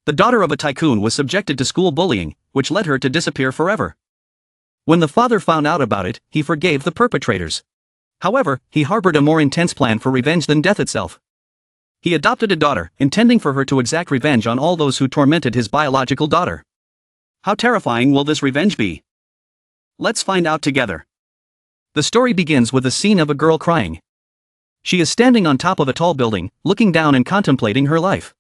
The daughter of a tycoon was subjected to school bullying, which led her to disappear forever. When the father found out about it, he forgave the perpetrators. However, he harbored a more intense plan for revenge than death itself. He adopted a daughter, intending for her to exact revenge on all those who tormented his biological daughter. How terrifying will this revenge be? Let's find out together. The story begins with a scene of a girl crying. She is standing on top of a tall building, looking down and contemplating her life.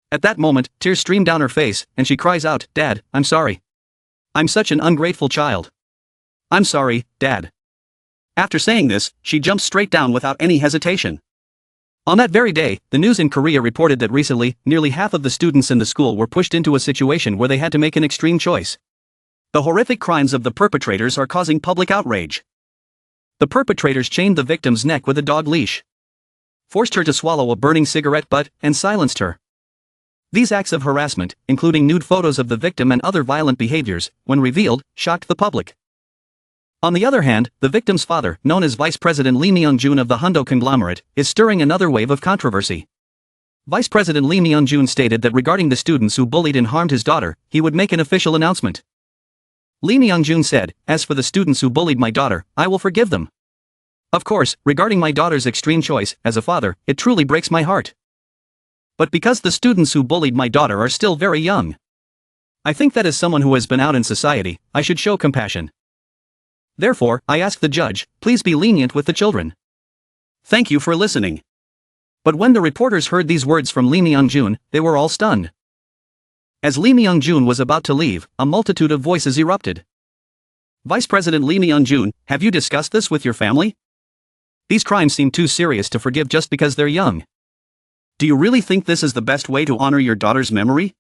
At that moment, tears stream down her face, and she cries out, "Dad, I'm sorry. I'm such an ungrateful child. I'm sorry, Dad." After saying this, she jumps straight down without any hesitation. On that very day, the news in Korea reported that recently, nearly half of the students in the school were pushed into a situation where they had to make an extreme choice. The horrific crimes of the perpetrators are causing public outrage. The perpetrators chained the victim's neck with a dog leash, forced her to swallow a burning cigarette butt, and silenced her. These acts of harassment, including nude photos of the victim and other violent behaviors, when revealed, shocked the public. On the other hand, the victim's father, known as Vice President Lee Myung-jun of the Hyundai conglomerate, is stirring another wave of controversy. Vice President Lee Myung-jun stated that regarding the students who bullied and harmed his daughter, he would make an official announcement. Lee Myung-jun said, "As for the students who bullied my daughter, I will forgive them. Of course, regarding my daughter's extreme choice, as a father, it truly breaks my heart. But because the students who bullied my daughter are still very young, I think that as someone who has been out in society, I should show compassion. Therefore, I ask the judge, please be lenient with the children." Thank you for listening. But when the reporters heard these words from Lee Myung-jun, they were all stunned. As Lee Myung-jun was about to leave, a multitude of voices erupted. "Vice President Lee Myung-jun, have you discussed this with your family? These crimes seem too serious to forgive just because they're young. Do you really think this is the best way to honor your daughter's memory?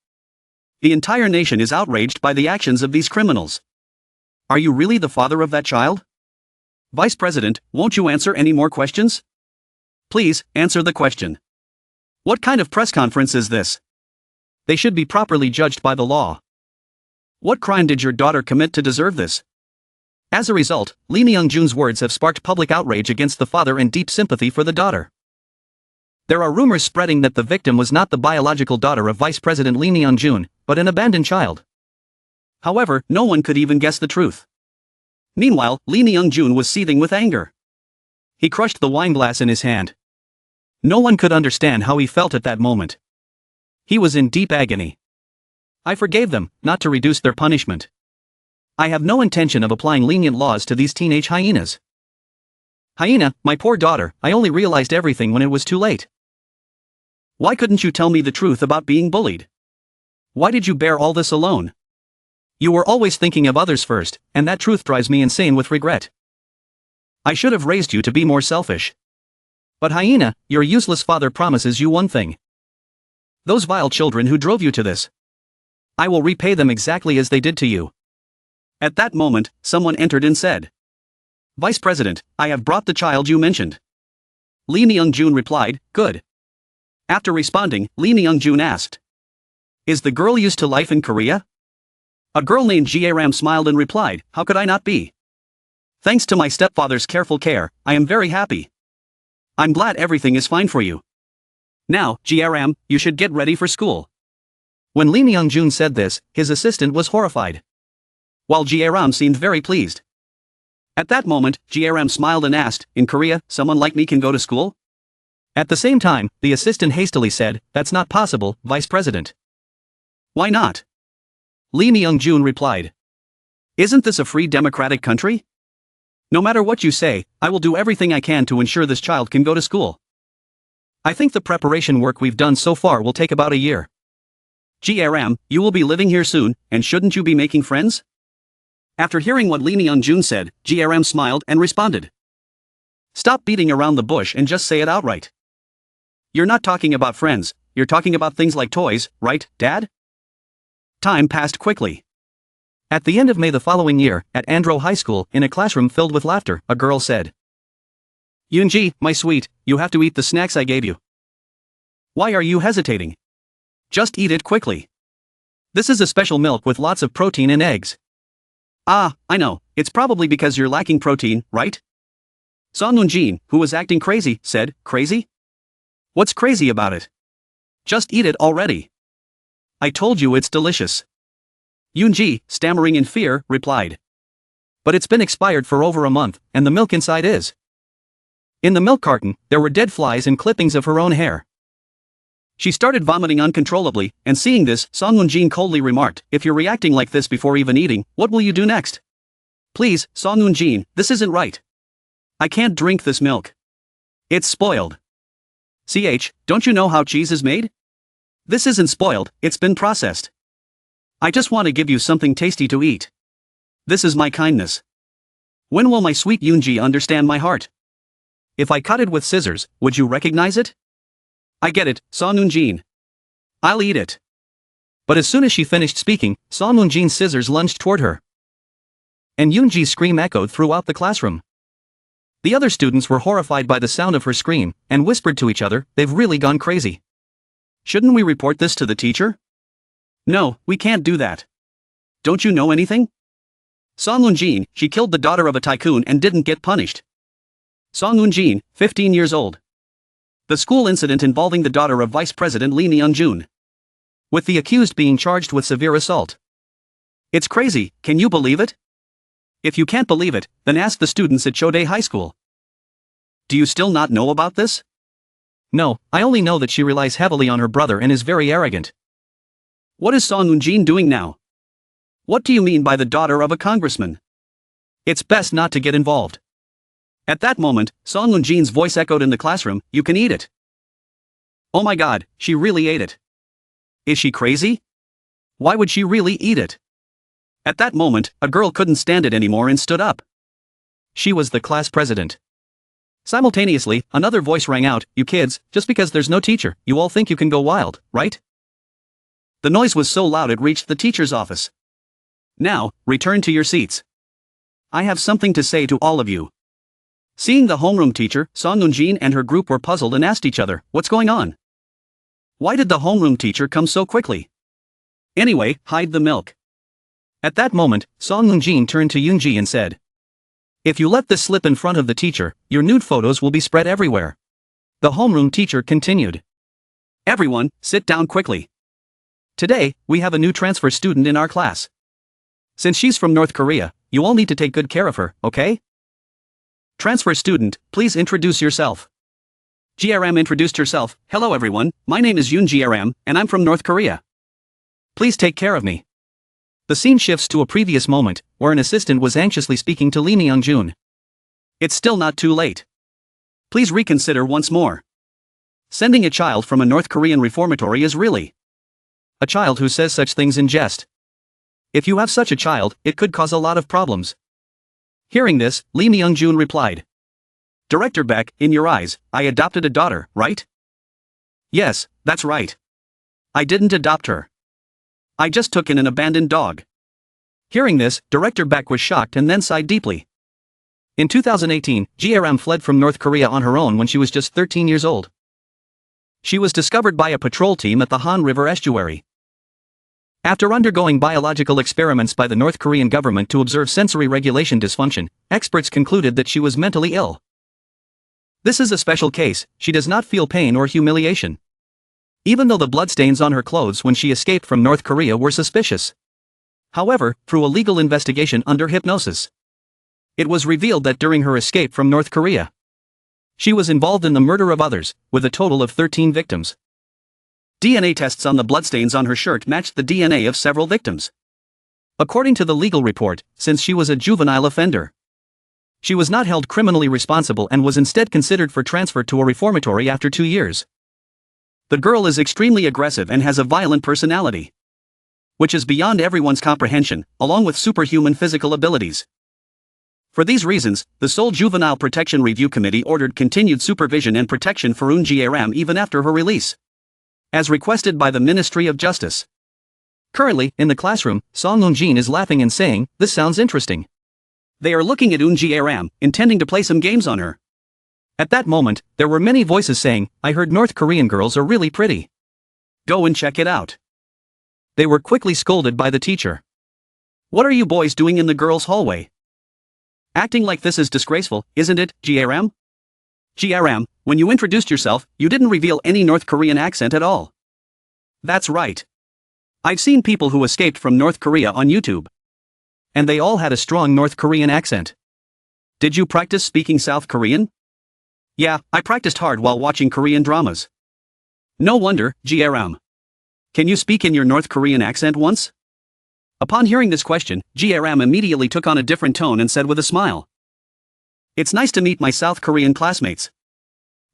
The entire nation is outraged by the actions of these criminals. Are you really the father of that child? Vice President, won't you answer any more questions? Please, answer the question. What kind of press conference is this? They should be properly judged by the law. What crime did your daughter commit to deserve this?" As a result, Lee Myung-jun's words have sparked public outrage against the father and deep sympathy for the daughter. There are rumors spreading that the victim was not the biological daughter of Vice President Lee Myung-jun, but an abandoned child. However, no one could even guess the truth. Meanwhile, Lee Myung-jun was seething with anger. He crushed the wine glass in his hand. No one could understand how he felt at that moment. He was in deep agony. "I forgave them, not to reduce their punishment. I have no intention of applying lenient laws to these teenage hyenas. Hina, my poor daughter, I only realized everything when it was too late. Why couldn't you tell me the truth about being bullied? Why did you bear all this alone? You were always thinking of others first, and that truth drives me insane with regret. I should have raised you to be more selfish. But Hina, your useless father promises you one thing. Those vile children who drove you to this, I will repay them exactly as they did to you." At that moment, someone entered and said, "Vice President, I have brought the child you mentioned." Lee Myung-jun replied, "Good." After responding, Lee Myung-jun asked, "Is the girl used to life in Korea?" A girl named G-ram smiled and replied, "How could I not be? Thanks to my stepfather's careful care, I am very happy. I'm glad everything is fine for you. Now, G-ram, you should get ready for school." When Lee Myung-jun said this, his assistant was horrified, while G-ram seemed very pleased. At that moment, G-ram smiled and asked, "In Korea, someone like me can go to school?" At the same time, the assistant hastily said, "That's not possible, Vice President." "Why not?" Lee Myung-jun replied, "Isn't this a free democratic country? No matter what you say, I will do everything I can to ensure this child can go to school. I think the preparation work we've done so far will take about a year. G-ram, you will be living here soon, and shouldn't you be making friends?" After hearing what Lee Myung-jun said, G-ram smiled and responded, "Stop beating around the bush and just say it outright. You're not talking about friends, you're talking about things like toys, right, Dad?" Time passed quickly. At the end of May the following year, at Andro High School, in a classroom filled with laughter, a girl said, "Yoonji, my sweet, you have to eat the snacks I gave you. Why are you hesitating? Just eat it quickly. This is a special milk with lots of protein and eggs." "Ah, I know, it's probably because you're lacking protein, right?" Song Noon-jin, who was acting crazy, said, "Crazy? What's crazy about it? Just eat it already." I told you it's delicious. Yoonji, stammering in fear, replied. But it's been expired for over a month, and the milk inside is. In the milk carton, there were dead flies and clippings of her own hair. She started vomiting uncontrollably, and seeing this, Song Eun-jin coldly remarked, "If you're reacting like this before even eating, what will you do next? Please, Song Eun-jin, this isn't right. I can't drink this milk. It's spoiled. Don't you know how cheese is made? This isn't spoiled, it's been processed. I just want to give you something tasty to eat. This is my kindness. When will my sweet Yoonji understand my heart? If I cut it with scissors, would you recognize it? I get it, Song Eun-jin. I'll eat it." But as soon as she finished speaking, Song Eun-jin's scissors lunged toward her. And Yoonji's scream echoed throughout the classroom. The other students were horrified by the sound of her scream, and whispered to each other, "They've really gone crazy. Shouldn't we report this to the teacher?" "No, we can't do that. Don't you know anything? Song Eun-jin, she killed the daughter of a tycoon and didn't get punished. Song Eun-jin, 15 years old. The school incident involving the daughter of Vice President Lee Myung-jun. With the accused being charged with severe assault. It's crazy, can you believe it? If you can't believe it, then ask the students at Chodae High School. Do you still not know about this?" "No, I only know that she relies heavily on her brother and is very arrogant." "What is Song Eun-jin doing now? What do you mean by the daughter of a congressman? It's best not to get involved." At that moment, Song Eun-jin's voice echoed in the classroom, "You can eat it." Oh my god, she really ate it. Is she crazy? Why would she really eat it? At that moment, a girl couldn't stand it anymore and stood up. She was the class president. Simultaneously, another voice rang out, "You kids, just because there's no teacher, you all think you can go wild, right?" The noise was so loud it reached the teacher's office. "Now, return to your seats. I have something to say to all of you." Seeing the homeroom teacher, Song Eun-jin and her group were puzzled and asked each other, "What's going on? Why did the homeroom teacher come so quickly? Anyway, hide the milk." At that moment, Song Eun-jin turned to Yoonji and said, "If you let this slip in front of the teacher, your nude photos will be spread everywhere." The homeroom teacher continued, "Everyone, sit down quickly. Today, we have a new transfer student in our class. Since she's from North Korea, you all need to take good care of her, okay? Transfer student, please introduce yourself." G-ram introduced herself, "Hello everyone, my name is G-ram, and I'm from North Korea. Please take care of me." The scene shifts to a previous moment, where an assistant was anxiously speaking to Lee Myung-jun. "It's still not too late. Please reconsider once more. Sending a child from a North Korean reformatory is really a child who says such things in jest. If you have such a child, it could cause a lot of problems." Hearing this, Lee Myung-jun replied, "Director Beck, in your eyes, I adopted a daughter, right?" "Yes, that's right. I didn't adopt her. I just took in an abandoned dog." Hearing this, Director Beck was shocked and then sighed deeply. In 2018, G-ram fled from North Korea on her own when she was just 13 years old. She was discovered by a patrol team at the Han River estuary. After undergoing biological experiments by the North Korean government to observe sensory regulation dysfunction, experts concluded that she was mentally ill. This is a special case, she does not feel pain or humiliation. Even though the bloodstains on her clothes when she escaped from North Korea were suspicious. However, through a legal investigation under hypnosis, it was revealed that during her escape from North Korea, she was involved in the murder of others, with a total of 13 victims. DNA tests on the bloodstains on her shirt matched the DNA of several victims. According to the legal report, since she was a juvenile offender, she was not held criminally responsible and was instead considered for transfer to a reformatory after 2 years. The girl is extremely aggressive and has a violent personality, which is beyond everyone's comprehension, along with superhuman physical abilities. For these reasons, the Seoul Juvenile Protection Review Committee ordered continued supervision and protection for Eun G-ram even after her release, as requested by the Ministry of Justice. Currently, in the classroom, Song Eun-jin is laughing and saying, "This sounds interesting." They are looking at Eun G-ram, intending to play some games on her. At that moment, there were many voices saying, "I heard North Korean girls are really pretty. Go and check it out." They were quickly scolded by the teacher. "What are you boys doing in the girls' hallway? Acting like this is disgraceful, isn't it, G-ram? G-ram, when you introduced yourself, you didn't reveal any North Korean accent at all." "That's right. I've seen people who escaped from North Korea on YouTube. And they all had a strong North Korean accent. Did you practice speaking South Korean? Yeah, I practiced hard while watching Korean dramas. No wonder, G-ram. Can you speak in your North Korean accent once? Upon hearing this question, G-ram immediately took on a different tone and said with a smile. It's nice to meet my South Korean classmates.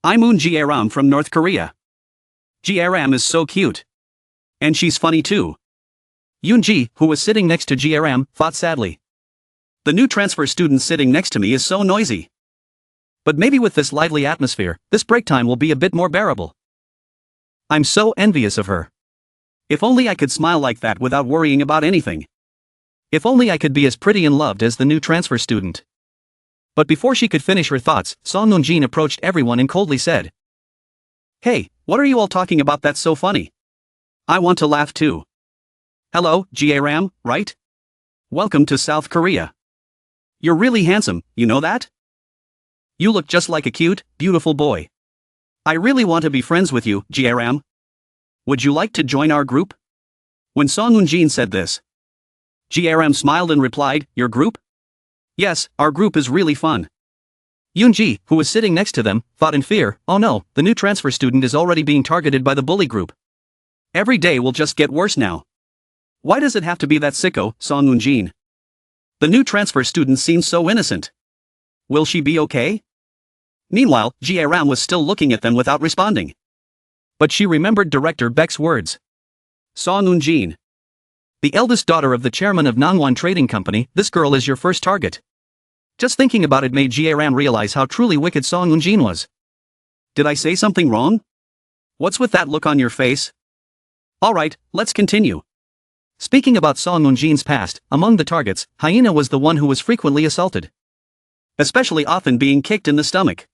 I'm Un G-ram from North Korea. G-ram is so cute. And she's funny too. Yoon-ji, who was sitting next to G-ram, thought sadly. The new transfer student sitting next to me is so noisy. But maybe with this lively atmosphere, this break time will be a bit more bearable. I'm so envious of her. If only I could smile like that without worrying about anything. If only I could be as pretty and loved as the new transfer student. But before she could finish her thoughts, Song Eun-jin approached everyone and coldly said, "Hey, what are you all talking about that's so funny? I want to laugh too. Hello, G-ram, right? Welcome to South Korea. You're really handsome, you know that? You look just like a cute, beautiful boy. I really want to be friends with you, G-ram. Would you like to join our group?" When Song Eun-jin said this, G-ram smiled and replied, "Your group? Yes, our group is really fun." Yoon-ji, who was sitting next to them, thought in fear, "Oh no, the new transfer student is already being targeted by the bully group. Every day will just get worse now. Why does it have to be that sicko, Song Eun-jin? The new transfer student seems so innocent. Will she be okay?" Meanwhile, G-ram was still looking at them without responding. But she remembered Director Beck's words. Song Eun-jin. The eldest daughter of the chairman of Nangwon Trading Company, this girl is your first target. Just thinking about it made G-ram realize how truly wicked Song Eun-jin was. Did I say something wrong? What's with that look on your face? Alright, let's continue. Speaking about Song Eun-jin's past, among the targets, Hina was the one who was frequently assaulted. Especially often being kicked in the stomach.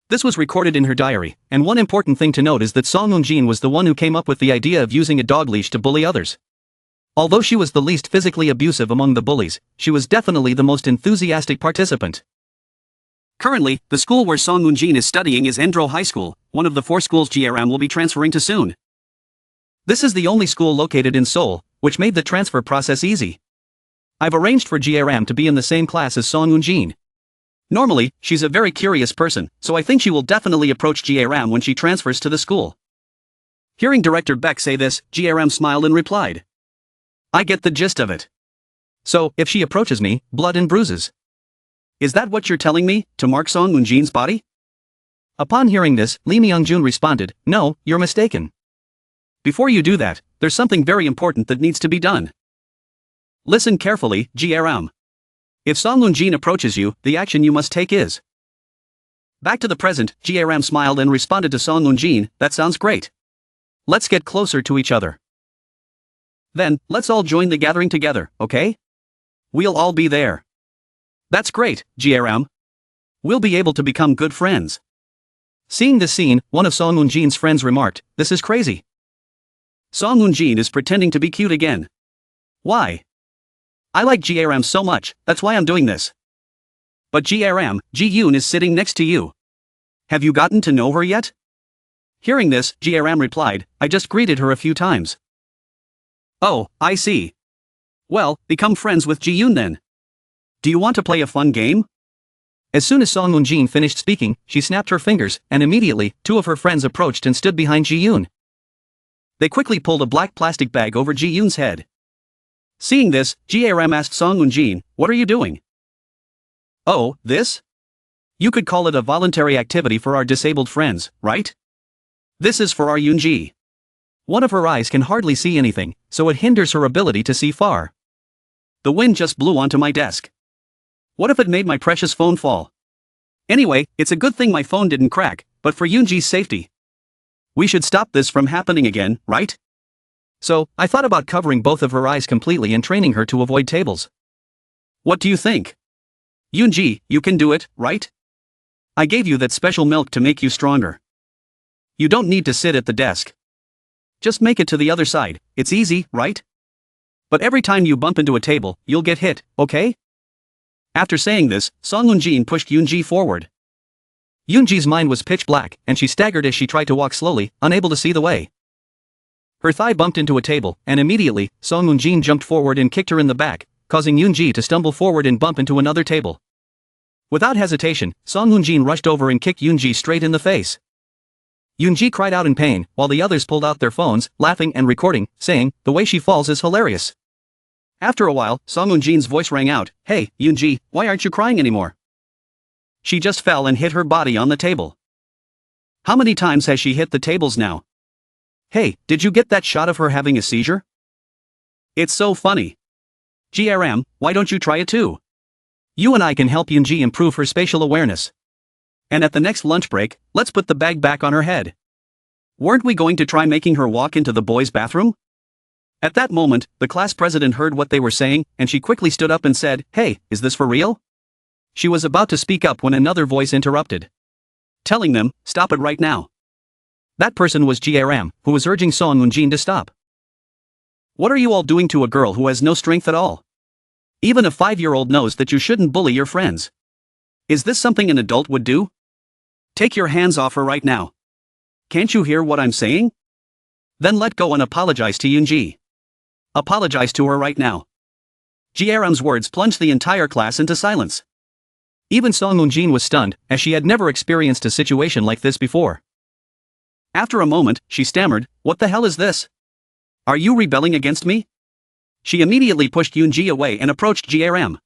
This was recorded in her diary, and one important thing to note is that Song Eun-jin was the one who came up with the idea of using a dog leash to bully others. Although she was the least physically abusive among the bullies, she was definitely the most enthusiastic participant. Currently, the school where Song Eun-jin is studying is Endro High School, one of the 4 schools G-ram will be transferring to soon. This is the only school located in Seoul, which made the transfer process easy. I've arranged for G-ram to be in the same class as Song Eun-jin. Normally, she's a very curious person, so I think she will definitely approach G-ram when she transfers to the school. Hearing Director Beck say this, G-ram smiled and replied. I get the gist of it. So, if she approaches me, blood and bruises. Is that what you're telling me, to mark Song Eun-jin's body? Upon hearing this, Lee Myung-jun responded, No, you're mistaken. Before you do that, there's something very important that needs to be done. Listen carefully, G-ram. If Song Eun-jin approaches you, the action you must take is. Back to the present, G-ram smiled and responded to Song Eun-jin, that sounds great. Let's get closer to each other. Then, let's all join the gathering together, okay? We'll all be there. That's great, G-ram. We'll be able to become good friends. Seeing this scene, one of Song Eun-jin's friends remarked, this is crazy. Song Eun-jin is pretending to be cute again. Why? I like G-ram so much, that's why I'm doing this. But G-ram, Ji-yoon is sitting next to you. Have you gotten to know her yet? Hearing this, G-ram replied, I just greeted her a few times. Oh, I see. Well, become friends with Ji-yoon then. Do you want to play a fun game? As soon as Song Eun-jin finished speaking, she snapped her fingers, and immediately, 2 of her friends approached and stood behind Ji-yoon. They quickly pulled a black plastic bag over Ji-yoon's head. Seeing this, G-ram asked Song Eun-jin, what are you doing? Oh, this? You could call it a voluntary activity for our disabled friends, right? This is for our Yoon-ji. One of her eyes can hardly see anything, so it hinders her ability to see far. The wind just blew onto my desk. What if it made my precious phone fall? Anyway, it's a good thing my phone didn't crack, but for Yoon-ji's safety. We should stop this from happening again, right? So, I thought about covering both of her eyes completely and training her to avoid tables. What do you think? Yoon-ji, you can do it, right? I gave you that special milk to make you stronger. You don't need to sit at the desk. Just make it to the other side, it's easy, right? But every time you bump into a table, you'll get hit, okay? After saying this, Song Eun-jin pushed Yoon-ji forward. Yoon-ji's mind was pitch black, and she staggered as she tried to walk slowly, unable to see the way. Her thigh bumped into a table, and immediately, Song Eun-jin jumped forward and kicked her in the back, causing Yoon-ji to stumble forward and bump into another table. Without hesitation, Song Eun-jin rushed over and kicked Yoon-ji straight in the face. Yoon-ji cried out in pain, while the others pulled out their phones, laughing and recording, saying, "The way she falls is hilarious." After a while, Song Eun-jin's voice rang out, "Hey, Yoon-ji, why aren't you crying anymore? She just fell and hit her body on the table. How many times has she hit the tables now? Hey, did you get that shot of her having a seizure? It's so funny. G-ram, why don't you try it too? You and I can help Yoon-ji improve her spatial awareness. And at the next lunch break, let's put the bag back on her head. Weren't we going to try making her walk into the boys' bathroom?" At that moment, the class president heard what they were saying, and she quickly stood up and said, "Hey, is this for real?" She was about to speak up when another voice interrupted, telling them, "Stop it right now." That person was G-ram, who was urging Song Eun-jin to stop. "What are you all doing to a girl who has no strength at all? Even a 5-year-old knows that you shouldn't bully your friends. Is this something an adult would do? Take your hands off her right now. Can't you hear what I'm saying? Then let go and apologize to Yoon-ji. Apologize to her right now." G-ram's words plunged the entire class into silence. Even Song Eun-jin was stunned, as she had never experienced a situation like this before. After a moment, she stammered, "What the hell is this? Are you rebelling against me?" She immediately pushed Yoon-ji away and approached G-ram.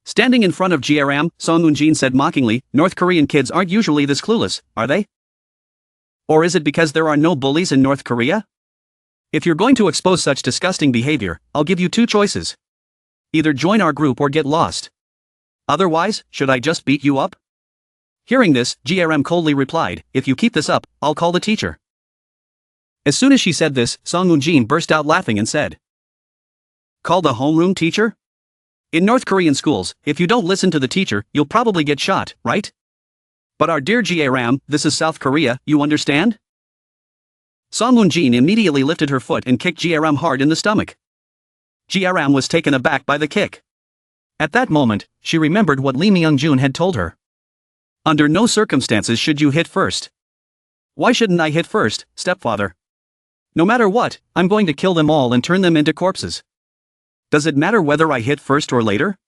Standing in front of G-ram, Song Eun-jin said mockingly, "North Korean kids aren't usually this clueless, are they? Or is it because there are no bullies in North Korea? If you're going to expose such disgusting behavior, I'll give you 2 choices. Either join our group or get lost. Otherwise, should I just beat you up?" Hearing this, G-ram coldly replied, "If you keep this up, I'll call the teacher." As soon as she said this, Song Eun-jin burst out laughing and said, "Call the homeroom teacher? In North Korean schools, if you don't listen to the teacher, you'll probably get shot, right? But our dear G-ram, this is South Korea, you understand?" Song Eun-jin immediately lifted her foot and kicked G-ram hard in the stomach. G-ram was taken aback by the kick. At that moment, she remembered what Lee Myung-jun had told her. "Under no circumstances should you hit first." "Why shouldn't I hit first, stepfather? No matter what, I'm going to kill them all and turn them into corpses. Does it matter whether I hit first or later?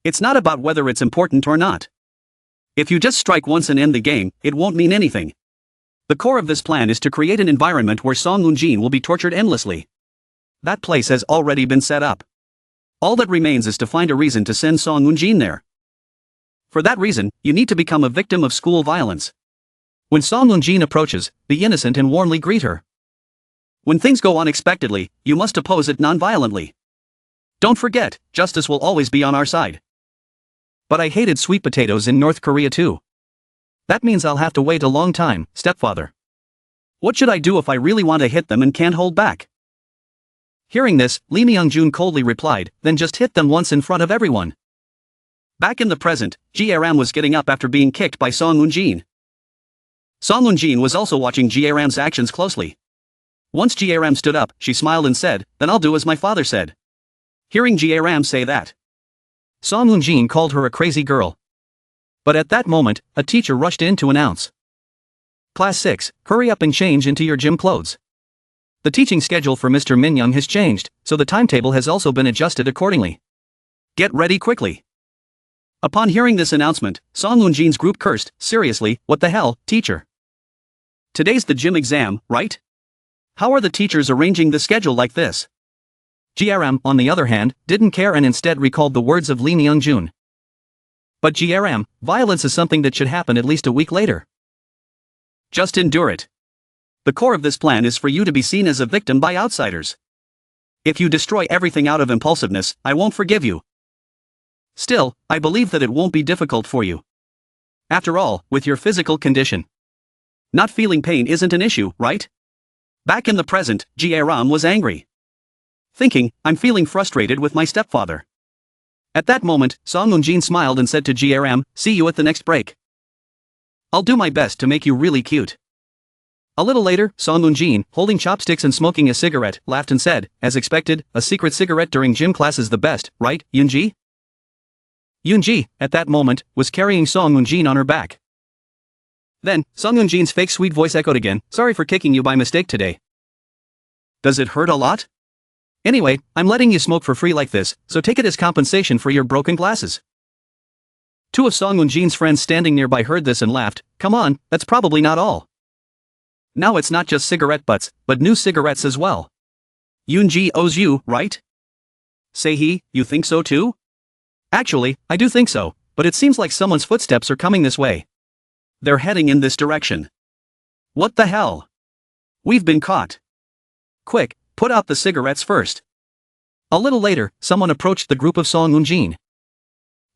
It's not about whether it's important or not. If you just strike once and end the game, it won't mean anything. The core of this plan is to create an environment where Song Eun-jin will be tortured endlessly. That place has already been set up. All that remains is to find a reason to send Song Eun-jin there. For that reason, you need to become a victim of school violence. When Song Eun-jin approaches, be innocent and warmly greet her. When things go unexpectedly, you must oppose it non-violently. Don't forget, justice will always be on our side." "But I hated sweet potatoes in North Korea too. That means I'll have to wait a long time, stepfather. What should I do if I really want to hit them and can't hold back?" Hearing this, Lee Myung-jun coldly replied, "Then just hit them once in front of everyone." Back in the present, G-ram was getting up after being kicked by Song Eun-jin. Song Eun-jin was also watching G-ram's actions closely. Once G-ram stood up, she smiled and said, "Then I'll do as my father said." Hearing G-ram say that, Song Eun-jin called her a crazy girl. But at that moment, a teacher rushed in to announce, "Class 6, hurry up and change into your gym clothes. The teaching schedule for Mr. Min-young has changed, so the timetable has also been adjusted accordingly. Get ready quickly." Upon hearing this announcement, Song Eun-jin's group cursed, "Seriously, what the hell, teacher? Today's the gym exam, right? How are the teachers arranging the schedule like this?" G-ram, on the other hand, didn't care and instead recalled the words of Lee Myung-jun. "But G-ram, violence is something that should happen at least a week later. Just endure it. The core of this plan is for you to be seen as a victim by outsiders. If you destroy everything out of impulsiveness, I won't forgive you. Still, I believe that it won't be difficult for you. After all, with your physical condition, not feeling pain isn't an issue, right?" Back in the present, G-ram was angry, thinking, "I'm feeling frustrated with my stepfather." At that moment, Song Eun-jin smiled and said to G-ram, "See you at the next break. I'll do my best to make you really cute." A little later, Song Eun-jin, holding chopsticks and smoking a cigarette, laughed and said, "As expected, a secret cigarette during gym class is the best, right, Yoon-ji?" Yoon-ji, at that moment, was carrying Song Eun-jin on her back. Then, Song Eun-jin's fake sweet voice echoed again, "Sorry for kicking you by mistake today. Does it hurt a lot? Anyway, I'm letting you smoke for free like this, so take it as compensation for your broken glasses. Two of Song Eun-jin's friends standing nearby heard this and laughed. Come on, that's probably not all. Now it's not just cigarette butts, but new cigarettes as well. Yoon-ji owes you, right? Say-hee, you think so too? Actually, I do think so, but it seems like someone's footsteps are coming this way. They're heading in this direction. What the hell? We've been caught. Quick, put out the cigarettes first. A little later, someone approached the group of Song Eun-jin.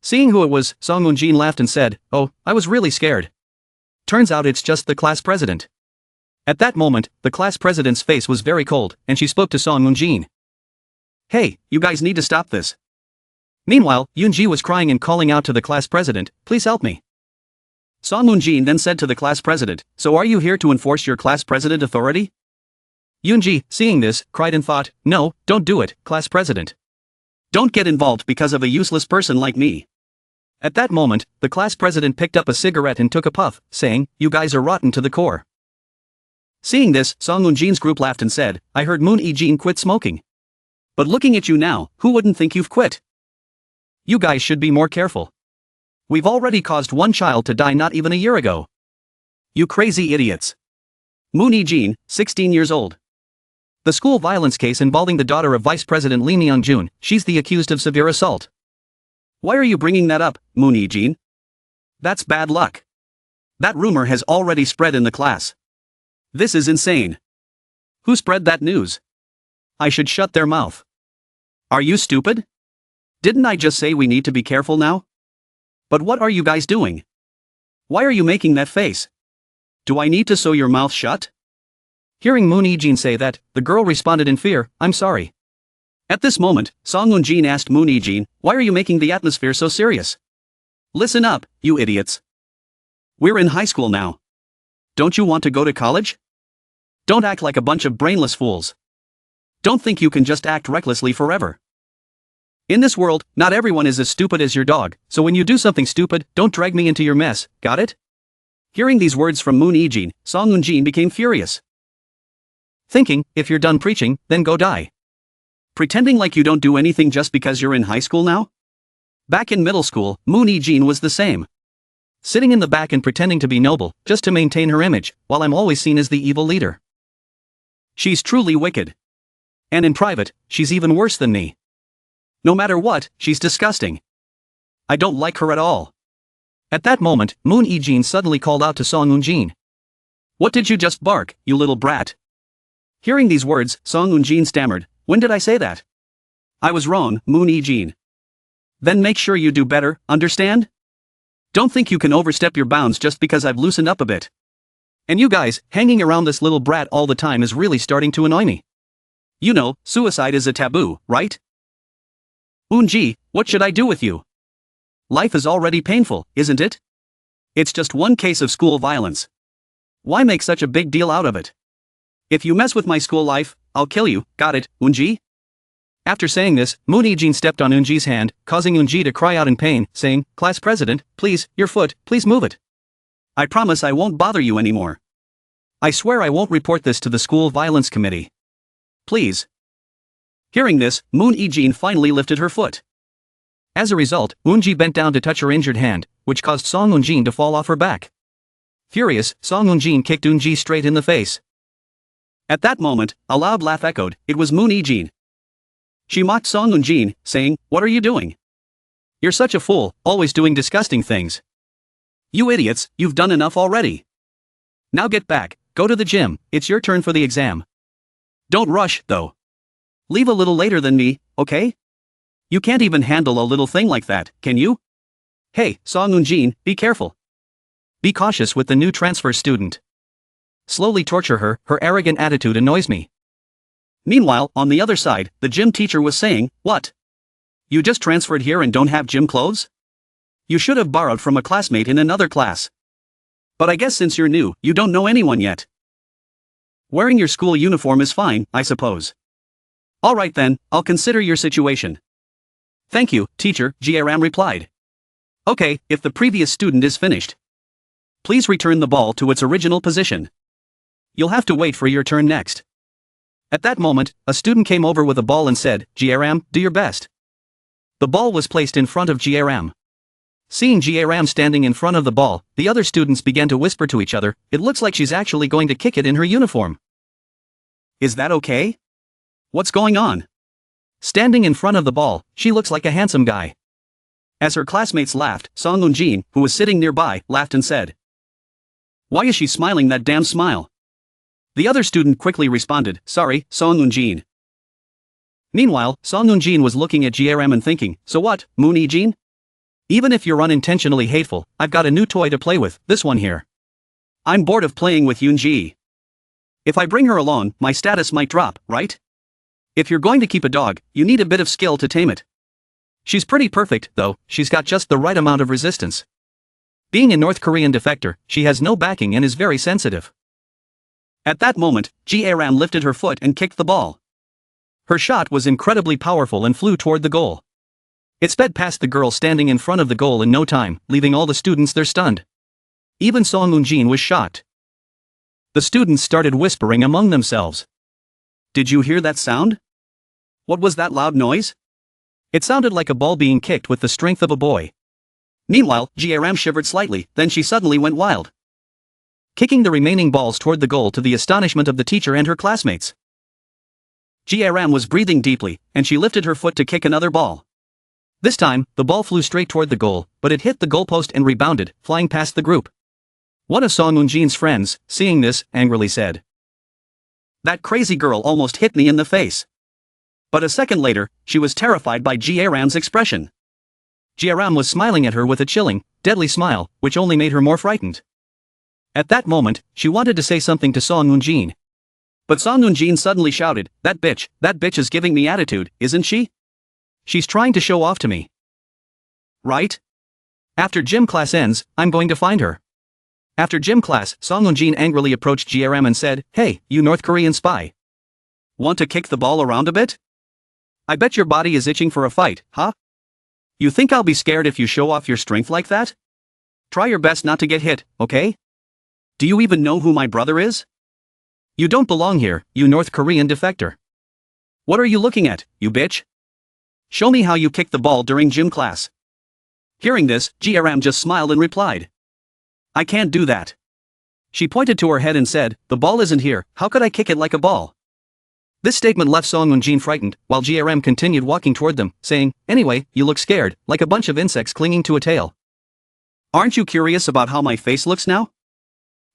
Seeing who it was, Song Eun-jin laughed and said, "Oh, I was really scared. Turns out it's just the class president." At that moment, the class president's face was very cold, and she spoke to Song Eun-jin. "Hey, you guys need to stop this." Meanwhile, Yoon-ji was crying and calling out to the class president, "Please help me." Song Eun-jin then said to the class president, "So are you here to enforce your class president authority?" Yoon-ji, seeing this, cried and thought, "No, don't do it, class president. Don't get involved because of a useless person like me." At that moment, the class president picked up a cigarette and took a puff, saying, "You guys are rotten to the core." Seeing this, Song Eun-jin's group laughed and said, "I heard Moon E-jin quit smoking. But looking at you now, who wouldn't think you've quit? You guys should be more careful. We've already caused one child to die not even a year ago. You crazy idiots." Moon E-jin, 16 years old. The school violence case involving the daughter of Vice President Lee Myung-jun, she's the accused of severe assault. Why are you bringing that up, Moon E-jin? That's bad luck. That rumor has already spread in the class. This is insane. Who spread that news? I should shut their mouth. Are you stupid? Didn't I just say we need to be careful now? But what are you guys doing? Why are you making that face? Do I need to sew your mouth shut? Hearing Moon E-jin say that, the girl responded in fear, "I'm sorry." At this moment, Song Eun-jin asked Moon E-jin, "Why are you making the atmosphere so serious? Listen up, you idiots. We're in high school now. Don't you want to go to college? Don't act like a bunch of brainless fools. Don't think you can just act recklessly forever. In this world, not everyone is as stupid as your dog, so when you do something stupid, don't drag me into your mess, got it?" Hearing these words from Moon E-jin, Song Eun-jin became furious. Thinking, if you're done preaching, then go die. Pretending like you don't do anything just because you're in high school now? Back in middle school, Moon E-jin was the same. Sitting in the back and pretending to be noble, just to maintain her image, while I'm always seen as the evil leader. She's truly wicked. And in private, she's even worse than me. No matter what, she's disgusting. I don't like her at all. At that moment, Moon E-jin suddenly called out to Song Eun-jin. "What did you just bark, you little brat?" Hearing these words, Song Eun-jin stammered, "When did I say that?" "I was wrong, Moon E-jin." "Then make sure you do better, understand? Don't think you can overstep your bounds just because I've loosened up a bit. And you guys, hanging around this little brat all the time is really starting to annoy me. You know, suicide is a taboo, right? Eun-ji, what should I do with you? Life is already painful, isn't it? It's just one case of school violence. Why make such a big deal out of it? If you mess with my school life, I'll kill you, got it, Eun-ji?" After saying this, Moon E-jin stepped on Eun-ji's hand, causing Eun-ji to cry out in pain, saying, "Class president, please, your foot, please move it. I promise I won't bother you anymore. I swear I won't report this to the school violence committee. Please." Hearing this, Moon E-jin finally lifted her foot. As a result, Eun-ji bent down to touch her injured hand, which caused Song Eun-jin to fall off her back. Furious, Song Eun-jin kicked Eun-ji straight in the face. At that moment, a loud laugh echoed. It was Moon E-jin. She mocked Song Eun-jin, saying, "What are you doing? You're such a fool, always doing disgusting things. You idiots, you've done enough already. Now get back, go to the gym, it's your turn for the exam. Don't rush, though. Leave a little later than me, okay? You can't even handle a little thing like that, can you? Hey, Song Eun-jin, be careful. Be cautious with the new transfer student. Slowly torture her, her arrogant attitude annoys me." Meanwhile, on the other side, the gym teacher was saying, "What? You just transferred here and don't have gym clothes? You should have borrowed from a classmate in another class. But I guess since you're new, you don't know anyone yet. Wearing your school uniform is fine, I suppose. Alright then, I'll consider your situation." "Thank you, teacher," G-ram replied. "Okay, if the previous student is finished, please return the ball to its original position. You'll have to wait for your turn next." At that moment, a student came over with a ball and said, "G-ram, do your best." The ball was placed in front of G-ram. Seeing G-ram standing in front of the ball, the other students began to whisper to each other, "It looks like she's actually going to kick it in her uniform. Is that okay? What's going on?" Standing in front of the ball, she looks like a handsome guy. As her classmates laughed, Song Eun-jin, who was sitting nearby, laughed and said, "Why is she smiling that damn smile?" The other student quickly responded, "Sorry, Song Eun-jin." Meanwhile, Song Eun-jin was looking at G-ram and thinking, "So what, Moon Hee-jin? Even if you're unintentionally hateful, I've got a new toy to play with, this one here. I'm bored of playing with Yoon-ji. If I bring her along, my status might drop, right? If you're going to keep a dog, you need a bit of skill to tame it. She's pretty perfect, though, she's got just the right amount of resistance. Being a North Korean defector, she has no backing and is very sensitive." At that moment, G-ram lifted her foot and kicked the ball. Her shot was incredibly powerful and flew toward the goal. It sped past the girl standing in front of the goal in no time, leaving all the students there stunned. Even Song Eun-jin was shocked. The students started whispering among themselves. "Did you hear that sound? What was that loud noise?" It sounded like a ball being kicked with the strength of a boy. Meanwhile, G-ram shivered slightly, then she suddenly went wild, kicking the remaining balls toward the goal to the astonishment of the teacher and her classmates. G-ram was breathing deeply, and she lifted her foot to kick another ball. This time, the ball flew straight toward the goal, but it hit the goalpost and rebounded, flying past the group. One of Song Eun-jin's friends, seeing this, angrily said, "That crazy girl almost hit me in the face." But a second later, she was terrified by G-ram's expression. G-ram was smiling at her with a chilling, deadly smile, which only made her more frightened. At that moment, she wanted to say something to Song Eun-jin. But Song Eun-jin suddenly shouted, that bitch is giving me attitude, isn't she? She's trying to show off to me. Right? After gym class ends, I'm going to find her." After gym class, Song Eun-jin angrily approached G-ram and said, "Hey, you North Korean spy. Want to kick the ball around a bit? I bet your body is itching for a fight, huh? You think I'll be scared if you show off your strength like that? Try your best not to get hit, okay? Do you even know who my brother is? You don't belong here, you North Korean defector. What are you looking at, you bitch? Show me how you kick the ball during gym class." Hearing this, G-ram just smiled and replied, "I can't do that." She pointed to her head and said, "The ball isn't here, how could I kick it like a ball?" This statement left Song Eun-jin frightened, while G-ram continued walking toward them, saying, "Anyway, you look scared, like a bunch of insects clinging to a tail. Aren't you curious about how my face looks now?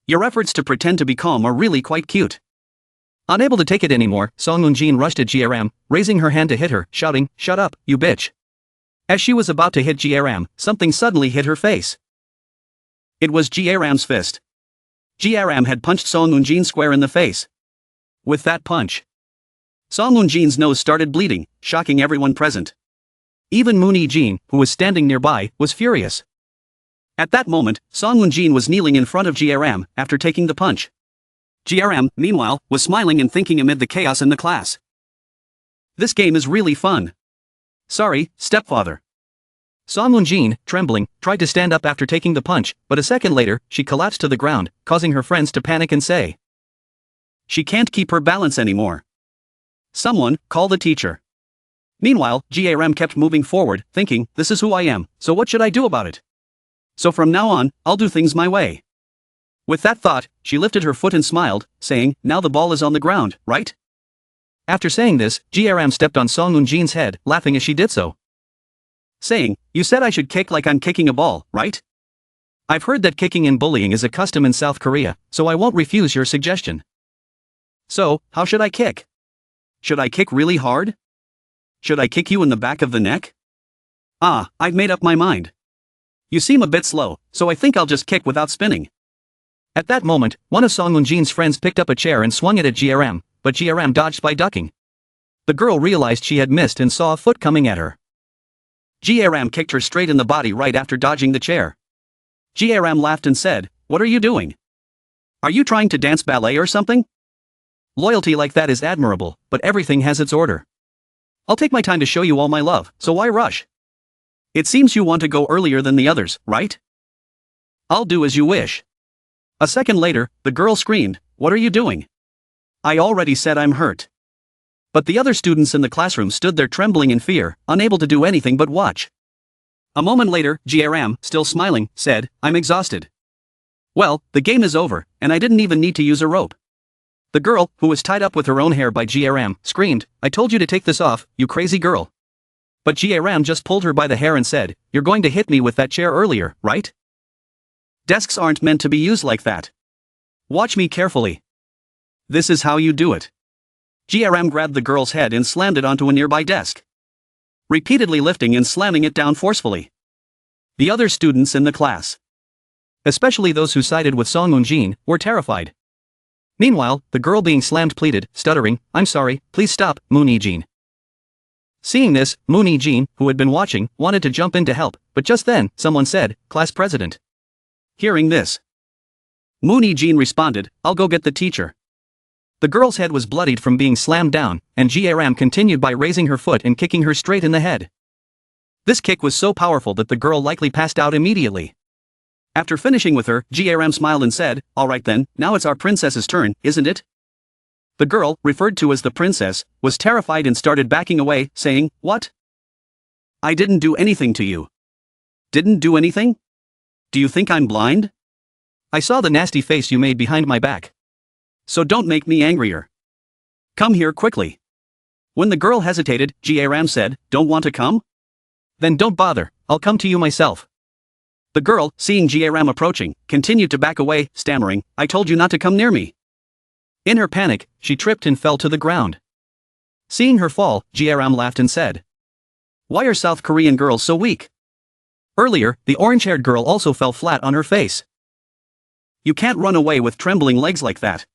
Your efforts to pretend to be calm are really quite cute." Unable to take it anymore, Song Eun-jin rushed at G-ram, raising her hand to hit her, shouting, "Shut up, you bitch." As she was about to hit G-ram, something suddenly hit her face. It was G-ram's fist. G-ram had punched Song Eun-jin square in the face. With that punch, Song Eun-jin's nose started bleeding, shocking everyone present. Even Moon Hee-jin, who was standing nearby, was furious. At that moment, Song Eun-jin was kneeling in front of G-ram after taking the punch. G-ram, meanwhile, was smiling and thinking amid the chaos in the class. This game is really fun. Sorry, stepfather. Song Eun-jin, trembling, tried to stand up after taking the punch, but a second later, she collapsed to the ground, causing her friends to panic and say, "She can't keep her balance anymore. Someone, call the teacher." Meanwhile, G-ram kept moving forward, thinking, "This is who I am, so what should I do about it? So from now on, I'll do things my way." With that thought, she lifted her foot and smiled, saying, "Now the ball is on the ground, right?" After saying this, G-ram stepped on Song Eun-jin's head, laughing as she did so, saying, "You said I should kick like I'm kicking a ball, right? I've heard that kicking and bullying is a custom in South Korea, so I won't refuse your suggestion. So, how should I kick? Should I kick really hard? Should I kick you in the back of the neck? Ah, I've made up my mind. You seem a bit slow, so I think I'll just kick without spinning." At that moment, one of Song Eun-jin's friends picked up a chair and swung it at G-ram, but G-ram dodged by ducking. The girl realized she had missed and saw a foot coming at her. G-ram kicked her straight in the body right after dodging the chair. G-ram laughed and said, "What are you doing? Are you trying to dance ballet or something? Loyalty like that is admirable, but everything has its order. I'll take my time to show you all my love, so why rush? It seems you want to go earlier than the others, right? I'll do as you wish." A second later, the girl screamed, "What are you doing? I already said I'm hurt. But the other students in the classroom stood there trembling in fear, unable to do anything but watch. A moment later, G-ram, still smiling, said, "I'm exhausted." Well, the game is over, and I didn't even need to use a rope. The girl, who was tied up with her own hair by G-ram, screamed, "I told you to take this off, you crazy girl." But G-ram just pulled her by the hair and said, "You're going to hit me with that chair earlier, right? Desks aren't meant to be used like that. Watch me carefully. This is how you do it." G-ram grabbed the girl's head and slammed it onto a nearby desk, repeatedly lifting and slamming it down forcefully. The other students in the class, especially those who sided with Song Eun-jin, were terrified. Meanwhile, the girl being slammed pleaded, stuttering, "I'm sorry, please stop, Moon Hee-jin." Seeing this, Moon Hee-jin, who had been watching, wanted to jump in to help, but just then, someone said, "Class president." Hearing this, Moon Hee-jin responded, "I'll go get the teacher." The girl's head was bloodied from being slammed down, and G-ram continued by raising her foot and kicking her straight in the head. This kick was so powerful that the girl likely passed out immediately. After finishing with her, G-ram smiled and said, "All right then, now it's our princess's turn, isn't it?" The girl, referred to as the princess, was terrified and started backing away, saying, "What? I didn't do anything to you." "Didn't do anything? Do you think I'm blind? I saw the nasty face you made behind my back. So don't make me angrier. Come here quickly." When the girl hesitated, G-ram said, "Don't want to come? Then don't bother, I'll come to you myself." The girl, seeing G-ram approaching, continued to back away, stammering, "I told you not to come near me." In her panic, she tripped and fell to the ground. Seeing her fall, G-ram laughed and said, "Why are South Korean girls so weak?" Earlier, the orange-haired girl also fell flat on her face. "You can't run away with trembling legs like that."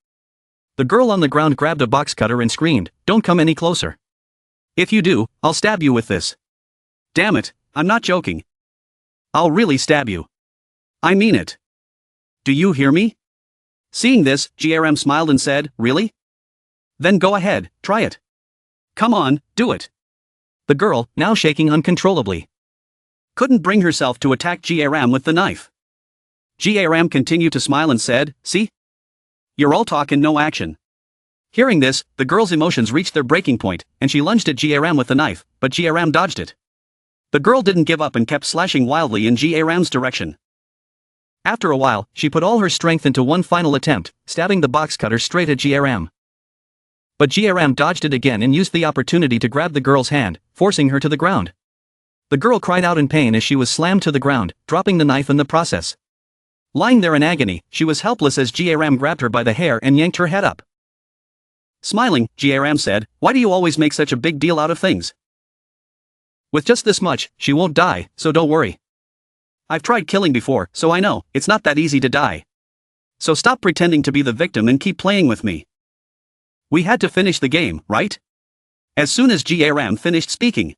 The girl on the ground grabbed a box cutter and screamed, "Don't come any closer. If you do, I'll stab you with this. Damn it, I'm not joking. I'll really stab you. I mean it. Do you hear me?" Seeing this, G-ram smiled and said, "Really? Then go ahead, try it. Come on, do it." The girl, now shaking uncontrollably, couldn't bring herself to attack G-ram with the knife. G-ram continued to smile and said, "See? You're all talk and no action." Hearing this, the girl's emotions reached their breaking point, and she lunged at G-ram with the knife, but G-ram dodged it. The girl didn't give up and kept slashing wildly in G-ram's direction. After a while, she put all her strength into one final attempt, stabbing the box cutter straight at G-ram. But G-ram dodged it again and used the opportunity to grab the girl's hand, forcing her to the ground. The girl cried out in pain as she was slammed to the ground, dropping the knife in the process. Lying there in agony, she was helpless as G-ram grabbed her by the hair and yanked her head up. Smiling, G-ram said, "Why do you always make such a big deal out of things? With just this much, she won't die, so don't worry. I've tried killing before, so I know, it's not that easy to die. So stop pretending to be the victim and keep playing with me. We had to finish the game, right?" As soon as G-ram finished speaking,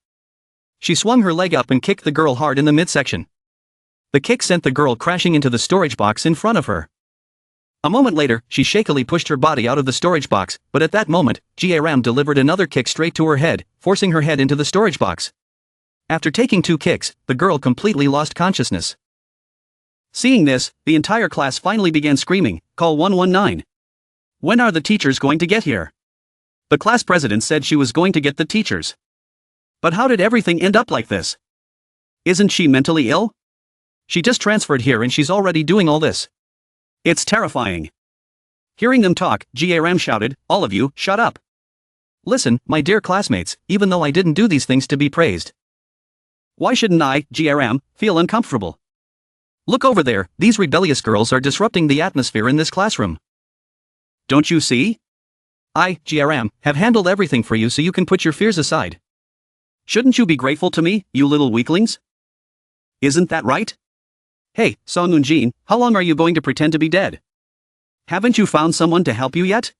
she swung her leg up and kicked the girl hard in the midsection. The kick sent the girl crashing into the storage box in front of her. A moment later, she shakily pushed her body out of the storage box, but at that moment, G-ram delivered another kick straight to her head, forcing her head into the storage box. After taking 2 kicks, the girl completely lost consciousness. Seeing this, the entire class finally began screaming, "Call 119. When are the teachers going to get here?" The class president said she was going to get the teachers. But how did everything end up like this? Isn't she mentally ill? She just transferred here and she's already doing all this. It's terrifying. Hearing them talk, G-ram shouted, "All of you, shut up. Listen, my dear classmates, even though I didn't do these things to be praised, why shouldn't I, G-ram, feel uncomfortable? Look over there, these rebellious girls are disrupting the atmosphere in this classroom. Don't you see? I, G-ram, have handled everything for you so you can put your fears aside. Shouldn't you be grateful to me, you little weaklings? Isn't that right? Hey, Song Eun-jin, how long are you going to pretend to be dead? Haven't you found someone to help you yet?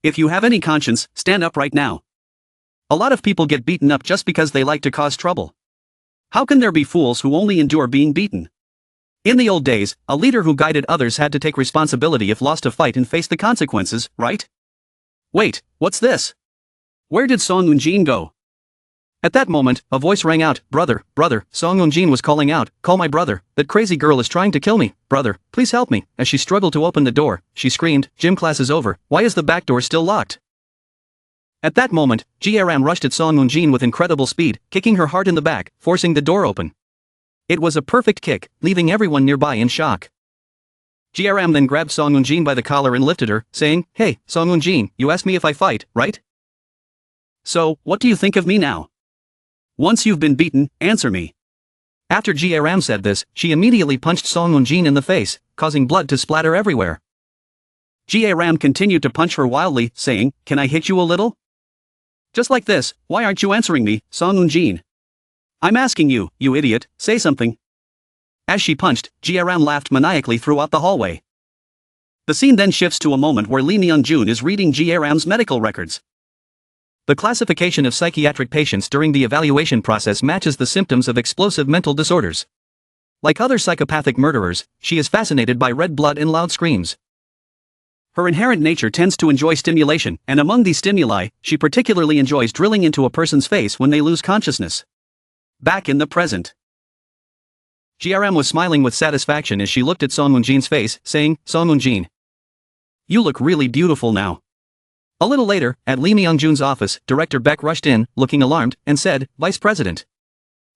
If you have any conscience, stand up right now. A lot of people get beaten up just because they like to cause trouble. How can there be fools who only endure being beaten? In the old days, a leader who guided others had to take responsibility if lost a fight and face the consequences, right? Wait, what's this? Where did Song Eun-jin go?" At that moment, a voice rang out, brother, Song Eun-jin was calling out, "Call my brother, that crazy girl is trying to kill me, brother, please help me." As she struggled to open the door, she screamed, "Gym class is over, why is the back door still locked?" At that moment, G-ram rushed at Song Moon-jin with incredible speed, kicking her hard in the back, forcing the door open. It was a perfect kick, leaving everyone nearby in shock. G-ram then grabbed Song Moon-jin by the collar and lifted her, saying, "Hey, Song Moon-jin, you asked me if I fight, right? So, what do you think of me now? Once you've been beaten, answer me." After G-ram said this, she immediately punched Song Moon-jin in the face, causing blood to splatter everywhere. G-ram continued to punch her wildly, saying, "Can I hit you a little? Just like this, why aren't you answering me, Song Moon-jin? I'm asking you, you idiot, say something." As she punched, G-ram laughed maniacally throughout the hallway. The scene then shifts to a moment where Lee Myung-jun is reading G-ram's medical records. The classification of psychiatric patients during the evaluation process matches the symptoms of explosive mental disorders. Like other psychopathic murderers, she is fascinated by red blood and loud screams. Her inherent nature tends to enjoy stimulation, and among these stimuli, she particularly enjoys drilling into a person's face when they lose consciousness. Back in the present, G-ram was smiling with satisfaction as she looked at Song Moon-jin's face, saying, "Song Moon-jin, you look really beautiful now." A little later, at Lee Myung-jun's office, Director Beck rushed in, looking alarmed, and said, "Vice President."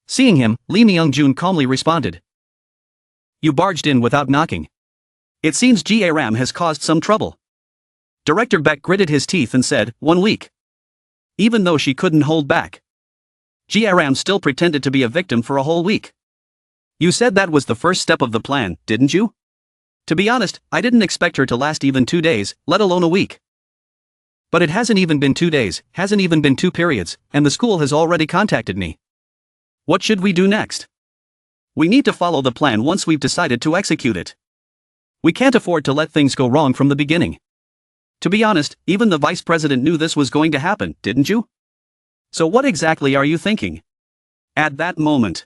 Seeing him, Lee Myung-jun calmly responded, "You barged in without knocking. It seems G-ram has caused some trouble." Director Beck gritted his teeth and said, "1 week." Even though she couldn't hold back, G-ram still pretended to be a victim for a whole week. "You said that was the first step of the plan, didn't you? To be honest, I didn't expect her to last even 2 days, let alone a week." "But it hasn't even been 2 days, hasn't even been 2 periods, and the school has already contacted me. What should we do next? We need to follow the plan once we've decided to execute it. We can't afford to let things go wrong from the beginning. To be honest, even the vice president knew this was going to happen, didn't you? So what exactly are you thinking?" At that moment,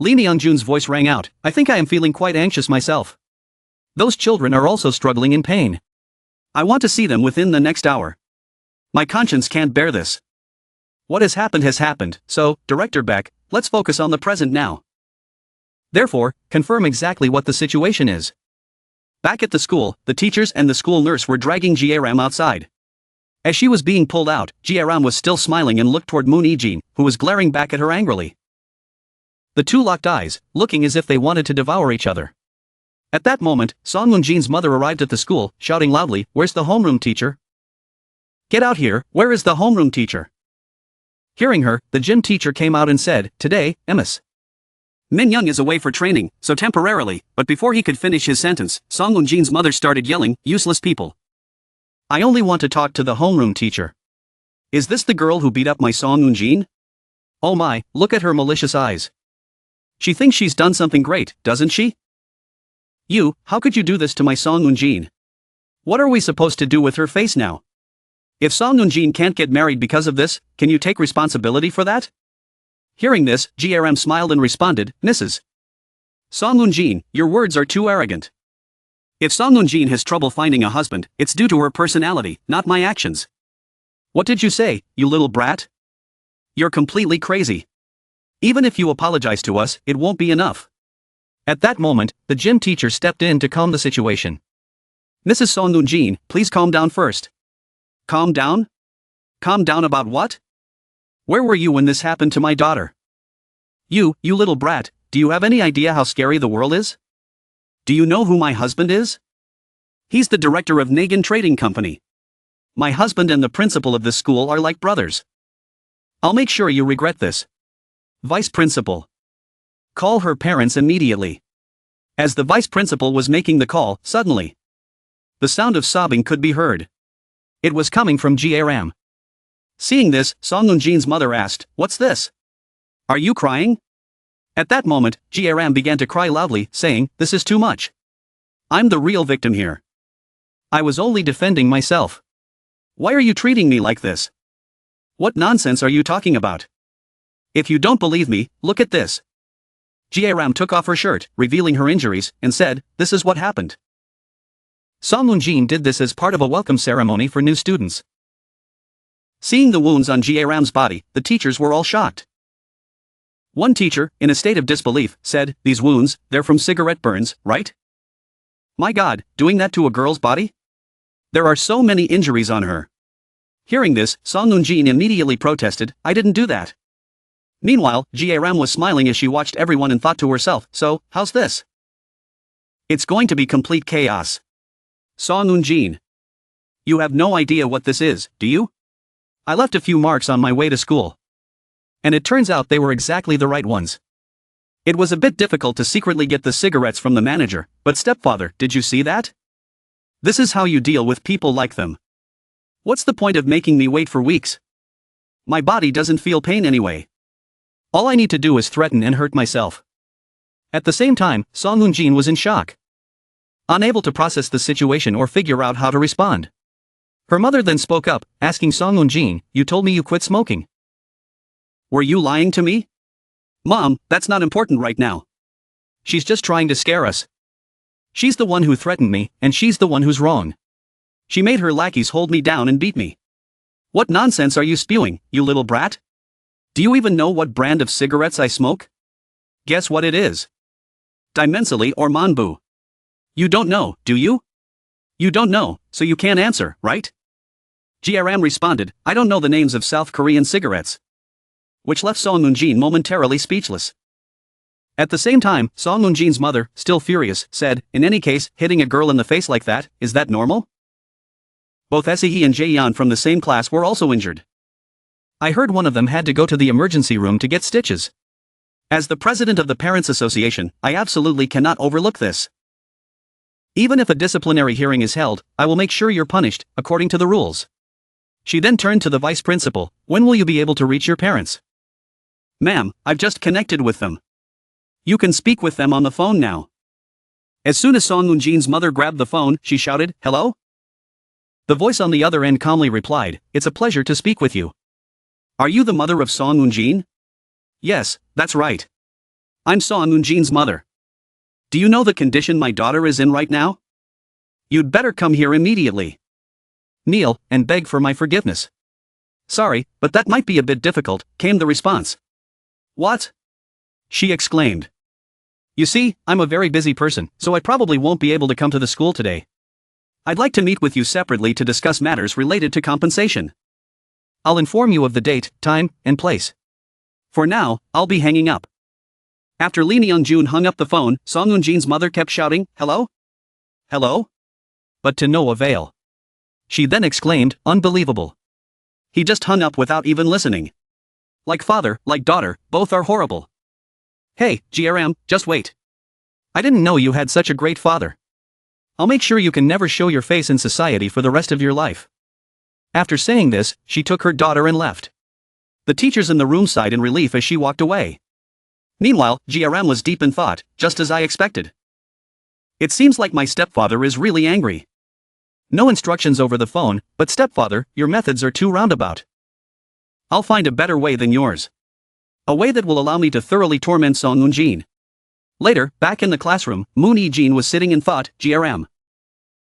Lee Myung-jun's voice rang out, "I think I am feeling quite anxious myself. Those children are also struggling in pain. I want to see them within the next hour. My conscience can't bear this. What has happened, so, Director Beck, let's focus on the present now. Therefore, confirm exactly what the situation is." Back at the school, the teachers and the school nurse were dragging G-ram outside. As she was being pulled out, G-ram was still smiling and looked toward Moon Ijin, who was glaring back at her angrily. The two locked eyes, looking as if they wanted to devour each other. At that moment, Song Moon-jin's mother arrived at the school, shouting loudly, "Where's the homeroom teacher? Get out here, where is the homeroom teacher?" Hearing her, the gym teacher came out and said, "Today, Ms. Min-young is away for training, so temporarily," but before he could finish his sentence, Song Moon-jin's mother started yelling, "Useless people. I only want to talk to the homeroom teacher. Is this the girl who beat up my Song Moon-jin? Oh my, look at her malicious eyes. She thinks she's done something great, doesn't she? You, how could you do this to my Song Moon-jin? What are we supposed to do with her face now? If Song Moon-jin can't get married because of this, can you take responsibility for that?" Hearing this, G-ram smiled and responded, "Mrs. Song Moon-jin, your words are too arrogant. If Song Moon-jin has trouble finding a husband, it's due to her personality, not my actions." "What did you say, you little brat? You're completely crazy. Even if you apologize to us, it won't be enough." At that moment, the gym teacher stepped in to calm the situation. "Mrs. Song Moon-jin, please calm down first." "Calm down? Calm down about what? Where were you when this happened to my daughter? You little brat, do you have any idea how scary the world is? Do you know who my husband is? He's the director of Nagin Trading Company. My husband and the principal of this school are like brothers. I'll make sure you regret this. Vice principal, call her parents immediately." As the vice principal was making the call, suddenly, the sound of sobbing could be heard. It was coming from G-ram. Seeing this, Song Moon-jin's mother asked, "What's this? Are you crying?" At that moment, G-ram began to cry loudly, saying, "This is too much. I'm the real victim here. I was only defending myself. Why are you treating me like this? What nonsense are you talking about? If you don't believe me, look at this." G-ram took off her shirt, revealing her injuries, and said, "This is what happened." Song Moon-jin did this as part of a welcome ceremony for new students. Seeing the wounds on G-ram's body, the teachers were all shocked. One teacher, in a state of disbelief, said, "These wounds, they're from cigarette burns, right? My God, doing that to a girl's body? There are so many injuries on her." Hearing this, Song Eun-jin immediately protested, "I didn't do that." Meanwhile, G-ram was smiling as she watched everyone and thought to herself, "So, how's this? It's going to be complete chaos." Song Eun-jin. You have no idea what this is, do you? I left a few marks on my way to school. And it turns out they were exactly the right ones. It was a bit difficult to secretly get the cigarettes from the manager, but stepfather, did you see that? This is how you deal with people like them. What's the point of making me wait for weeks? My body doesn't feel pain anyway. All I need to do is threaten and hurt myself. At the same time, Song Eun-jin was in shock. Unable to process the situation or figure out how to respond. Her mother then spoke up, asking Song Eun-jin, "You told me you quit smoking. Were you lying to me?" "Mom, that's not important right now. She's just trying to scare us. She's the one who threatened me, and she's the one who's wrong. She made her lackeys hold me down and beat me. What nonsense are you spewing, you little brat? Do you even know what brand of cigarettes I smoke? Guess what it is? Dimensely or Manbu. You don't know, do you? You don't know, so you can't answer, right?" G-ram responded, "I don't know the names of South Korean cigarettes." Which left Song Eun-jin momentarily speechless. At the same time, Song Eun-jin's mother, still furious, said, "In any case, hitting a girl in the face like that, is that normal? Both Se and Jae-yeon from the same class were also injured. I heard one of them had to go to the emergency room to get stitches. As the president of the Parents Association, I absolutely cannot overlook this. Even if a disciplinary hearing is held, I will make sure you're punished, according to the rules." She then turned to the vice principal, "When will you be able to reach your parents?" "Ma'am, I've just connected with them. You can speak with them on the phone now." As soon as Song Eun-jin's mother grabbed the phone, she shouted, "Hello?" The voice on the other end calmly replied, "It's a pleasure to speak with you. Are you the mother of Song Eun-jin?" "Yes, that's right. I'm Song Eun-jin's mother. Do you know the condition my daughter is in right now? You'd better come here immediately. Kneel and beg for my forgiveness." "Sorry, but that might be a bit difficult," came the response. "What?" she exclaimed. "You see, I'm a very busy person, so I probably won't be able to come to the school today. I'd like to meet with you separately to discuss matters related to compensation. I'll inform you of the date, time, and place. For now, I'll be hanging up." After Lee Myung-jun hung up the phone, Song Eun-jin's mother kept shouting, "Hello? Hello?" But to no avail. She then exclaimed, "Unbelievable. He just hung up without even listening. Like father, like daughter, both are horrible. Hey, G-ram, just wait. I didn't know you had such a great father. I'll make sure you can never show your face in society for the rest of your life." After saying this, she took her daughter and left. The teachers in the room sighed in relief as she walked away. Meanwhile, G-ram was deep in thought, just as I expected. It seems like my stepfather is really angry. No instructions over the phone, but stepfather, your methods are too roundabout. I'll find a better way than yours. A way that will allow me to thoroughly torment Song Eun-jin. Later, back in the classroom, Moon Hee-jin was sitting and thought, G-ram.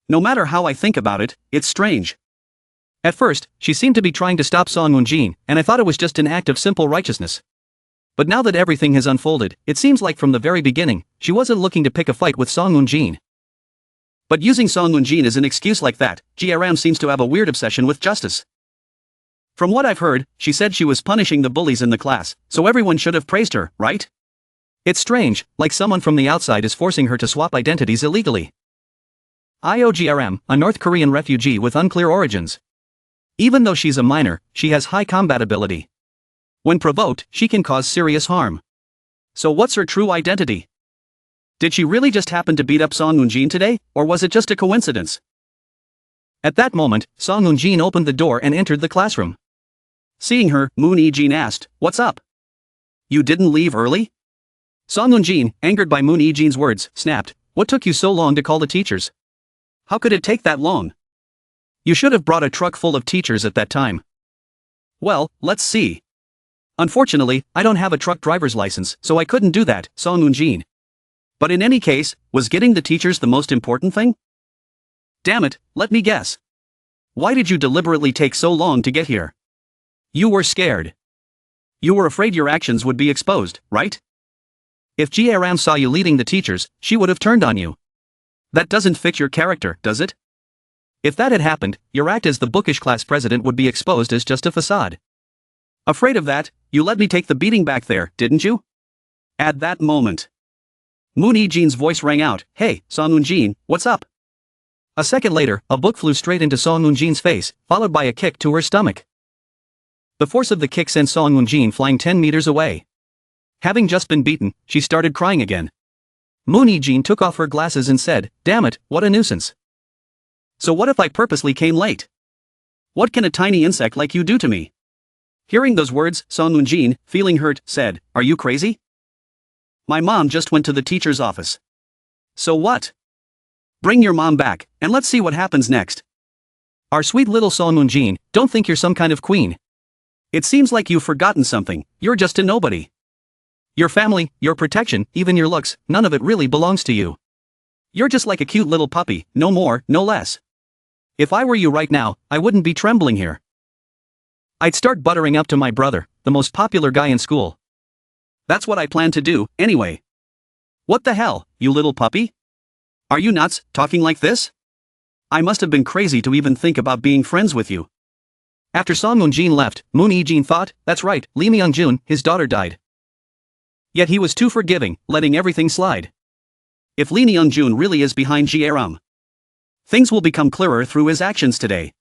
No matter how I think about it, it's strange. At first, she seemed to be trying to stop Song Eun-jin, and I thought it was just an act of simple righteousness. But now that everything has unfolded, it seems like from the very beginning, she wasn't looking to pick a fight with Song Eun-jin. But using Song Eun-jin as an excuse like that, G-ram seems to have a weird obsession with justice. From what I've heard, she said she was punishing the bullies in the class, so everyone should have praised her, right? It's strange, like someone from the outside is forcing her to swap identities illegally. G-ram, a North Korean refugee with unclear origins. Even though she's a minor, she has high combat ability. When provoked, she can cause serious harm. So what's her true identity? Did she really just happen to beat up Song Eun-jin today, or was it just a coincidence? At that moment, Song Eun-jin opened the door and entered the classroom. Seeing her, Moon Hee-jin asked, "What's up? You didn't leave early?" Song Eun-jin, angered by Moon Hee-jin's words, snapped, "What took you so long to call the teachers? How could it take that long? You should have brought a truck full of teachers at that time." "Well, let's see. Unfortunately, I don't have a truck driver's license, so I couldn't do that, Song Eun-jin. But in any case, was getting the teachers the most important thing? Damn it, let me guess. Why did you deliberately take so long to get here? You were scared. You were afraid your actions would be exposed, right? If G-ram saw you leading the teachers, she would have turned on you. That doesn't fit your character, does it? If that had happened, your act as the bookish class president would be exposed as just a facade. Afraid of that, you let me take the beating back there, didn't you? At that moment, Moon Hee-jin's voice rang out, "Hey, Song Eun-jin, what's up?" A second later, a book flew straight into Song Eun-jin's face, followed by a kick to her stomach. The force of the kick sent Song Eun-jin flying 10 meters away. Having just been beaten, she started crying again. Moon Hee-jin took off her glasses and said, "Damn it, what a nuisance. So what if I purposely came late? What can a tiny insect like you do to me?" Hearing those words, Song Eun-jin, feeling hurt, said, "Are you crazy? My mom just went to the teacher's office. So what? Bring your mom back, and let's see what happens next." Our sweet little Song Eun-jin, don't think you're some kind of queen. It seems like you've forgotten something, you're just a nobody. Your family, your protection, even your looks, none of it really belongs to you. You're just like a cute little puppy, no more, no less. If I were you right now, I wouldn't be trembling here. I'd start buttering up to my brother, the most popular guy in school. That's what I plan to do, anyway. What the hell, you little puppy? Are you nuts, talking like this? I must have been crazy to even think about being friends with you. After Song Eun-jin left, Moon Hee-jin thought, that's right, Lee Myung-jun, his daughter died. Yet he was too forgiving, letting everything slide. If Lee Myung-jun really is behind G-ram, things will become clearer through his actions today.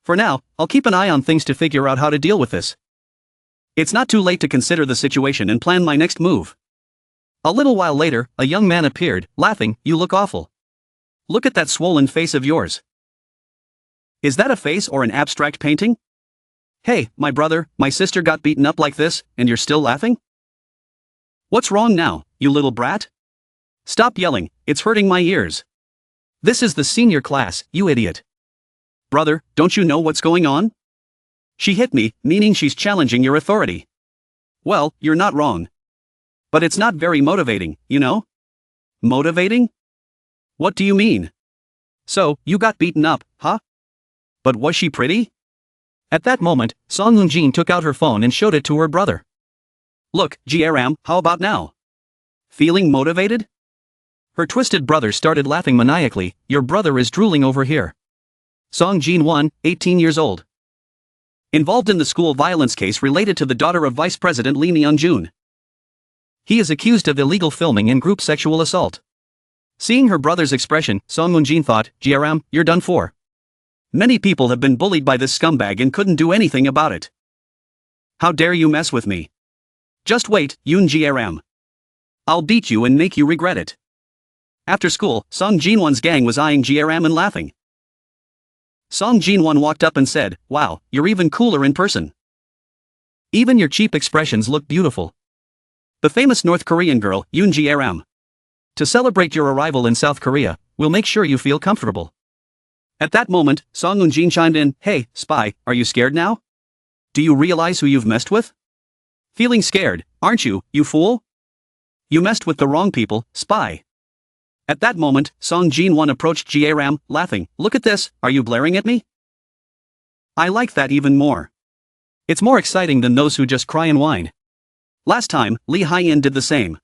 For now, I'll keep an eye on things to figure out how to deal with this. It's not too late to consider the situation and plan my next move. A little while later, a young man appeared, laughing, "You look awful. Look at that swollen face of yours. Is that a face or an abstract painting? Hey, my brother, my sister got beaten up like this, and you're still laughing? What's wrong now, you little brat? Stop yelling, it's hurting my ears. This is the senior class, you idiot. Brother, don't you know what's going on? She hit me, meaning she's challenging your authority. Well, you're not wrong. But it's not very motivating, you know? Motivating? What do you mean? So, you got beaten up, huh? But was she pretty?" At that moment, Song Eun-jin took out her phone and showed it to her brother. "Look, G-ram, how about now? Feeling motivated?" Her twisted brother started laughing maniacally. "Your brother is drooling over here." Song Jin-won, 18 years old. Involved in the school violence case related to the daughter of Vice President Lee Myung-jun. He is accused of illegal filming and group sexual assault. Seeing her brother's expression, Song Eun-jin thought, "G-ram, you're done for. Many people have been bullied by this scumbag and couldn't do anything about it. How dare you mess with me? Just wait, Yoon G-ram. I'll beat you and make you regret it." After school, Song Jin-won's gang was eyeing G-ram and laughing. Song Jin-won walked up and said, "Wow, you're even cooler in person. Even your cheap expressions look beautiful." The famous North Korean girl, Yoon G-ram. "To celebrate your arrival in South Korea, we'll make sure you feel comfortable." At that moment, Song Eun-jin chimed in, "Hey, spy, are you scared now? Do you realize who you've messed with? Feeling scared, aren't you, you fool? You messed with the wrong people, spy." At that moment, Song Jin-won approached G-ram, laughing, "Look at this, are you blaring at me? I like that even more. It's more exciting than those who just cry and whine. Last time, Lee Hye-in did the same.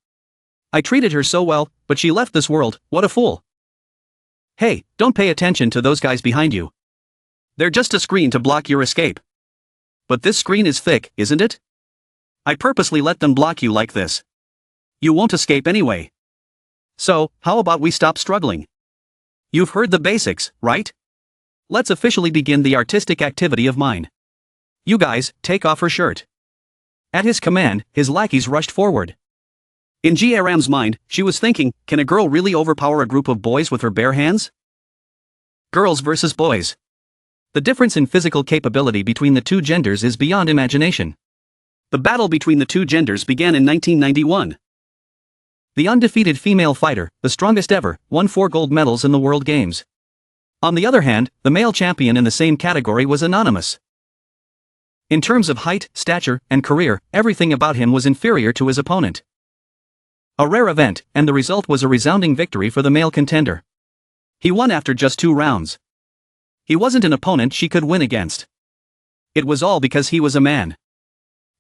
I treated her so well, but she left this world, what a fool. Hey, don't pay attention to those guys behind you. They're just a screen to block your escape. But this screen is thick, isn't it? I purposely let them block you like this. You won't escape anyway. So, how about we stop struggling? You've heard the basics, right? Let's officially begin the artistic activity of mine. You guys, take off her shirt." At his command, his lackeys rushed forward. In G-ram's mind, she was thinking, can a girl really overpower a group of boys with her bare hands? Girls versus boys. The difference in physical capability between the two genders is beyond imagination. The battle between the two genders began in 1991. The undefeated female fighter, the strongest ever, won 4 gold medals in the World Games. On the other hand, the male champion in the same category was anonymous. In terms of height, stature, and career, everything about him was inferior to his opponent. A rare event, and the result was a resounding victory for the male contender. He won after just 2 rounds. He wasn't an opponent she could win against. It was all because he was a man.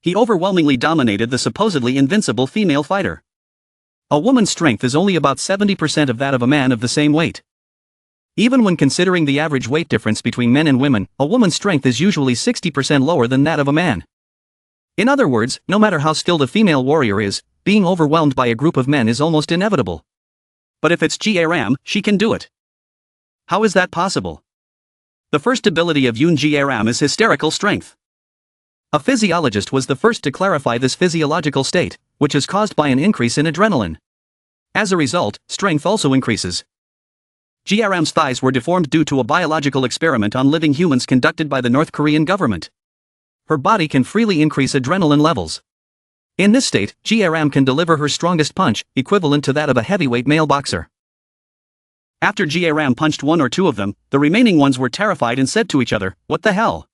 He overwhelmingly dominated the supposedly invincible female fighter. A woman's strength is only about 70% of that of a man of the same weight. Even when considering the average weight difference between men and women, a woman's strength is usually 60% lower than that of a man. In other words, no matter how skilled a female warrior is, being overwhelmed by a group of men is almost inevitable. But if it's G-ram, she can do it. How is that possible? The first ability of G-ram is hysterical strength. A physiologist was the first to clarify this physiological state, which is caused by an increase in adrenaline. As a result, strength also increases. G-ram's thighs were deformed due to a biological experiment on living humans conducted by the North Korean government. Her body can freely increase adrenaline levels. In this state, G-ram can deliver her strongest punch, equivalent to that of a heavyweight male boxer. After G-ram punched one or two of them, the remaining ones were terrified and said to each other, "What the hell?"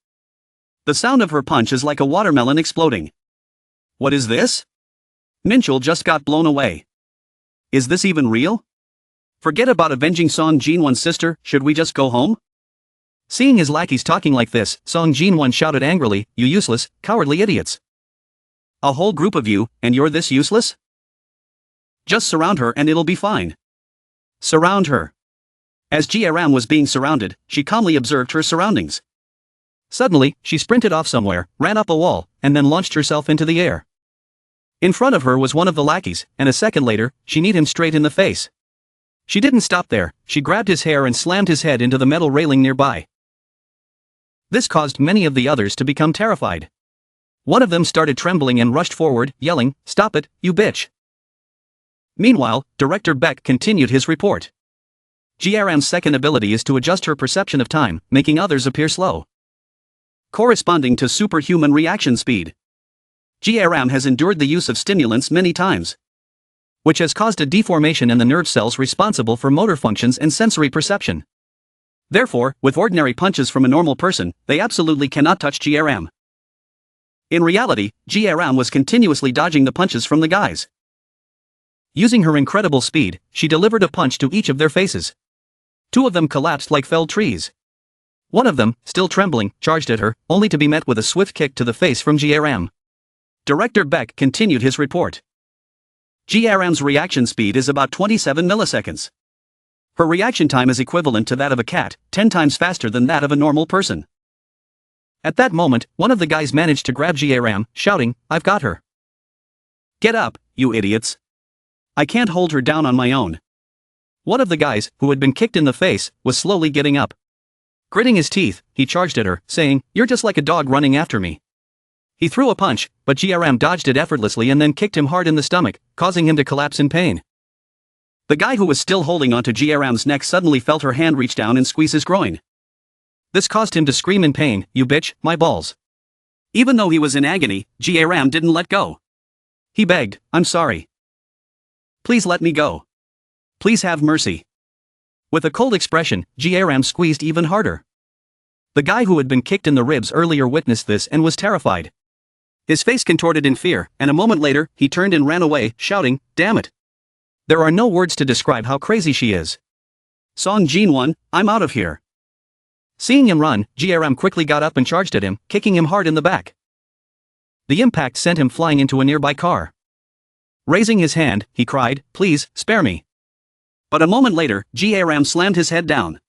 The sound of her punch is like a watermelon exploding. What is this? Minchul just got blown away. Is this even real? Forget about avenging Song Jin-won's sister, should we just go home? Seeing his lackeys talking like this, Song Jin-won shouted angrily, "You useless, cowardly idiots. A whole group of you, and you're this useless? Just surround her and it'll be fine." Surround her. As G-ram was being surrounded, she calmly observed her surroundings. Suddenly, she sprinted off somewhere, ran up a wall, and then launched herself into the air. In front of her was one of the lackeys, and a second later, she kneed him straight in the face. She didn't stop there, she grabbed his hair and slammed his head into the metal railing nearby. This caused many of the others to become terrified. One of them started trembling and rushed forward, yelling, "Stop it, you bitch." Meanwhile, Director Beck continued his report. G-ram's second ability is to adjust her perception of time, making others appear slow, corresponding to superhuman reaction speed. G-ram has endured the use of stimulants many times, which has caused a deformation in the nerve cells responsible for motor functions and sensory perception. Therefore, with ordinary punches from a normal person, they absolutely cannot touch G-ram. In reality, G-ram was continuously dodging the punches from the guys. Using her incredible speed, she delivered a punch to each of their faces. Two of them collapsed like felled trees. One of them, still trembling, charged at her, only to be met with a swift kick to the face from G-ram. Director Beck continued his report. G-ram's reaction speed is about 27 milliseconds. Her reaction time is equivalent to that of a cat, 10 times faster than that of a normal person. At that moment, one of the guys managed to grab G-ram, shouting, "I've got her. Get up, you idiots. I can't hold her down on my own." One of the guys, who had been kicked in the face, was slowly getting up. Gritting his teeth, he charged at her, saying, "You're just like a dog running after me." He threw a punch, but G-ram dodged it effortlessly and then kicked him hard in the stomach, causing him to collapse in pain. The guy who was still holding onto G-ram's neck suddenly felt her hand reach down and squeeze his groin. This caused him to scream in pain, "You bitch, my balls." Even though he was in agony, G-ram didn't let go. He begged, "I'm sorry. Please let me go. Please have mercy." With a cold expression, G-ram squeezed even harder. The guy who had been kicked in the ribs earlier witnessed this and was terrified. His face contorted in fear, and a moment later, he turned and ran away, shouting, "Damn it. There are no words to describe how crazy she is. Song Jin-won, I'm out of here." Seeing him run, G-ram quickly got up and charged at him, kicking him hard in the back. The impact sent him flying into a nearby car. Raising his hand, he cried, "Please, spare me." But a moment later, G-ram slammed his head down.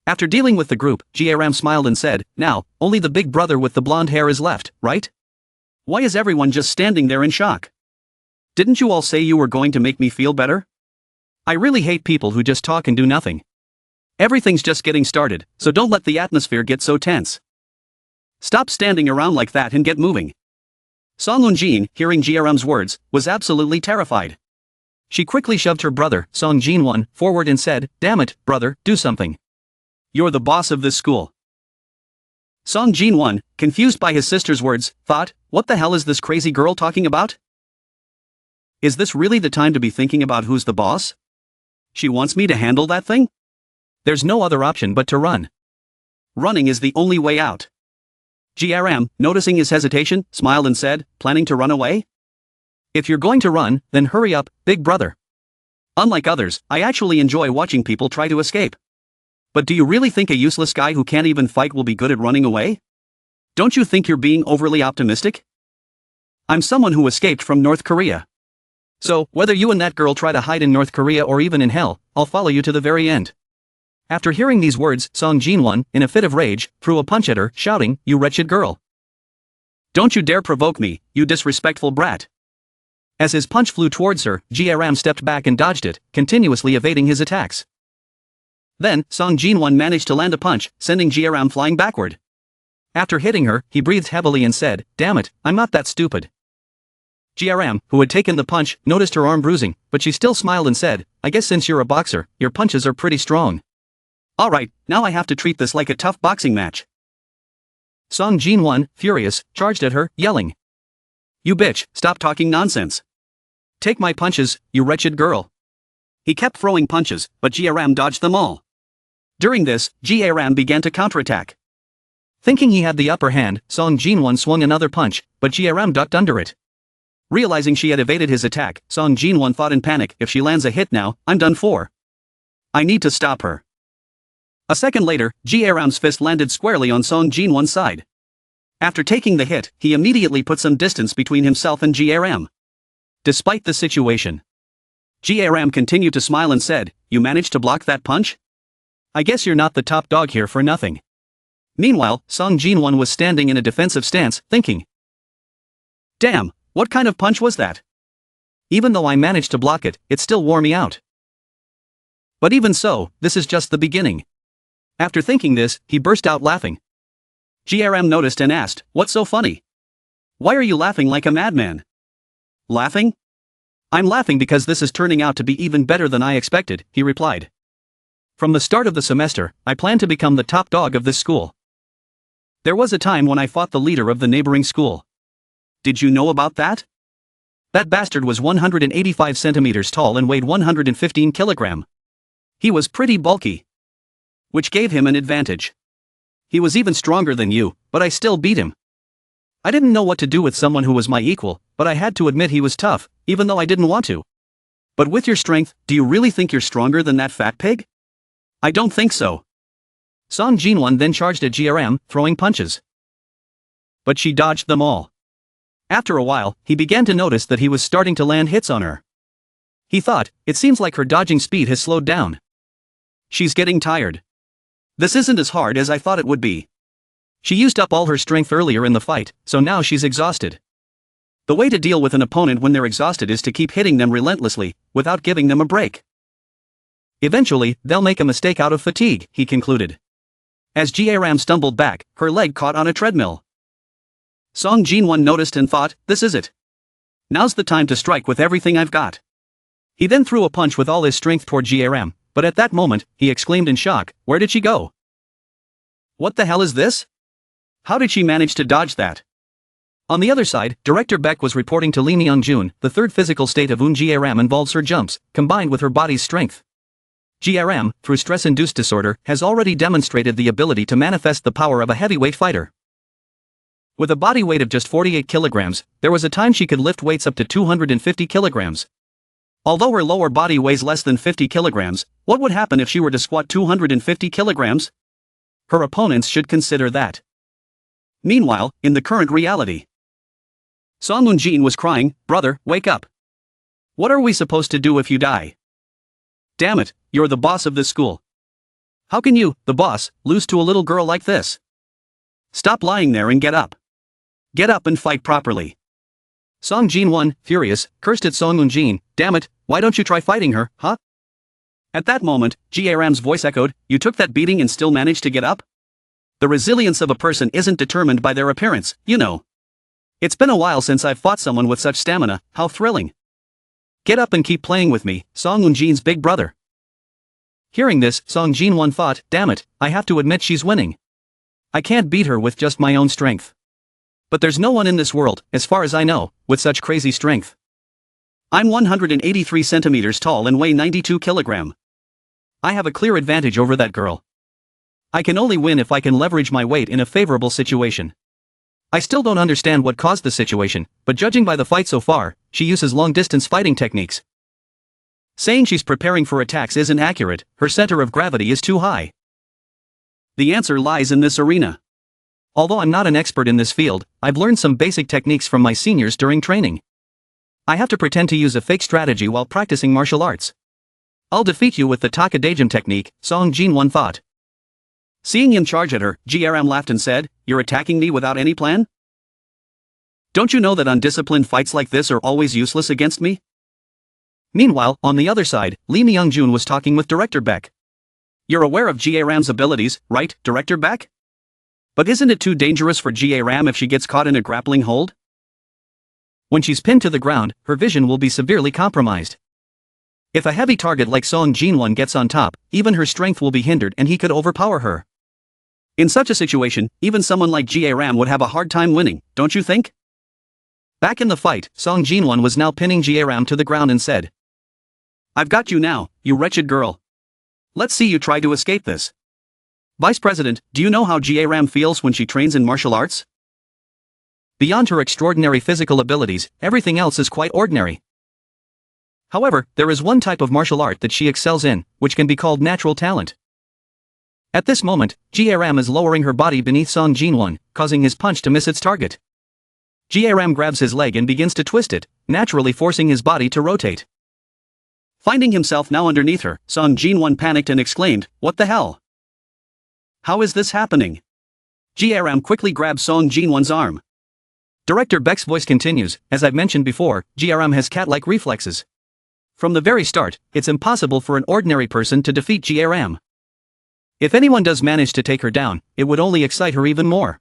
After dealing with the group, G-ram smiled and said, "Now, only the big brother with the blonde hair is left, right? Why is everyone just standing there in shock? Didn't you all say you were going to make me feel better? I really hate people who just talk and do nothing. Everything's just getting started, so don't let the atmosphere get so tense. Stop standing around like that and get moving." Song Eun-jin, hearing G-ram's words, was absolutely terrified. She quickly shoved her brother, Song Jin-won, forward and said, "Damn it, brother, do something. You're the boss of this school." Song Jin-won, confused by his sister's words, thought, "What the hell is this crazy girl talking about? Is this really the time to be thinking about who's the boss? She wants me to handle that thing? There's no other option but to run. Running is the only way out." G-ram, noticing his hesitation, smiled and said, "Planning to run away? If you're going to run, then hurry up, big brother. Unlike others, I actually enjoy watching people try to escape. But do you really think a useless guy who can't even fight will be good at running away? Don't you think you're being overly optimistic? I'm someone who escaped from North Korea. So, whether you and that girl try to hide in North Korea or even in hell, I'll follow you to the very end. After hearing these words, Song Jinwon, in a fit of rage, threw a punch at her, shouting, "You wretched girl! Don't you dare provoke me, you disrespectful brat!" As his punch flew towards her, G-ram stepped back and dodged it, continuously evading his attacks. Then, Song Jinwon managed to land a punch, sending G-ram flying backward. After hitting her, he breathed heavily and said, "Damn it, I'm not that stupid." G-ram, who had taken the punch, noticed her arm bruising, but she still smiled and said, "I guess since you're a boxer, your punches are pretty strong. Alright, now I have to treat this like a tough boxing match." Song Jinwon, furious, charged at her, yelling, "You bitch, stop talking nonsense. Take my punches, you wretched girl." He kept throwing punches, but G-ram dodged them all. During this, G-ram began to counterattack. Thinking he had the upper hand, Song Jinwon swung another punch, but G-ram ducked under it. Realizing she had evaded his attack, Song Jinwon thought in panic, if she lands a hit now, I'm done for. I need to stop her. A second later, G-ram's fist landed squarely on Song Jinwon's side. After taking the hit, he immediately put some distance between himself and G-ram. Despite the situation, G-ram continued to smile and said, "You managed to block that punch? I guess you're not the top dog here for nothing." Meanwhile, Song Jinwon was standing in a defensive stance, thinking, "Damn, what kind of punch was that? Even though I managed to block it, it still wore me out." But even so, this is just the beginning. After thinking this, he burst out laughing. G-ram noticed and asked, "What's so funny? Why are you laughing like a madman?" "Laughing? I'm laughing because this is turning out to be even better than I expected," he replied. "From the start of the semester, I planned to become the top dog of this school. There was a time when I fought the leader of the neighboring school. Did you know about that? That bastard was 185 centimeters tall and weighed 115 kilograms. He was pretty bulky, which gave him an advantage. He was even stronger than you, but I still beat him. I didn't know what to do with someone who was my equal, but I had to admit he was tough, even though I didn't want to. But with your strength, do you really think you're stronger than that fat pig? I don't think so." Song Jinwon then charged at G-ram, throwing punches. But she dodged them all. After a while, he began to notice that he was starting to land hits on her. He thought, it seems like her dodging speed has slowed down. She's getting tired. This isn't as hard as I thought it would be. She used up all her strength earlier in the fight, so now she's exhausted. The way to deal with an opponent when they're exhausted is to keep hitting them relentlessly, without giving them a break. Eventually, they'll make a mistake out of fatigue, he concluded. As G-ram stumbled back, her leg caught on a treadmill. Song Jinwon noticed and thought, this is it. Now's the time to strike with everything I've got. He then threw a punch with all his strength toward G-ram, but at that moment, he exclaimed in shock, "Where did she go? What the hell is this? How did she manage to dodge that?" On the other side, Director Beck was reporting to Lee Myung-jun, the third physical state of G-ram involves her jumps, combined with her body's strength. G-ram, through stress-induced disorder, has already demonstrated the ability to manifest the power of a heavyweight fighter. With a body weight of just 48 kilograms, there was a time she could lift weights up to 250 kilograms. Although her lower body weighs less than 50 kilograms, what would happen if she were to squat 250 kilograms? Her opponents should consider that. Meanwhile, in the current reality, Song Eun-jin was crying, "Brother, wake up. What are we supposed to do if you die? Damn it, you're the boss of this school. How can you, the boss, lose to a little girl like this? Stop lying there and get up. Get up and fight properly." Song Jinwon, furious, cursed at Song Eun-jin, "Damn it, why don't you try fighting her, huh?" At that moment, G-ram's voice echoed, "You took that beating and still managed to get up? The resilience of a person isn't determined by their appearance, you know. It's been a while since I've fought someone with such stamina, how thrilling. Get up and keep playing with me, Song Eun-jin's big brother." Hearing this, Song Jinwon thought, damn it, I have to admit she's winning. I can't beat her with just my own strength. But there's no one in this world, as far as I know, with such crazy strength. I'm 183 centimeters tall and weigh 92 kilograms. I have a clear advantage over that girl. I can only win if I can leverage my weight in a favorable situation. I still don't understand what caused the situation, but judging by the fight so far, she uses long-distance fighting techniques. Saying she's preparing for attacks isn't accurate, her center of gravity is too high. The answer lies in this arena. Although I'm not an expert in this field, I've learned some basic techniques from my seniors during training. I have to pretend to use a fake strategy while practicing martial arts. I'll defeat you with the Takadajim technique, Song Jin-won thought. Seeing him charge at her, G-ram laughed and said, "You're attacking me without any plan? Don't you know that undisciplined fights like this are always useless against me?" Meanwhile, on the other side, Lee Myung-jun was talking with Director Beck. "You're aware of G-ram's abilities, right, Director Beck? But isn't it too dangerous for G-ram if she gets caught in a grappling hold? When she's pinned to the ground, her vision will be severely compromised. If a heavy target like Song Jin-won gets on top, even her strength will be hindered and he could overpower her. In such a situation, even someone like G-ram would have a hard time winning, don't you think?" Back in the fight, Song Jin-won was now pinning G-ram to the ground and said, "I've got you now, you wretched girl. Let's see you try to escape this. Vice President, do you know how G-ram feels when she trains in martial arts? Beyond her extraordinary physical abilities, everything else is quite ordinary. However, there is one type of martial art that she excels in, which can be called natural talent." At this moment, G-ram is lowering her body beneath Song Jin-won, causing his punch to miss its target. G-ram grabs his leg and begins to twist it, naturally forcing his body to rotate. Finding himself now underneath her, Song Jin-won panicked and exclaimed, "What the hell? How is this happening?" G-ram quickly grabs Song Jin-won's arm. Director Beck's voice continues, "As I've mentioned before, G-ram has cat-like reflexes. From the very start, it's impossible for an ordinary person to defeat G-ram. If anyone does manage to take her down, it would only excite her even more.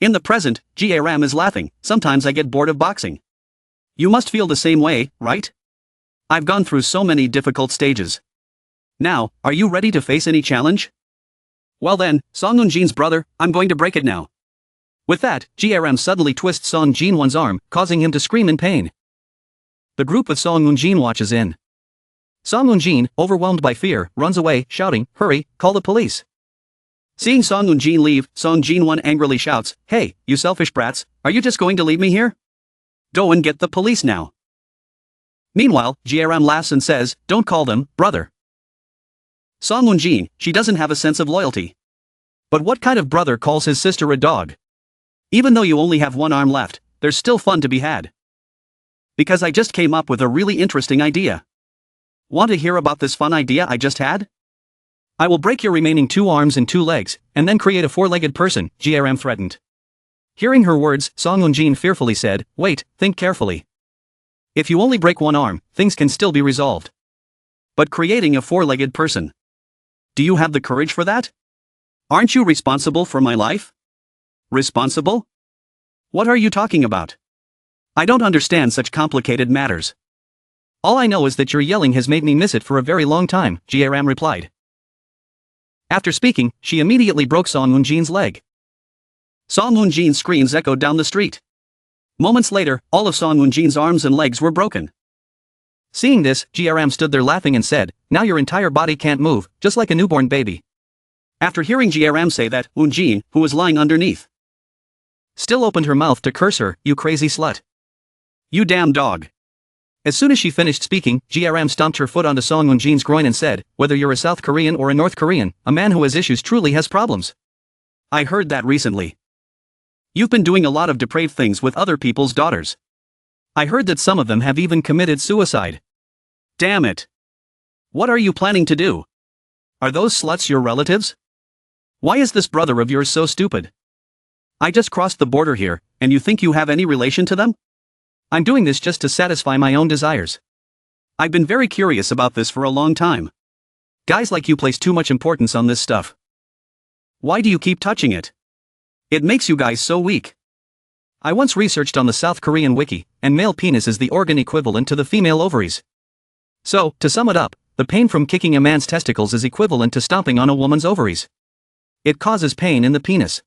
In the present, G-ram is laughing, sometimes I get bored of boxing. You must feel the same way, right? I've gone through so many difficult stages. Now, are you ready to face any challenge? Well then, Song Eun-jin's brother, I'm going to break it now." With that, G-ram suddenly twists Song Jin-won's arm, causing him to scream in pain. The group of Song Eun-jin watches in. Song Eun-jin, overwhelmed by fear, runs away, shouting, "Hurry, call the police." Seeing Song Eun-jin leave, Song Jin-won angrily shouts, "Hey, you selfish brats, are you just going to leave me here? Go and get the police now." Meanwhile, G-ram laughs and says, "Don't call them, brother. Song Eun-jin, she doesn't have a sense of loyalty. But what kind of brother calls his sister a dog? Even though you only have one arm left, there's still fun to be had. Because I just came up with a really interesting idea. Want to hear about this fun idea I just had? I will break your remaining 2 arms and 2 legs, and then create a 4-legged person," G-ram threatened. Hearing her words, Song Eun-jin fearfully said, "Wait, think carefully. If you only break 1 arm, things can still be resolved. But creating a 4-legged person. Do you have the courage for that? Aren't you responsible for my life? Responsible? What are you talking about? I don't understand such complicated matters. All I know is that your yelling has made me miss it for a very long time," G-ram replied. After speaking, she immediately broke Song Eun-jin's leg. Song Eun-jin's screams echoed down the street. Moments later, all of Song Eun-jin's arms and legs were broken. Seeing this, G-ram stood there laughing and said, "Now your entire body can't move, just like a newborn baby." After hearing G-ram say that, Eun-jin, who was lying underneath, still opened her mouth to curse her, "You crazy slut. You damn dog." As soon as she finished speaking, G-ram stomped her foot onto Song Eun-jin's groin and said, "Whether you're a South Korean or a North Korean, a man who has issues truly has problems. I heard that recently. You've been doing a lot of depraved things with other people's daughters. I heard that some of them have even committed suicide. Damn it. What are you planning to do? Are those sluts your relatives? Why is this brother of yours so stupid? I just crossed the border here, and you think you have any relation to them? I'm doing this just to satisfy my own desires. I've been very curious about this for a long time. Guys like you place too much importance on this stuff. Why do you keep touching it? It makes you guys so weak. I once researched on the South Korean wiki, and male penis is the organ equivalent to the female ovaries. So, to sum it up, the pain from kicking a man's testicles is equivalent to stomping on a woman's ovaries. It causes pain in the penis.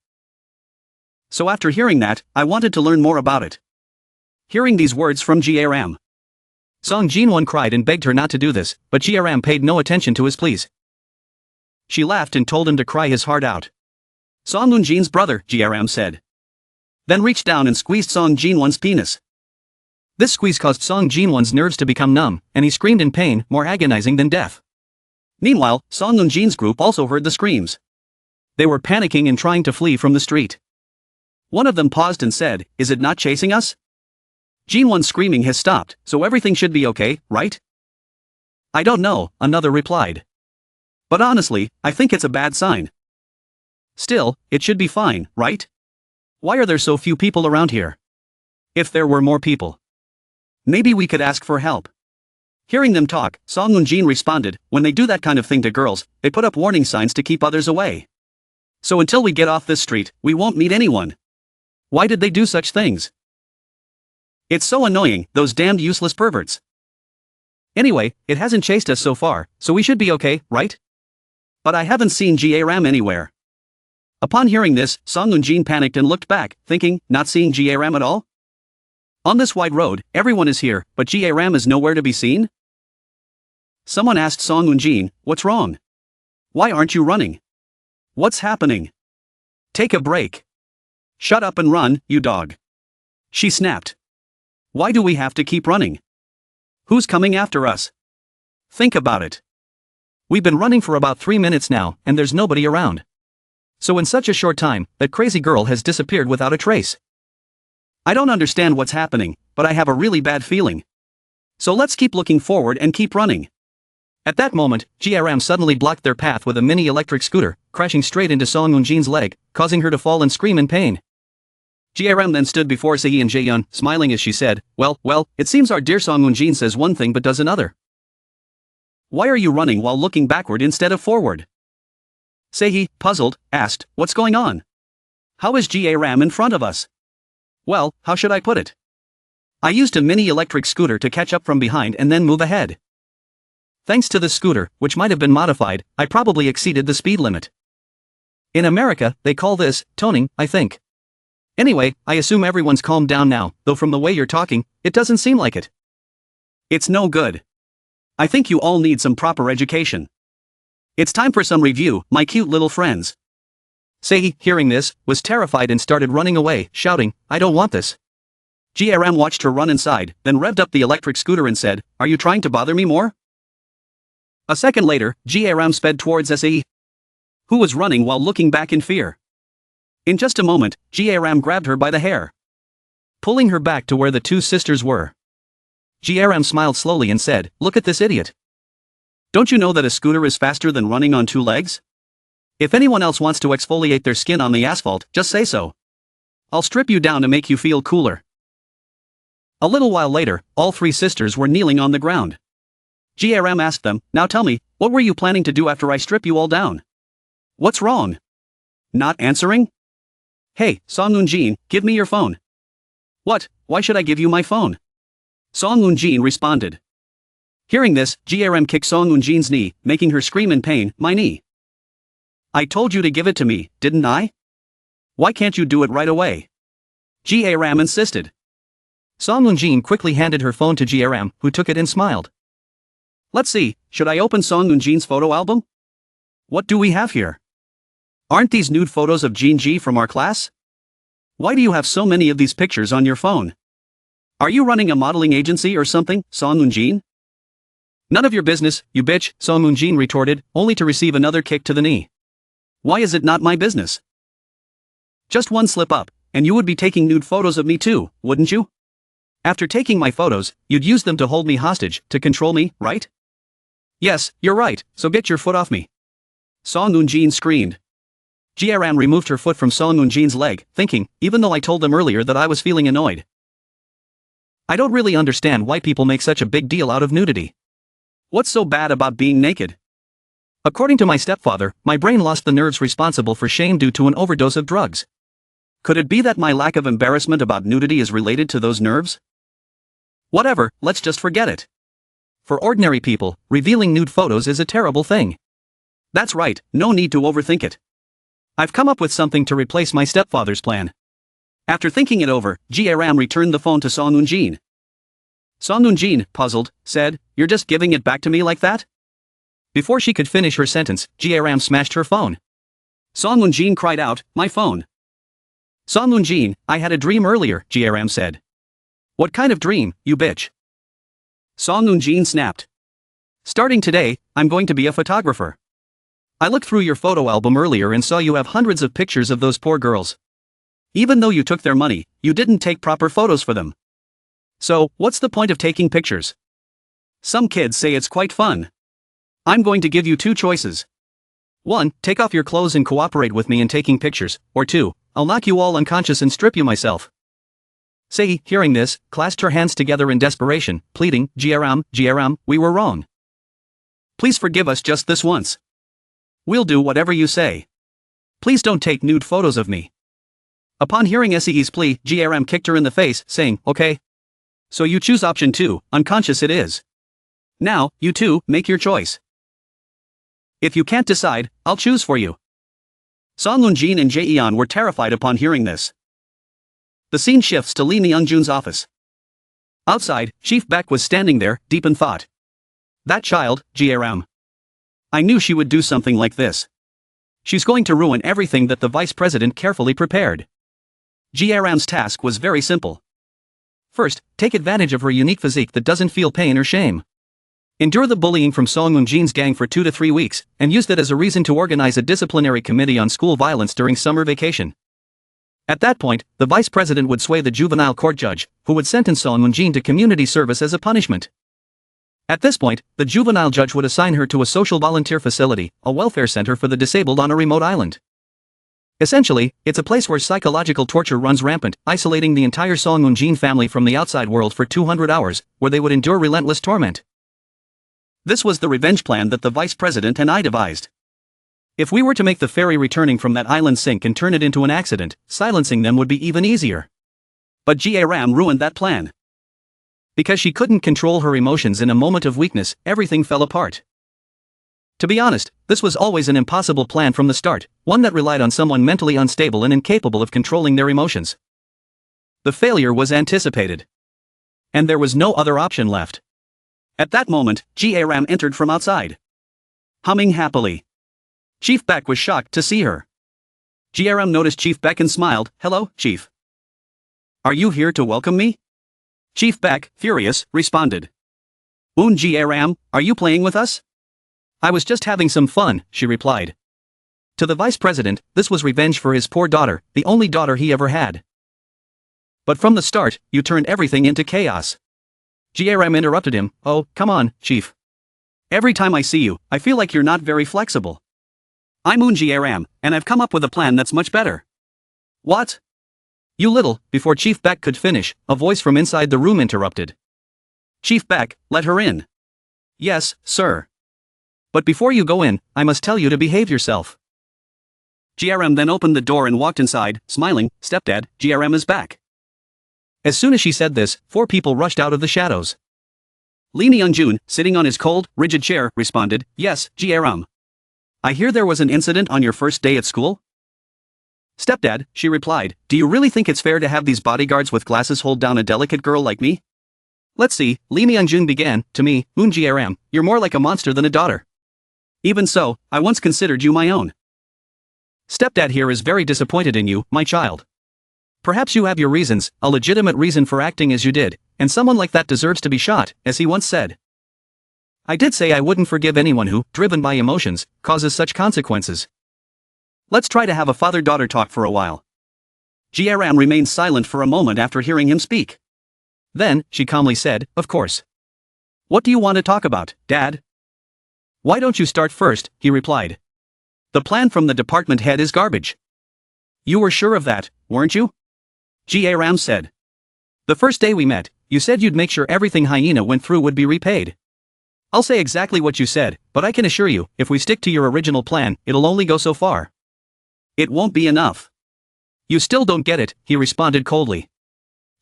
So after hearing that, I wanted to learn more about it. Hearing these words from G-ram, Song Jin-won cried and begged her not to do this, but G-ram paid no attention to his pleas. She laughed and told him to cry his heart out. "Song Eun-jin's brother," G-ram said. Then reached down and squeezed Song Jin-won's penis. This squeeze caused Song Jin-won's nerves to become numb, and he screamed in pain, more agonizing than death. Meanwhile, Song Eun-jin's group also heard the screams. They were panicking and trying to flee from the street. One of them paused and said, "Is it not chasing us? Jin-won's screaming has stopped, so everything should be okay, right?" I don't know, another replied. But honestly, I think it's a bad sign. Still, it should be fine, right? Why are there so few people around here? If there were more people, maybe we could ask for help. Hearing them talk, Song Eun-jin responded, when they do that kind of thing to girls, they put up warning signs to keep others away. So until we get off this street, we won't meet anyone. Why did they do such things? It's so annoying, those damned useless perverts. Anyway, it hasn't chased us so far, so we should be okay, right? But I haven't seen G-ram anywhere. Upon hearing this, Song Eun-jin panicked and looked back, thinking, not seeing G-ram at all? On this wide road, everyone is here, but G-ram is nowhere to be seen? Someone asked Song Eun-jin, what's wrong? Why aren't you running? What's happening? Take a break. Shut up and run, you dog. She snapped. Why do we have to keep running? Who's coming after us? Think about it. We've been running for about 3 minutes now, and there's nobody around. So in such a short time, that crazy girl has disappeared without a trace. I don't understand what's happening, but I have a really bad feeling. So let's keep looking forward and keep running. At that moment, G-ram suddenly blocked their path with a mini electric scooter, crashing straight into Song Eun-jin's leg, causing her to fall and scream in pain. G-ram then stood before Sehee and Jaehyun, smiling as she said, well, it seems our dear Song Eun-jin says one thing but does another. Why are you running while looking backward instead of forward? Sehee, puzzled, asked, what's going on? How is G-ram in front of us? Well, how should I put it? I used a mini electric scooter to catch up from behind and then move ahead. Thanks to the scooter, which might have been modified, I probably exceeded the speed limit. In America, they call this toning, I think. Anyway, I assume everyone's calmed down now, though from the way you're talking, it doesn't seem like it. It's no good. I think you all need some proper education. It's time for some review, my cute little friends. Sehee, hearing this, was terrified and started running away, shouting, I don't want this. G-ram watched her run inside, then revved up the electric scooter and said, are you trying to bother me more? A second later, G-ram sped towards Sehee, who was running while looking back in fear. In just a moment, G-ram grabbed her by the hair, pulling her back to where the two sisters were. G-ram smiled slowly and said, look at this idiot. Don't you know that a scooter is faster than running on 2 legs? If anyone else wants to exfoliate their skin on the asphalt, just say so. I'll strip you down to make you feel cooler. A little while later, all 3 sisters were kneeling on the ground. G-ram asked them, now tell me, what were you planning to do after I strip you all down? What's wrong? Not answering? Hey, Song Eun-jin, give me your phone. What, why should I give you my phone? Song Eun-jin responded. Hearing this, G-ram kicked Song Eun-jin's knee, making her scream in pain, my knee. I told you to give it to me, didn't I? Why can't you do it right away? G-ram insisted. Song Eun-jin quickly handed her phone to G-ram, who took it and smiled. Let's see, should I open Song Eun-jin's photo album? What do we have here? Aren't these nude photos of Jin-ji from our class? Why do you have so many of these pictures on your phone? Are you running a modeling agency or something, Song Eun-jin? None of your business, you bitch, Song Eun-jin retorted, only to receive another kick to the knee. Why is it not my business? Just one slip up, and you would be taking nude photos of me too, wouldn't you? After taking my photos, you'd use them to hold me hostage, to control me, right? Yes, you're right, so get your foot off me. Song Eun-jin screamed. G-ram removed her foot from Song Eun-jin's leg, thinking, even though I told them earlier that I was feeling annoyed. I don't really understand why people make such a big deal out of nudity. What's so bad about being naked? According to my stepfather, my brain lost the nerves responsible for shame due to an overdose of drugs. Could it be that my lack of embarrassment about nudity is related to those nerves? Whatever, let's just forget it. For ordinary people, revealing nude photos is a terrible thing. That's right, no need to overthink it. I've come up with something to replace my stepfather's plan. After thinking it over, G-ram returned the phone to Song Eun-jin. Song Eun-jin, puzzled, said, you're just giving it back to me like that? Before she could finish her sentence, G-ram smashed her phone. Song Eun-jin cried out, my phone. Song Eun-jin, I had a dream earlier, G-ram said. What kind of dream, you bitch? Song Eun-jin snapped. Starting today, I'm going to be a photographer. I looked through your photo album earlier and saw you have hundreds of pictures of those poor girls. Even though you took their money, you didn't take proper photos for them. So, what's the point of taking pictures? Some kids say it's quite fun. I'm going to give you two choices. 1. Take off your clothes and cooperate with me in taking pictures, or 2. I'll knock you all unconscious and strip you myself. Sei, hearing this, clasped her hands together in desperation, pleading, G-ram, G-ram, we were wrong. Please forgive us just this once. We'll do whatever you say. Please don't take nude photos of me. Upon hearing Sei's plea, G-ram kicked her in the face, saying, okay. So you choose option 2, unconscious it is. Now, you two, make your choice. If you can't decide, I'll choose for you. Song Eun-jin and Jae-yeon were terrified upon hearing this. The scene shifts to Lee Myung-jun's office. Outside, Chief Beck was standing there, deep in thought. That child, G-ram. I knew she would do something like this. She's going to ruin everything that the vice president carefully prepared. G-ram's task was very simple. First, take advantage of her unique physique that doesn't feel pain or shame. Endure the bullying from Song Eun-jin's gang for 2 to 3 weeks, and use that as a reason to organize a disciplinary committee on school violence during summer vacation. At that point, the vice president would sway the juvenile court judge, who would sentence Song Eun-jin to community service as a punishment. At this point, the juvenile judge would assign her to a social volunteer facility, a welfare center for the disabled on a remote island. Essentially, it's a place where psychological torture runs rampant, isolating the entire Song Eun-jin family from the outside world for 200 hours, where they would endure relentless torment. This was the revenge plan that the vice president and I devised. If we were to make the ferry returning from that island sink and turn it into an accident, silencing them would be even easier. But G-ram ruined that plan. Because she couldn't control her emotions in a moment of weakness, everything fell apart. To be honest, this was always an impossible plan from the start, one that relied on someone mentally unstable and incapable of controlling their emotions. The failure was anticipated. And there was no other option left. At that moment, G-ram entered from outside. Humming happily. Chief Beck was shocked to see her. G-ram noticed Chief Beck and smiled, hello, Chief. Are you here to welcome me? Chief Beck, furious, responded. G-ram, are you playing with us? I was just having some fun, she replied. To the vice president, this was revenge for his poor daughter, the only daughter he ever had. But from the start, you turned everything into chaos. G-ram interrupted him, oh, come on, Chief. Every time I see you, I feel like you're not very flexible. I'm G-ram, and I've come up with a plan that's much better. What? You little, before Chief Beck could finish, a voice from inside the room interrupted. Chief Beck, let her in. Yes, sir. But before you go in, I must tell you to behave yourself. G-ram then opened the door and walked inside, smiling, Stepdad, G-ram is back. As soon as she said this, 4 people rushed out of the shadows. Lee Myung-jun, sitting on his cold, rigid chair, responded, yes, G-ram. I hear there was an incident on your first day at school? Stepdad, she replied, do you really think it's fair to have these bodyguards with glasses hold down a delicate girl like me? Let's see, Lee Myung-jun began, to me, G-ram, you're more like a monster than a daughter. Even so, I once considered you my own. Stepdad here is very disappointed in you, my child. Perhaps you have your reasons, a legitimate reason for acting as you did, and someone like that deserves to be shot, as he once said. I did say I wouldn't forgive anyone who, driven by emotions, causes such consequences. Let's try to have a father-daughter talk for a while. G-ram remained silent for a moment after hearing him speak. Then, she calmly said, of course. What do you want to talk about, Dad? Why don't you start first, he replied. The plan from the department head is garbage. You were sure of that, weren't you? G-ram said. The first day we met, you said you'd make sure everything Hina went through would be repaid. I'll say exactly what you said, but I can assure you, if we stick to your original plan, it'll only go so far. It won't be enough. You still don't get it, he responded coldly.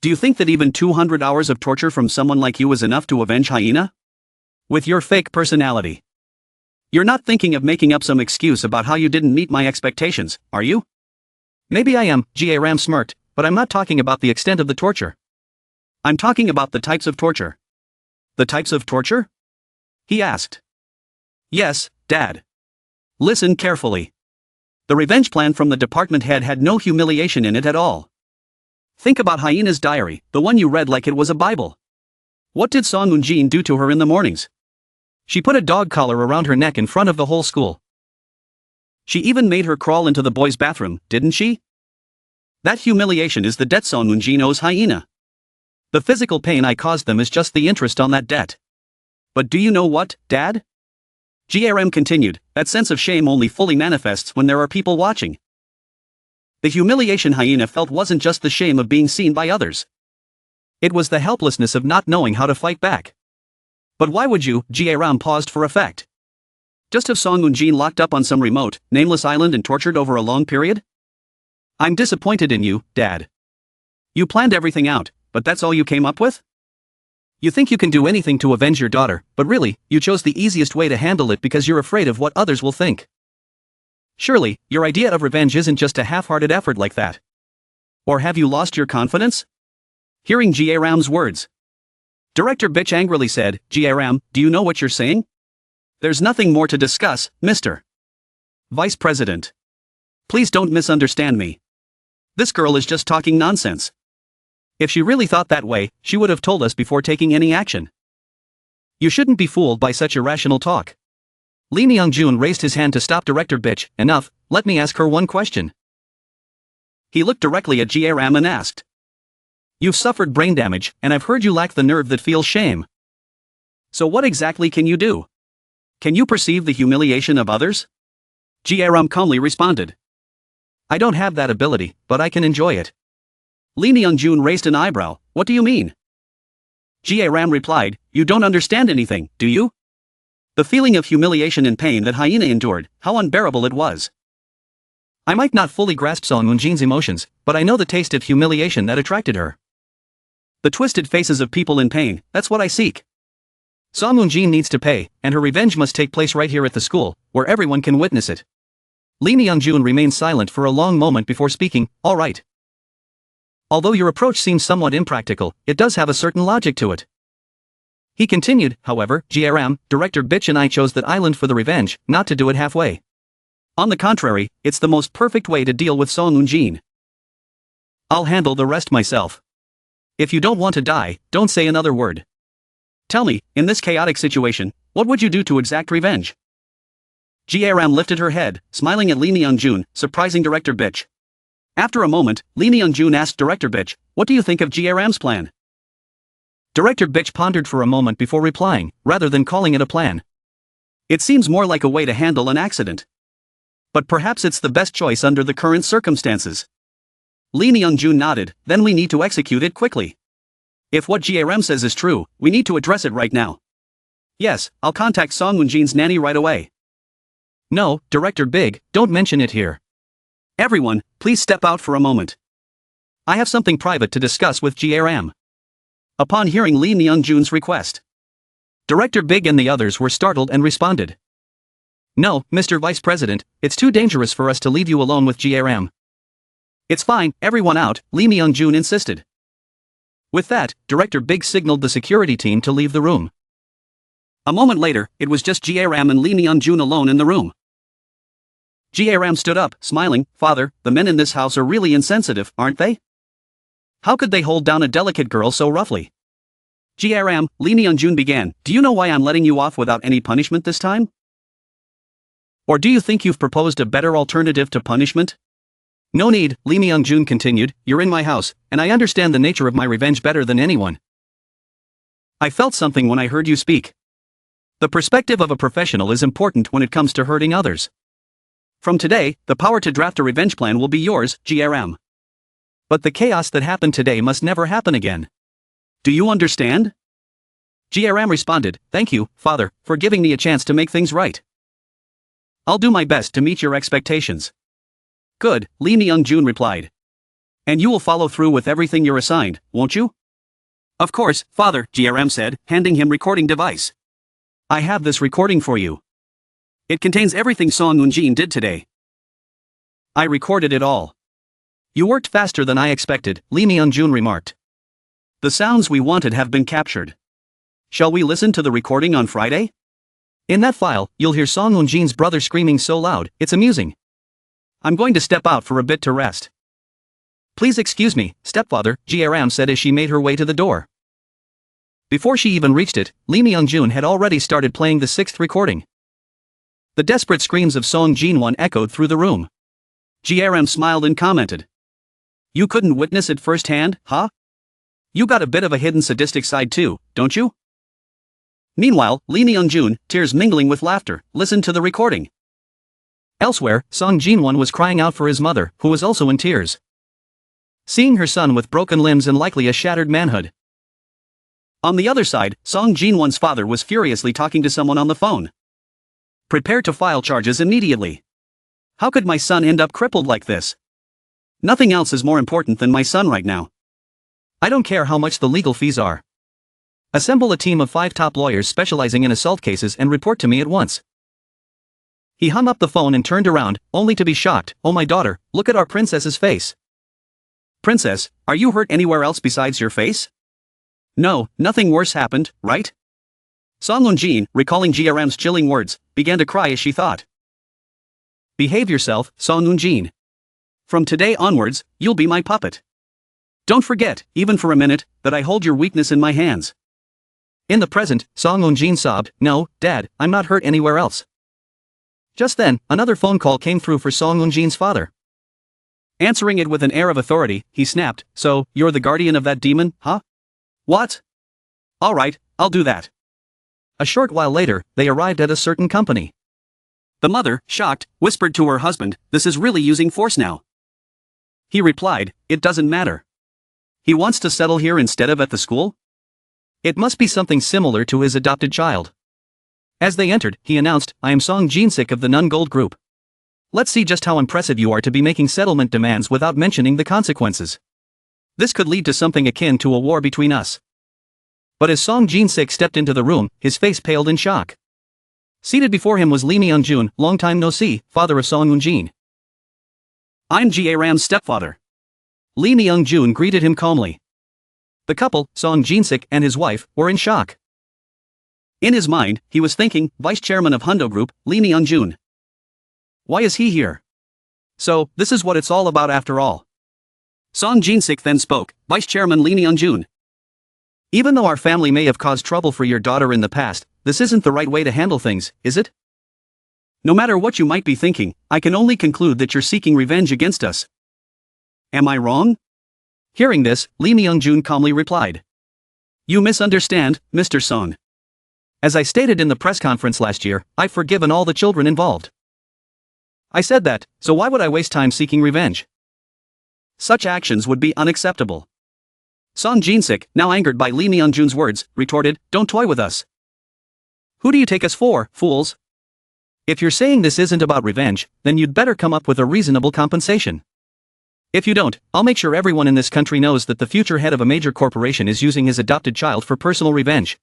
Do you think that even 200 hours of torture from someone like you is enough to avenge Hina? With your fake personality. You're not thinking of making up some excuse about how you didn't meet my expectations, are you? Maybe I am, G-ram smirked, but I'm not talking about the extent of the torture. I'm talking about the types of torture. The types of torture? He asked. Yes, Dad. Listen carefully. The revenge plan from the department head had no humiliation in it at all. Think about Hina's diary, the one you read like it was a Bible. What did Song Eun-jin do to her in the mornings? She put a dog collar around her neck in front of the whole school. She even made her crawl into the boys' bathroom, didn't she? That humiliation is the debt Song Eun-jin owes Hina. The physical pain I caused them is just the interest on that debt. But do you know what, Dad? G-ram continued, that sense of shame only fully manifests when there are people watching. The humiliation Hina felt wasn't just the shame of being seen by others. It was the helplessness of not knowing how to fight back. But why would you? G-ram paused for effect. Just have Song Eun-jin locked up on some remote, nameless island and tortured over a long period? I'm disappointed in you, Dad. You planned everything out, but that's all you came up with? You think you can do anything to avenge your daughter, but really, you chose the easiest way to handle it because you're afraid of what others will think. Surely, your idea of revenge isn't just a half-hearted effort like that. Or have you lost your confidence? Hearing G-ram's words, Director Bitch angrily said, G-ram, do you know what you're saying? There's nothing more to discuss, Mr. Vice President. Please don't misunderstand me. This girl is just talking nonsense. If she really thought that way, she would have told us before taking any action. You shouldn't be fooled by such irrational talk. Lee Myung-jun raised his hand to stop Director Bitch. Enough, let me ask her one question. He looked directly at G-ram and asked. You've suffered brain damage, and I've heard you lack the nerve that feels shame. So what exactly can you do? Can you perceive the humiliation of others? G-ram calmly responded. I don't have that ability, but I can enjoy it. Lee Myung-jun raised an eyebrow. What do you mean? G-ram replied, you don't understand anything, do you? The feeling of humiliation and pain that Hina endured, how unbearable it was. I might not fully grasp Song Eun-jin's emotions, but I know the taste of humiliation that attracted her. The twisted faces of people in pain, that's what I seek. Song Eun-jin needs to pay, and her revenge must take place right here at the school, where everyone can witness it. Lee Myung-jun remained silent for a long moment before speaking, all right. Although your approach seems somewhat impractical, it does have a certain logic to it. He continued, however, G-ram, Director Bitch and I chose that island for the revenge, not to do it halfway. On the contrary, it's the most perfect way to deal with Song Eun-jin. I'll handle the rest myself. If you don't want to die, don't say another word. Tell me, in this chaotic situation, what would you do to exact revenge? G-ram lifted her head, smiling at Lee Myung-jun, surprising Director Bitch. After a moment, Lee Myung-jun asked Director Bitch, what do you think of G-ram's plan? Director Bitch pondered for a moment before replying, rather than calling it a plan. It seems more like a way to handle an accident. But perhaps it's the best choice under the current circumstances. Lee Myung-jun nodded, then we need to execute it quickly. If what G-ram says is true, we need to address it right now. Yes, I'll contact Song Eun-jin's nanny right away. No, Director Big, don't mention it here. Everyone, please step out for a moment. I have something private to discuss with G-ram. Upon hearing Lee Myung-jun's request, Director Big and the others were startled and responded. No, Mr. Vice President, it's too dangerous for us to leave you alone with G-ram. It's fine, everyone out, Lee Myung-jun insisted. With that, Director Big signaled the security team to leave the room. A moment later, it was just G-ram and Lee Myung-jun alone in the room. G-ram stood up, smiling, Father, the men in this house are really insensitive, aren't they? How could they hold down a delicate girl so roughly? G-ram, Lee Myung-jun began, do you know why I'm letting you off without any punishment this time? Or do you think you've proposed a better alternative to punishment? No need, Lee Myung-jun continued, you're in my house, and I understand the nature of my revenge better than anyone. I felt something when I heard you speak. The perspective of a professional is important when it comes to hurting others. From today, the power to draft a revenge plan will be yours, G-ram. But the chaos that happened today must never happen again. Do you understand? G-ram responded, thank you, Father, for giving me a chance to make things right. I'll do my best to meet your expectations. Good, Lee Myung-jun replied. And you will follow through with everything you're assigned, won't you? Of course, Father, G-ram said, handing him recording device. I have this recording for you. It contains everything Song Eun-jin did today. I recorded it all. You worked faster than I expected, Lee Myung-jun remarked. The sounds we wanted have been captured. Shall we listen to the recording on Friday? In that file, you'll hear Song Eun-jin's brother screaming so loud, it's amusing. I'm going to step out for a bit to rest. Please excuse me, stepfather, G-ram said as she made her way to the door. Before she even reached it, Lee Myung-jun had already started playing the sixth recording. The desperate screams of Song Jin-won echoed through the room. G-ram smiled and commented. You couldn't witness it firsthand, huh? You got a bit of a hidden sadistic side too, don't you? Meanwhile, Lee Myung-jun, tears mingling with laughter, listened to the recording. Elsewhere, Song Jin-won was crying out for his mother, who was also in tears. Seeing her son with broken limbs and likely a shattered manhood. On the other side, Song Jin-won's father was furiously talking to someone on the phone. Prepare to file charges immediately. How could my son end up crippled like this? Nothing else is more important than my son right now. I don't care how much the legal fees are. Assemble a team of 5 top lawyers specializing in assault cases and report to me at once. He hung up the phone and turned around, only to be shocked. Oh my daughter, look at our princess's face. Princess, are you hurt anywhere else besides your face? No, nothing worse happened, right? Song Eun-jin, recalling G-ram's chilling words, began to cry as she thought. Behave yourself, Song Eun-jin. From today onwards, you'll be my puppet. Don't forget, even for a minute, that I hold your weakness in my hands. In the present, Song Eun-jin sobbed, No, Dad, I'm not hurt anywhere else. Just then, another phone call came through for Song Eun-jin's father. Answering it with an air of authority, he snapped, So, you're the guardian of that demon, huh? What? Alright, I'll do that. A short while later, they arrived at a certain company. The mother, shocked, whispered to her husband, This is really using force now. He replied, It doesn't matter. He wants to settle here instead of at the school? It must be something similar to his adopted child. As they entered, he announced, I am Song Jin-sik of the Nun Gold Group. Let's see just how impressive you are to be making settlement demands without mentioning the consequences. This could lead to something akin to a war between us. But as Song Jin-sik stepped into the room, his face paled in shock. Seated before him was Lee Myung-jun, long time no see, father of Song Eun-jin. I'm G-ram's stepfather. Lee Myung-jun greeted him calmly. The couple, Song Jin-sik and his wife, were in shock. In his mind, he was thinking, Vice Chairman of Hundo Group, Lee Myung-jun. Why is he here? So, this is what it's all about after all. Song Jin-sik then spoke, Vice Chairman Lee Myung-jun. Even though our family may have caused trouble for your daughter in the past, this isn't the right way to handle things, is it? No matter what you might be thinking, I can only conclude that you're seeking revenge against us. Am I wrong? Hearing this, Lee Myung-jun calmly replied. You misunderstand, Mr. Song. As I stated in the press conference last year, I've forgiven all the children involved. I said that, so why would I waste time seeking revenge? Such actions would be unacceptable. Song Jin-sik, now angered by Lee Myung-jun's words, retorted, Don't toy with us. Who do you take us for, fools? If you're saying this isn't about revenge, then you'd better come up with a reasonable compensation. If you don't, I'll make sure everyone in this country knows that the future head of a major corporation is using his adopted child for personal revenge.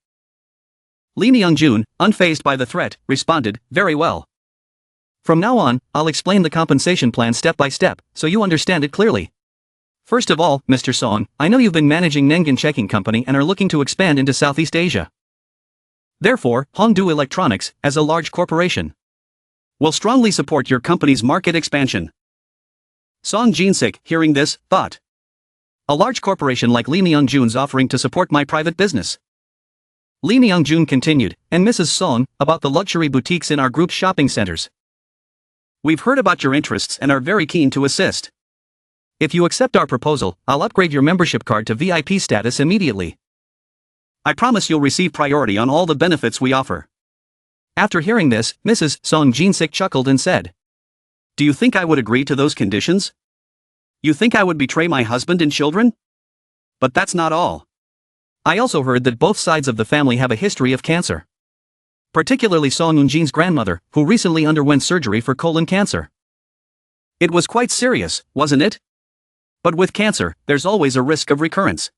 Lee Myung-jun, unfazed by the threat, responded, Very well. From now on, I'll explain the compensation plan step by step, so you understand it clearly. First of all, Mr. Song, I know you've been managing Nengan Checking Company and are looking to expand into Southeast Asia. Therefore, Hongdu Electronics, as a large corporation, will strongly support your company's market expansion. Song Jin-sik, hearing this, thought. A large corporation like Lee Myung-jun's offering to support my private business. Lee Myung-jun continued, and Mrs. Song, about the luxury boutiques in our group's shopping centers. We've heard about your interests and are very keen to assist. If you accept our proposal, I'll upgrade your membership card to VIP status immediately. I promise you'll receive priority on all the benefits we offer. After hearing this, Mrs. Song Jin-sik chuckled and said, Do you think I would agree to those conditions? You think I would betray my husband and children? But that's not all. I also heard that both sides of the family have a history of cancer. Particularly Song Eun-jin's grandmother, who recently underwent surgery for colon cancer. It was quite serious, wasn't it? But with cancer, there's always a risk of recurrence.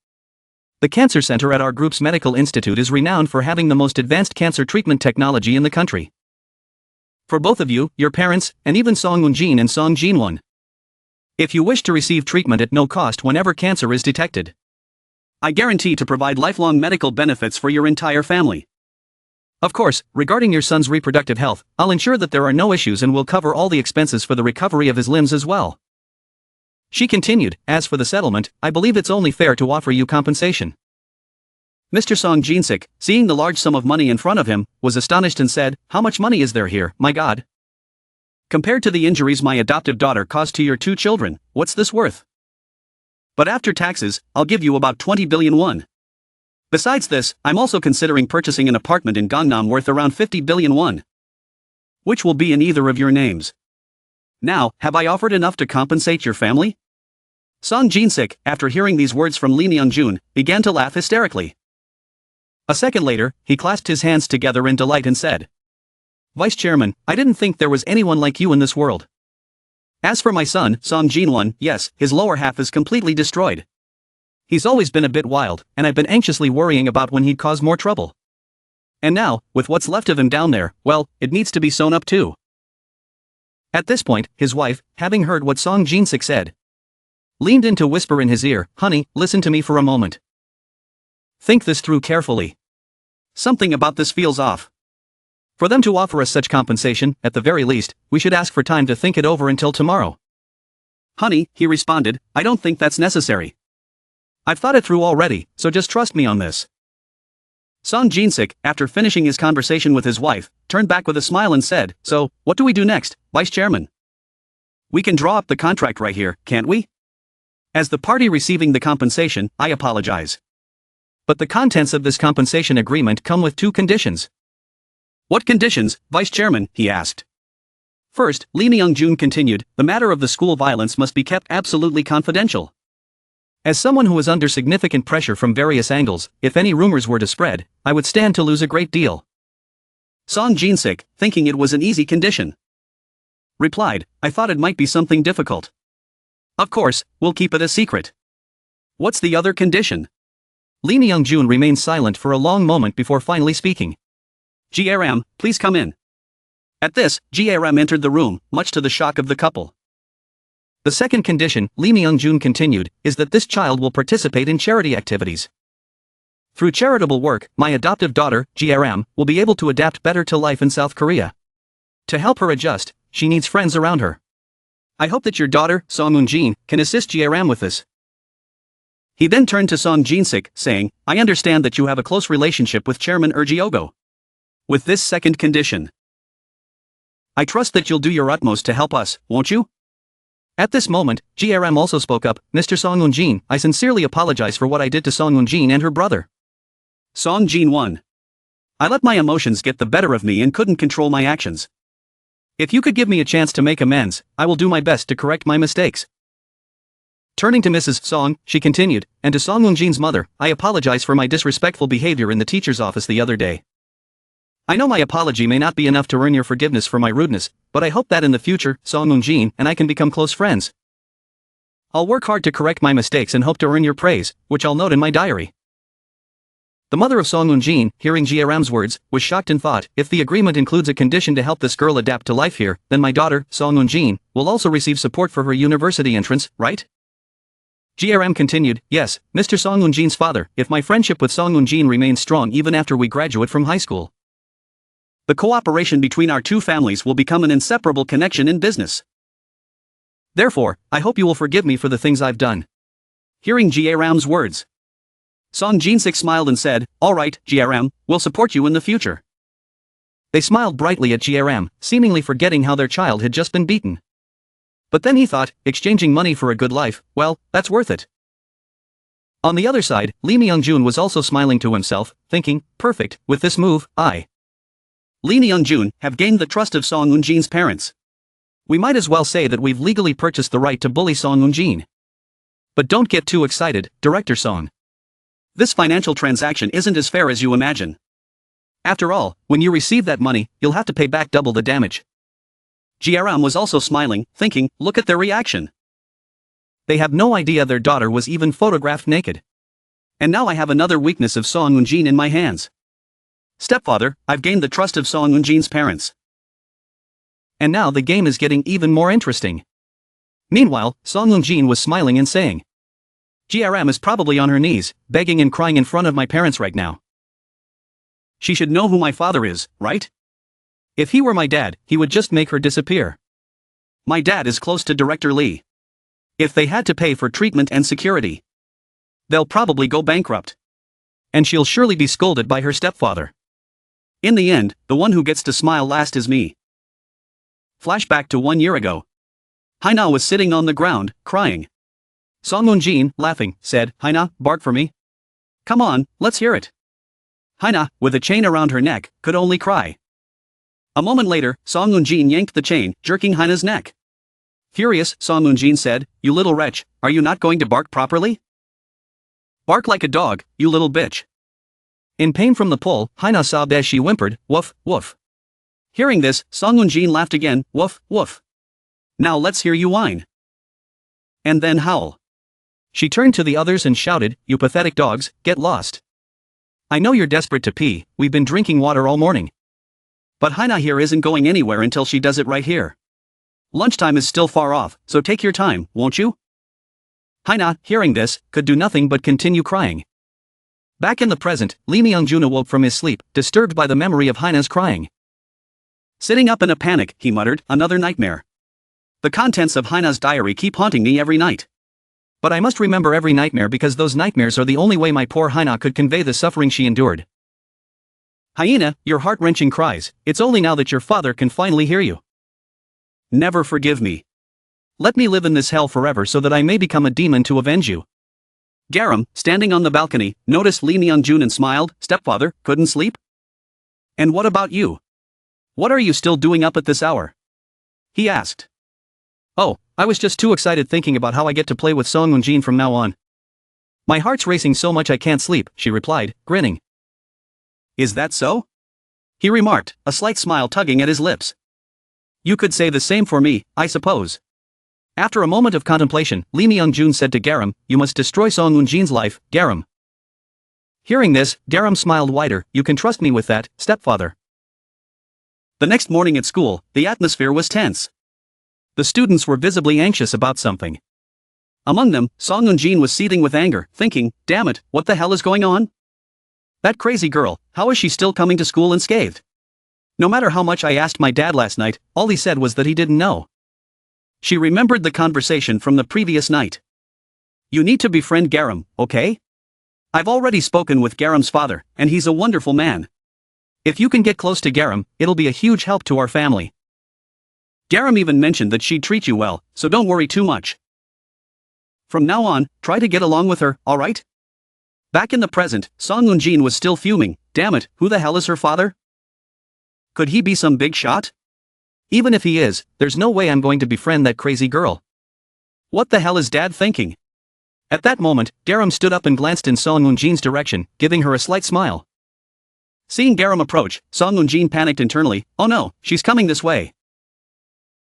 The cancer center at our group's medical institute is renowned for having the most advanced cancer treatment technology in the country. For both of you, your parents, and even Song Eun-jin and Song Jin-won. If you wish to receive treatment at no cost whenever cancer is detected, I guarantee to provide lifelong medical benefits for your entire family. Of course, regarding your son's reproductive health, I'll ensure that there are no issues and will cover all the expenses for the recovery of his limbs as well. She continued, As for the settlement, I believe it's only fair to offer you compensation. Mr. Song Jin-sik, seeing the large sum of money in front of him, was astonished and said, How much money is there here, my God? Compared to the injuries my adoptive daughter caused to your 2 children, what's this worth? But after taxes, I'll give you about 20 billion won. Besides this, I'm also considering purchasing an apartment in Gangnam worth around 50 billion won. Which will be in either of your names. Now, have I offered enough to compensate your family? Song Jin-sik, after hearing these words from Lee Myung-jun, began to laugh hysterically. A second later, he clasped his hands together in delight and said, Vice Chairman, I didn't think there was anyone like you in this world. As for my son, Song Jin-won, yes, his lower half is completely destroyed. He's always been a bit wild, and I've been anxiously worrying about when he'd cause more trouble. And now, with what's left of him down there, well, it needs to be sewn up too. At this point, his wife, having heard what Song Jin-sik said, leaned in to whisper in his ear, Honey, listen to me for a moment. Think this through carefully. Something about this feels off. For them to offer us such compensation, at the very least, we should ask for time to think it over until tomorrow. Honey, he responded, I don't think that's necessary. I've thought it through already, so just trust me on this. Song Jin-sik, after finishing his conversation with his wife, turned back with a smile and said, So, what do we do next, Vice Chairman? We can draw up the contract right here, can't we? As the party receiving the compensation, I apologize. But the contents of this compensation agreement come with two conditions. What conditions, Vice Chairman? He asked. First, Lee Myung-jun continued, the matter of the school violence must be kept absolutely confidential. As someone who is under significant pressure from various angles, if any rumors were to spread, I would stand to lose a great deal. Song Jin-sik, thinking it was an easy condition, replied, I thought it might be something difficult. Of course, we'll keep it a secret. What's the other condition? Lee Myung-jun remained silent for a long moment before finally speaking. G-ram, please come in. At this, G-ram entered the room, much to the shock of the couple. The second condition, Lee Myung-jun continued, is that this child will participate in charity activities. Through charitable work, my adoptive daughter, G-ram, will be able to adapt better to life in South Korea. To help her adjust, she needs friends around her. I hope that your daughter, Song Eun-jin, can assist G-ram with this. He then turned to Song Jin-sik, saying, I understand that you have a close relationship with Chairman Ergiogo. With this second condition, I trust that you'll do your utmost to help us, won't you? At this moment, G-ram also spoke up, Mr. Song Eun-jin, I sincerely apologize for what I did to Song Eun-jin and her brother. Song Jin-won. I let my emotions get the better of me and couldn't control my actions. If you could give me a chance to make amends, I will do my best to correct my mistakes. Turning to Mrs. Song, she continued, and to Song Eun-jin's mother, I apologize for my disrespectful behavior in the teacher's office the other day. I know my apology may not be enough to earn your forgiveness for my rudeness, but I hope that in the future, Song Eun-jin and I can become close friends. I'll work hard to correct my mistakes and hope to earn your praise, which I'll note in my diary. The mother of Song Eun-jin, hearing G-ram's words, was shocked and thought, if the agreement includes a condition to help this girl adapt to life here, then my daughter, Song Eun-jin, will also receive support for her university entrance, right? G-ram continued, yes, Mr. Song Eun-jin's father, if my friendship with Song Eun-jin remains strong even after we graduate from high school. The cooperation between our two families will become an inseparable connection in business. Therefore, I hope you will forgive me for the things I've done. Hearing G-ram's words, Song Jin-sik smiled and said, all right, G-ram, we'll support you in the future. They smiled brightly at G-ram, seemingly forgetting how their child had just been beaten. But then he thought, exchanging money for a good life, well, that's worth it. On the other side, Lee Myung-jun was also smiling to himself, thinking, perfect, with this move, Lee Myung-jun, have gained the trust of Song Eun-jin's parents. We might as well say that we've legally purchased the right to bully Song Eun-jin. But don't get too excited, Director Song. This financial transaction isn't as fair as you imagine. After all, when you receive that money, you'll have to pay back double the damage. G-ram was also smiling, thinking, look at their reaction. They have no idea their daughter was even photographed naked. And now I have another weakness of Song Eun-jin in my hands. Stepfather, I've gained the trust of Song Eun-jin's parents. And now the game is getting even more interesting. Meanwhile, Song Eun-jin was smiling and saying, G-ram is probably on her knees, begging and crying in front of my parents right now. She should know who my father is, right? If he were my dad, he would just make her disappear. My dad is close to Director Lee. If they had to pay for treatment and security, they'll probably go bankrupt. And she'll surely be scolded by her stepfather. In the end, the one who gets to smile last is me. Flashback to 1 year ago. Hina was sitting on the ground, crying. Song Eun-jin, laughing, said, Hina, bark for me. Come on, let's hear it. Hina, with a chain around her neck, could only cry. A moment later, Song Eun-jin yanked the chain, jerking Hina's neck. Furious, Song Eun-jin said, "You little wretch, are you not going to bark properly? Bark like a dog, you little bitch." In pain from the pull, Hina sobbed as she whimpered, "Woof, woof." Hearing this, Song Eun-jin laughed again, "Woof, woof. Now let's hear you whine. And then howl." She turned to the others and shouted, "You pathetic dogs, get lost. I know you're desperate to pee, we've been drinking water all morning. But Hina here isn't going anywhere until she does it right here. Lunchtime is still far off, so take your time, won't you?" Hina, hearing this, could do nothing but continue crying. Back in the present, Lee Myung-jun awoke from his sleep, disturbed by the memory of Hina's crying. Sitting up in a panic, he muttered, "Another nightmare. The contents of Hina's diary keep haunting me every night. But I must remember every nightmare because those nightmares are the only way my poor Hina could convey the suffering she endured. Hyena, your heart-wrenching cries, it's only now that your father can finally hear you. Never forgive me. Let me live in this hell forever so that I may become a demon to avenge you." Garam, standing on the balcony, noticed Lee Myung-jun and smiled. "Stepfather, couldn't sleep? And what about you? What are you still doing up at this hour?" he asked. "Oh, I was just too excited thinking about how I get to play with Song Eun-jin from now on. My heart's racing so much I can't sleep," she replied, grinning. "Is that so?" he remarked, a slight smile tugging at his lips. "You could say the same for me, I suppose." After a moment of contemplation, Lee Myung-jun said to Garam, "You must destroy Song Eun-jin's life, Garam." Hearing this, Garam smiled wider. "You can trust me with that, stepfather." The next morning at school, the atmosphere was tense. The students were visibly anxious about something. Among them, Song Eun-jin was seething with anger, thinking, "Damn it, what the hell is going on? That crazy girl, how is she still coming to school unscathed? No matter how much I asked my dad last night, all he said was that he didn't know." She remembered the conversation from the previous night. "You need to befriend Garam, okay? I've already spoken with Garam's father, and he's a wonderful man. If you can get close to Garam, it'll be a huge help to our family. Garam even mentioned that she'd treat you well, so don't worry too much. From now on, try to get along with her, alright?" Back in the present, Song Eun-jin was still fuming. Damn it, who the hell is her father? Could he be some big shot? Even if he is, there's no way I'm going to befriend that crazy girl. What the hell is Dad thinking? At that moment, Garam stood up and glanced in Song Eun-jin's direction, giving her a slight smile. Seeing Garam approach, Song Eun-jin panicked internally. "Oh no, she's coming this way.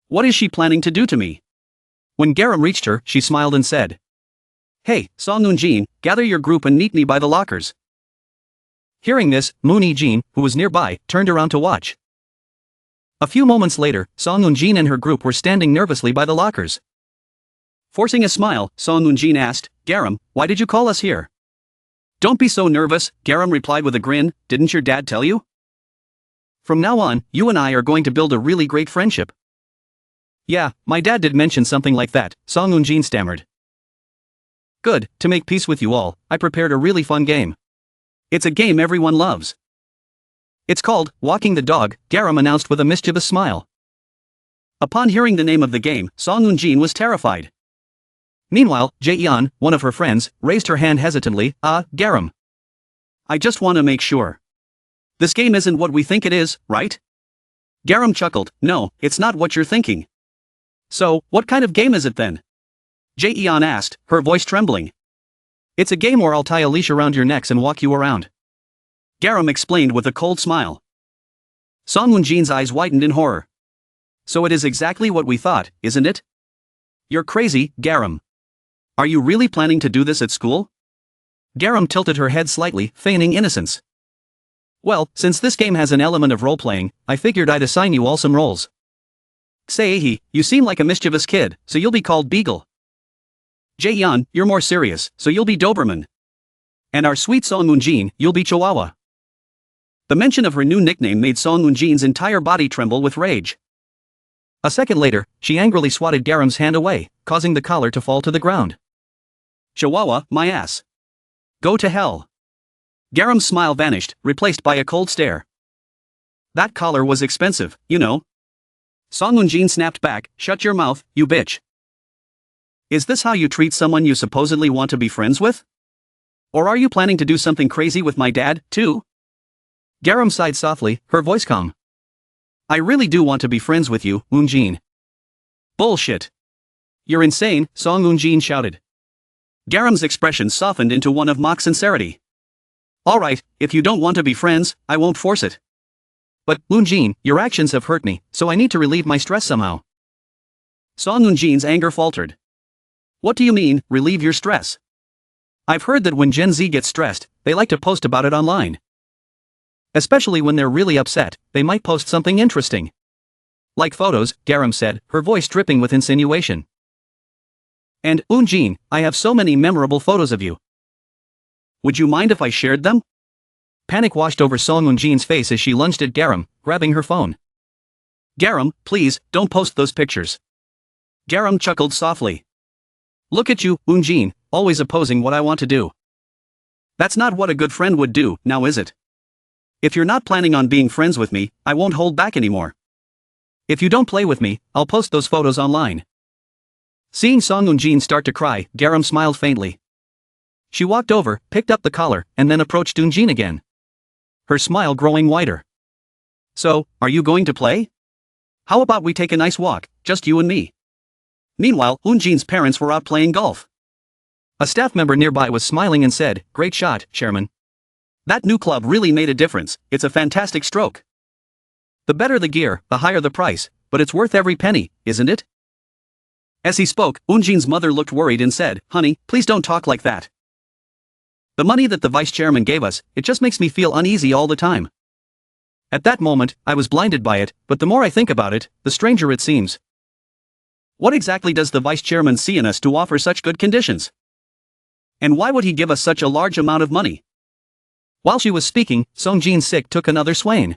What is she planning to do to me?" When Garam reached her, she smiled and said, "Hey, Song Eun-jin, gather your group and meet me by the lockers." Hearing this, Moon Hee-jin, who was nearby, turned around to watch. A few moments later, Song Eun-jin and her group were standing nervously by the lockers. Forcing a smile, Song Eun-jin asked, "Garam, why did you call us here?" "Don't be so nervous," Garam replied with a grin. "Didn't your dad tell you? From now on, you and I are going to build a really great friendship." "Yeah, my dad did mention something like that," Song Eun-jin stammered. "Good, to make peace with you all, I prepared a really fun game. It's a game everyone loves. It's called Walking the Dog," Garam announced with a mischievous smile. Upon hearing the name of the game, Song Eun-jin was terrified. Meanwhile, Jae-yeon, one of her friends, raised her hand hesitantly. Garam. I just want to make sure. This game isn't what we think it is, right?" Garam chuckled. "No, it's not what you're thinking." "So, what kind of game is it then?" Jae-yeon asked, her voice trembling. "It's a game where I'll tie a leash around your necks and walk you around," Garam explained with a cold smile. Song Eun-jin's eyes widened in horror. "So it is exactly what we thought, isn't it? You're crazy, Garam. Are you really planning to do this at school?" Garam tilted her head slightly, feigning innocence. "Well, since this game has an element of role-playing, I figured I'd assign you all some roles. Saehi, you seem like a mischievous kid, so you'll be called Beagle. Jae-yeon, you're more serious, so you'll be Doberman. And our sweet Song Eun-jin, you'll be Chihuahua." The mention of her new nickname made Song Eun-jin's entire body tremble with rage. A second later, she angrily swatted Garam's hand away, causing the collar to fall to the ground. "Chihuahua, my ass. Go to hell." Garam's smile vanished, replaced by a cold stare. "That collar was expensive, you know." Song Eun-jin snapped back. "Shut your mouth, you bitch. Is this how you treat someone you supposedly want to be friends with? Or are you planning to do something crazy with my dad, too? G-ram sighed softly, her voice calm. I really do want to be friends with you, Eun-jin. Bullshit. You're insane, Song Eun-jin shouted. G-ram's expression softened into one of mock sincerity. Alright, if you don't want to be friends, I won't force it. But, Eun-jin, your actions have hurt me, so I need to relieve my stress somehow. Song Eun-jin's anger faltered. What do you mean, relieve your stress? I've heard that when Gen Z gets stressed, they like to post about it online. Especially when they're really upset, they might post something interesting. Like photos, G-ram said, her voice dripping with insinuation. And, Eun-jin, I have so many memorable photos of you. Would you mind if I shared them? Panic washed over Song Eun-jin's face as she lunged at G-ram, grabbing her phone. G-ram, please, don't post those pictures. G-ram chuckled softly. Look at you, Eun-jin, always opposing what I want to do. That's not what a good friend would do, now is it? If you're not planning on being friends with me, I won't hold back anymore. If you don't play with me, I'll post those photos online. Seeing Song Eun-jin start to cry, G-ram smiled faintly. She walked over, picked up the collar, and then approached Eun-jin again. Her smile growing wider. So, are you going to play? How about we take a nice walk, just you and me? Meanwhile, Eun-jin's parents were out playing golf. A staff member nearby was smiling and said, Great shot, Chairman. That new club really made a difference, it's a fantastic stroke. The better the gear, the higher the price, but it's worth every penny, isn't it? As he spoke, Eun-jin's mother looked worried and said, Honey, please don't talk like that. The money that the vice chairman gave us, it just makes me feel uneasy all the time. At that moment, I was blinded by it, but the more I think about it, the stranger it seems. What exactly does the vice chairman see in us to offer such good conditions? And why would he give us such a large amount of money? While she was speaking, Song-jin's sick took another swain.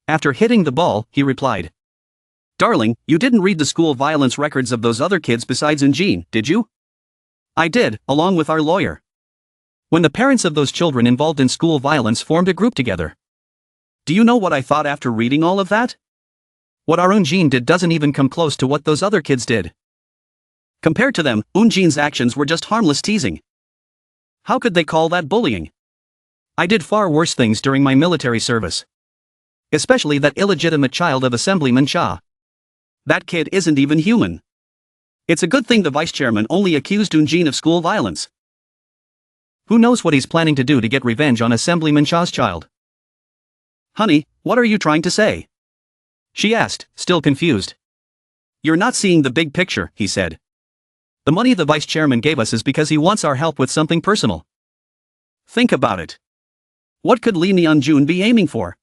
After hitting the ball, he replied. Darling, you didn't read the school violence records of those other kids besides Eun-jin, did you? I did, along with our lawyer. When the parents of those children involved in school violence formed a group together. Do you know what I thought after reading all of that? What our Eun-jin did doesn't even come close to what those other kids did. Compared to them, Eun-jin's actions were just harmless teasing. How could they call that bullying? I did far worse things during my military service. Especially that illegitimate child of Assemblyman Cha. That kid isn't even human. It's a good thing the vice chairman only accused Eun-jin of school violence. Who knows what he's planning to do to get revenge on Assemblyman Cha's child? Honey, what are you trying to say? She asked, still confused. You're not seeing the big picture, he said. The money the vice chairman gave us is because he wants our help with something personal. Think about it. What could Lee Neon-jun be aiming for?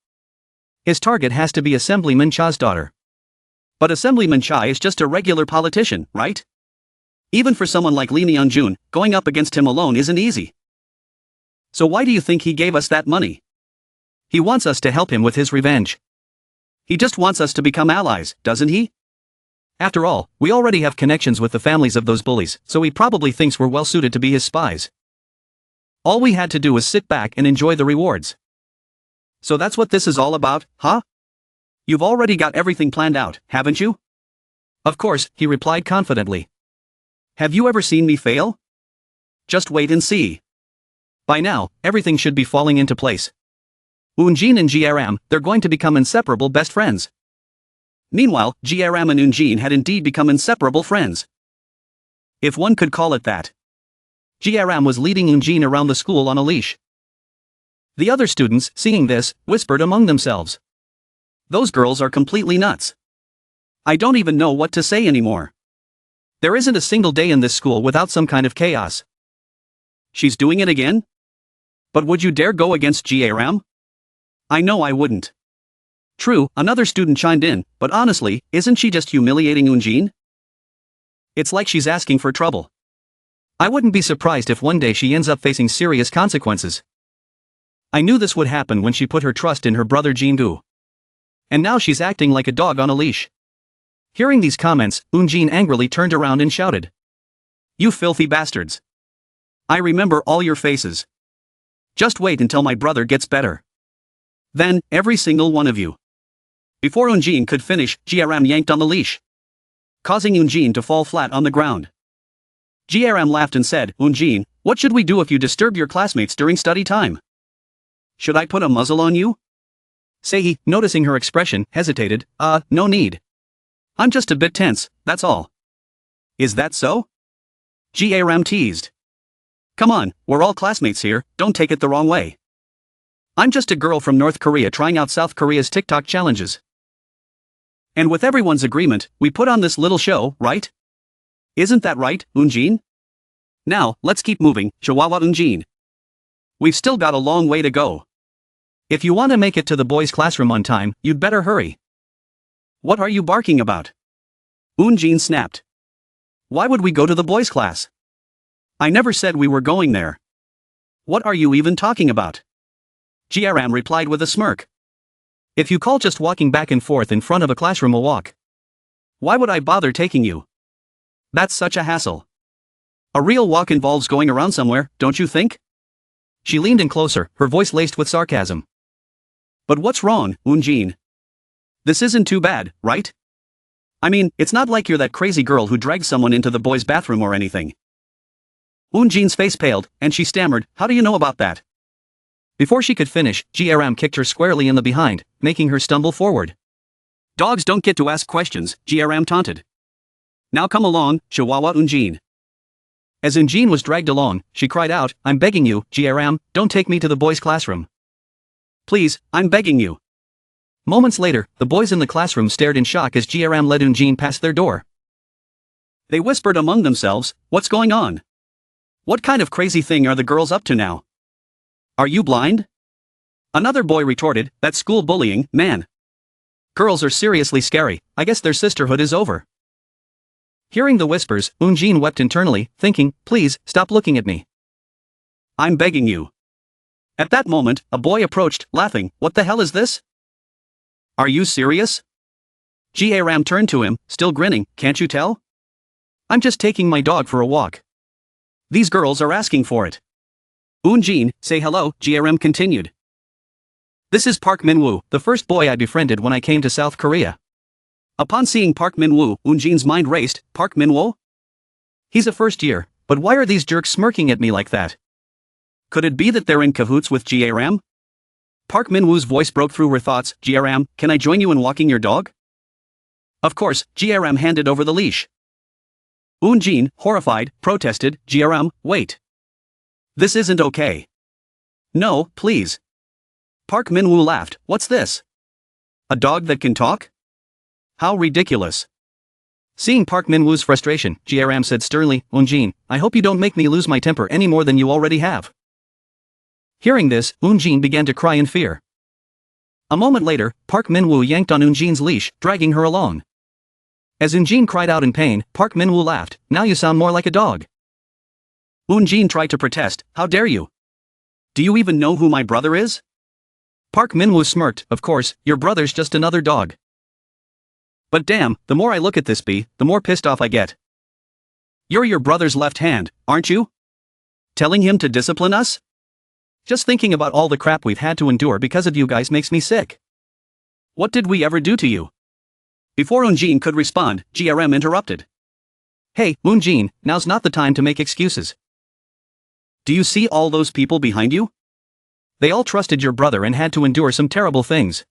His target has to be Assemblyman Cha's daughter. But Assemblyman Cha is just a regular politician, right? Even for someone like Lee Neon-jun, going up against him alone isn't easy. So why do you think he gave us that money? He wants us to help him with his revenge. He just wants us to become allies, doesn't he? After all, we already have connections with the families of those bullies, so he probably thinks we're well suited to be his spies. All we had to do was sit back and enjoy the rewards. So that's what this is all about, huh? You've already got everything planned out, haven't you? Of course, he replied confidently. Have you ever seen me fail? Just wait and see. By now, everything should be falling into place. Eun-jin and G-ram, they're going to become inseparable best friends. Meanwhile, G-ram and Eun-jin had indeed become inseparable friends. If one could call it that. G-ram was leading Eun-jin around the school on a leash. The other students, seeing this, whispered among themselves. Those girls are completely nuts. I don't even know what to say anymore. There isn't a single day in this school without some kind of chaos. She's doing it again? But would you dare go against G-ram? I know I wouldn't. True, another student chimed in, but honestly, isn't she just humiliating Eun-jin? It's like she's asking for trouble. I wouldn't be surprised if one day she ends up facing serious consequences. I knew this would happen when she put her trust in her brother Jin-gu. And now she's acting like a dog on a leash. Hearing these comments, Eun-jin angrily turned around and shouted. You filthy bastards. I remember all your faces. Just wait until my brother gets better. Then, every single one of you. Before Eun-jin could finish, G-ram yanked on the leash, causing Eun-jin to fall flat on the ground. G-ram laughed and said, Eun-jin, What should we do if you disturb your classmates during study time? Should I put a muzzle on you? Sei, noticing her expression, hesitated. No need. I'm just a bit tense, that's all. Is that so? G-ram teased. Come on, we're all classmates here, don't take it the wrong way. I'm just a girl from North Korea trying out South Korea's TikTok challenges. And with everyone's agreement, we put on this little show, right? Isn't that right, Eunjin? Now, let's keep moving, Chihuahua Eunjin. We've still got a long way to go. If you want to make it to the boys' classroom on time, you'd better hurry. What are you barking about? Eunjin snapped. Why would we go to the boys' class? I never said we were going there. What are you even talking about? G-ram replied with a smirk. If you call just walking back and forth in front of a classroom a walk, why would I bother taking you? That's such a hassle. A real walk involves going around somewhere, don't you think? She leaned in closer, her voice laced with sarcasm. But what's wrong, Eunjin? This isn't too bad, right? I mean, it's not like you're that crazy girl who dragged someone into the boys' bathroom or anything. Eunjin's face paled, and she stammered, how do you know about that? Before she could finish, G-ram kicked her squarely in the behind, making her stumble forward. Dogs don't get to ask questions, G-ram taunted. Now come along, Chihuahua Eunjin. As Eunjin was dragged along, she cried out, I'm begging you, G-ram, don't take me to the boys' classroom. Please, I'm begging you. Moments later, the boys in the classroom stared in shock as G-ram led Eunjin past their door. They whispered among themselves, what's going on? What kind of crazy thing are the girls up to now? Are you blind? Another boy retorted, that's school bullying, man. Girls are seriously scary, I guess their sisterhood is over. Hearing the whispers, Eunjin wept internally, thinking, please, stop looking at me. I'm begging you. At that moment, a boy approached, laughing, what the hell is this? Are you serious? G-ram turned to him, still grinning, can't you tell? I'm just taking my dog for a walk. These girls are asking for it. Eunjin, say hello, G-ram continued. This is Park Min-woo, the first boy I befriended when I came to South Korea. Upon seeing Park Min-woo, Eunjin's mind raced, Park Min-woo? He's a first year, but why are these jerks smirking at me like that? Could it be that they're in cahoots with G-ram? Park Min-woo's voice broke through her thoughts, G-ram, can I join you in walking your dog? Of course, G-ram handed over the leash. Eunjin, horrified, protested, G-ram, wait. This isn't okay. No, please. Park Min-woo laughed, what's this? A dog that can talk? How ridiculous. Seeing Park Min-woo's frustration, G-ram said sternly, Eunjin, I hope you don't make me lose my temper any more than you already have. Hearing this, Eunjin began to cry in fear. A moment later, Park Min-woo yanked on Eunjin's leash, dragging her along. As Eunjin cried out in pain, Park Min-woo laughed, now you sound more like a dog. Eunjin tried to protest, how dare you? Do you even know who my brother is? Park Min-woo smirked, of course, your brother's just another dog. But damn, the more I look at this bee, the more pissed off I get. You're your brother's left hand, aren't you? Telling him to discipline us? Just thinking about all the crap we've had to endure because of you guys makes me sick. What did we ever do to you? Before Eunjin could respond, G-ram interrupted. Hey, Eunjin, now's not the time to make excuses. Do you see all those people behind you? They all trusted your brother and had to endure some terrible things.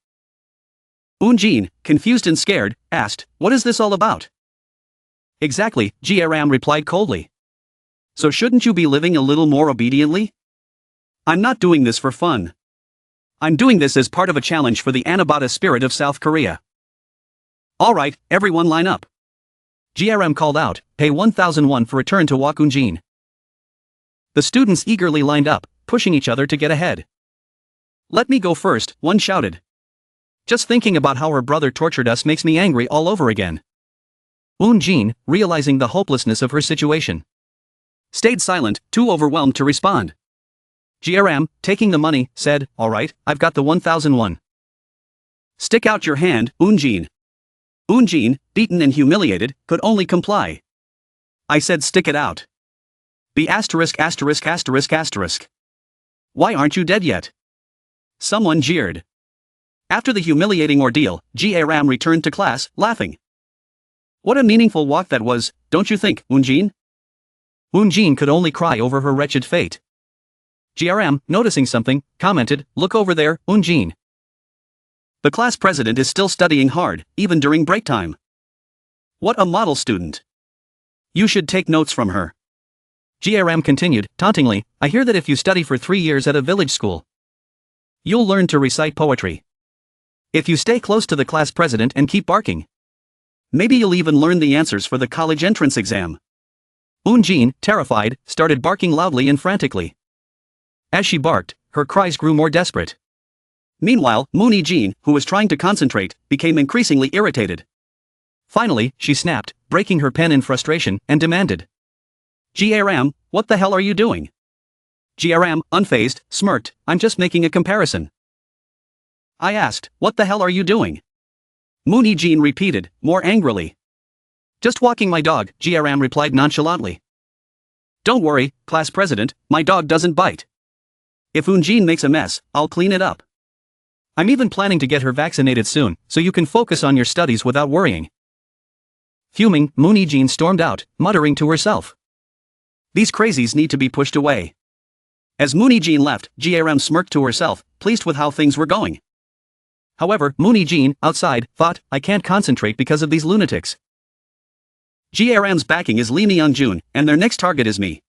Eunjin, confused and scared, asked, what is this all about? Exactly, G-ram replied coldly. So shouldn't you be living a little more obediently? I'm not doing this for fun. I'm doing this as part of a challenge for the Anabata spirit of South Korea. Alright, everyone line up. G-ram called out, pay 1,001 for a turn to walk Eunjin. The students eagerly lined up, pushing each other to get ahead. Let me go first, one shouted. Just thinking about how her brother tortured us makes me angry all over again. Eunjin, realizing the hopelessness of her situation, stayed silent, too overwhelmed to respond. G-ram, taking the money, said, alright, I've got the 1,001. Stick out your hand, Eunjin. Eunjin, beaten and humiliated, could only comply. I said stick it out. B*********. Why aren't you dead yet? Someone jeered. After the humiliating ordeal, G-ram returned to class, laughing. What a meaningful walk that was, don't you think, Eunjin? Jin could only cry over her wretched fate. G-ram, noticing something, commented, "Look over there, Jin. The class president is still studying hard, even during break time. What a model student. You should take notes from her." G-ram continued, tauntingly, "I hear that if you study for 3 years at a village school, you'll learn to recite poetry. If you stay close to the class president and keep barking, maybe you'll even learn the answers for the college entrance exam." Jin, terrified, started barking loudly and frantically. As she barked, her cries grew more desperate. Meanwhile, Jin, who was trying to concentrate, became increasingly irritated. Finally, she snapped, breaking her pen in frustration, and demanded, "G-ram, what the hell are you doing?" G-ram, unfazed, smirked, "I'm just making a comparison." I asked, "What the hell are you doing?" Jin repeated, more angrily. "Just walking my dog," G-ram replied nonchalantly. "Don't worry, class president, my dog doesn't bite. If Jin makes a mess, I'll clean it up. I'm even planning to get her vaccinated soon, so you can focus on your studies without worrying." Fuming, Jin stormed out, muttering to herself, "These crazies need to be pushed away." As Jin left, G-ram smirked to herself, pleased with how things were going. However, Jin, outside, thought, "I can't concentrate because of these lunatics. G-ram's backing is Lee Myung-jun, and their next target is me.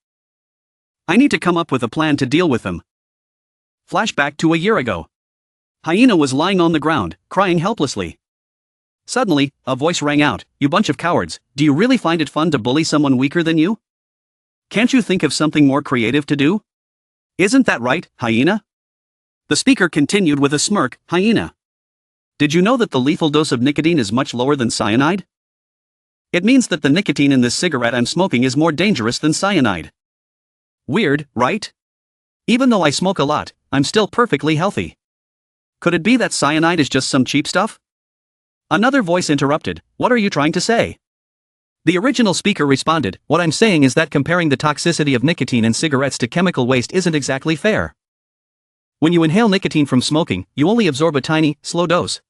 I need to come up with a plan to deal with them." Flashback to a year ago. Hina was lying on the ground, crying helplessly. Suddenly, a voice rang out, "You bunch of cowards, do you really find it fun to bully someone weaker than you? Can't you think of something more creative to do? Isn't that right, Hina?" The speaker continued with a smirk, "Hina. Did you know that the lethal dose of nicotine is much lower than cyanide? It means that the nicotine in this cigarette I'm smoking is more dangerous than cyanide. Weird, right? Even though I smoke a lot, I'm still perfectly healthy. Could it be that cyanide is just some cheap stuff?" Another voice interrupted, "What are you trying to say?" The original speaker responded, "What I'm saying is that comparing the toxicity of nicotine in cigarettes to chemical waste isn't exactly fair. When you inhale nicotine from smoking, you only absorb a tiny, slow dose.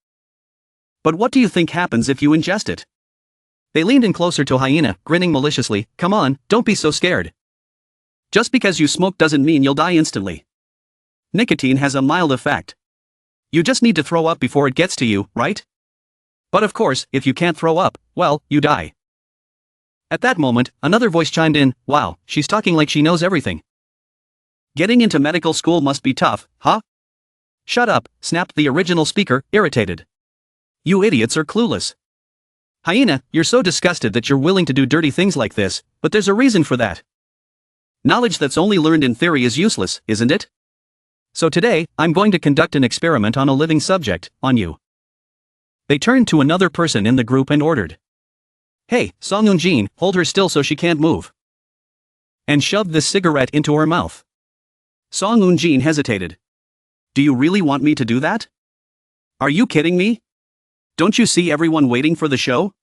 But what do you think happens if you ingest it?" They leaned in closer to Hina, grinning maliciously, "Come on, don't be so scared. Just because you smoke doesn't mean you'll die instantly. Nicotine has a mild effect. You just need to throw up before it gets to you, right? But of course, if you can't throw up, well, you die." At that moment, another voice chimed in, "Wow, she's talking like she knows everything. Getting into medical school must be tough, huh?" "Shut up," snapped the original speaker, irritated. "You idiots are clueless. Hina, you're so disgusted that you're willing to do dirty things like this, but there's a reason for that. Knowledge that's only learned in theory is useless, isn't it? So today, I'm going to conduct an experiment on a living subject, on you." They turned to another person in the group and ordered, "Hey, Jin, hold her still so she can't move. And shoved this cigarette into her mouth." Jin hesitated. "Do you really want me to do that? Are you kidding me? Don't you see everyone waiting for the show?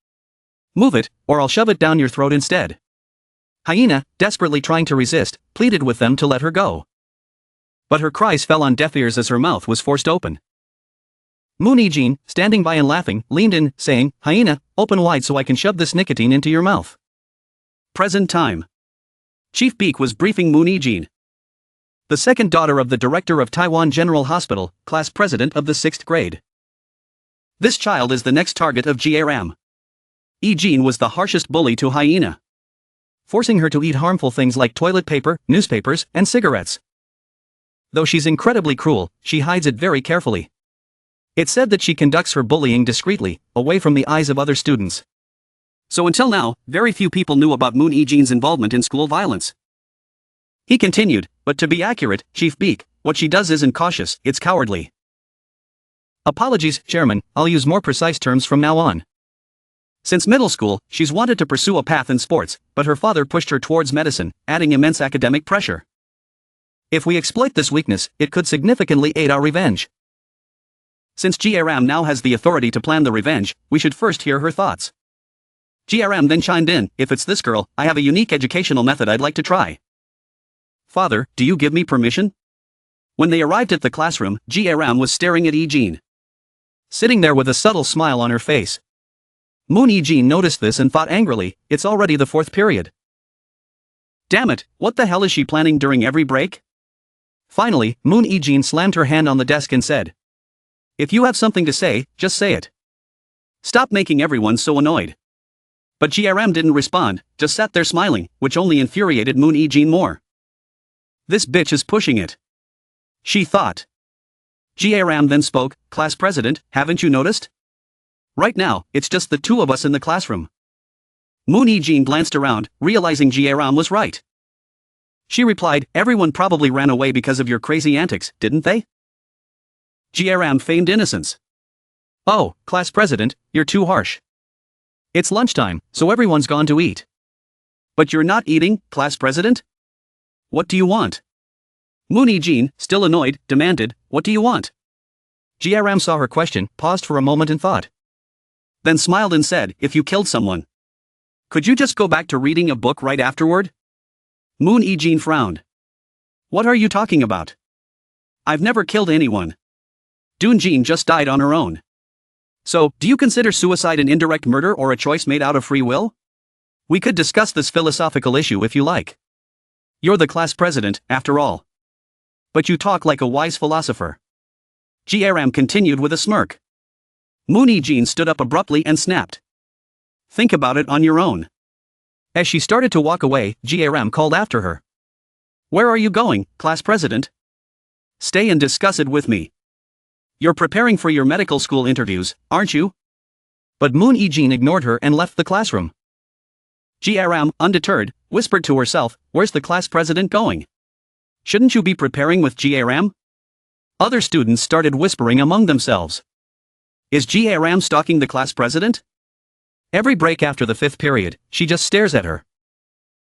Move it, or I'll shove it down your throat instead." Hina, desperately trying to resist, pleaded with them to let her go. But her cries fell on deaf ears as her mouth was forced open. Jin, standing by and laughing, leaned in, saying, "Hina, open wide so I can shove this nicotine into your mouth." Present time. Chief Beak was briefing Jin, the second daughter of the director of Taiwan General Hospital, class president of the 6th grade. This child is the next target of G-ram. Jin was the harshest bully to Hina, forcing her to eat harmful things like toilet paper, newspapers, and cigarettes. Though she's incredibly cruel, she hides it very carefully. It's said that she conducts her bullying discreetly, away from the eyes of other students. So until now, very few people knew about Jin's involvement in school violence. He continued, "But to be accurate, Chief Beak, what she does isn't cautious, it's cowardly." Apologies, Chairman, I'll use more precise terms from now on. Since middle school, she's wanted to pursue a path in sports, but her father pushed her towards medicine, adding immense academic pressure. If we exploit this weakness, it could significantly aid our revenge. Since G-ram now has the authority to plan the revenge, we should first hear her thoughts. G-ram then chimed in, "If it's this girl, I have a unique educational method I'd like to try." "Father, do you give me permission?" When they arrived at the classroom, G-ram was staring at Jin, sitting there with a subtle smile on her face. Jin noticed this and thought angrily, "It's already the 4th period. Damn it, what the hell is she planning during every break? Finally, Moon Ijin slammed her hand on the desk and said, "If you have something to say, just say it. Stop making everyone so annoyed." But G-ram didn't respond, just sat there smiling, which only infuriated Moon Ijin more. This bitch is pushing it, she thought. G-ram then spoke, "Class president, haven't you noticed? Right now, it's just the two of us in the classroom." Moon Ijin glanced around, realizing G-ram was right. She replied, "Everyone probably ran away because of your crazy antics, didn't they?" G-ram feigned innocence. "Oh, class president, you're too harsh. It's lunchtime, so everyone's gone to eat." "But you're not eating, class president? What do you want?" Moon Ijin, still annoyed, demanded, "What do you want?" G-ram saw her question, paused for a moment and thought. Then smiled and said, "If you killed someone, could you just go back to reading a book right afterward?" Moon Ijin frowned. "What are you talking about? I've never killed anyone. Doonjin just died on her own. So, do you consider suicide an indirect murder or a choice made out of free will? We could discuss this philosophical issue if you like. You're the class president, after all. But you talk like a wise philosopher." G-ram continued with a smirk. Moon Ijin stood up abruptly and snapped, "Think about it on your own." As she started to walk away, G-ram called after her. "Where are you going, class president? Stay and discuss it with me. You're preparing for your medical school interviews, aren't you?" But Moon Ijin ignored her and left the classroom. G-ram, undeterred, whispered to herself, "Where's the class president going? Shouldn't you be preparing with G-ram?" Other students started whispering among themselves. Is G-ram stalking the class president? Every break after the 5th period, she just stares at her.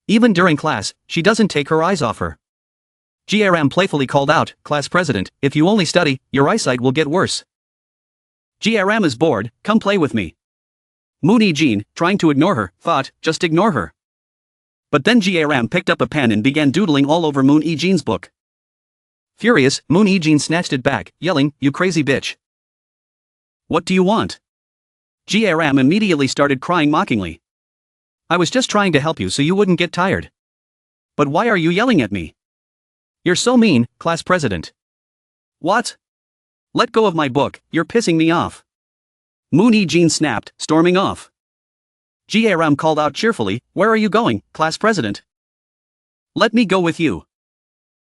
Even during class, she doesn't take her eyes off her. G-ram playfully called out, "Class president, if you only study, your eyesight will get worse." G-ram is bored, come play with me. Moon Ijin, trying to ignore her, thought, just ignore her. But then G-ram picked up a pen and began doodling all over Moon Ijin's book. Furious, Moon Ijin snatched it back, yelling, "You crazy bitch. What do you want?" G-ram immediately started crying mockingly. "I was just trying to help you so you wouldn't get tired. But why are you yelling at me? You're so mean, class president." "What? Let go of my book, you're pissing me off." Moon Ijin snapped, storming off. G-ram called out cheerfully, "Where are you going, class president? Let me go with you."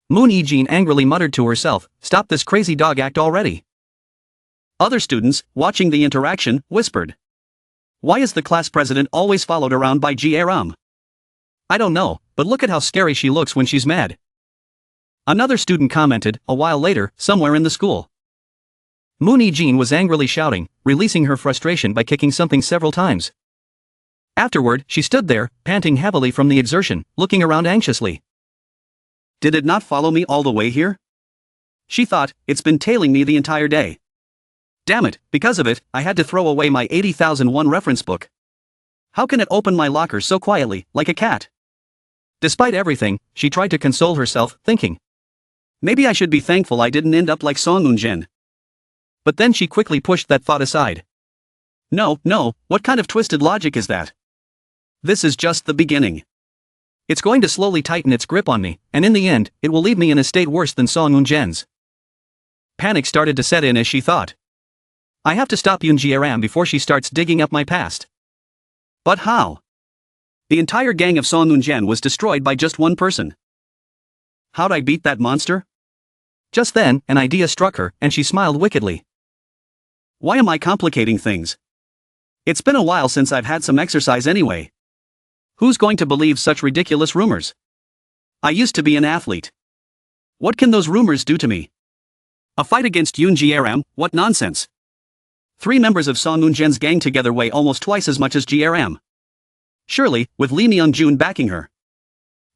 Moon Ijin angrily muttered to herself, "Stop this crazy dog act already." Other students, watching the interaction, whispered, "Why is the class president always followed around by G-ram? I don't know, but look at how scary she looks when she's mad." Another student commented, a while later, somewhere in the school. Moon Ijin was angrily shouting, releasing her frustration by kicking something several times. Afterward, she stood there, panting heavily from the exertion, looking around anxiously. Did it not follow me all the way here? She thought, it's been tailing me the entire day. Damn it, because of it, I had to throw away my 80,001 reference book. How can it open my locker so quietly, like a cat? Despite everything, she tried to console herself, thinking, maybe I should be thankful I didn't end up like Song Eun-jen. But then she quickly pushed that thought aside. No, what kind of twisted logic is that? This is just the beginning. It's going to slowly tighten its grip on me, and in the end, it will leave me in a state worse than Song Eun-jen's. Panic started to set in as she thought. I have to stop Yoon Ji-ram before she starts digging up my past. But how? The entire gang of Song Eun-jen was destroyed by just one person. How'd I beat that monster? Just then, an idea struck her, and she smiled wickedly. Why am I complicating things? It's been a while since I've had some exercise anyway. Who's going to believe such ridiculous rumors? I used to be an athlete. What can those rumors do to me? A fight against Yoon Ji-ram, what nonsense. 3 members of Song Eun-jen's gang together weigh almost twice as much as Ji-ram. Surely, with Lee Myung-jun backing her.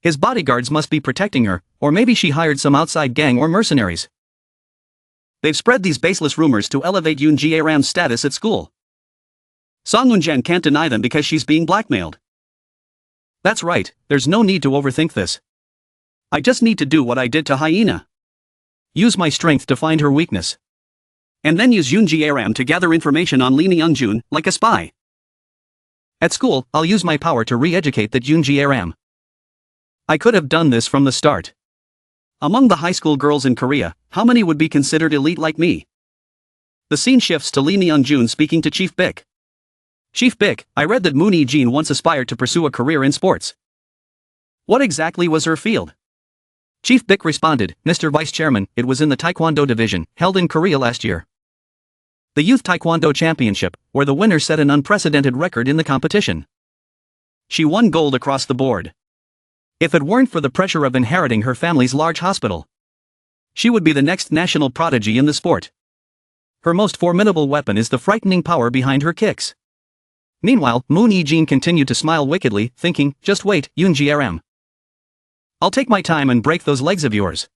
His bodyguards must be protecting her, or maybe she hired some outside gang or mercenaries. They've spread these baseless rumors to elevate Yoon Ji-ram's status at school. Song Eun-jen can't deny them because she's being blackmailed. That's right, there's no need to overthink this. I just need to do what I did to Hina. Use my strength to find her weakness. And then use Yoon Ji-ram to gather information on Lee Myung-jun, like a spy. At school, I'll use my power to re-educate that Yoon Ji-ram. I could have done this from the start. Among the high school girls in Korea, how many would be considered elite like me? The scene shifts to Lee Myung-jun speaking to Chief Bick. Chief Bick, I read that Moon Hee-jin once aspired to pursue a career in sports. What exactly was her field? Chief Bick responded, Mr. Vice Chairman, it was in the Taekwondo division, held in Korea last year. The Youth Taekwondo Championship, where the winner set an unprecedented record in the competition. She won gold across the board. If it weren't for the pressure of inheriting her family's large hospital, she would be the next national prodigy in the sport. Her most formidable weapon is the frightening power behind her kicks. Meanwhile, Moon Hee-jin continued to smile wickedly, thinking, just wait, Yoon G-ram. I'll take my time and break those legs of yours.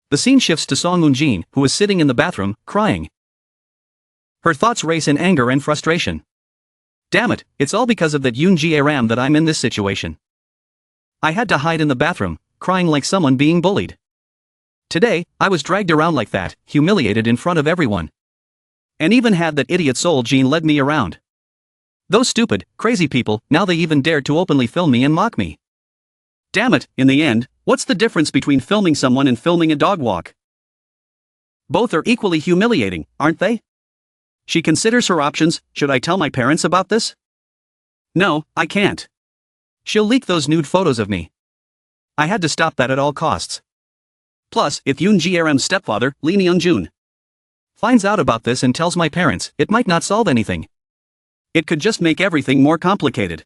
The scene shifts to Song Eun-jin, who is sitting in the bathroom, crying. Her thoughts race in anger and frustration. Damn it, it's all because of that Yoon G-ram that I'm in this situation. I had to hide in the bathroom, crying like someone being bullied. Today, I was dragged around like that, humiliated in front of everyone. And even had that idiot Seol Jin led me around. Those stupid, crazy people, now they even dared to openly film me and mock me. Damn it, in the end, what's the difference between filming someone and filming a dog walk? Both are equally humiliating, aren't they? She considers her options. Should I tell my parents about this? No, I can't. She'll leak those nude photos of me. I had to stop that at all costs. Plus, if Yoon G-ram's stepfather, Lee Myung-jun, finds out about this and tells my parents, it might not solve anything. It could just make everything more complicated.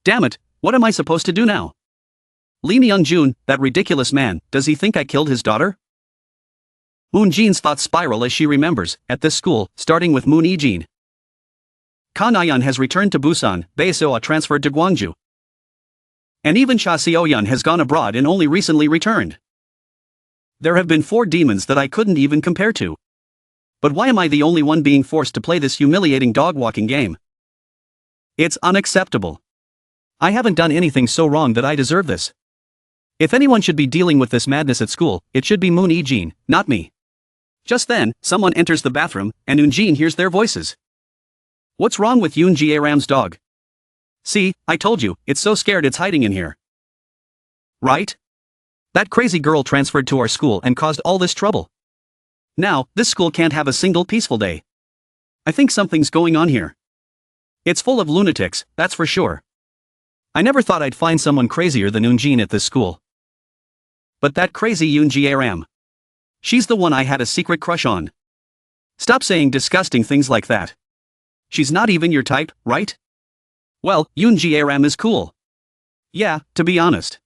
Damn it, what am I supposed to do now? Lee Myung-jun, that ridiculous man, does he think I killed his daughter? Eun-jin's thoughts spiral as she remembers, at this school, starting with Moon Hee-jin. Ka Na-yeon has returned to Busan, Bae Seo transferred to Gwangju. And even Cha Seo-yeon has gone abroad and only recently returned. There have been 4 demons that I couldn't even compare to. But why am I the only one being forced to play this humiliating dog-walking game? It's unacceptable. I haven't done anything so wrong that I deserve this. If anyone should be dealing with this madness at school, it should be Moon Hee-jin, not me. Just then, someone enters the bathroom, and Eun-jin hears their voices. What's wrong with Yoon G-ram's dog? See, I told you, it's so scared it's hiding in here. Right? That crazy girl transferred to our school and caused all this trouble. Now, this school can't have a single peaceful day. I think something's going on here. It's full of lunatics, that's for sure. I never thought I'd find someone crazier than Eun-jin at this school. But that crazy Yoon G-ram. She's the one I had a secret crush on. Stop saying disgusting things like that. She's not even your type, right? Well, Yoon G-ram is cool. Yeah, to be honest.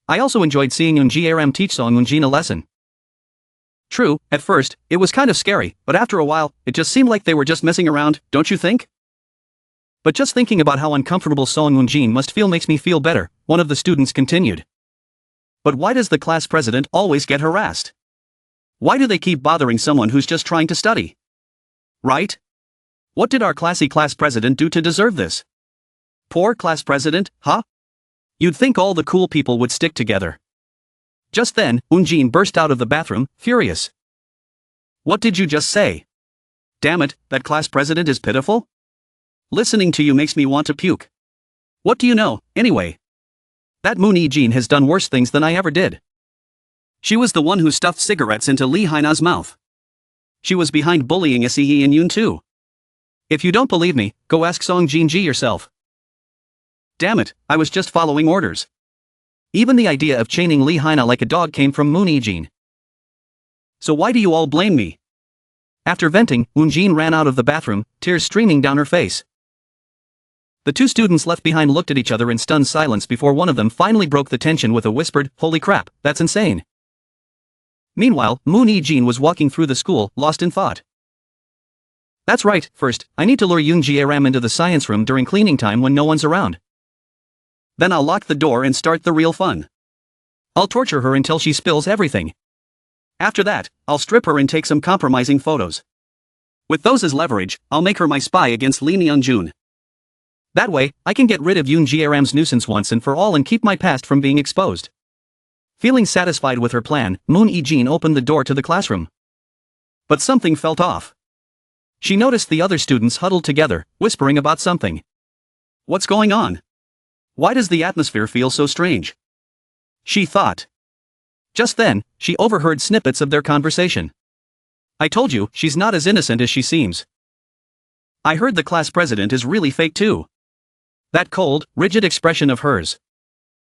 I also enjoyed seeing Yoon G-ram teach Song Eun-jin a lesson. True, at first, it was kind of scary, but after a while, it just seemed like they were just messing around, don't you think? But just thinking about how uncomfortable Song Eun-jin must feel makes me feel better, one of the students continued. But why does the class president always get harassed? Why do they keep bothering someone who's just trying to study? Right? What did our classy class president do to deserve this? Poor class president, huh? You'd think all the cool people would stick together. Just then, Eun-jin burst out of the bathroom, furious. What did you just say? Damn it, that class president is pitiful? Listening to you makes me want to puke. What do you know, anyway? That Moon Hee-jin has done worse things than I ever did. She was the one who stuffed cigarettes into Lee Hina's mouth. She was behind bullying Sehee and Yoon too. If you don't believe me, go ask Song Jin-ji yourself. Damn it, I was just following orders. Even the idea of chaining Lee Hina like a dog came from Moon Hee-jin. So why do you all blame me? After venting, Eun-jin ran out of the bathroom, tears streaming down her face. The 2 students left behind looked at each other in stunned silence before one of them finally broke the tension with a whispered, "Holy crap, that's insane." Meanwhile, Moon Hee-jin was walking through the school, lost in thought. That's right, first, I need to lure Yoon G-ram into the science room during cleaning time when no one's around. Then I'll lock the door and start the real fun. I'll torture her until she spills everything. After that, I'll strip her and take some compromising photos. With those as leverage, I'll make her my spy against Lee Myung-jun. That way, I can get rid of Yoon G-ram's nuisance once and for all and keep my past from being exposed. Feeling satisfied with her plan, Moon Hee-jin opened the door to the classroom. But something felt off. She noticed the other students huddled together, whispering about something. What's going on? Why does the atmosphere feel so strange? she thought. Just then, she overheard snippets of their conversation. I told you, she's not as innocent as she seems. I heard the class president is really fake too. That cold, rigid expression of hers.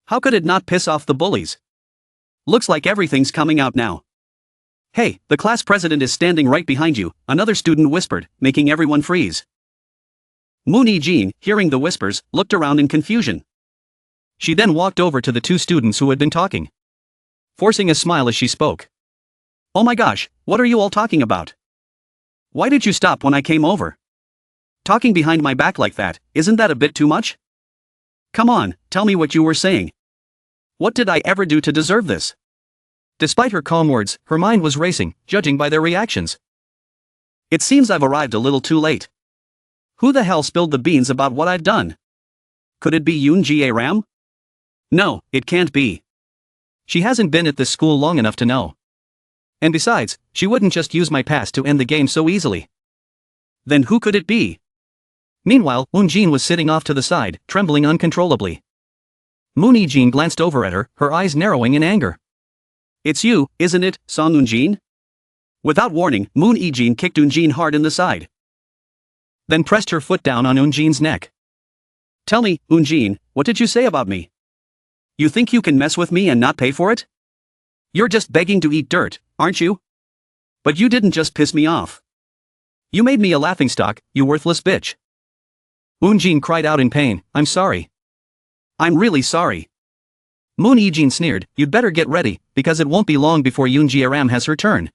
How could it not piss off the bullies? Looks like everything's coming out now. Hey, the class president is standing right behind you, another student whispered, making everyone freeze. Moon Hee-jin, hearing the whispers, looked around in confusion. She then walked over to the two students who had been talking, forcing a smile as she spoke. Oh my gosh, what are you all talking about? Why did you stop when I came over? Talking behind my back like that, isn't that a bit too much? Come on, tell me what you were saying. What did I ever do to deserve this? Despite her calm words, her mind was racing, judging by their reactions. It seems I've arrived a little too late. Who the hell spilled the beans about what I've done? Could it be Yoon G-ram? No, it can't be. She hasn't been at this school long enough to know. And besides, she wouldn't just use my past to end the game so easily. Then who could it be? Meanwhile, Moon-jin was sitting off to the side, trembling uncontrollably. Moon Hee-jin glanced over at her, her eyes narrowing in anger. It's you, isn't it, Song Eun-jin? Without warning, Moon Hee-jin kicked Eun-jin hard in the side. Then pressed her foot down on Eun-jin's neck. Tell me, Eun-jin, what did you say about me? You think you can mess with me and not pay for it? You're just begging to eat dirt, aren't you? But you didn't just piss me off. You made me a laughingstock, you worthless bitch. Eun-jin cried out in pain, I'm sorry. I'm really sorry. Moon Hee-jin sneered, you'd better get ready, because it won't be long before Yoon G-ram has her turn.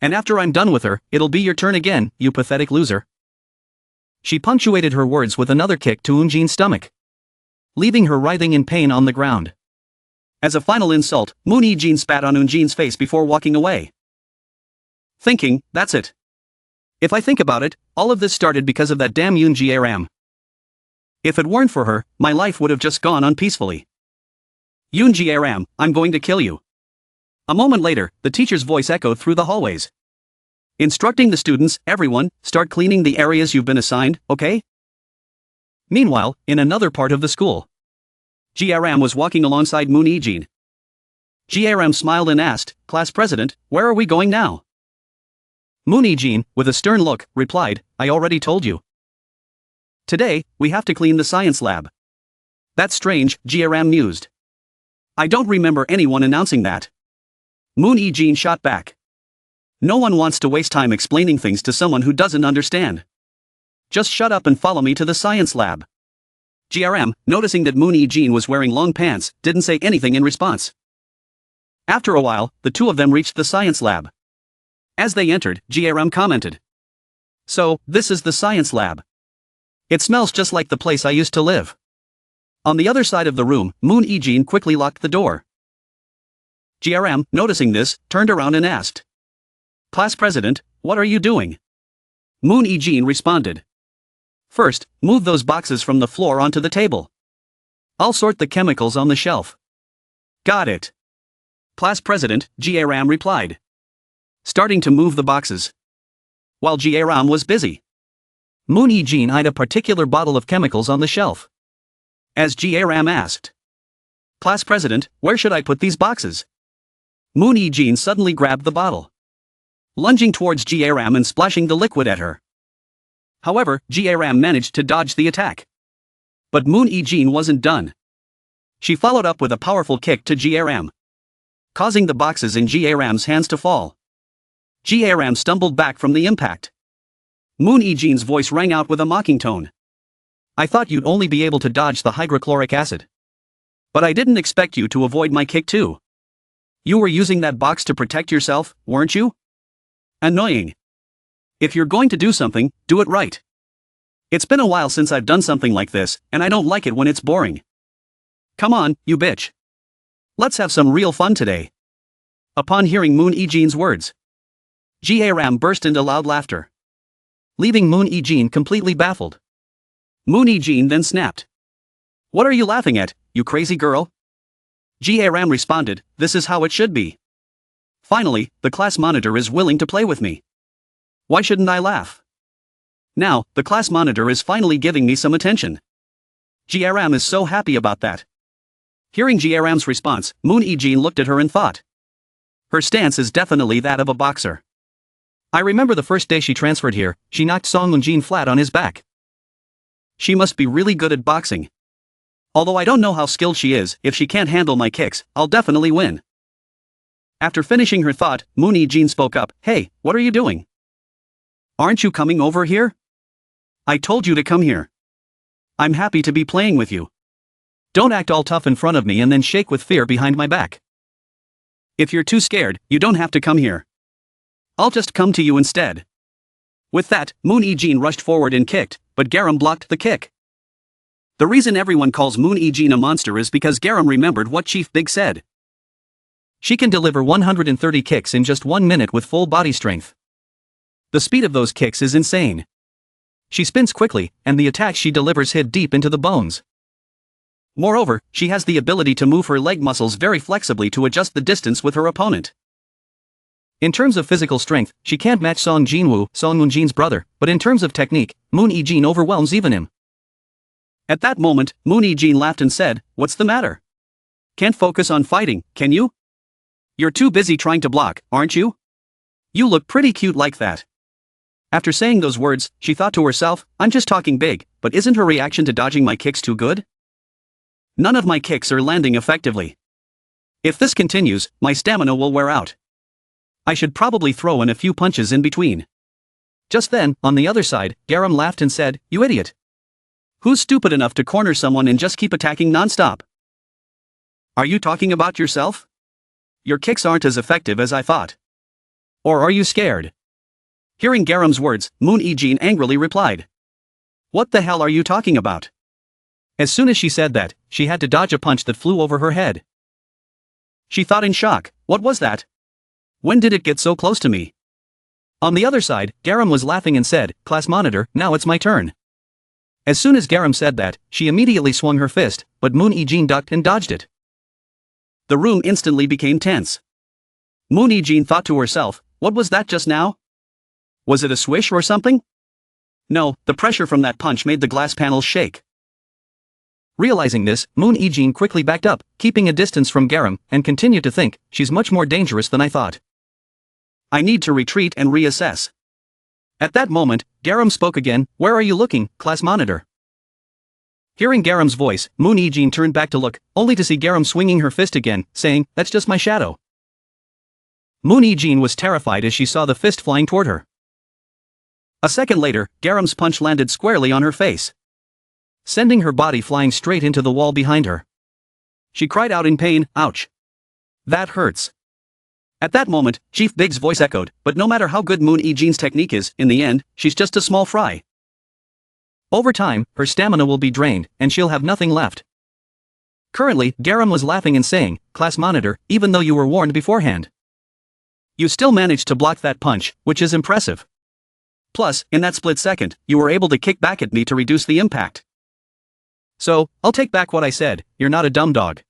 And after I'm done with her, it'll be your turn again, you pathetic loser. She punctuated her words with another kick to Eun-jin's stomach, leaving her writhing in pain on the ground. As a final insult, Moon Hee-jin spat on Eun-jin's face before walking away. Thinking, that's it. If I think about it, all of this started because of that damn Yoon G-ram. If it weren't for her, my life would have just gone on peacefully. Yoon G-ram, I'm going to kill you. A moment later, the teacher's voice echoed through the hallways, instructing the students, everyone, start cleaning the areas you've been assigned, okay? Meanwhile, in another part of the school, G-ram was walking alongside Moon Hee-jin. G-ram smiled and asked, Class President, where are we going now? Moon Hee-jin, with a stern look, replied, I already told you. Today, we have to clean the science lab. That's strange, G-ram mused. I don't remember anyone announcing that. Moon Hee-jin shot back. No one wants to waste time explaining things to someone who doesn't understand. Just shut up and follow me to the science lab. G-ram, noticing that Moon Hee-jin was wearing long pants, didn't say anything in response. After a while, the two of them reached the science lab. As they entered, G-ram commented. So, this is the science lab. It smells just like the place I used to live. On the other side of the room, Moon Hee-jin quickly locked the door. G-ram, noticing this, turned around and asked. Class President, what are you doing? Moon Hee-jin responded. First, move those boxes from the floor onto the table. I'll sort the chemicals on the shelf. Got it. Class President, G-ram replied, starting to move the boxes. While G-ram was busy, Moon Hee-jin eyed a particular bottle of chemicals on the shelf. As G-ram asked, Class President, where should I put these boxes? Moon Hee-jin suddenly grabbed the bottle, lunging towards G-ram and splashing the liquid at her. However, G-ram managed to dodge the attack. But Moon Hee-jin wasn't done. She followed up with a powerful kick to G-ram, causing the boxes in G-ram's hands to fall. G-ram stumbled back from the impact. Moon Hee-jin's voice rang out with a mocking tone. I thought you'd only be able to dodge the hydrochloric acid. But I didn't expect you to avoid my kick too. You were using that box to protect yourself, weren't you? Annoying. If you're going to do something, do it right. It's been a while since I've done something like this, and I don't like it when it's boring. Come on, you bitch. Let's have some real fun today. Upon hearing Moon Hee-jin's words, G-ram burst into loud laughter, leaving Moon Hee-jin completely baffled. Moon Hee-jin then snapped. What are you laughing at, you crazy girl? G-ram responded, this is how it should be. Finally, the class monitor is willing to play with me. Why shouldn't I laugh? Now, the class monitor is finally giving me some attention. G-ram is so happy about that. Hearing G-ram's response, Moon E-jin looked at her and thought. Her stance is definitely that of a boxer. I remember the first day she transferred here, she knocked Song Un-jin flat on his back. She must be really good at boxing. Although I don't know how skilled she is, if she can't handle my kicks, I'll definitely win. After finishing her thought, Moon E-jin spoke up, Hey, what are you doing? Aren't you coming over here? I told you to come here. I'm happy to be playing with you. Don't act all tough in front of me and then shake with fear behind my back. If you're too scared, you don't have to come here. I'll just come to you instead. With that, Moon E-jin rushed forward and kicked, but G-ram blocked the kick. The reason everyone calls Moon E-jin a monster is because G-ram remembered what Chief Big said. She can deliver 130 kicks in just 1 minute with full body strength. The speed of those kicks is insane. She spins quickly, and the attacks she delivers hit deep into the bones. Moreover, she has the ability to move her leg muscles very flexibly to adjust the distance with her opponent. In terms of physical strength, she can't match Song Jinwoo, Song Un-jin's brother, but in terms of technique, Moon E-jin overwhelms even him. At that moment, Moon E-jin laughed and said, What's the matter? Can't focus on fighting, can you? You're too busy trying to block, aren't you? You look pretty cute like that. After saying those words, she thought to herself, I'm just talking big, but isn't her reaction to dodging my kicks too good? None of my kicks are landing effectively. If this continues, my stamina will wear out. I should probably throw in a few punches in between. Just then, on the other side, G-ram laughed and said, You idiot. Who's stupid enough to corner someone and just keep attacking non-stop? Are you talking about yourself? Your kicks aren't as effective as I thought. Or are you scared? Hearing G-ram's words, Moon E-jin angrily replied. What the hell are you talking about? As soon as she said that, she had to dodge a punch that flew over her head. She thought in shock, what was that? When did it get so close to me? On the other side, G-ram was laughing and said, Class monitor, now it's my turn. As soon as G-ram said that, she immediately swung her fist, but Moon E-jin ducked and dodged it. The room instantly became tense. Moon E-jin thought to herself, what was that just now? Was it a swish or something? No, the pressure from that punch made the glass panels shake. Realizing this, Moon E-jin quickly backed up, keeping a distance from G-ram, and continued to think, she's much more dangerous than I thought. I need to retreat and reassess. At that moment, G-ram spoke again, Where are you looking, class monitor? Hearing G-ram's voice, Moon E-jin turned back to look, only to see G-ram swinging her fist again, saying, That's just my shadow. Moon E-jin was terrified as she saw the fist flying toward her. A second later, G-ram's punch landed squarely on her face, sending her body flying straight into the wall behind her. She cried out in pain, Ouch. That hurts. At that moment, Chief Big's voice echoed, but no matter how good Moon E-jin's technique is, in the end, she's just a small fry. Over time, her stamina will be drained, and she'll have nothing left. Currently, G-ram was laughing and saying, Class monitor, even though you were warned beforehand, you still managed to block that punch, which is impressive. Plus, in that split second, you were able to kick back at me to reduce the impact. So, I'll take back what I said, you're not a dumb dog.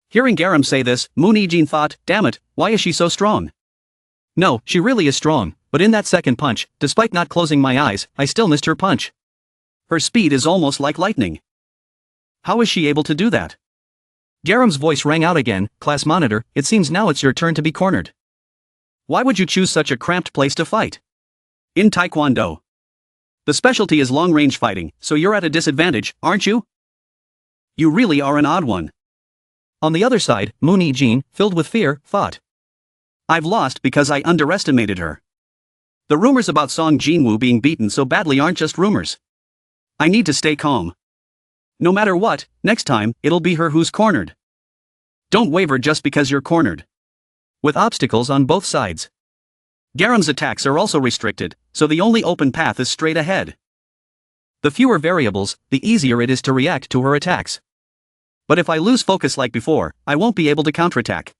Hearing G-ram say this, Moon E-jin thought, damn it, why is she so strong? No, she really is strong, but in that second punch, despite not closing my eyes, I still missed her punch. Her speed is almost like lightning. How is she able to do that? G-ram's voice rang out again, Class monitor, it seems now it's your turn to be cornered. Why would you choose such a cramped place to fight? In Taekwondo, the specialty is long-range fighting, so you're at a disadvantage, aren't you? You really are an odd one. On the other side, Moon E-jin, filled with fear, thought. I've lost because I underestimated her. The rumors about Song Jinwoo being beaten so badly aren't just rumors. I need to stay calm. No matter what, next time, it'll be her who's cornered. Don't waver just because you're cornered. With obstacles on both sides. G-ram's attacks are also restricted, so the only open path is straight ahead. The fewer variables, the easier it is to react to her attacks. But if I lose focus like before, I won't be able to counterattack.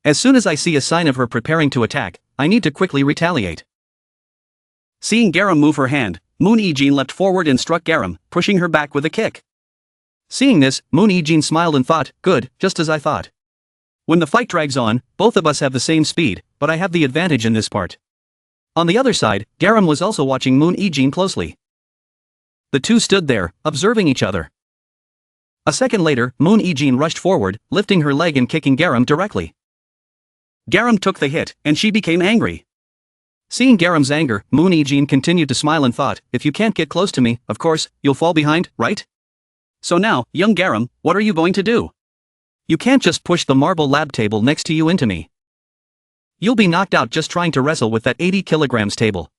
As soon as I see a sign of her preparing to attack, I need to quickly retaliate. Seeing G-ram move her hand, Moon E-jin leapt forward and struck G-ram, pushing her back with a kick. Seeing this, Moon E-jin smiled and thought, good, just as I thought. When the fight drags on, both of us have the same speed, but I have the advantage in this part. On the other side, G-ram was also watching Moon E-jin closely. The two stood there, observing each other. A second later, Moon Ijin rushed forward, lifting her leg and kicking G-ram directly. G-ram took the hit, and she became angry. Seeing G-ram's anger, Moon Ijin continued to smile and thought, if you can't get close to me, of course, you'll fall behind, right? So now, young G-ram, what are you going to do? You can't just push the marble lab table next to you into me. You'll be knocked out just trying to wrestle with that 80 kilograms table.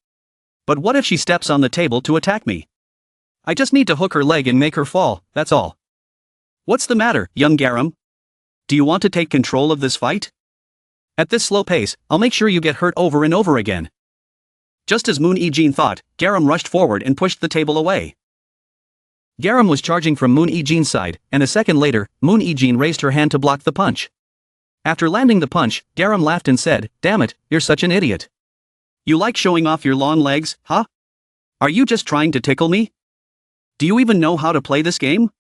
But what if she steps on the table to attack me? I just need to hook her leg and make her fall, that's all. What's the matter, young G-ram? Do you want to take control of this fight? At this slow pace, I'll make sure you get hurt over and over again. Just as Moon Ijin thought, G-ram rushed forward and pushed the table away. G-ram was charging from Moon Ijin's side, and a second later, Moon Ijin raised her hand to block the punch. After landing the punch, G-ram laughed and said, damn it, you're such an idiot. You like showing off your long legs, huh? Are you just trying to tickle me? Do you even know how to play this game?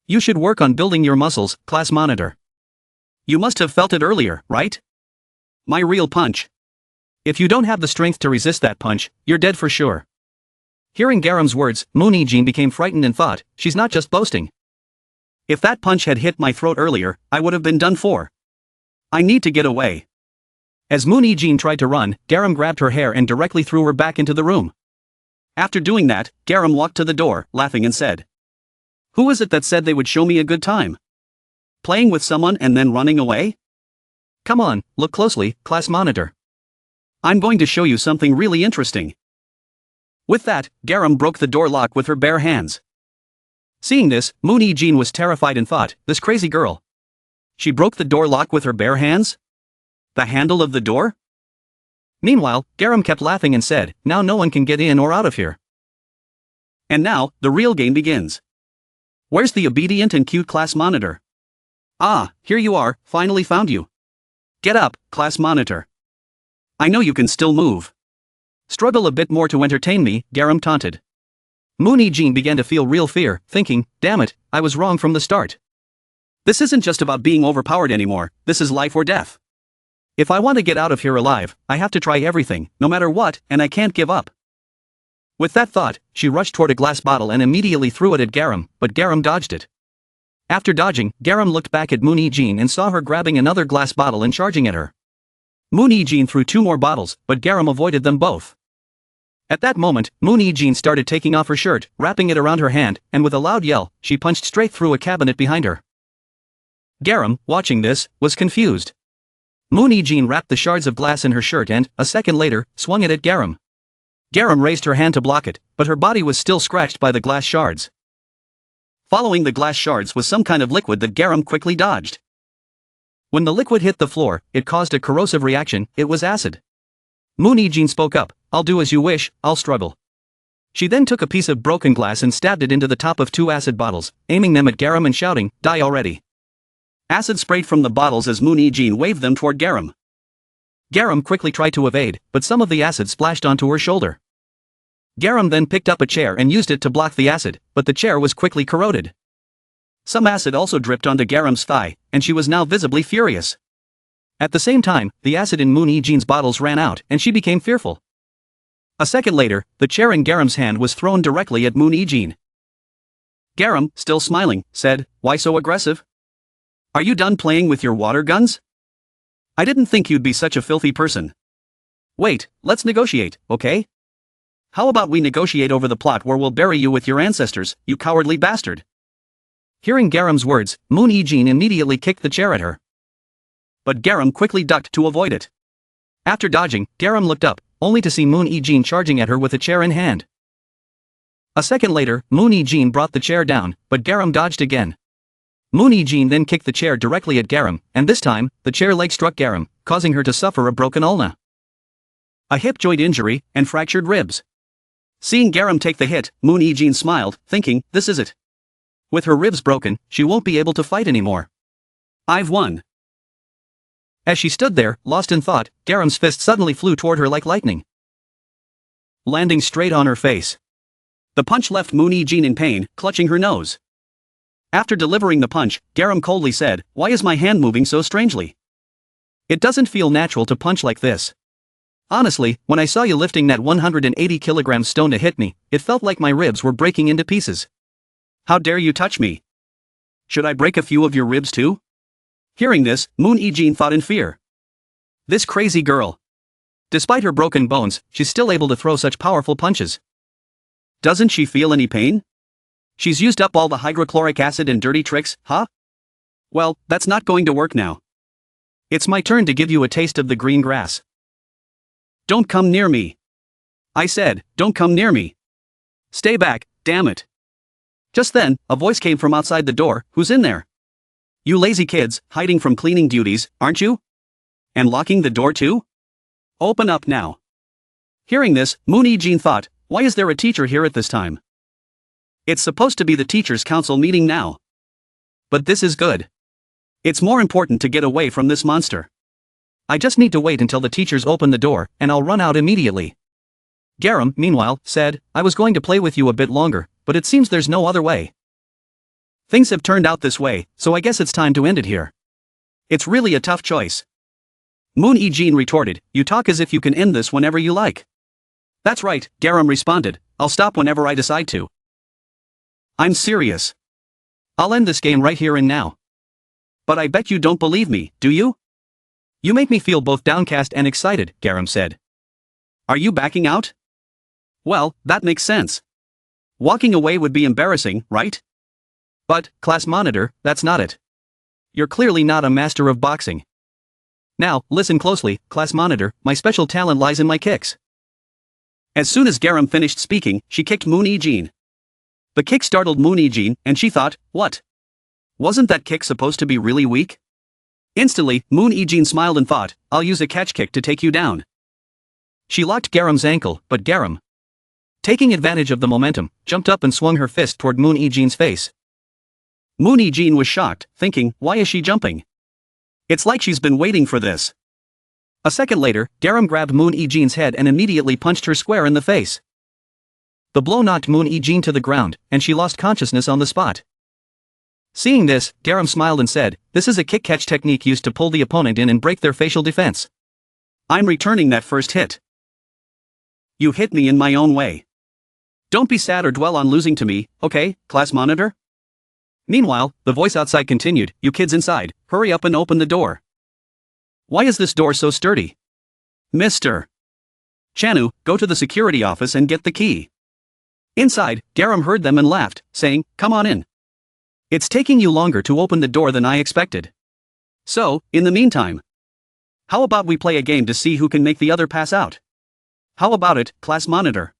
You should work on building your muscles, class monitor. You must have felt it earlier, right? My real punch. If you don't have the strength to resist that punch, you're dead for sure. Hearing G-ram's words, Moon Ijin became frightened and thought, she's not just boasting. If that punch had hit my throat earlier, I would have been done for. I need to get away. As Moon Ijin tried to run, G-ram grabbed her hair and directly threw her back into the room. After doing that, G-ram walked to the door, laughing and said, who is it that said they would show me a good time? Playing with someone and then running away? Come on, look closely, class monitor. I'm going to show you something really interesting. With that, G-ram broke the door lock with her bare hands. Seeing this, Moon Ijin was terrified and thought, this crazy girl. She broke the door lock with her bare hands? The handle of the door? Meanwhile, G-ram kept laughing and said, now no one can get in or out of here. And now, the real game begins. Where's the obedient and cute class monitor? Ah, here you are, finally found you. Get up, class monitor. I know you can still move. Struggle a bit more to entertain me, G-ram taunted. Moon Ijin began to feel real fear, thinking, damn it, I was wrong from the start. This isn't just about being overpowered anymore, this is life or death. If I want to get out of here alive, I have to try everything, no matter what, and I can't give up. With that thought, she rushed toward a glass bottle and immediately threw it at G-ram, but G-ram dodged it. After dodging, G-ram looked back at Moon Ijin and saw her grabbing another glass bottle and charging at her. Moon Ijin threw 2 more bottles, but G-ram avoided them both. At that moment, Moon Ijin started taking off her shirt, wrapping it around her hand, and with a loud yell, she punched straight through a cabinet behind her. G-ram, watching this, was confused. Moon Ijin wrapped the shards of glass in her shirt and, a second later, swung it at G-ram. G-ram raised her hand to block it, but her body was still scratched by the glass shards. Following the glass shards was some kind of liquid that G-ram quickly dodged. When the liquid hit the floor, it caused a corrosive reaction, it was acid. Moon Ijin spoke up, I'll do as you wish, I'll struggle. She then took a piece of broken glass and stabbed it into the top of 2 acid bottles, aiming them at G-ram and shouting, die already. Acid sprayed from the bottles as Moon Ijin waved them toward G-ram. G-ram quickly tried to evade, but some of the acid splashed onto her shoulder. G-ram then picked up a chair and used it to block the acid, but the chair was quickly corroded. Some acid also dripped onto G-ram's thigh, and she was now visibly furious. At the same time, the acid in Moon Ijin's bottles ran out, and she became fearful. A second later, the chair in G-ram's hand was thrown directly at Moon Ijin. G-ram, still smiling, said, why so aggressive? Are you done playing with your water guns? I didn't think you'd be such a filthy person. Wait, let's negotiate, okay? How about we negotiate over the plot where we'll bury you with your ancestors, you cowardly bastard? Hearing G-ram's words, Moon Ijin immediately kicked the chair at her. But G-ram quickly ducked to avoid it. After dodging, G-ram looked up, only to see Moon Ijin charging at her with a chair in hand. A second later, Moon Ijin brought the chair down, but G-ram dodged again. Moon Ijin then kicked the chair directly at G-ram, and this time, the chair leg struck G-ram, causing her to suffer a broken ulna, a hip joint injury, and fractured ribs. Seeing G-ram take the hit, Moon Ijin smiled, thinking, this is it. With her ribs broken, she won't be able to fight anymore. I've won. As she stood there, lost in thought, G-ram's fist suddenly flew toward her like lightning, landing straight on her face. The punch left Moon Ijin in pain, clutching her nose. After delivering the punch, G-ram coldly said, why is my hand moving so strangely? It doesn't feel natural to punch like this. Honestly, when I saw you lifting that 180 kilogram stone to hit me, it felt like my ribs were breaking into pieces. How dare you touch me? Should I break a few of your ribs too? Hearing this, Moon Ijin thought in fear. This crazy girl. Despite her broken bones, she's still able to throw such powerful punches. Doesn't she feel any pain? She's used up all the hydrochloric acid and dirty tricks, huh? Well, that's not going to work now. It's my turn to give you a taste of the green grass. Don't come near me. I said, don't come near me. Stay back, damn it. Just then, a voice came from outside the door. Who's in there? You lazy kids, hiding from cleaning duties, aren't you? And locking the door too? Open up now. Hearing this, Moon Ijin thought, why is there a teacher here at this time? It's supposed to be the teachers' council meeting now. But this is good. It's more important to get away from this monster. I just need to wait until the teachers open the door, and I'll run out immediately. G-ram, meanwhile, said, I was going to play with you a bit longer, but it seems there's no other way. Things have turned out this way, so I guess it's time to end it here. It's really a tough choice. Moon Ijin retorted, you talk as if you can end this whenever you like. That's right, G-ram responded, I'll stop whenever I decide to. I'm serious. I'll end this game right here and now. But I bet you don't believe me, do you? You make me feel both downcast and excited, G-ram said. Are you backing out? Well, that makes sense. Walking away would be embarrassing, right? But, class monitor, that's not it. You're clearly not a master of boxing. Now, listen closely, class monitor, my special talent lies in my kicks. As soon as G-ram finished speaking, she kicked Moon Ijin. The kick startled Moon Ijin, and she thought, what? Wasn't that kick supposed to be really weak? Instantly, Moon Ijin smiled and thought, I'll use a catch kick to take you down. She locked G-ram's ankle, but G-ram, taking advantage of the momentum, jumped up and swung her fist toward Moon Ijin's face. Moon Ijin was shocked, thinking, why is she jumping? It's like she's been waiting for this. A second later, G-ram grabbed Moon Ijin's head and immediately punched her square in the face. The blow knocked Moon Ijin to the ground, and she lost consciousness on the spot. Seeing this, G-ram smiled and said, this is a kick-catch technique used to pull the opponent in and break their facial defense. I'm returning that first hit. You hit me in my own way. Don't be sad or dwell on losing to me, okay, class monitor? Meanwhile, the voice outside continued, you kids inside, hurry up and open the door. Why is this door so sturdy? Mr. Chanu, go to the security office and get the key. Inside, G-ram heard them and laughed, saying, come on in. It's taking you longer to open the door than I expected. So, in the meantime, how about we play a game to see who can make the other pass out? How about it, class monitor?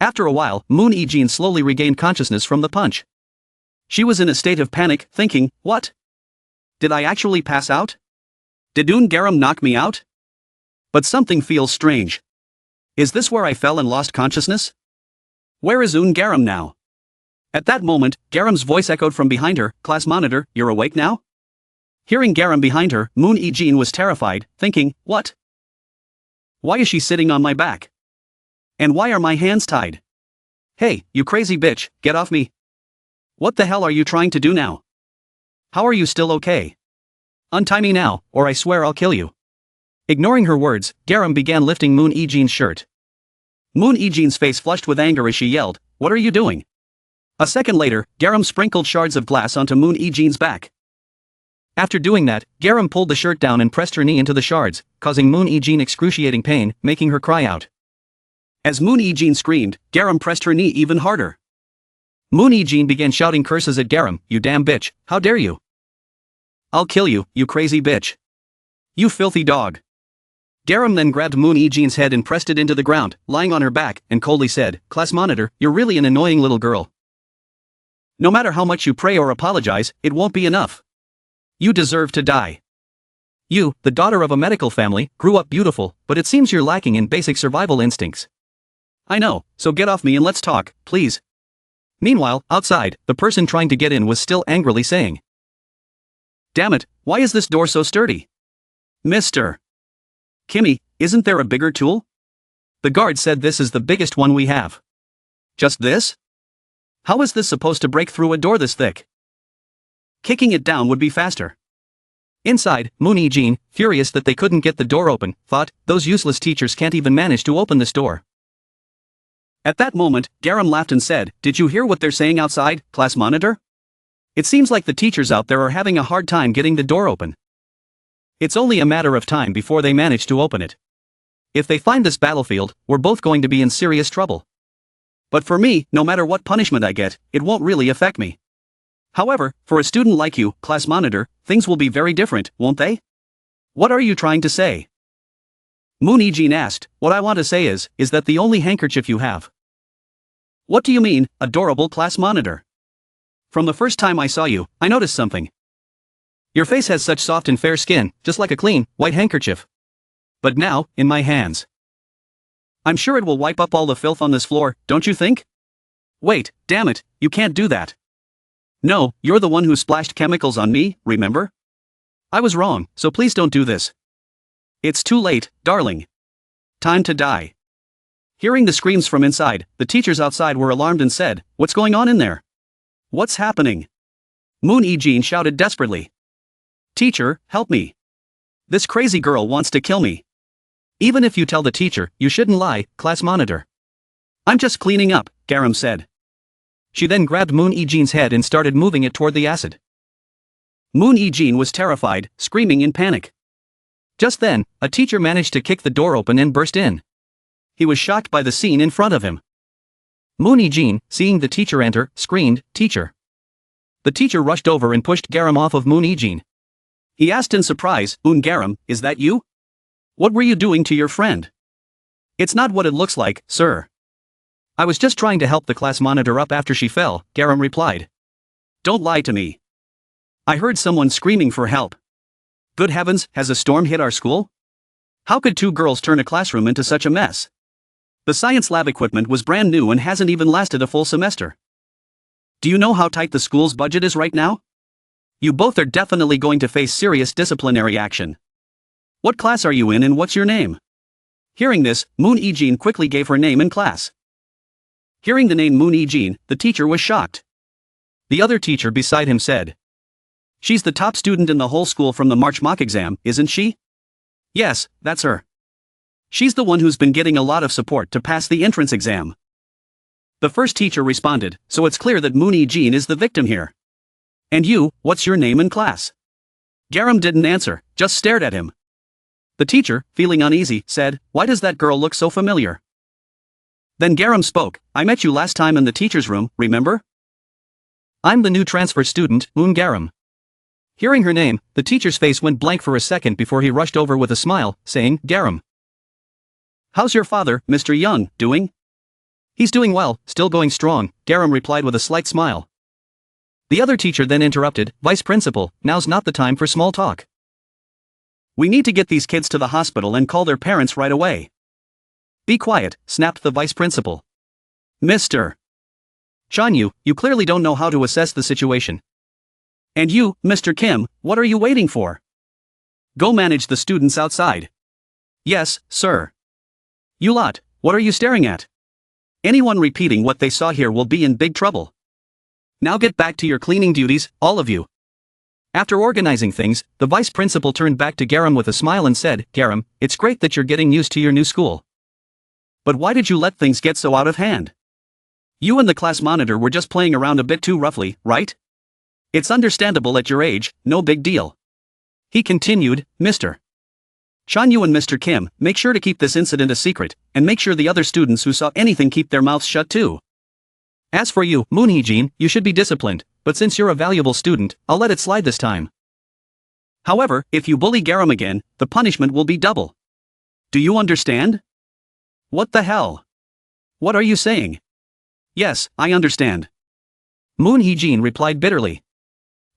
After a while, Moon Ijin slowly regained consciousness from the punch. She was in a state of panic, thinking, what? Did I actually pass out? Did G-ram knock me out? But something feels strange. Is this where I fell and lost consciousness? Where is G-ram now? At that moment, G-ram's voice echoed from behind her, class monitor, you're awake now? Hearing G-ram behind her, Moon Ijin was terrified, thinking, what? Why is she sitting on my back? And why are my hands tied? Hey, you crazy bitch, get off me. What the hell are you trying to do now? How are you still okay? Untie me now, or I swear I'll kill you. Ignoring her words, G-ram began lifting Moon Ijin's shirt. Moon Ijin's face flushed with anger as she yelled, what are you doing? A second later, G-ram sprinkled shards of glass onto Moon Ijin's back. After doing that, G-ram pulled the shirt down and pressed her knee into the shards, causing Moon Ijin excruciating pain, making her cry out. As Moon Ijin screamed, G-ram pressed her knee even harder. Moon Ijin began shouting curses at G-ram, you damn bitch, how dare you? I'll kill you, you crazy bitch. You filthy dog. G-ram then grabbed Moon Ijin's head and pressed it into the ground, lying on her back, and coldly said, class monitor, you're really an annoying little girl. No matter how much you pray or apologize, it won't be enough. You deserve to die. You, the daughter of a medical family, grew up beautiful, but it seems you're lacking in basic survival instincts. I know, so get off me and let's talk, please. Meanwhile, outside, the person trying to get in was still angrily saying, damn it, why is this door so sturdy? Mr. Kimmy, isn't there a bigger tool? The guard said this is the biggest one we have. Just this? How is this supposed to break through a door this thick? Kicking it down would be faster. Inside, Moon Ijin, furious that they couldn't get the door open, thought, those useless teachers can't even manage to open this door. At that moment, G-ram laughed and said, did you hear what they're saying outside, class monitor? It seems like the teachers out there are having a hard time getting the door open. It's only a matter of time before they manage to open it. If they find this battlefield, we're both going to be in serious trouble. But for me, no matter what punishment I get, it won't really affect me. However, for a student like you, class monitor, things will be very different, won't they? What are you trying to say? Moon Hee-jin asked. What I want to say is that the only handkerchief you have. What do you mean, adorable class monitor? From the first time I saw you, I noticed something. Your face has such soft and fair skin, just like a clean, white handkerchief. But now, in my hands. I'm sure it will wipe up all the filth on this floor, don't you think? Wait, damn it, you can't do that. No, you're the one who splashed chemicals on me, remember? I was wrong, so please don't do this. It's too late, darling. Time to die. Hearing the screams from inside, the teachers outside were alarmed and said, "What's going on in there? What's happening?" Moon Hee-jin shouted desperately. "Teacher, help me. This crazy girl wants to kill me." Even if you tell the teacher, you shouldn't lie, class monitor. I'm just cleaning up, G-ram said. She then grabbed Moon Hee-jin's head and started moving it toward the acid. Moon Hee-jin was terrified, screaming in panic. Just then, a teacher managed to kick the door open and burst in. He was shocked by the scene in front of him. Moon Hee-jin, seeing the teacher enter, screamed, "Teacher." The teacher rushed over and pushed G-ram off of Moon Hee-jin. He asked in surprise, G-ram, is that you? What were you doing to your friend? It's not what it looks like, sir. I was just trying to help the class monitor up after she fell, G-ram replied. Don't lie to me. I heard someone screaming for help. Good heavens, has a storm hit our school? How could two girls turn a classroom into such a mess? The science lab equipment was brand new and hasn't even lasted a full semester. Do you know how tight the school's budget is right now? You both are definitely going to face serious disciplinary action. What class are you in and what's your name? Hearing this, Moon Hee-jin quickly gave her name and class. Hearing the name Moon Hee-jin, the teacher was shocked. The other teacher beside him said, "She's the top student in the whole school from the March mock exam, isn't she?" "Yes, that's her. She's the one who's been getting a lot of support to pass the entrance exam." The first teacher responded, "So it's clear that Moon Hee-jin is the victim here. And you, what's your name and class?" G-ram didn't answer, just stared at him. The teacher, feeling uneasy, said, "Why does that girl look so familiar?" Then G-ram spoke, "I met you last time in the teacher's room, remember? I'm the new transfer student, Moon G-ram." Hearing her name, the teacher's face went blank for a second before he rushed over with a smile, saying, "G-ram. How's your father, Mr. Young, doing?" "He's doing well, still going strong," G-ram replied with a slight smile. The other teacher then interrupted, "Vice Principal, now's not the time for small talk. We need to get these kids to the hospital and call their parents right away." "Be quiet," snapped the Vice Principal. "Mr. Chanyu, you clearly don't know how to assess the situation. And you, Mr. Kim, what are you waiting for? Go manage the students outside." "Yes, sir." "You lot, what are you staring at? Anyone repeating what they saw here will be in big trouble. Now get back to your cleaning duties, all of you." After organizing things, the vice principal turned back to G-ram with a smile and said, "G-ram, it's great that you're getting used to your new school. But why did you let things get so out of hand? You and the class monitor were just playing around a bit too roughly, right? It's understandable at your age, no big deal." He continued, "Mr. Chanyu and Mr. Kim, make sure to keep this incident a secret, and make sure the other students who saw anything keep their mouths shut too. As for you, Moon Hee-jin, you should be disciplined, but since you're a valuable student, I'll let it slide this time. However, if you bully G-ram again, the punishment will be double. Do you understand?" "What the hell? What are you saying?" "Yes, I understand." Moon Hee-jin replied bitterly.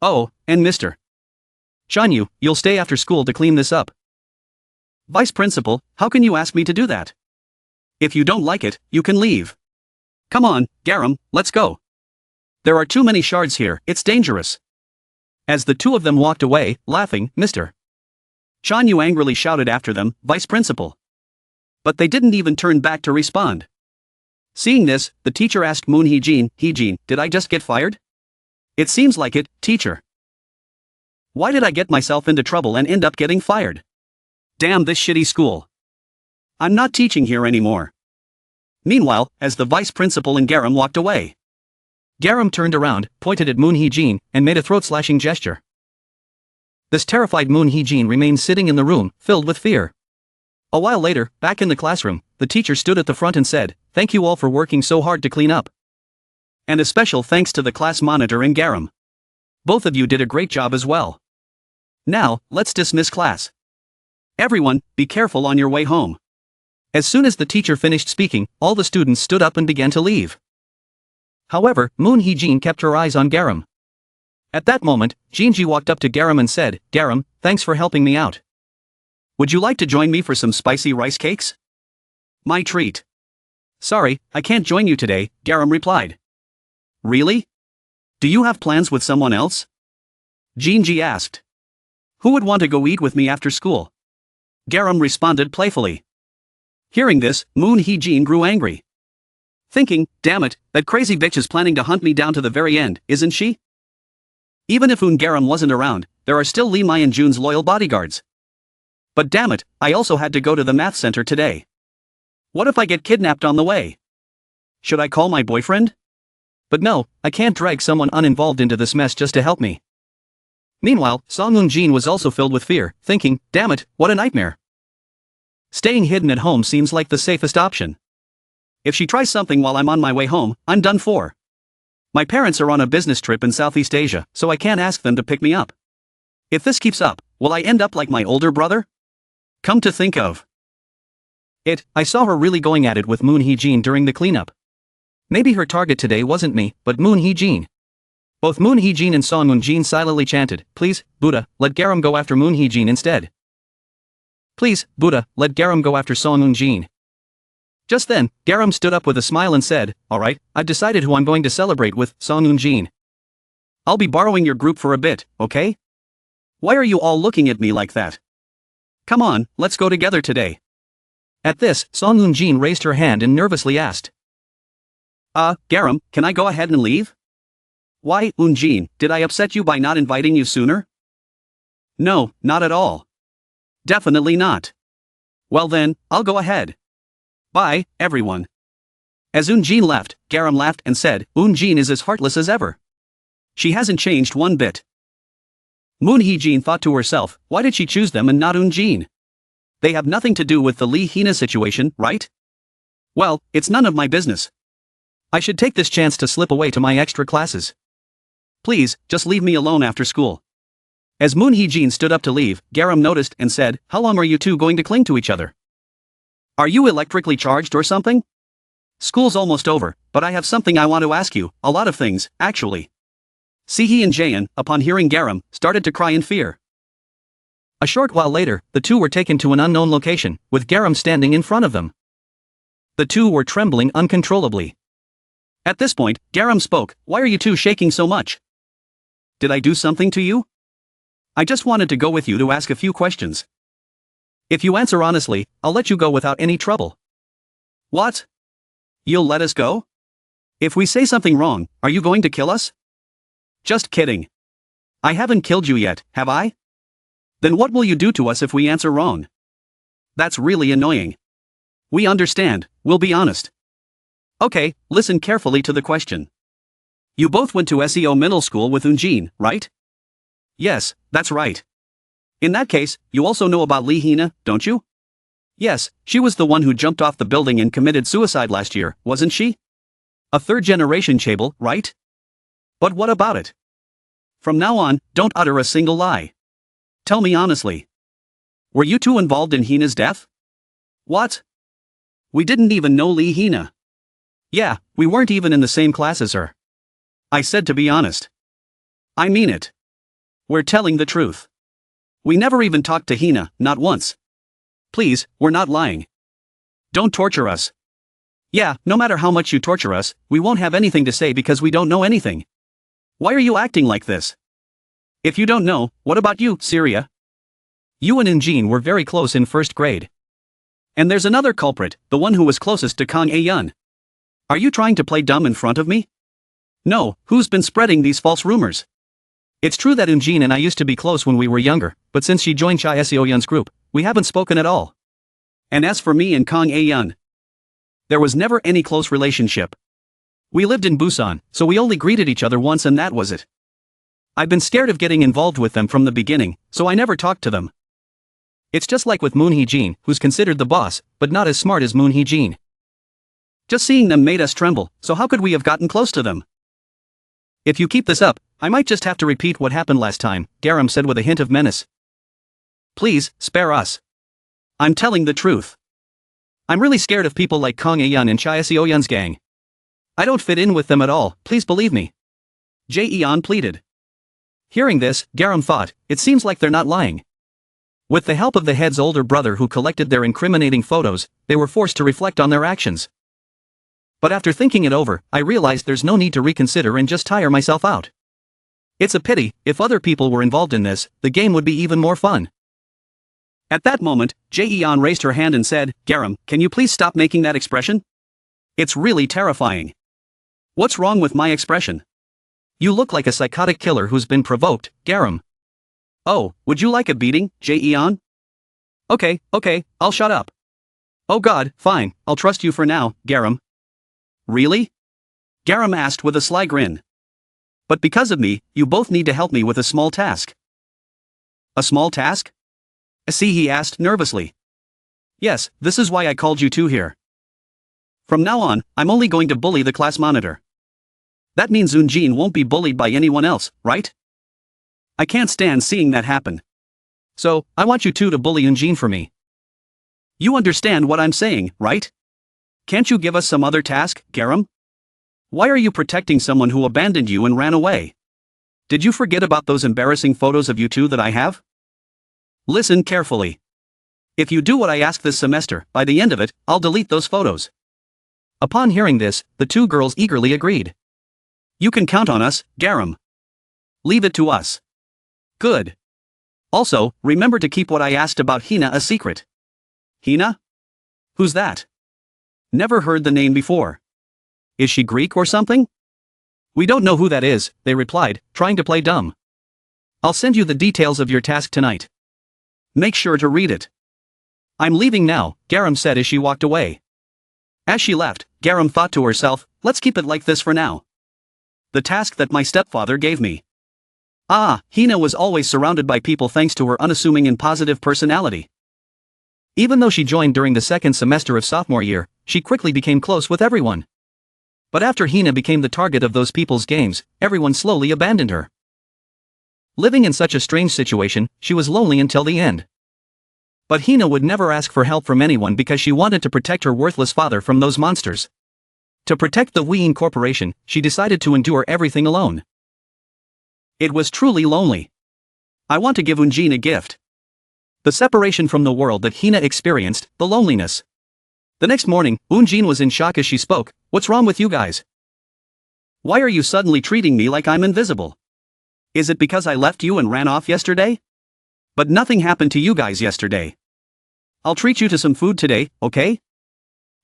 "Oh, and Mr. Chanyu, you'll stay after school to clean this up." "Vice Principal, how can you ask me to do that? If you don't like it, you can leave. Come on, G-ram, let's go. There are too many shards here, it's dangerous." As the two of them walked away, laughing, Mr. Chanyu angrily shouted after them, "Vice Principal." But they didn't even turn back to respond. Seeing this, the teacher asked Moon Hee-jin, "Hee-jin, did I just get fired?" "It seems like it, teacher." "Why did I get myself into trouble and end up getting fired? Damn this shitty school. I'm not teaching here anymore." Meanwhile, as the vice principal and G-ram walked away, G-ram turned around, pointed at Moon Hee-jin, and made a throat-slashing gesture. This terrified Moon Hee-jin remained sitting in the room, filled with fear. A while later, back in the classroom, the teacher stood at the front and said, "Thank you all for working so hard to clean up. And a special thanks to the class monitor and G-ram. Both of you did a great job as well. Now, let's dismiss class. Everyone, be careful on your way home." As soon as the teacher finished speaking, all the students stood up and began to leave. However, Moon Hee-jin kept her eyes on G-ram. At that moment, Jinji walked up to G-ram and said, "G-ram, thanks for helping me out. Would you like to join me for some spicy rice cakes? My treat." "Sorry, I can't join you today," G-ram replied. "Really? Do you have plans with someone else?" Jinji asked. "Who would want to go eat with me after school?" G-ram responded playfully. Hearing this, Moon Hee-jin grew angry. Thinking, damn it, that crazy bitch is planning to hunt me down to the very end, isn't she? Even if G-ram wasn't around, there are still Lee Mai and Jun's loyal bodyguards. But damn it, I also had to go to the math center today. What if I get kidnapped on the way? Should I call my boyfriend? But no, I can't drag someone uninvolved into this mess just to help me. Meanwhile, Song Eun-jin was also filled with fear, thinking, damn it, what a nightmare. Staying hidden at home seems like the safest option. If she tries something while I'm on my way home, I'm done for. My parents are on a business trip in Southeast Asia, so I can't ask them to pick me up. If this keeps up, will I end up like my older brother? Come to think of it, I saw her really going at it with Moon Hee-jin during the cleanup. Maybe her target today wasn't me, but Moon Hee-jin. Both Moon Hee-jin and Song Eun-jin silently chanted, "Please, Buddha, let G-ram go after Moon Hee-jin instead. Please, Buddha, let G-ram go after Song Eun-jin." Just then, G-ram stood up with a smile and said, "Alright, I've decided who I'm going to celebrate with, Song Eun-jin. I'll be borrowing your group for a bit, okay? Why are you all looking at me like that? Come on, let's go together today." At this, Song Eun-jin raised her hand and nervously asked, G-ram, can I go ahead and leave? Why, Eun-jin, did I upset you by not inviting you sooner? No, not at all. Definitely not. Well then, I'll go ahead. Bye, everyone. As Eun-jin left, G-ram laughed and said, Eun-jin is as heartless as ever. She hasn't changed one bit. Moon Hee-jin thought to herself, why did she choose them and not Eun-jin? They have nothing to do with the Lee Hina situation, right? Well, it's none of my business. I should take this chance to slip away to my extra classes. Please, just leave me alone after school. As Moon Hee-jin stood up to leave, G-ram noticed and said, how long are you two going to cling to each other? Are you electrically charged or something? School's almost over, but I have something I want to ask you, a lot of things, actually. Sehee and Jaehyun, upon hearing G-ram, started to cry in fear. A short while later, the two were taken to an unknown location, with G-ram standing in front of them. The two were trembling uncontrollably. At this point, G-ram spoke, why are you two shaking so much? Did I do something to you? I just wanted to go with you to ask a few questions. If you answer honestly, I'll let you go without any trouble. What? You'll let us go? If we say something wrong, are you going to kill us? Just kidding. I haven't killed you yet, have I? Then what will you do to us if we answer wrong? That's really annoying. We understand, we'll be honest. Okay, listen carefully to the question. You both went to SEO middle school with Eun-jin, right? Yes, that's right. In that case, you also know about Lee Hina, don't you? Yes, she was the one who jumped off the building and committed suicide last year, wasn't she? A third-generation chaebol, right? But what about it? From now on, don't utter a single lie. Tell me honestly. Were you two involved in Hina's death? What? We didn't even know Lee Hina. Yeah, we weren't even in the same class as her. I said to be honest. I mean it. We're telling the truth. We never even talked to Hina, not once. Please, we're not lying. Don't torture us. Yeah, no matter how much you torture us, we won't have anything to say because we don't know anything. Why are you acting like this? If you don't know, what about you, Syria? You and Eun-jin were very close in first grade. And there's another culprit, the one who was closest to Kang Ae-yeon. Are you trying to play dumb in front of me? No, who's been spreading these false rumors? It's true that Eun-jin and I used to be close when we were younger, but since she joined Cha Seo-yeon's group, we haven't spoken at all. And as for me and Kang Ae-yeon, there was never any close relationship. We lived in Busan, so we only greeted each other once and that was it. I've been scared of getting involved with them from the beginning, so I never talked to them. It's just like with Moon Hee-jin, who's considered the boss, but not as smart as Moon Hee-jin. Just seeing them made us tremble, so how could we have gotten close to them? If you keep this up, I might just have to repeat what happened last time, G-ram said with a hint of menace. Please, spare us. I'm telling the truth. I'm really scared of people like Kang Aeon and Chia Seo-yeon's gang. I don't fit in with them at all, please believe me. Jae-yeon pleaded. Hearing this, G-ram thought, it seems like they're not lying. With the help of the head's older brother who collected their incriminating photos, they were forced to reflect on their actions. But after thinking it over, I realized there's no need to reconsider and just tire myself out. It's a pity, if other people were involved in this, the game would be even more fun. At that moment, Jae-yeon raised her hand and said, G-ram, can you please stop making that expression? It's really terrifying. What's wrong with my expression? You look like a psychotic killer who's been provoked, G-ram. Oh, would you like a beating, Jae-yeon? Okay, I'll shut up. Oh god, fine, I'll trust you for now, G-ram. Really? G-ram asked with a sly grin. But because of me, you both need to help me with a small task. A small task? He asked nervously. Yes, this is why I called you two here. From now on, I'm only going to bully the class monitor. That means Eun-jin won't be bullied by anyone else, right? I can't stand seeing that happen. So, I want you two to bully Eun-jin for me. You understand what I'm saying, right? Can't you give us some other task, G-ram? Why are you protecting someone who abandoned you and ran away? Did you forget about those embarrassing photos of you two that I have? Listen carefully. If you do what I ask this semester, by the end of it, I'll delete those photos. Upon hearing this, the two girls eagerly agreed. You can count on us, G-ram. Leave it to us. Good. Also, remember to keep what I asked about Hina a secret. Hina? Who's that? Never heard the name before. Is she Greek or something? We don't know who that is, they replied, trying to play dumb. I'll send you the details of your task tonight. Make sure to read it. I'm leaving now, G-ram said as she walked away. As she left, G-ram thought to herself, let's keep it like this for now. The task that my stepfather gave me. Hina was always surrounded by people thanks to her unassuming and positive personality. Even though she joined during the second semester of sophomore year, she quickly became close with everyone. But after Hina became the target of those people's games, everyone slowly abandoned her. Living in such a strange situation, she was lonely until the end. But Hina would never ask for help from anyone because she wanted to protect her worthless father from those monsters. To protect the Ween Corporation, she decided to endure everything alone. It was truly lonely. I want to give Eun-jin a gift. The separation from the world that Hina experienced, the loneliness. The next morning, Eun-jin was in shock as she spoke, what's wrong with you guys? Why are you suddenly treating me like I'm invisible? Is it because I left you and ran off yesterday? But nothing happened to you guys yesterday. I'll treat you to some food today, okay?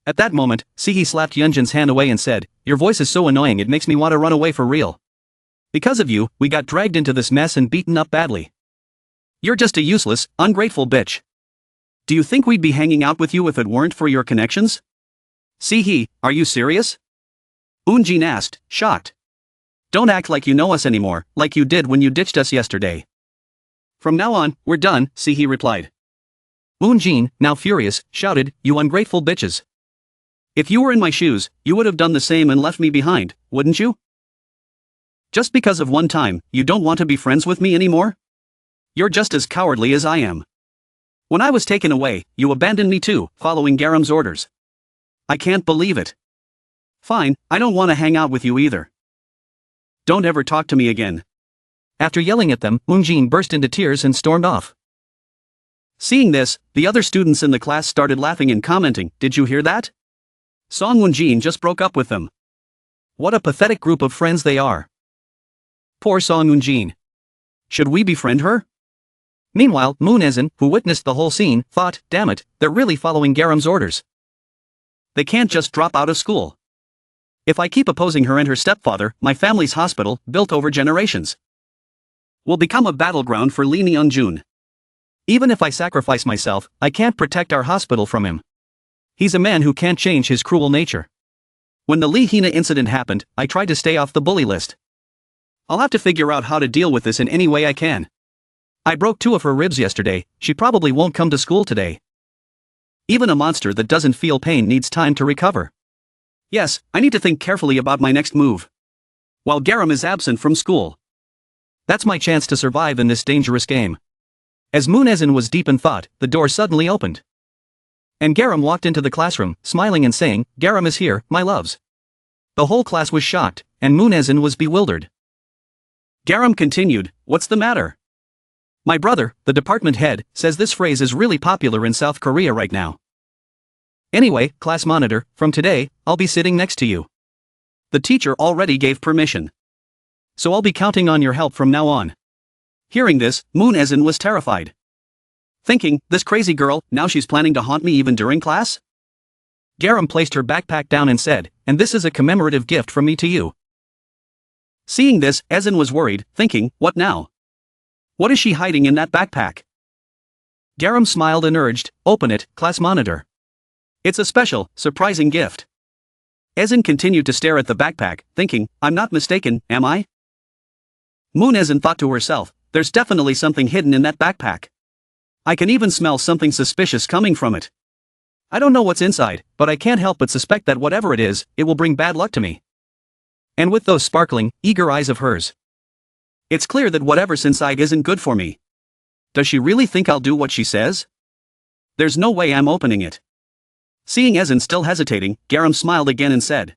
At that moment, Sihi slapped Yeonjin's hand away and said, your voice is so annoying it makes me want to run away for real. Because of you, we got dragged into this mess and beaten up badly. You're just a useless, ungrateful bitch. Do you think we'd be hanging out with you if it weren't for your connections? Sihi, are you serious? Eun-jin asked, shocked. Don't act like you know us anymore, like you did when you ditched us yesterday. From now on, we're done, Sihi replied. Eun-jin, now furious, shouted, you ungrateful bitches. If you were in my shoes, you would have done the same and left me behind, wouldn't you? Just because of one time, you don't want to be friends with me anymore? You're just as cowardly as I am. When I was taken away, you abandoned me too, following G-ram's orders. I can't believe it. Fine, I don't want to hang out with you either. Don't ever talk to me again. After yelling at them, Eun-jin burst into tears and stormed off. Seeing this, the other students in the class started laughing and commenting, did you hear that? Song Eun-jin just broke up with them. What a pathetic group of friends they are. Poor Song Eun-jin. Should we befriend her? Meanwhile, Moon Esin, who witnessed the whole scene, thought, damn it, they're really following G-ram's orders. They can't just drop out of school. If I keep opposing her and her stepfather, my family's hospital, built over generations, will become a battleground for Lee Neon-jun. Even if I sacrifice myself, I can't protect our hospital from him. He's a man who can't change his cruel nature. When the Hina incident happened, I tried to stay off the bully list. I'll have to figure out how to deal with this in any way I can. I broke 2 of her ribs yesterday, she probably won't come to school today. Even a monster that doesn't feel pain needs time to recover. Yes, I need to think carefully about my next move. While G-ram is absent from school. That's my chance to survive in this dangerous game. As Moon-esin was deep in thought, the door suddenly opened. And G-ram walked into the classroom, smiling and saying, "G-ram is here, my loves." The whole class was shocked, and Moon-esin was bewildered. G-ram continued, "What's the matter?" "My brother, the department head, says this phrase is really popular in South Korea right now. Anyway, class monitor, from today, I'll be sitting next to you. The teacher already gave permission. So I'll be counting on your help from now on." Hearing this, Moon-esin was terrified. Thinking, this crazy girl, now she's planning to haunt me even during class? G-ram placed her backpack down and said, "And this is a commemorative gift from me to you." Seeing this, Esin was worried, thinking, what now? What is she hiding in that backpack? G-ram smiled and urged, "Open it, class monitor. It's a special, surprising gift." Esin continued to stare at the backpack, thinking, I'm not mistaken, am I? Moon-esin thought to herself, there's definitely something hidden in that backpack. I can even smell something suspicious coming from it. I don't know what's inside, but I can't help but suspect that whatever it is, it will bring bad luck to me. And with those sparkling, eager eyes of hers. It's clear that whatever's inside isn't good for me. Does she really think I'll do what she says? There's no way I'm opening it. Seeing Esin still hesitating, G-ram smiled again and said,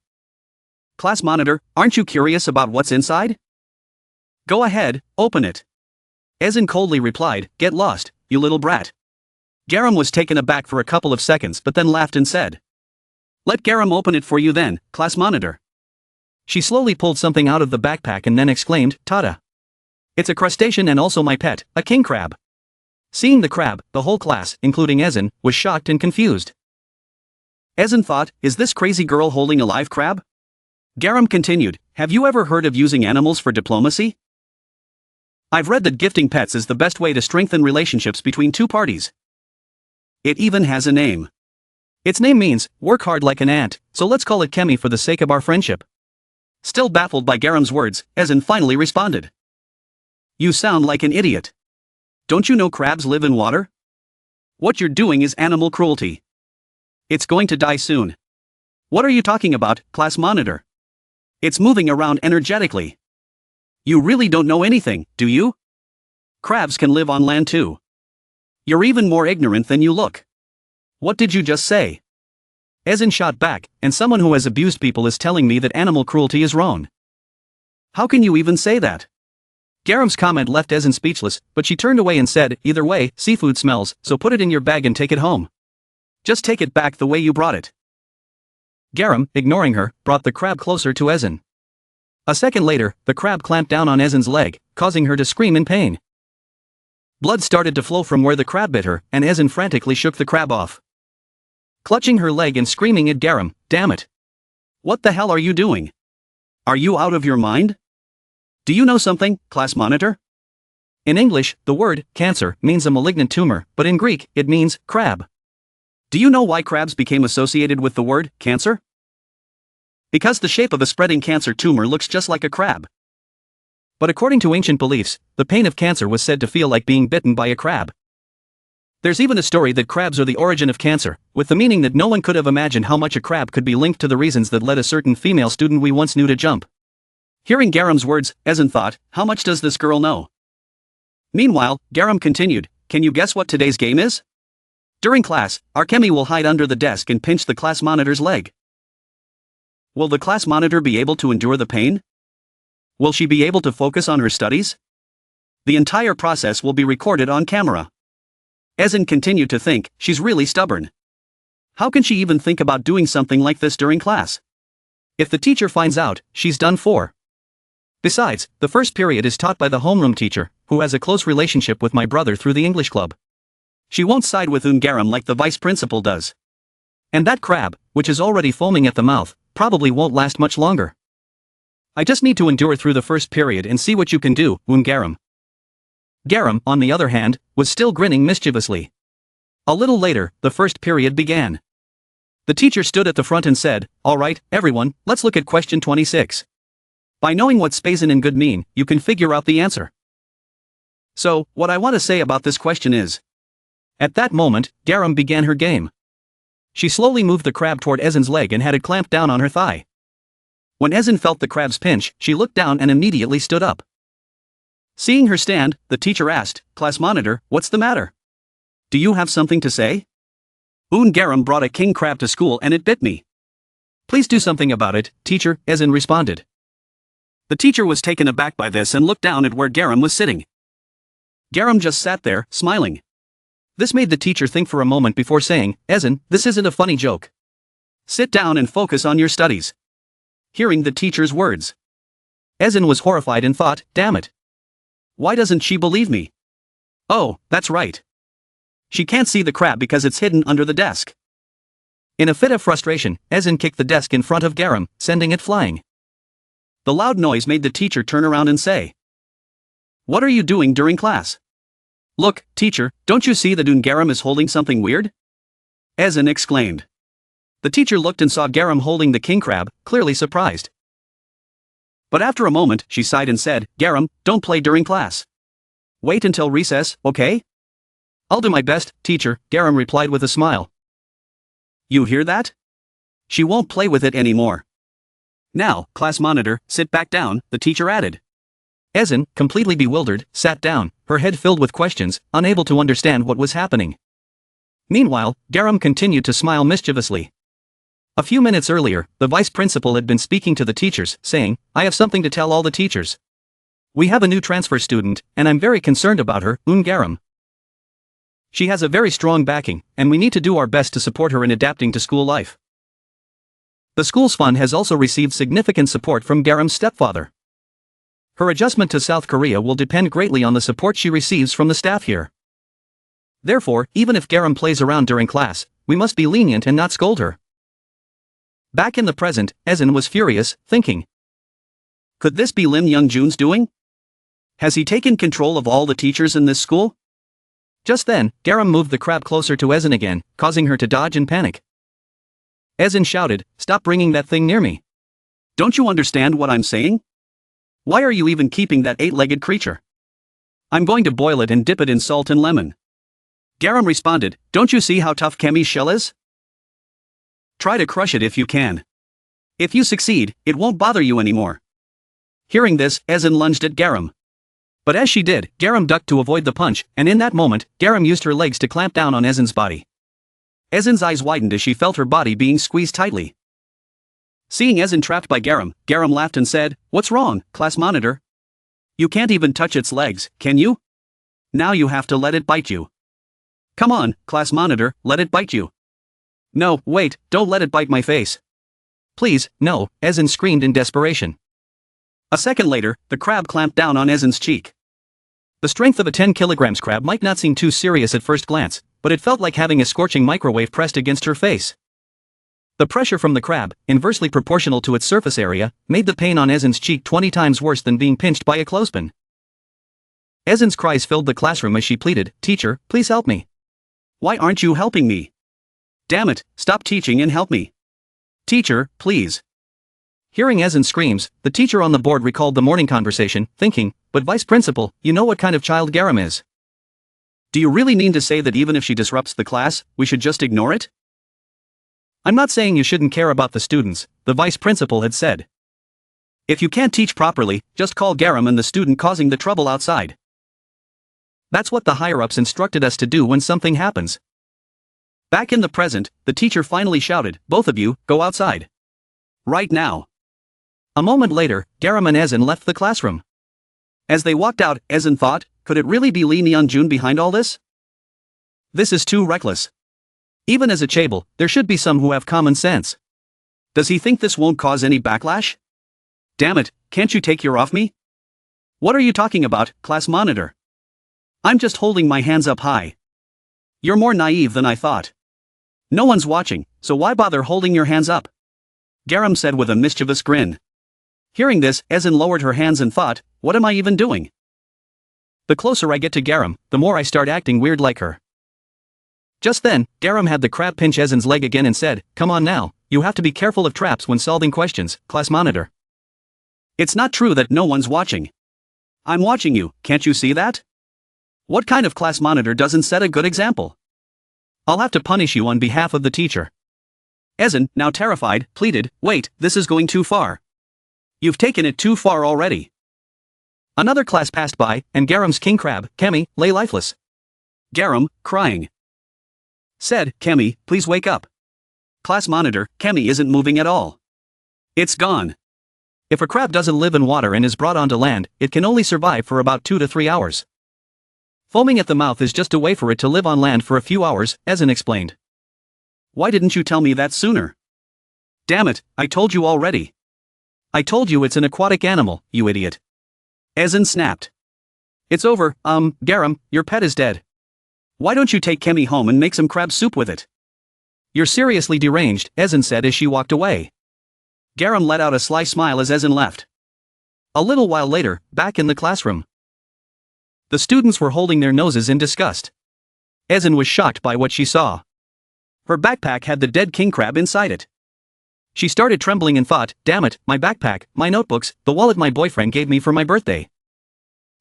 "Class monitor, aren't you curious about what's inside? Go ahead, open it." Esin coldly replied, "Get lost, you little brat." G-ram was taken aback for a couple of seconds but then laughed and said, "Let G-ram open it for you then, class monitor." She slowly pulled something out of the backpack and then exclaimed, "Tada! It's a crustacean and also my pet, a king crab." Seeing the crab, the whole class, including Esin, was shocked and confused. Esin thought, is this crazy girl holding a live crab? G-ram continued, have you ever heard of using animals for diplomacy? I've read that gifting pets is the best way to strengthen relationships between two parties. It even has a name. Its name means, work hard like an ant, so let's call it Kemi for the sake of our friendship. Still baffled by G-ram's words, Esin finally responded. You sound like an idiot. Don't you know crabs live in water? What you're doing is animal cruelty. It's going to die soon. What are you talking about, class monitor? It's moving around energetically. You really don't know anything, do you? Crabs can live on land too. You're even more ignorant than you look. What did you just say? Esin shot back, and someone who has abused people is telling me that animal cruelty is wrong. How can you even say that? G-ram's comment left Esin speechless, but she turned away and said, either way, seafood smells, so put it in your bag and take it home. Just take it back the way you brought it. G-ram, ignoring her, brought the crab closer to Esin. A second later, the crab clamped down on Esin's leg, causing her to scream in pain. Blood started to flow from where the crab bit her, and Esin frantically shook the crab off. Clutching her leg and screaming at G-ram, damn it. What the hell are you doing? Are you out of your mind? Do you know something, class monitor? In English, the word, cancer, means a malignant tumor, but in Greek, it means, crab. Do you know why crabs became associated with the word, cancer? Because the shape of a spreading cancer tumor looks just like a crab. But according to ancient beliefs, the pain of cancer was said to feel like being bitten by a crab. There's even a story that crabs are the origin of cancer, with the meaning that no one could have imagined how much a crab could be linked to the reasons that led a certain female student we once knew to jump. Hearing G-ram's words, Esin thought, how much does this girl know? Meanwhile, G-ram continued, can you guess what today's game is? During class, our Kemi will hide under the desk and pinch the class monitor's leg. Will the class monitor be able to endure the pain? Will she be able to focus on her studies? The entire process will be recorded on camera. Esin continued to think, she's really stubborn. How can she even think about doing something like this during class? If the teacher finds out, she's done for. Besides, the first period is taught by the homeroom teacher, who has a close relationship with my brother through the English club. She won't side with G-ram like the vice principal does. And that crab, which is already foaming at the mouth, probably won't last much longer. I just need to endure through the first period and see what you can do, G-ram. G-ram, on the other hand, was still grinning mischievously. A little later, the first period began. The teacher stood at the front and said, "Alright, everyone, let's look at question 26. By knowing what spazen and good mean, you can figure out the answer." So, what I want to say about this question is. At that moment, G-ram began her game. She slowly moved the crab toward Ezin's leg and had it clamped down on her thigh. When Ezin felt the crab's pinch, she looked down and immediately stood up. Seeing her stand, the teacher asked, "Class monitor, what's the matter? Do you have something to say? G-ram brought a king crab to school and it bit me. Please do something about it, teacher," Ezin responded. The teacher was taken aback by this and looked down at where G-ram was sitting. G-ram just sat there, smiling. This made the teacher think for a moment before saying, "Ezin, this isn't a funny joke. Sit down and focus on your studies." Hearing the teacher's words, Ezin was horrified and thought, "Damn it. Why doesn't she believe me? Oh, that's right. She can't see the crab because it's hidden under the desk." In a fit of frustration, Ezin kicked the desk in front of G-ram, sending it flying. The loud noise made the teacher turn around and say, "What are you doing during class? Look, teacher, don't you see that G-ram is holding something weird?" Ezin exclaimed. The teacher looked and saw G-ram holding the king crab, clearly surprised. But after a moment, she sighed and said, "G-ram, don't play during class. Wait until recess, okay?" "I'll do my best, teacher," G-ram replied with a smile. You hear that? She won't play with it anymore. "Now, class monitor, sit back down," the teacher added. Ezin, completely bewildered, sat down, her head filled with questions, unable to understand what was happening. Meanwhile, G-ram continued to smile mischievously. A few minutes earlier, the vice principal had been speaking to the teachers, saying, "I have something to tell all the teachers. We have a new transfer student, and I'm very concerned about her, G-ram. She has a very strong backing, and we need to do our best to support her in adapting to school life." The school's fund has also received significant support from G-ram's stepfather. Her adjustment to South Korea will depend greatly on the support she receives from the staff here. Therefore, even if G-ram plays around during class, we must be lenient and not scold her. Back in the present, Ezin was furious, thinking. Could this be Lim Young-jun's doing? Has he taken control of all the teachers in this school? Just then, G-ram moved the crab closer to Ezin again, causing her to dodge and panic. Ezin shouted, "Stop bringing that thing near me. Don't you understand what I'm saying? Why are you even keeping that 8-legged creature? I'm going to boil it and dip it in salt and lemon." G-ram responded, "Don't you see how tough Kemi's shell is? Try to crush it if you can. If you succeed, it won't bother you anymore." Hearing this, Ezin lunged at G-ram. But as she did, G-ram ducked to avoid the punch, and in that moment, G-ram used her legs to clamp down on Ezin's body. Ezin's eyes widened as she felt her body being squeezed tightly. Seeing Ezin trapped by G-ram laughed and said, "What's wrong, class monitor? You can't even touch its legs, can you? Now you have to let it bite you. Come on, class monitor, let it bite you." "No, wait, don't let it bite my face. Please, no," Ezin screamed in desperation. A second later, the crab clamped down on Ezin's cheek. The strength of a 10 kilograms crab might not seem too serious at first glance, but it felt like having a scorching microwave pressed against her face. The pressure from the crab, inversely proportional to its surface area, made the pain on Ezin's cheek 20 times worse than being pinched by a clothespin. Ezin's cries filled the classroom as she pleaded, "Teacher, please help me. Why aren't you helping me? Damn it, stop teaching and help me. Teacher, please." Hearing Ezin's screams, the teacher on the board recalled the morning conversation, thinking, "But vice principal, you know what kind of child G-ram is. Do you really mean to say that even if she disrupts the class, we should just ignore it?" "I'm not saying you shouldn't care about the students," the vice principal had said. "If you can't teach properly, just call G-ram and the student causing the trouble outside. That's what the higher-ups instructed us to do when something happens." Back in the present, the teacher finally shouted, "Both of you, go outside. Right now." A moment later, G-ram and Ezin left the classroom. As they walked out, Ezin thought, could it really be Lim Young-jun behind all this? This is too reckless. Even as a chaebol, there should be some who have common sense. Does he think this won't cause any backlash? Damn it, can't you take your off me? What are you talking about, class monitor? I'm just holding my hands up high. You're more naive than I thought. No one's watching, so why bother holding your hands up? G-ram said with a mischievous grin. Hearing this, Ezin lowered her hands and thought, what am I even doing? The closer I get to G-ram, the more I start acting weird like her. Just then, G-ram had the crab pinch Ezin's leg again and said, "Come on now, you have to be careful of traps when solving questions, class monitor. It's not true that no one's watching. I'm watching you, can't you see that? What kind of class monitor doesn't set a good example? I'll have to punish you on behalf of the teacher." Ezin, now terrified, pleaded, "Wait, this is going too far. You've taken it too far already." Another class passed by, and G-ram's king crab, Kemi, lay lifeless. G-ram, crying, said, "Kemi, please wake up. Class monitor, Kemi isn't moving at all. It's gone." If a crab doesn't live in water and is brought onto land, it can only survive for about 2 to 3 hours. Foaming at the mouth is just a way for it to live on land for a few hours, Ezin explained. "Why didn't you tell me that sooner? Damn it, I told you already. I told you it's an aquatic animal, you idiot." Ezin snapped. "It's over, G-ram, your pet is dead. Why don't you take Kemi home and make some crab soup with it?" "You're seriously deranged," Ezin said as she walked away. G-ram let out a sly smile as Ezin left. A little while later, back in the classroom. The students were holding their noses in disgust. Ezin was shocked by what she saw. Her backpack had the dead king crab inside it. She started trembling and thought, "Damn it, my backpack, my notebooks, the wallet my boyfriend gave me for my birthday.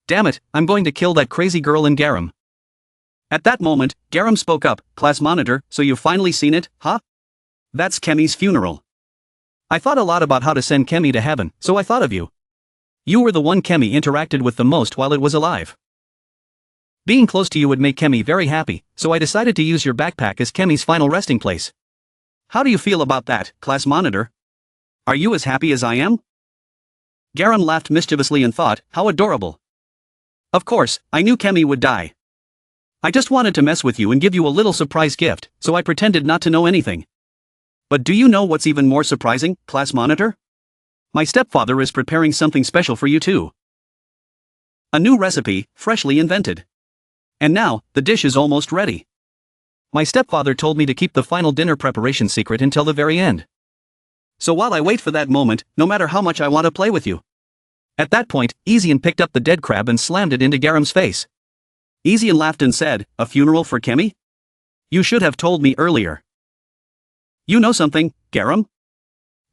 Damn it, I'm going to kill that crazy girl in G-ram." At that moment, G-ram spoke up, "Class monitor, so you've finally seen it, huh? That's Kemi's funeral. I thought a lot about how to send Kemi to heaven, so I thought of you. You were the one Kemi interacted with the most while it was alive. Being close to you would make Kemi very happy, so I decided to use your backpack as Kemi's final resting place. How do you feel about that, class monitor? Are you as happy as I am?" G-ram laughed mischievously and thought, "How adorable. Of course, I knew Kemi would die. I just wanted to mess with you and give you a little surprise gift, so I pretended not to know anything. But do you know what's even more surprising, class monitor? My stepfather is preparing something special for you too. A new recipe, freshly invented. And now, the dish is almost ready. My stepfather told me to keep the final dinner preparation secret until the very end. So while I wait for that moment, no matter how much I want to play with you." At that point, Ezian picked up the dead crab and slammed it into G-ram's face. Ezian laughed and said, "A funeral for Kemi? You should have told me earlier. You know something, G-ram?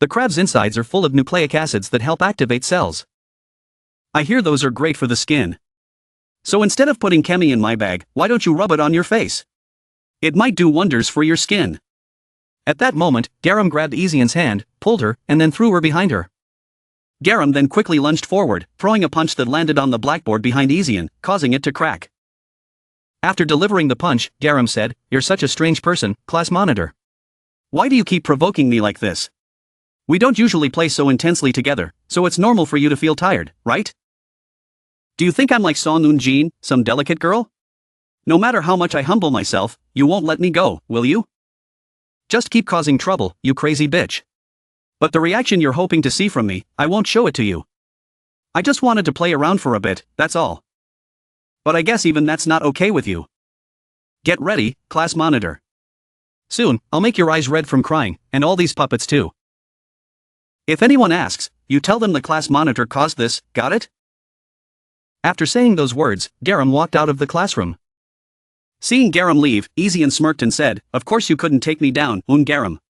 The crab's insides are full of nucleic acids that help activate cells. I hear those are great for the skin. So instead of putting Kemi in my bag, why don't you rub it on your face? It might do wonders for your skin." At that moment, G-ram grabbed Ezian's hand, pulled her, and then threw her behind her. G-ram then quickly lunged forward, throwing a punch that landed on the blackboard behind Ezian, causing it to crack. After delivering the punch, G-ram said, "You're such a strange person, class monitor. Why do you keep provoking me like this? We don't usually play so intensely together, so it's normal for you to feel tired, right? Do you think I'm like Song Eun-jin, some delicate girl? No matter how much I humble myself, you won't let me go, will you? Just keep causing trouble, you crazy bitch. But the reaction you're hoping to see from me, I won't show it to you. I just wanted to play around for a bit, that's all. But I guess even that's not okay with you. Get ready, class monitor. Soon, I'll make your eyes red from crying, and all these puppets too. If anyone asks, you tell them the class monitor caused this, got it?" After saying those words, G-ram walked out of the classroom. Seeing G-ram leave, Ezian smirked and said, "Of course you couldn't take me down, G-ram.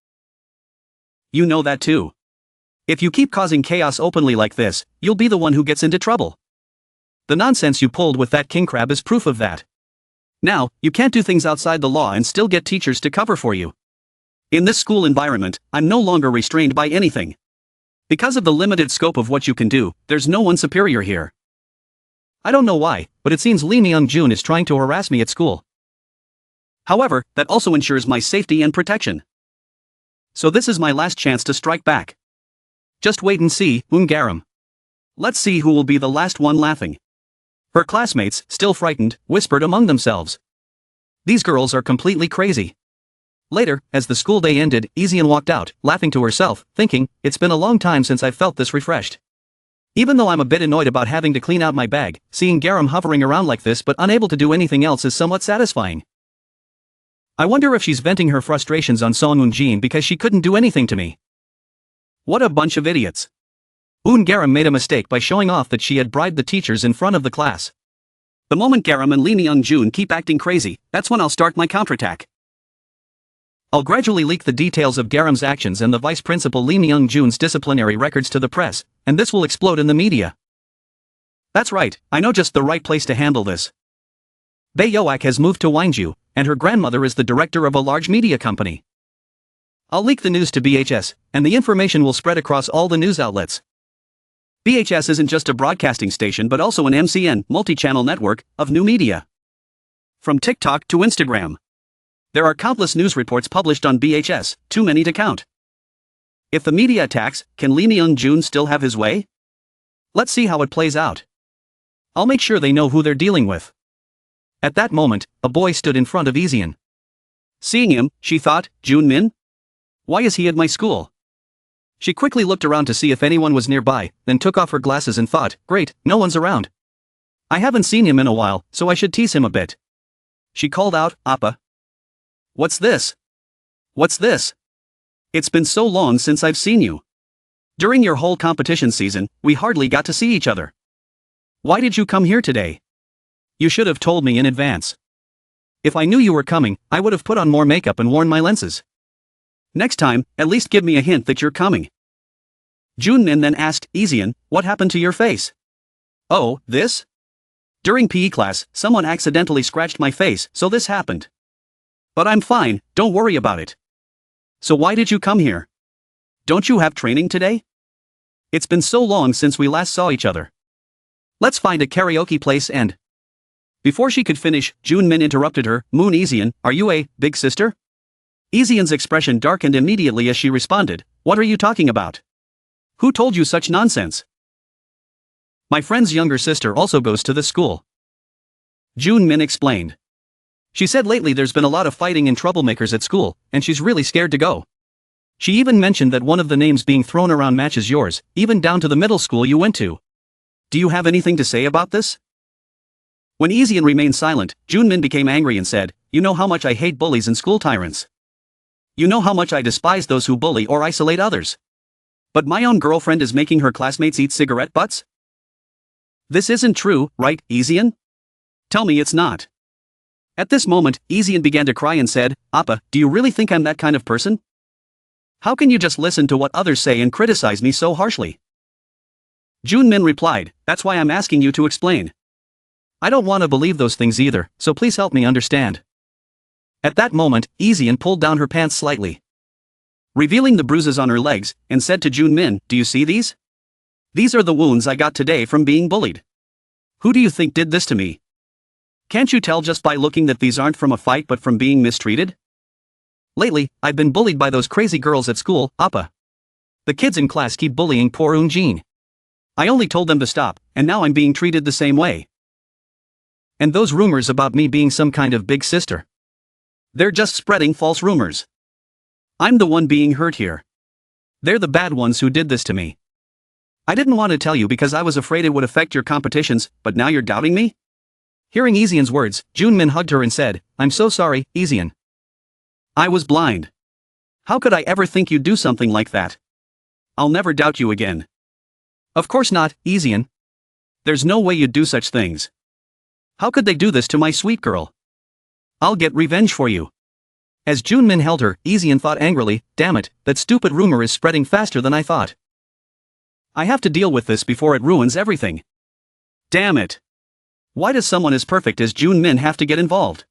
You know that too. If you keep causing chaos openly like this, you'll be the one who gets into trouble. The nonsense you pulled with that king crab is proof of that. Now, you can't do things outside the law and still get teachers to cover for you. In this school environment, I'm no longer restrained by anything. Because of the limited scope of what you can do, there's no one superior here. I don't know why, but it seems Lee Myung-jun is trying to harass me at school. However, that also ensures my safety and protection. So this is my last chance to strike back. Just wait and see, G-ram. Let's see who will be the last one laughing." Her classmates, still frightened, whispered among themselves. These girls are completely crazy. Later, as the school day ended, Ezian walked out, laughing to herself, thinking, "It's been a long time since I've felt this refreshed." Even though I'm a bit annoyed about having to clean out my bag, seeing G-ram hovering around like this but unable to do anything else is somewhat satisfying. I wonder if she's venting her frustrations on Song Eun-jin because she couldn't do anything to me. What a bunch of idiots. G-ram made a mistake by showing off that she had bribed the teachers in front of the class. The moment G-ram and Lee Myung-jun keep acting crazy, that's when I'll start my counterattack. I'll gradually leak the details of G-ram's actions and the vice principal Lee Myung-jun's disciplinary records to the press, and this will explode in the media. That's right, I know just the right place to handle this. Bae Yoak has moved to Wangju, and her grandmother is the director of a large media company. I'll leak the news to BHS, and the information will spread across all the news outlets. BHS isn't just a broadcasting station but also an MCN, multi-channel network, of new media. From TikTok to Instagram. There are countless news reports published on BHS, too many to count. If the media attacks, can Lee Myung-jun still have his way? Let's see how it plays out. I'll make sure they know who they're dealing with. At that moment, a boy stood in front of Ezian. Seeing him, she thought, Jun-min? Why is he at my school? She quickly looked around to see if anyone was nearby, then took off her glasses and thought, great, no one's around. I haven't seen him in a while, so I should tease him a bit. She called out, Appa. What's this? What's this? It's been so long since I've seen you. During your whole competition season, we hardly got to see each other. Why did you come here today? You should have told me in advance. If I knew you were coming, I would have put on more makeup and worn my lenses. Next time, at least give me a hint that you're coming. Jun-min then asked Ezian, what happened to your face? Oh, this? During PE class, someone accidentally scratched my face, so this happened. But I'm fine, don't worry about it. So why did you come here? Don't you have training today? It's been so long since we last saw each other. Let's find a karaoke place and... Before she could finish, Jun-min interrupted her, Moon Ezian, are you a big sister? Ezian's expression darkened immediately as she responded, what are you talking about? Who told you such nonsense? My friend's younger sister also goes to this school. Jun-min explained. She said lately there's been a lot of fighting and troublemakers at school, and she's really scared to go. She even mentioned that one of the names being thrown around matches yours, even down to the middle school you went to. Do you have anything to say about this? When Ezian remained silent, Jun-min became angry and said, you know how much I hate bullies and school tyrants. You know how much I despise those who bully or isolate others. But my own girlfriend is making her classmates eat cigarette butts? This isn't true, right, Ezian? Tell me it's not. At this moment, Ezian began to cry and said, Appa, do you really think I'm that kind of person? How can you just listen to what others say and criticize me so harshly? Jun-min replied, that's why I'm asking you to explain. I don't want to believe those things either, so please help me understand. At that moment, Ezian pulled down her pants slightly, revealing the bruises on her legs, and said to Jun-min, do you see these? These are the wounds I got today from being bullied. Who do you think did this to me? Can't you tell just by looking that these aren't from a fight but from being mistreated? Lately, I've been bullied by those crazy girls at school, Appa. The kids in class keep bullying poor Eun-jin. I only told them to stop, and now I'm being treated the same way. And those rumors about me being some kind of big sister. They're just spreading false rumors. I'm the one being hurt here. They're the bad ones who did this to me. I didn't want to tell you because I was afraid it would affect your competitions, but now you're doubting me? Hearing Ezian's words, Jun-min hugged her and said, I'm so sorry, Ezian. I was blind. How could I ever think you'd do something like that? I'll never doubt you again. Of course not, Ezian. There's no way you'd do such things. How could they do this to my sweet girl? I'll get revenge for you. As Jun-min held her, Ezian thought angrily, damn it, that stupid rumor is spreading faster than I thought. I have to deal with this before it ruins everything. Damn it. Why does someone as perfect as Jun-min have to get involved?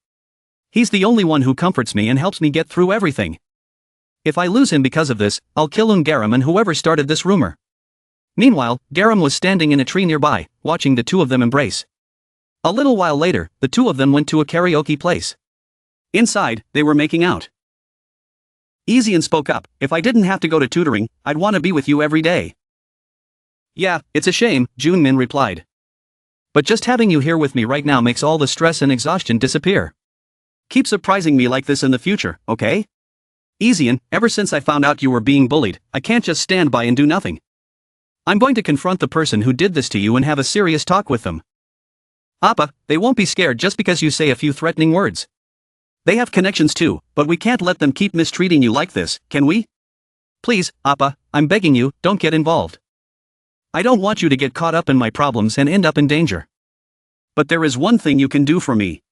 He's the only one who comforts me and helps me get through everything. If I lose him because of this, I'll kill G-ram and whoever started this rumor. Meanwhile, G-ram was standing in a tree nearby, watching the two of them embrace. A little while later, the two of them went to a karaoke place. Inside, they were making out. Ezian spoke up, if I didn't have to go to tutoring, I'd want to be with you every day. Yeah, it's a shame, Jun-min replied. But just having you here with me right now makes all the stress and exhaustion disappear. Keep surprising me like this in the future, okay? Ezian, ever since I found out you were being bullied, I can't just stand by and do nothing. I'm going to confront the person who did this to you and have a serious talk with them. Appa, they won't be scared just because you say a few threatening words. They have connections too, but we can't let them keep mistreating you like this, can we? Please, Appa, I'm begging you, don't get involved. I don't want you to get caught up in my problems and end up in danger. But there is one thing you can do for me.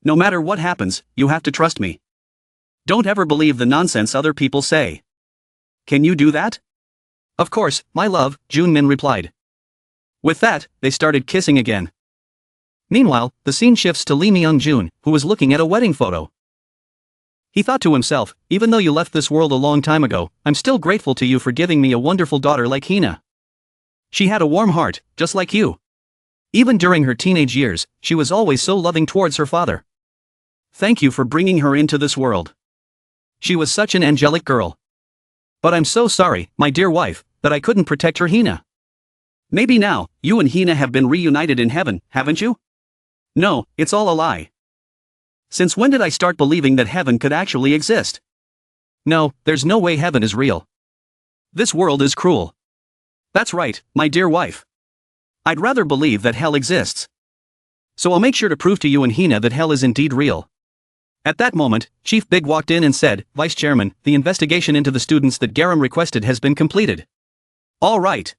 No matter what happens, you have to trust me. Don't ever believe the nonsense other people say. Can you do that? Of course, my love, Junmin replied. With that, they started kissing again. Meanwhile, the scene shifts to Lee Myung-jun, who was looking at a wedding photo. He thought to himself, even though you left this world a long time ago, I'm still grateful to you for giving me a wonderful daughter like Hina. She had a warm heart, just like you. Even during her teenage years, she was always so loving towards her father. Thank you for bringing her into this world. She was such an angelic girl. But I'm so sorry, my dear wife, that I couldn't protect her Hina. Maybe now, you and Hina have been reunited in heaven, haven't you? No, it's all a lie. Since when did I start believing that heaven could actually exist? No, there's no way heaven is real. This world is cruel. That's right, my dear wife. I'd rather believe that hell exists. So I'll make sure to prove to you and Hina that hell is indeed real. At that moment, Chief Big walked in and said, Vice Chairman, the investigation into the students that G-ram requested has been completed. All right.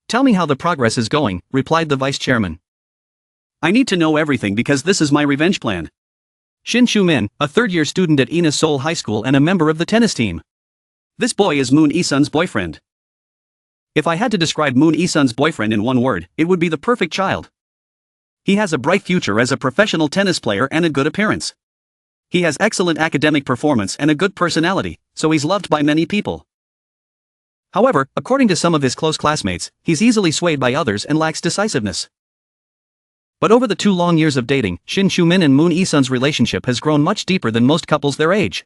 Tell me how the progress is going, replied the Vice Chairman. I need to know everything because this is my revenge plan. Shin Shu-min, a third-year student at Ina Seoul High School and a member of the tennis team. This boy is Moon Isun's boyfriend. If I had to describe Moon Isun's boyfriend in one word, it would be the perfect child. He has a bright future as a professional tennis player and a good appearance. He has excellent academic performance and a good personality, so he's loved by many people. However, according to some of his close classmates, he's easily swayed by others and lacks decisiveness. But over the 2 long years of dating, Shin Shu-min and Moon Isun's relationship has grown much deeper than most couples their age.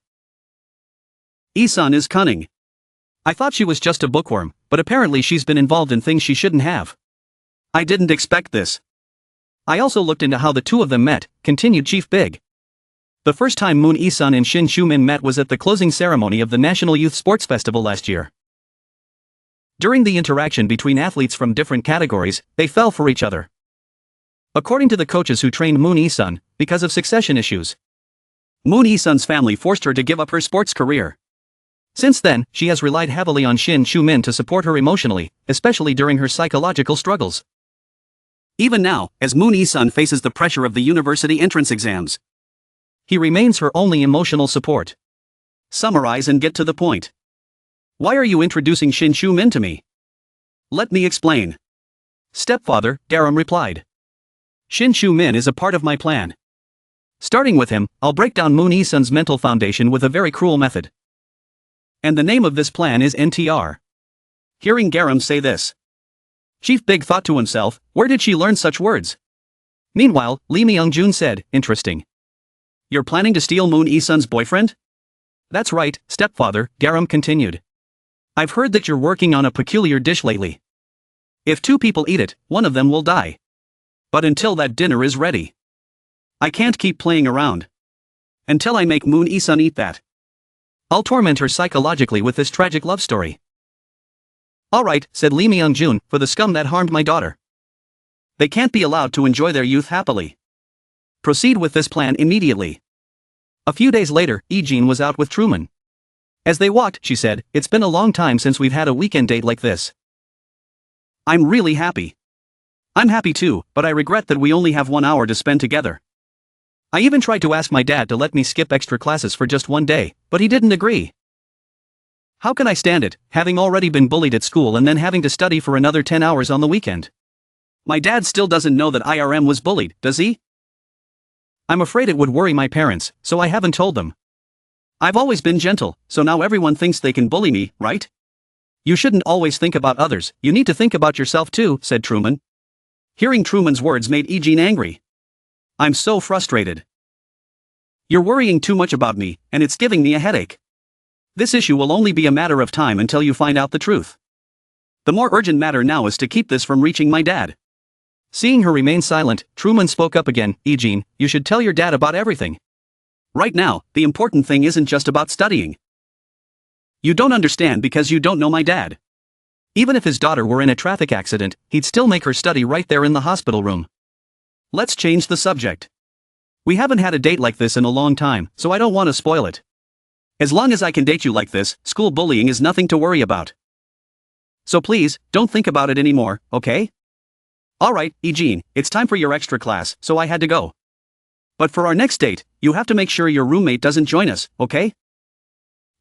Isun is cunning. I thought she was just a bookworm, but apparently she's been involved in things she shouldn't have. I didn't expect this. I also looked into how the two of them met, continued Chief Big. The first time Moon Isun and Shin Shu-min met was at the closing ceremony of the National Youth Sports Festival last year. During the interaction between athletes from different categories, they fell for each other. According to the coaches who trained Moon Isun, because of succession issues. Moon Isun's family forced her to give up her sports career. Since then, she has relied heavily on Shin Shu-min to support her emotionally, especially during her psychological struggles. Even now, as Moon Isun faces the pressure of the university entrance exams, he remains her only emotional support. Summarize and get to the point. Why are you introducing Shin Shu-min to me? Let me explain. Stepfather, G-ram replied. Shin Shu-min is a part of my plan. Starting with him, I'll break down Moon Isun's mental foundation with a very cruel method. And the name of this plan is NTR. Hearing G-ram say this, Chief Big thought to himself, where did she learn such words? Meanwhile, Lee Myung-jun said, interesting. You're planning to steal Moon Isun's boyfriend? That's right, stepfather, G-ram continued. I've heard that you're working on a peculiar dish lately. If 2 people eat it, one of them will die. But until that dinner is ready, I can't keep playing around. Until I make Moon Isun eat that, I'll torment her psychologically with this tragic love story. All right, said Lee Myung-jun, for the scum that harmed my daughter. They can't be allowed to enjoy their youth happily. Proceed with this plan immediately. A few days later, Ejin was out with Truman. As they walked, she said, it's been a long time since we've had a weekend date like this. I'm really happy. I'm happy too, but I regret that we only have 1 hour to spend together. I even tried to ask my dad to let me skip extra classes for just 1 day, but he didn't agree. How can I stand it, having already been bullied at school and then having to study for another 10 hours on the weekend? My dad still doesn't know that IRM was bullied, does he? I'm afraid it would worry my parents, so I haven't told them. I've always been gentle, so now everyone thinks they can bully me, right? You shouldn't always think about others, you need to think about yourself too, said Truman. Hearing Truman's words made Ejin angry. I'm so frustrated. You're worrying too much about me, and it's giving me a headache. This issue will only be a matter of time until you find out the truth. The more urgent matter now is to keep this from reaching my dad. Seeing her remain silent, Truman spoke up again, Ejin, you should tell your dad about everything. Right now, the important thing isn't just about studying. You don't understand because you don't know my dad. Even if his daughter were in a traffic accident, he'd still make her study right there in the hospital room. Let's change the subject. We haven't had a date like this in a long time, so I don't want to spoil it. As long as I can date you like this, school bullying is nothing to worry about. So please, don't think about it anymore, okay? Alright, Ejin, it's time for your extra class, so I had to go. But for our next date, you have to make sure your roommate doesn't join us, okay?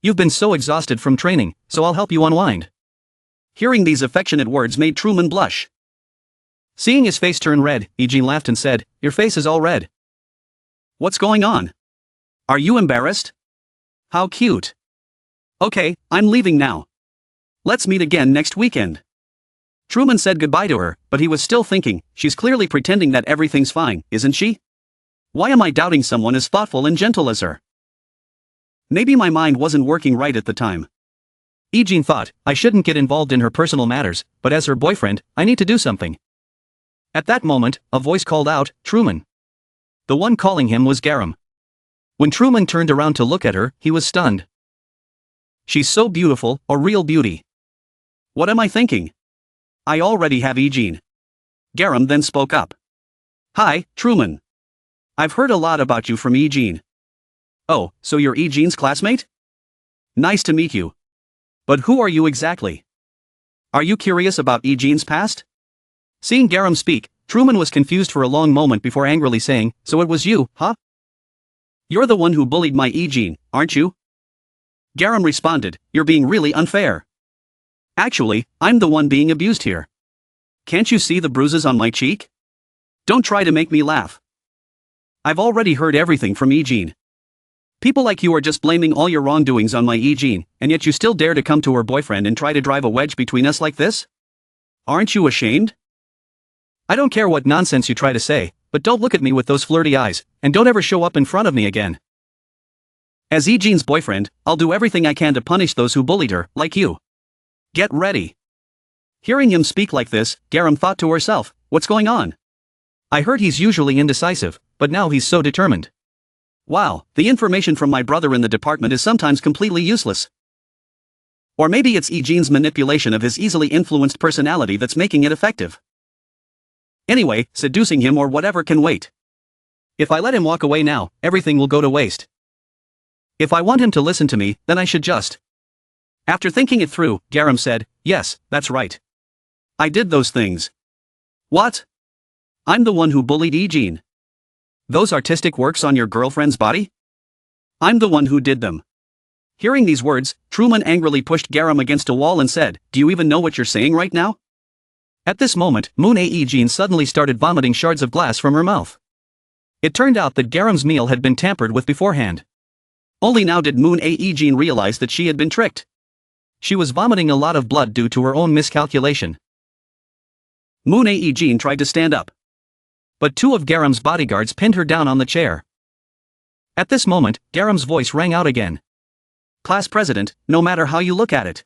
You've been so exhausted from training, so I'll help you unwind. Hearing these affectionate words made Truman blush. Seeing his face turn red, Eugene laughed and said, "Your face is all red. What's going on? Are you embarrassed? How cute. Okay, I'm leaving now. Let's meet again next weekend." Truman said goodbye to her, but he was still thinking, she's clearly pretending that everything's fine, isn't she? Why am I doubting someone as thoughtful and gentle as her? Maybe my mind wasn't working right at the time. Eugene thought, I shouldn't get involved in her personal matters, but as her boyfriend, I need to do something. At that moment, a voice called out, "Truman." The one calling him was G-ram. When Truman turned around to look at her, he was stunned. She's so beautiful, a real beauty. What am I thinking? I already have Eugene. G-ram then spoke up. "Hi, Truman. I've heard a lot about you from Eugene." "Oh, so you're Eugene's classmate? Nice to meet you. But who are you exactly? Are you curious about Eugene's past?" Seeing G-ram speak, Truman was confused for a long moment before angrily saying, "So it was you, huh? You're the one who bullied my Eugene, aren't you?" G-ram responded, "You're being really unfair. Actually, I'm the one being abused here. Can't you see the bruises on my cheek? Don't try to make me laugh. I've already heard everything from Eugene. People like you are just blaming all your wrongdoings on my Eugene, and yet you still dare to come to her boyfriend and try to drive a wedge between us like this? Aren't you ashamed? I don't care what nonsense you try to say, but don't look at me with those flirty eyes, and don't ever show up in front of me again. As Eugene's boyfriend, I'll do everything I can to punish those who bullied her, like you. Get ready." Hearing him speak like this, G-ram thought to herself, what's going on? I heard he's usually indecisive, but now he's so determined. Wow, the information from my brother in the department is sometimes completely useless. Or maybe it's Eugene's manipulation of his easily influenced personality that's making it effective. Anyway, seducing him or whatever can wait. If I let him walk away now, everything will go to waste. If I want him to listen to me, then I should just. After thinking it through, G-ram said, "Yes, that's right. I did those things." "What? I'm the one who bullied Eugene. Those artistic works on your girlfriend's body? I'm the one who did them." Hearing these words, Truman angrily pushed G-ram against a wall and said, "Do you even know what you're saying right now?" At this moment, Moon-A Eugene suddenly started vomiting shards of glass from her mouth. It turned out that G-ram's meal had been tampered with beforehand. Only now did Moon-A Eugene realize that she had been tricked. She was vomiting a lot of blood due to her own miscalculation. Moon-A Eugene tried to stand up. But two of G-ram's bodyguards pinned her down on the chair. At this moment, G-ram's voice rang out again. "Class president, no matter how you look at it.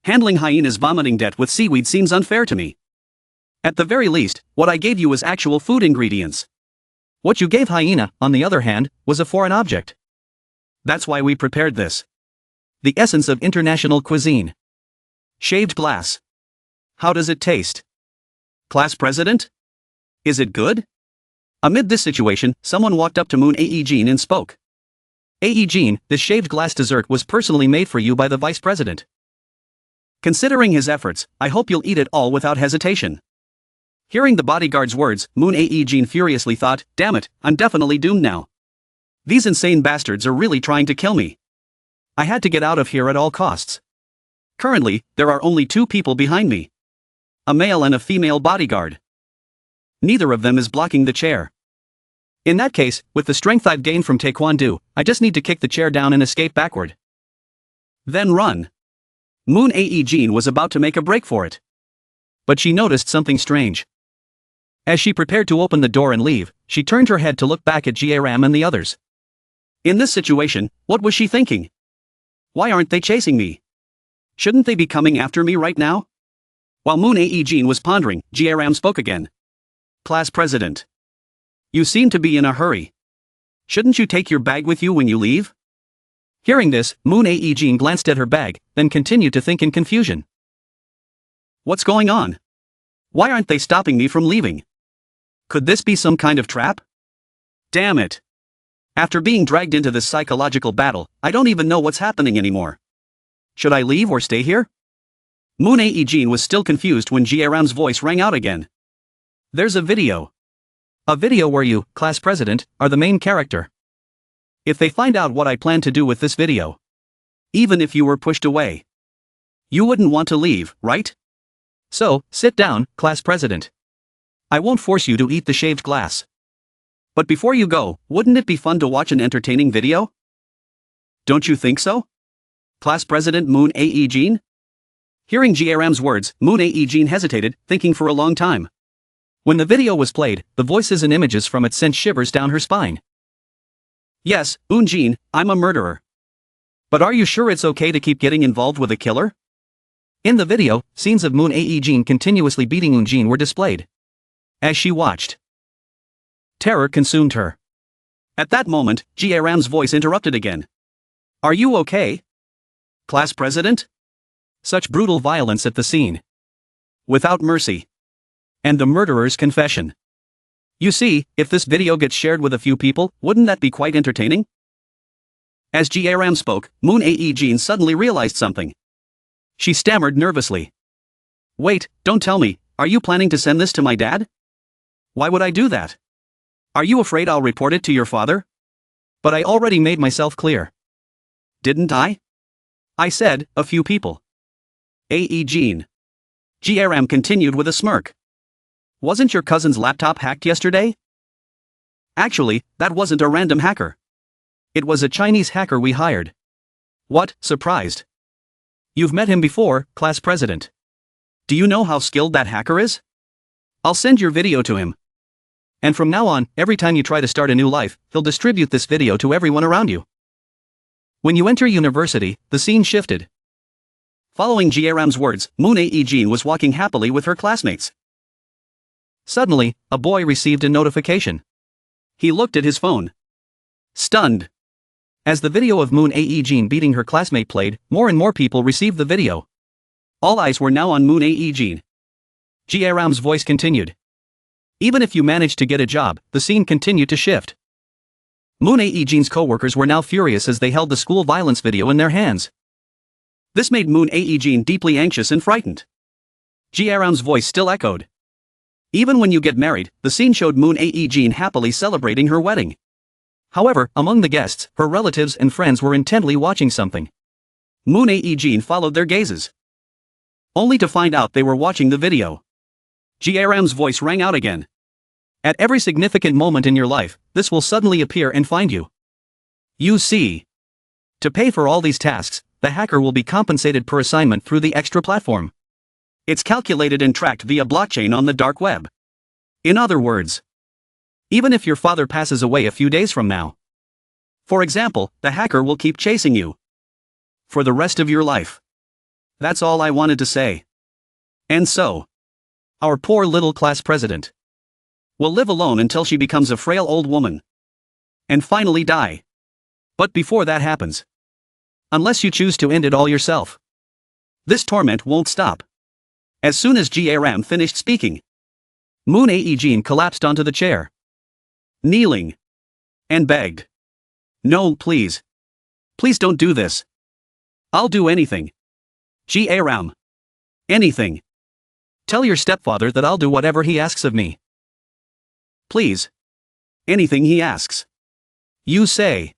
Handling Hina's vomiting debt with seaweed seems unfair to me. At the very least, what I gave you was actual food ingredients. What you gave Hina, on the other hand, was a foreign object. That's why we prepared this. The essence of international cuisine. Shaved glass. How does it taste? Class president? Is it good?" Amid this situation, someone walked up to Moon-A Eugene and spoke. Eugene, this shaved glass dessert was personally made for you by the vice president. Considering his efforts, I hope you'll eat it all without hesitation." Hearing the bodyguard's words, Moon-A Eugene furiously thought, damn it, I'm definitely doomed now. These insane bastards are really trying to kill me. I had to get out of here at all costs. Currently, there are only two people behind me. A male and a female bodyguard. Neither of them is blocking the chair. In that case, with the strength I've gained from Taekwondo, I just need to kick the chair down and escape backward. Then run. Moon-A Eugene was about to make a break for it. But she noticed something strange. As she prepared to open the door and leave, she turned her head to look back at G-ram and the others. In this situation, what was she thinking? Why aren't they chasing me? Shouldn't they be coming after me right now? While Moon-A Eugene was pondering, G-ram spoke again. "Class president. You seem to be in a hurry. Shouldn't you take your bag with you when you leave?" Hearing this, Moon-A Eugene glanced at her bag, then continued to think in confusion. What's going on? Why aren't they stopping me from leaving? Could this be some kind of trap? Damn it. After being dragged into this psychological battle, I don't even know what's happening anymore. Should I leave or stay here? Moon-A Eugene was still confused when G-ram's voice rang out again. There's a video. A video where you, class president, are the main character. If they find out what I plan to do with this video, even if you were pushed away, you wouldn't want to leave, right? So, sit down, class president. I won't force you to eat the shaved glass. But before you go, wouldn't it be fun to watch an entertaining video? Don't you think so? Class President Moon Ae Jean? Hearing G-ram's words, Moon Ae Jean hesitated, thinking for a long time. When the video was played, the voices and images from it sent shivers down her spine. Yes, Jean, I'm a murderer. But are you sure it's okay to keep getting involved with a killer? In the video, scenes of Moon Ae Jean continuously beating Jean were displayed. As she watched, terror consumed her. At that moment, G-ram's voice interrupted again. Are you okay? Class president? Such brutal violence at the scene. Without mercy. And the murderer's confession. You see, if this video gets shared with a few people, wouldn't that be quite entertaining? As G-ram spoke, Moon Ae Jean suddenly realized something. She stammered nervously. Wait, don't tell me, are you planning to send this to my dad? Why would I do that? Are you afraid I'll report it to your father? But I already made myself clear. Didn't I? I said, a few people. Ae Jean. G-ram continued with a smirk. Wasn't your cousin's laptop hacked yesterday? Actually, that wasn't a random hacker. It was a Chinese hacker we hired. What, surprised? You've met him before, class president. Do you know how skilled that hacker is? I'll send your video to him. And from now on, every time you try to start a new life, he'll distribute this video to everyone around you. When you enter university, the scene shifted. Following G-ram's words, Moon Ae Jean was walking happily with her classmates. Suddenly, a boy received a notification. He looked at his phone. Stunned. As the video of Moon Ae Jean beating her classmate played, more and more people received the video. All eyes were now on Moon Ae Jean. G-ram's voice continued. Even if you managed to get a job, the scene continued to shift. Moon Ae Jean's co-workers were now furious as they held the school violence video in their hands. This made Moon Ae Jean deeply anxious and frightened. G-ram's voice still echoed. Even when you get married, the scene showed Moon Ae Jean happily celebrating her wedding. However, among the guests, her relatives and friends were intently watching something. Moon Ae Jean followed their gazes, only to find out they were watching the video. G-ram's voice rang out again. At every significant moment in your life, this will suddenly appear and find you. You see. To pay for all these tasks, the hacker will be compensated per assignment through the extra platform. It's calculated and tracked via blockchain on the dark web. In other words, even if your father passes away a few days from now, for example, the hacker will keep chasing you for the rest of your life. That's all I wanted to say. And so, our poor little class president will live alone until she becomes a frail old woman and finally die. But before that happens, unless you choose to end it all yourself, this torment won't stop. As soon as G-ram finished speaking, Moon Ae Jean collapsed onto the chair, kneeling, and begged. No, please. Please don't do this. I'll do anything. G-ram. Anything. Tell your stepfather that I'll do whatever he asks of me. Please. Anything he asks. You say.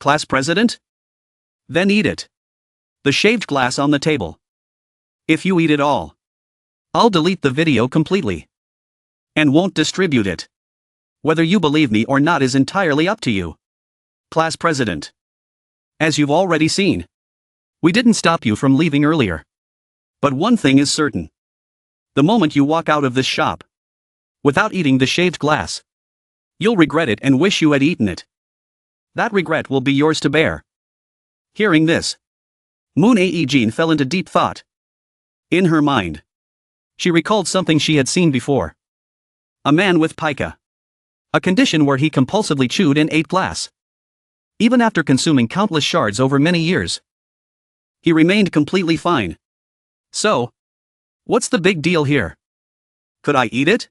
Class president? Then eat it. The shaved glass on the table. If you eat it all, I'll delete the video completely. And won't distribute it. Whether you believe me or not is entirely up to you. Class president. As you've already seen, we didn't stop you from leaving earlier. But one thing is certain. The moment you walk out of this shop, without eating the shaved glass, you'll regret it and wish you had eaten it. That regret will be yours to bear. Hearing this, Moon Ae Jean fell into deep thought. In her mind, she recalled something she had seen before. A man with pica. A condition where he compulsively chewed and ate glass. Even after consuming countless shards over many years, he remained completely fine. So, what's the big deal here? Could I eat it?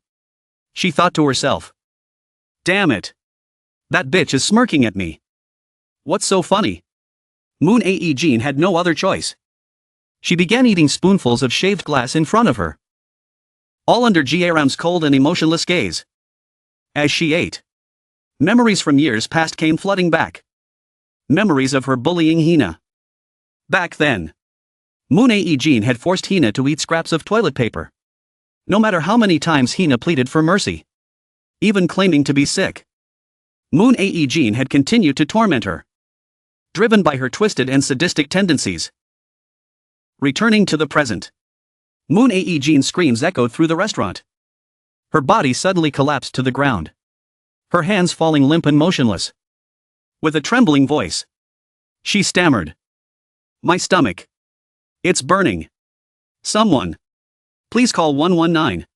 She thought to herself. Damn it. That bitch is smirking at me. What's so funny? Moon Ae Jean had no other choice. She began eating spoonfuls of shaved glass in front of her, all under G-ram's cold and emotionless gaze. As she ate, memories from years past came flooding back. Memories of her bullying Hina. Back then, Moon Ae-jin had forced Hina to eat scraps of toilet paper. No matter how many times Hina pleaded for mercy, even claiming to be sick, Moon Ae-jin had continued to torment her, driven by her twisted and sadistic tendencies. Returning to the present, Moon Ae-jin's screams echoed through the restaurant. Her body suddenly collapsed to the ground, her hands falling limp and motionless. With a trembling voice, she stammered, "My stomach. It's burning. Someone. Please call 119.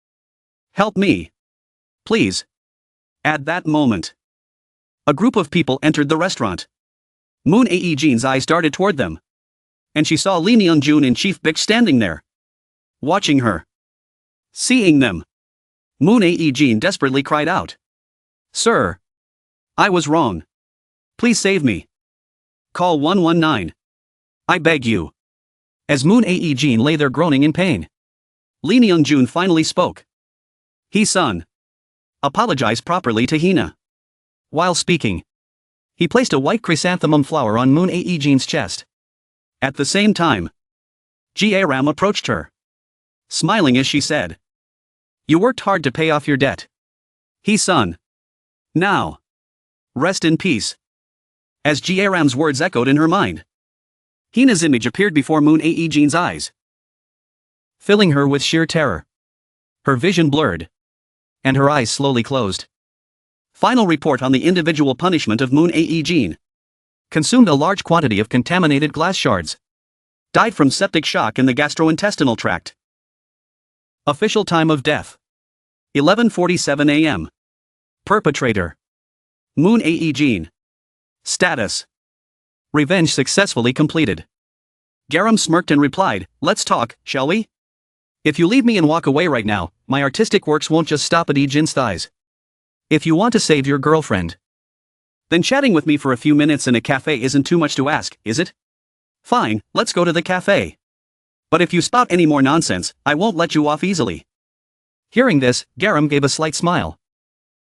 Help me. Please." At that moment, a group of people entered the restaurant. Moon Ae-jin's eyes darted toward them, and she saw Lee Myung-jun and Chief Bik standing there, watching her. Seeing them, Moon Ae-jin desperately cried out, "Sir, I was wrong. Please save me. Call 119. I beg you." As Moon Ae-jin lay there groaning in pain, Lee Myung-jun finally spoke. "He-san, apologize properly to Hina." While speaking, he placed a white chrysanthemum flower on Moon Ae-jin's chest. At the same time, G-ram approached her, smiling as she said, "You worked hard to pay off your debt. He-san. Now, rest in peace." As G-ram's words echoed in her mind, Hina's image appeared before Moon Ae-jin's eyes, filling her with sheer terror. Her vision blurred, and her eyes slowly closed. Final report on the individual punishment of Moon Ae-jin. Consumed a large quantity of contaminated glass shards. Died from septic shock in the gastrointestinal tract. Official time of death: 11:47 a.m. Perpetrator: Moon Ae-jin. Status: revenge successfully completed. G-ram smirked and replied, "Let's talk, shall we? If you leave me and walk away right now, my artistic works won't just stop at Ae-jin's thighs. If you want to save your girlfriend, then chatting with me for a few minutes in a cafe isn't too much to ask, is it? Fine, let's go to the cafe. But if you spout any more nonsense, I won't let you off easily." Hearing this, G-ram gave a slight smile.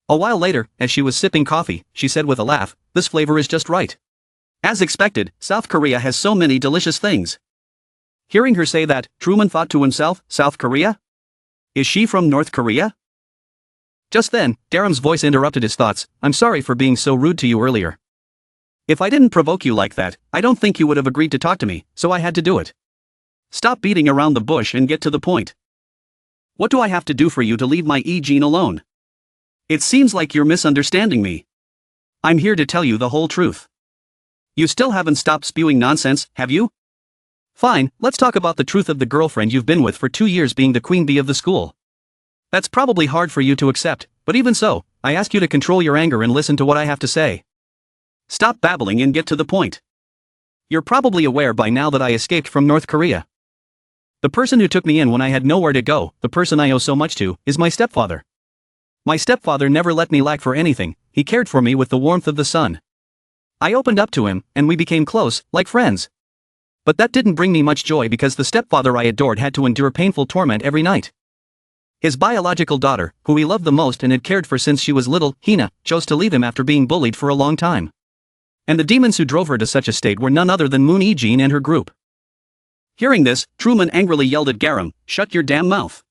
A while later, as she was sipping coffee, she said with a laugh, "This flavor is just right. As expected, South Korea has so many delicious things." Hearing her say that, Truman thought to himself, South Korea? Is she from North Korea? Just then, G-ram's voice interrupted his thoughts. "I'm sorry for being so rude to you earlier. If I didn't provoke you like that, I don't think you would have agreed to talk to me, so I had to do it. Stop beating around the bush and get to the point. What do I have to do for you to leave my Ae-jin alone? It seems like you're misunderstanding me. I'm here to tell you the whole truth. You still haven't stopped spewing nonsense, have you? Fine, let's talk about the truth of the girlfriend you've been with for 2 years being the queen bee of the school. That's probably hard for you to accept, but even so, I ask you to control your anger and listen to what I have to say. Stop babbling and get to the point. You're probably aware by now that I escaped from North Korea. The person who took me in when I had nowhere to go, the person I owe so much to, is my stepfather. My stepfather never let me lack for anything, he cared for me with the warmth of the sun. I opened up to him, and we became close, like friends. But that didn't bring me much joy because the stepfather I adored had to endure painful torment every night. His biological daughter, who he loved the most and had cared for since she was little, Hina, chose to leave him after being bullied for a long time. And the demons who drove her to such a state were none other than Moon Ae-jin and her group." Hearing this, Truman angrily yelled at G-ram, "Shut your damn mouth."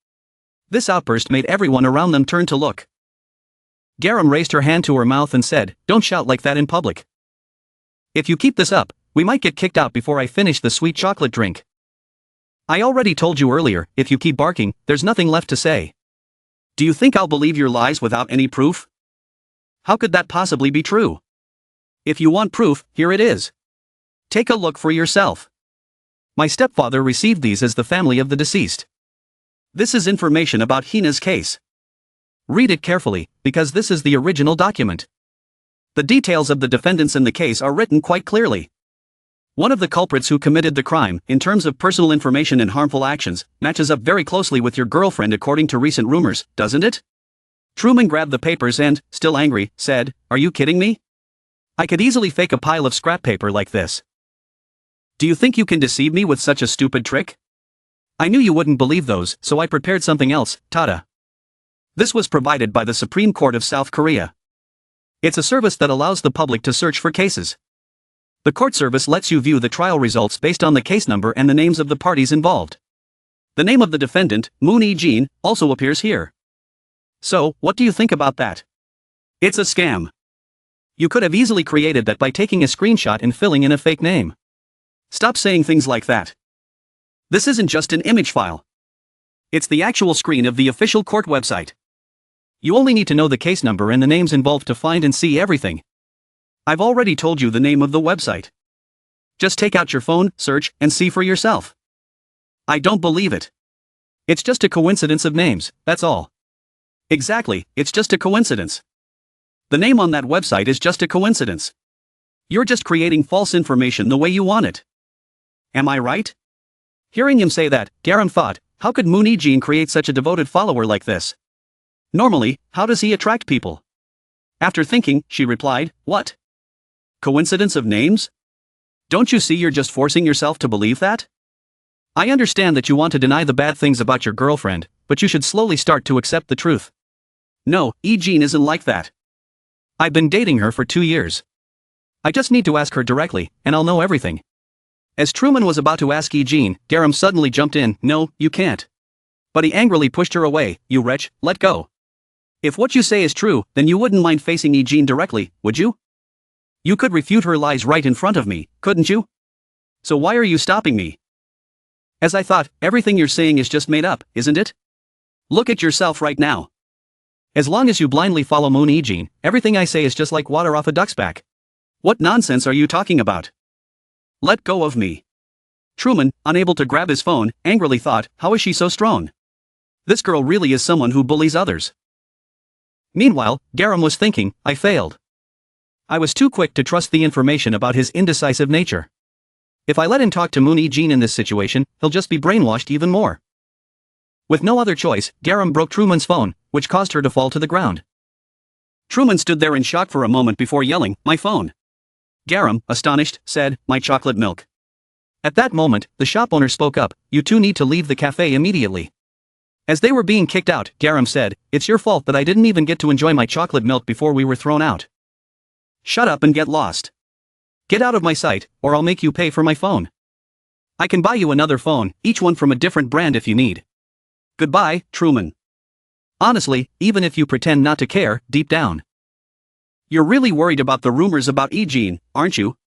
This outburst made everyone around them turn to look. G-ram raised her hand to her mouth and said, "Don't shout like that in public. If you keep this up, we might get kicked out before I finish the sweet chocolate drink. I already told you earlier, if you keep barking, there's nothing left to say. Do you think I'll believe your lies without any proof? How could that possibly be true? If you want proof, here it is. Take a look for yourself. My stepfather received these as the family of the deceased. This is information about Hina's case. Read it carefully, because this is the original document. The details of the defendants in the case are written quite clearly. One of the culprits who committed the crime, in terms of personal information and harmful actions, matches up very closely with your girlfriend according to recent rumors, doesn't it?" Truman grabbed the papers and, still angry, said, "Are you kidding me? I could easily fake a pile of scrap paper like this. Do you think you can deceive me with such a stupid trick? I knew you wouldn't believe those, so I prepared something else, tada." This was provided by the Supreme Court of South Korea. It's a service that allows the public to search for cases. The court service lets you view the trial results based on the case number and the names of the parties involved. The name of the defendant, Moon Hee-jin, also appears here. So, what do you think about that? It's a scam. You could have easily created that by taking a screenshot and filling in a fake name. Stop saying things like that. This isn't just an image file. It's the actual screen of the official court website. You only need to know the case number and the names involved to find and see everything. I've already told you the name of the website. Just take out your phone, search, and see for yourself. I don't believe it. It's just a coincidence of names, that's all. Exactly, it's just a coincidence. The name on that website is just a coincidence. You're just creating false information the way you want it. Am I right? Hearing him say that, G-ram thought, how could Moon Hee-jin create such a devoted follower like this? Normally, how does he attract people? After thinking, she replied, what? Coincidence of names? Don't you see you're just forcing yourself to believe that? I understand that you want to deny the bad things about your girlfriend, but you should slowly start to accept the truth. No, Hee-jin isn't like that. I've been dating her for 2 years. I just need to ask her directly, and I'll know everything. As Truman was about to ask Hee-jin, G-ram suddenly jumped in, no, you can't. But he angrily pushed her away, you wretch, let go. If what you say is true, then you wouldn't mind facing Hee-jin directly, would you? You could refute her lies right in front of me, couldn't you? So why are you stopping me? As I thought, everything you're saying is just made up, isn't it? Look at yourself right now. As long as you blindly follow Moon Hee-jin, everything I say is just like water off a duck's back. What nonsense are you talking about? Let go of me. Truman, unable to grab his phone, angrily thought, how is she so strong? This girl really is someone who bullies others. Meanwhile, G-ram was thinking, I failed. I was too quick to trust the information about his indecisive nature. If I let him talk to Moon Hee-jin in this situation, he'll just be brainwashed even more. With no other choice, G-ram broke Truman's phone, which caused her to fall to the ground. Truman stood there in shock for a moment before yelling, my phone. G-ram, astonished, said, my chocolate milk. At that moment, the shop owner spoke up, you two need to leave the cafe immediately. As they were being kicked out, G-ram said, it's your fault that I didn't even get to enjoy my chocolate milk before we were thrown out. Shut up and get lost. Get out of my sight, or I'll make you pay for my phone. I can buy you another phone, each one from a different brand if you need. Goodbye, Truman. Honestly, even if you pretend not to care, deep down. You're really worried about the rumors about Hee-jin, aren't you?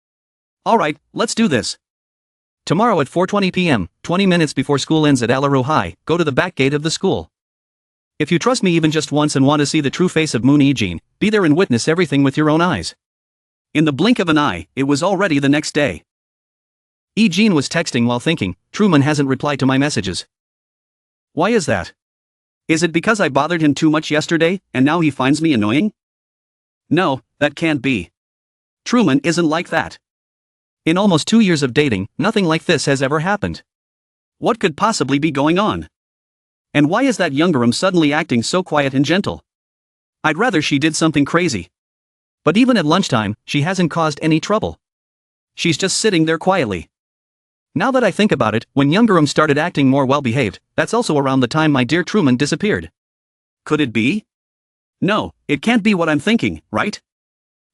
Alright, let's do this. Tomorrow at 4:20 p.m., 20 minutes before school ends at Alaru High, go to the back gate of the school. If you trust me even just once and want to see the true face of Moon Hee-jin, be there and witness everything with your own eyes. In the blink of an eye, it was already the next day. Hee-jin was texting while thinking, Truman hasn't replied to my messages. Why is that? Is it because I bothered him too much yesterday, and now he finds me annoying? No, that can't be. Truman isn't like that. In almost 2 years of dating, nothing like this has ever happened. What could possibly be going on? And why is that G-ram suddenly acting so quiet and gentle? I'd rather she did something crazy. But even at lunchtime, she hasn't caused any trouble. She's just sitting there quietly. Now that I think about it, when G-ram started acting more well-behaved, that's also around the time my dear Truman disappeared. Could it be? No, it can't be what I'm thinking, right?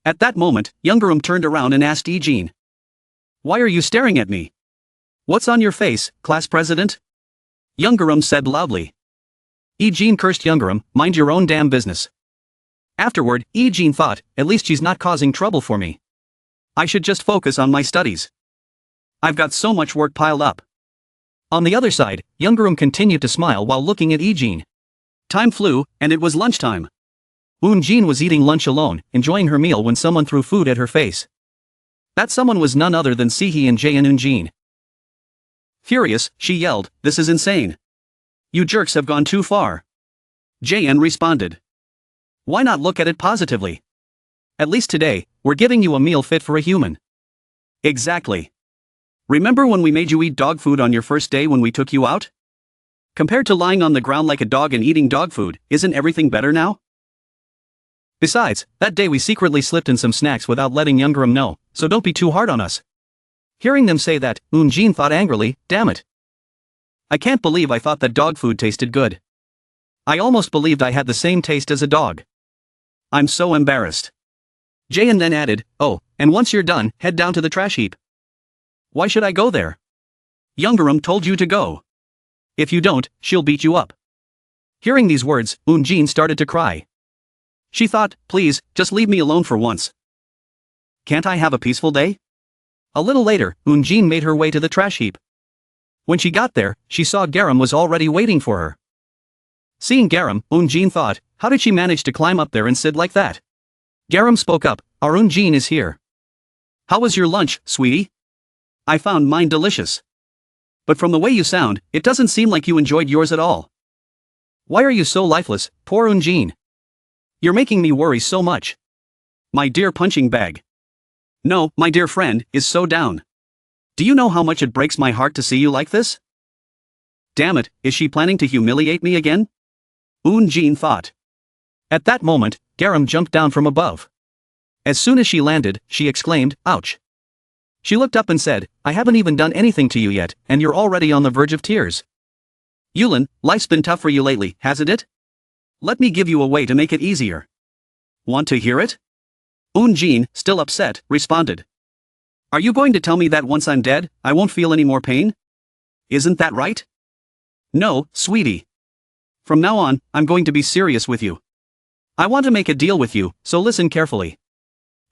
At that moment, G-ram turned around and asked Hee-jin. Why are you staring at me? What's on your face, class president? G-ram said loudly. Hee-jin cursed G-ram, mind your own damn business. Afterward, Hee-jin thought, at least she's not causing trouble for me. I should just focus on my studies. I've got so much work piled up. On the other side, G-ram continued to smile while looking at Hee-jin. Time flew, and it was lunchtime. Moon-jin was eating lunch alone, enjoying her meal when someone threw food at her face. That someone was none other than Si-hee and Jae-in. Furious, she yelled, this is insane. You jerks have gone too far. Jae-in responded. Why not look at it positively? At least today, we're giving you a meal fit for a human. Exactly. Remember when we made you eat dog food on your first day when we took you out? Compared to lying on the ground like a dog and eating dog food, isn't everything better now? Besides, that day we secretly slipped in some snacks without letting G-ram know, so don't be too hard on us. Hearing them say that, Moon-jin thought angrily, damn it. I can't believe I thought that dog food tasted good. I almost believed I had the same taste as a dog. I'm so embarrassed. Jaehyun then added, oh, and once you're done, head down to the trash heap. Why should I go there? Youngerum told you to go. If you don't, she'll beat you up. Hearing these words, Eun-jin started to cry. She thought, please, just leave me alone for once. Can't I have a peaceful day? A little later, Eun-jin made her way to the trash heap. When she got there, she saw Garam was already waiting for her. Seeing Garam, Eun-jin thought, how did she manage to climb up there and sit like that? Garam spoke up, our Eun-jin is here. How was your lunch, sweetie? I found mine delicious. But from the way you sound, it doesn't seem like you enjoyed yours at all. Why are you so lifeless, poor Eun-jin? You're making me worry so much. My dear punching bag. No, my dear friend, is so down. Do you know how much it breaks my heart to see you like this? Damn it, is she planning to humiliate me again? Eun-jin thought. At that moment, Garam jumped down from above. As soon as she landed, she exclaimed, ouch. She looked up and said, I haven't even done anything to you yet, and you're already on the verge of tears. Yulin, life's been tough for you lately, hasn't it? Let me give you a way to make it easier. Want to hear it? Eun-jin, still upset, responded. Are you going to tell me that once I'm dead, I won't feel any more pain? Isn't that right? No, sweetie. From now on, I'm going to be serious with you. I want to make a deal with you, so listen carefully.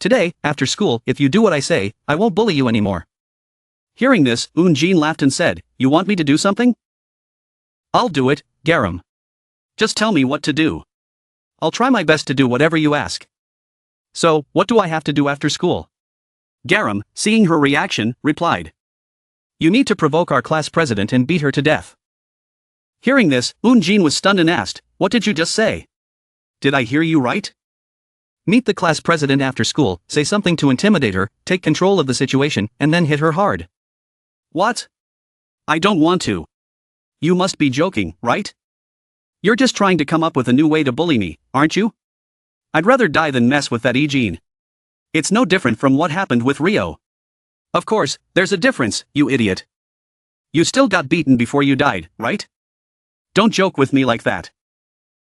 Today, after school, if you do what I say, I won't bully you anymore. Hearing this, Eun-jin laughed and said, you want me to do something? I'll do it, Garam. Just tell me what to do. I'll try my best to do whatever you ask. So, what do I have to do after school? Garam, seeing her reaction, replied. You need to provoke our class president and beat her to death. Hearing this, Eun-jin was stunned and asked, what did you just say? Did I hear you right? Meet the class president after school, say something to intimidate her, take control of the situation, and then hit her hard. What? I don't want to. You must be joking, right? You're just trying to come up with a new way to bully me, aren't you? I'd rather die than mess with that Eugene. It's no different from what happened with Rio. Of course, there's a difference, you idiot. You still got beaten before you died, right? Don't joke with me like that.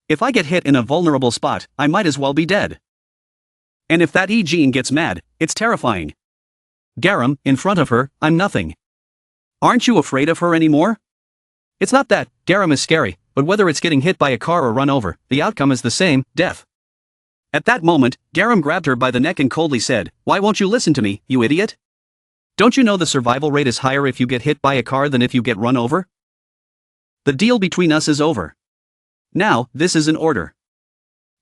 If I get hit in a vulnerable spot, I might as well be dead. And if that Eugene gets mad, it's terrifying. Garam, in front of her, I'm nothing. Aren't you afraid of her anymore? It's not that, Garam is scary, but whether it's getting hit by a car or run over, the outcome is the same, death. At that moment, Garam grabbed her by the neck and coldly said, why won't you listen to me, you idiot? Don't you know the survival rate is higher if you get hit by a car than if you get run over? The deal between us is over. Now, this is an order.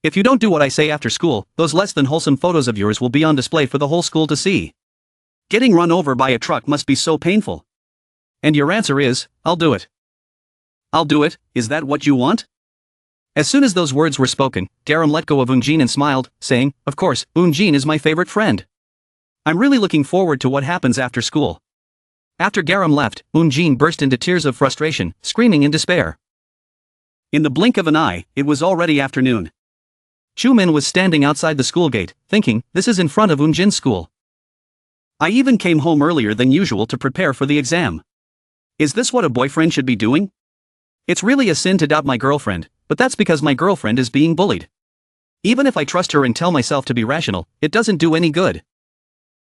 If you don't do what I say after school, those less than wholesome photos of yours will be on display for the whole school to see. Getting run over by a truck must be so painful. And your answer is, I'll do it. I'll do it, is that what you want? As soon as those words were spoken, Garam let go of Eun-jin and smiled, saying, of course, Eun-jin is my favorite friend. I'm really looking forward to what happens after school. After Garam left, Eun-jin burst into tears of frustration, screaming in despair. In the blink of an eye, it was already afternoon. Chumin was standing outside the school gate, thinking, this is in front of Eun-jin's school. I even came home earlier than usual to prepare for the exam. Is this what a boyfriend should be doing? It's really a sin to doubt my girlfriend, but that's because my girlfriend is being bullied. Even if I trust her and tell myself to be rational, it doesn't do any good.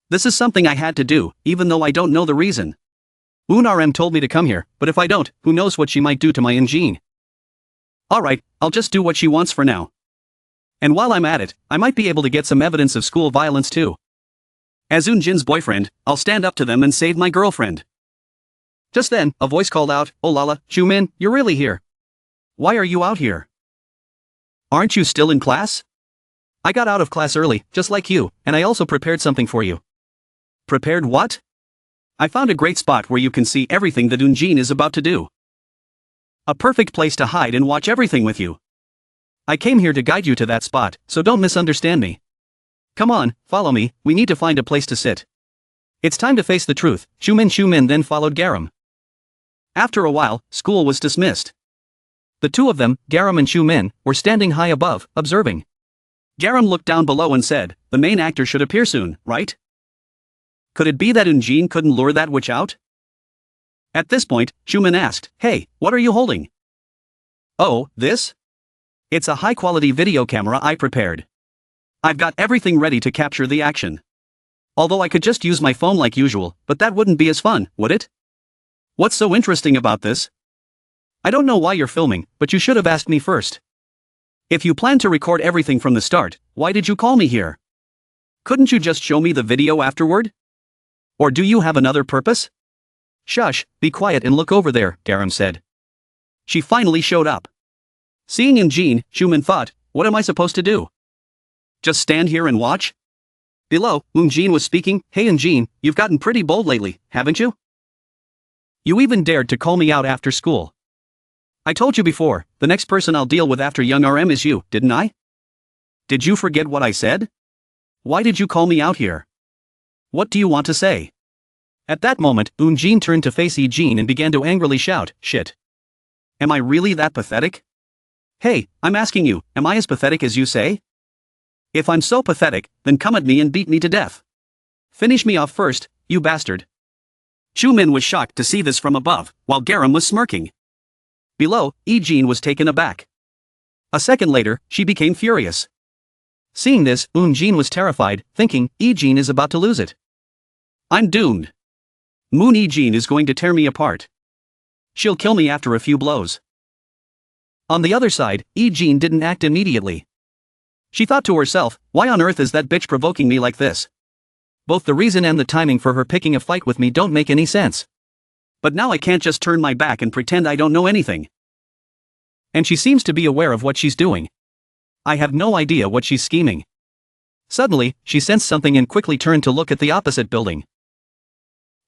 This is something I had to do, even though I don't know the reason. Eun-rm told me to come here, but if I don't, who knows what she might do to my Eun-jin. Alright, I'll just do what she wants for now. And while I'm at it, I might be able to get some evidence of school violence too. As Eun-jin's boyfriend, I'll stand up to them and save my girlfriend. Just then, a voice called out, oh Lala, Chumin, you're really here. Why are you out here? Aren't you still in class? I got out of class early, just like you, and I also prepared something for you. Prepared what? I found a great spot where you can see everything that Eun-jin is about to do. A perfect place to hide and watch everything with you. I came here to guide you to that spot, so don't misunderstand me. Come on, follow me, we need to find a place to sit. It's time to face the truth. Chumin then followed Garam. After a while, school was dismissed. The two of them, Garam and Chumin, were standing high above, observing. Garam looked down below and said, the main actor should appear soon, right? Could it be that Eun-jin couldn't lure that witch out? At this point, Chumin asked, hey, what are you holding? Oh, this? It's a high-quality video camera I prepared. I've got everything ready to capture the action. Although I could just use my phone like usual, but that wouldn't be as fun, would it? What's so interesting about this? I don't know why you're filming, but you should have asked me first. If you plan to record everything from the start, why did you call me here? Couldn't you just show me the video afterward? Or do you have another purpose? Shush, be quiet and look over there, G-ram said. She finally showed up. Seeing Eun-jin, Xiumin thought, what am I supposed to do? Just stand here and watch? Below, Eun-jin was speaking. Hey Eun-jin, you've gotten pretty bold lately, haven't you? You even dared to call me out after school. I told you before, the next person I'll deal with after young RM is you, didn't I? Did you forget what I said? Why did you call me out here? What do you want to say? At that moment, Eun-jin turned to face Yi-jin and began to angrily shout, shit. Am I really that pathetic? Hey, I'm asking you, am I as pathetic as you say? If I'm so pathetic, then come at me and beat me to death. Finish me off first, you bastard. Xiumin was shocked to see this from above, while G-ram was smirking. Below, Yi-jin was taken aback. A second later, she became furious. Seeing this, Eun-jin was terrified, thinking, Yi-jin is about to lose it. I'm doomed. Moon Yi-jin is going to tear me apart. She'll kill me after a few blows. On the other side, Yi-jin didn't act immediately. She thought to herself, why on earth is that bitch provoking me like this? Both the reason and the timing for her picking a fight with me don't make any sense. But now I can't just turn my back and pretend I don't know anything. And she seems to be aware of what she's doing. I have no idea what she's scheming. Suddenly, she sensed something and quickly turned to look at the opposite building.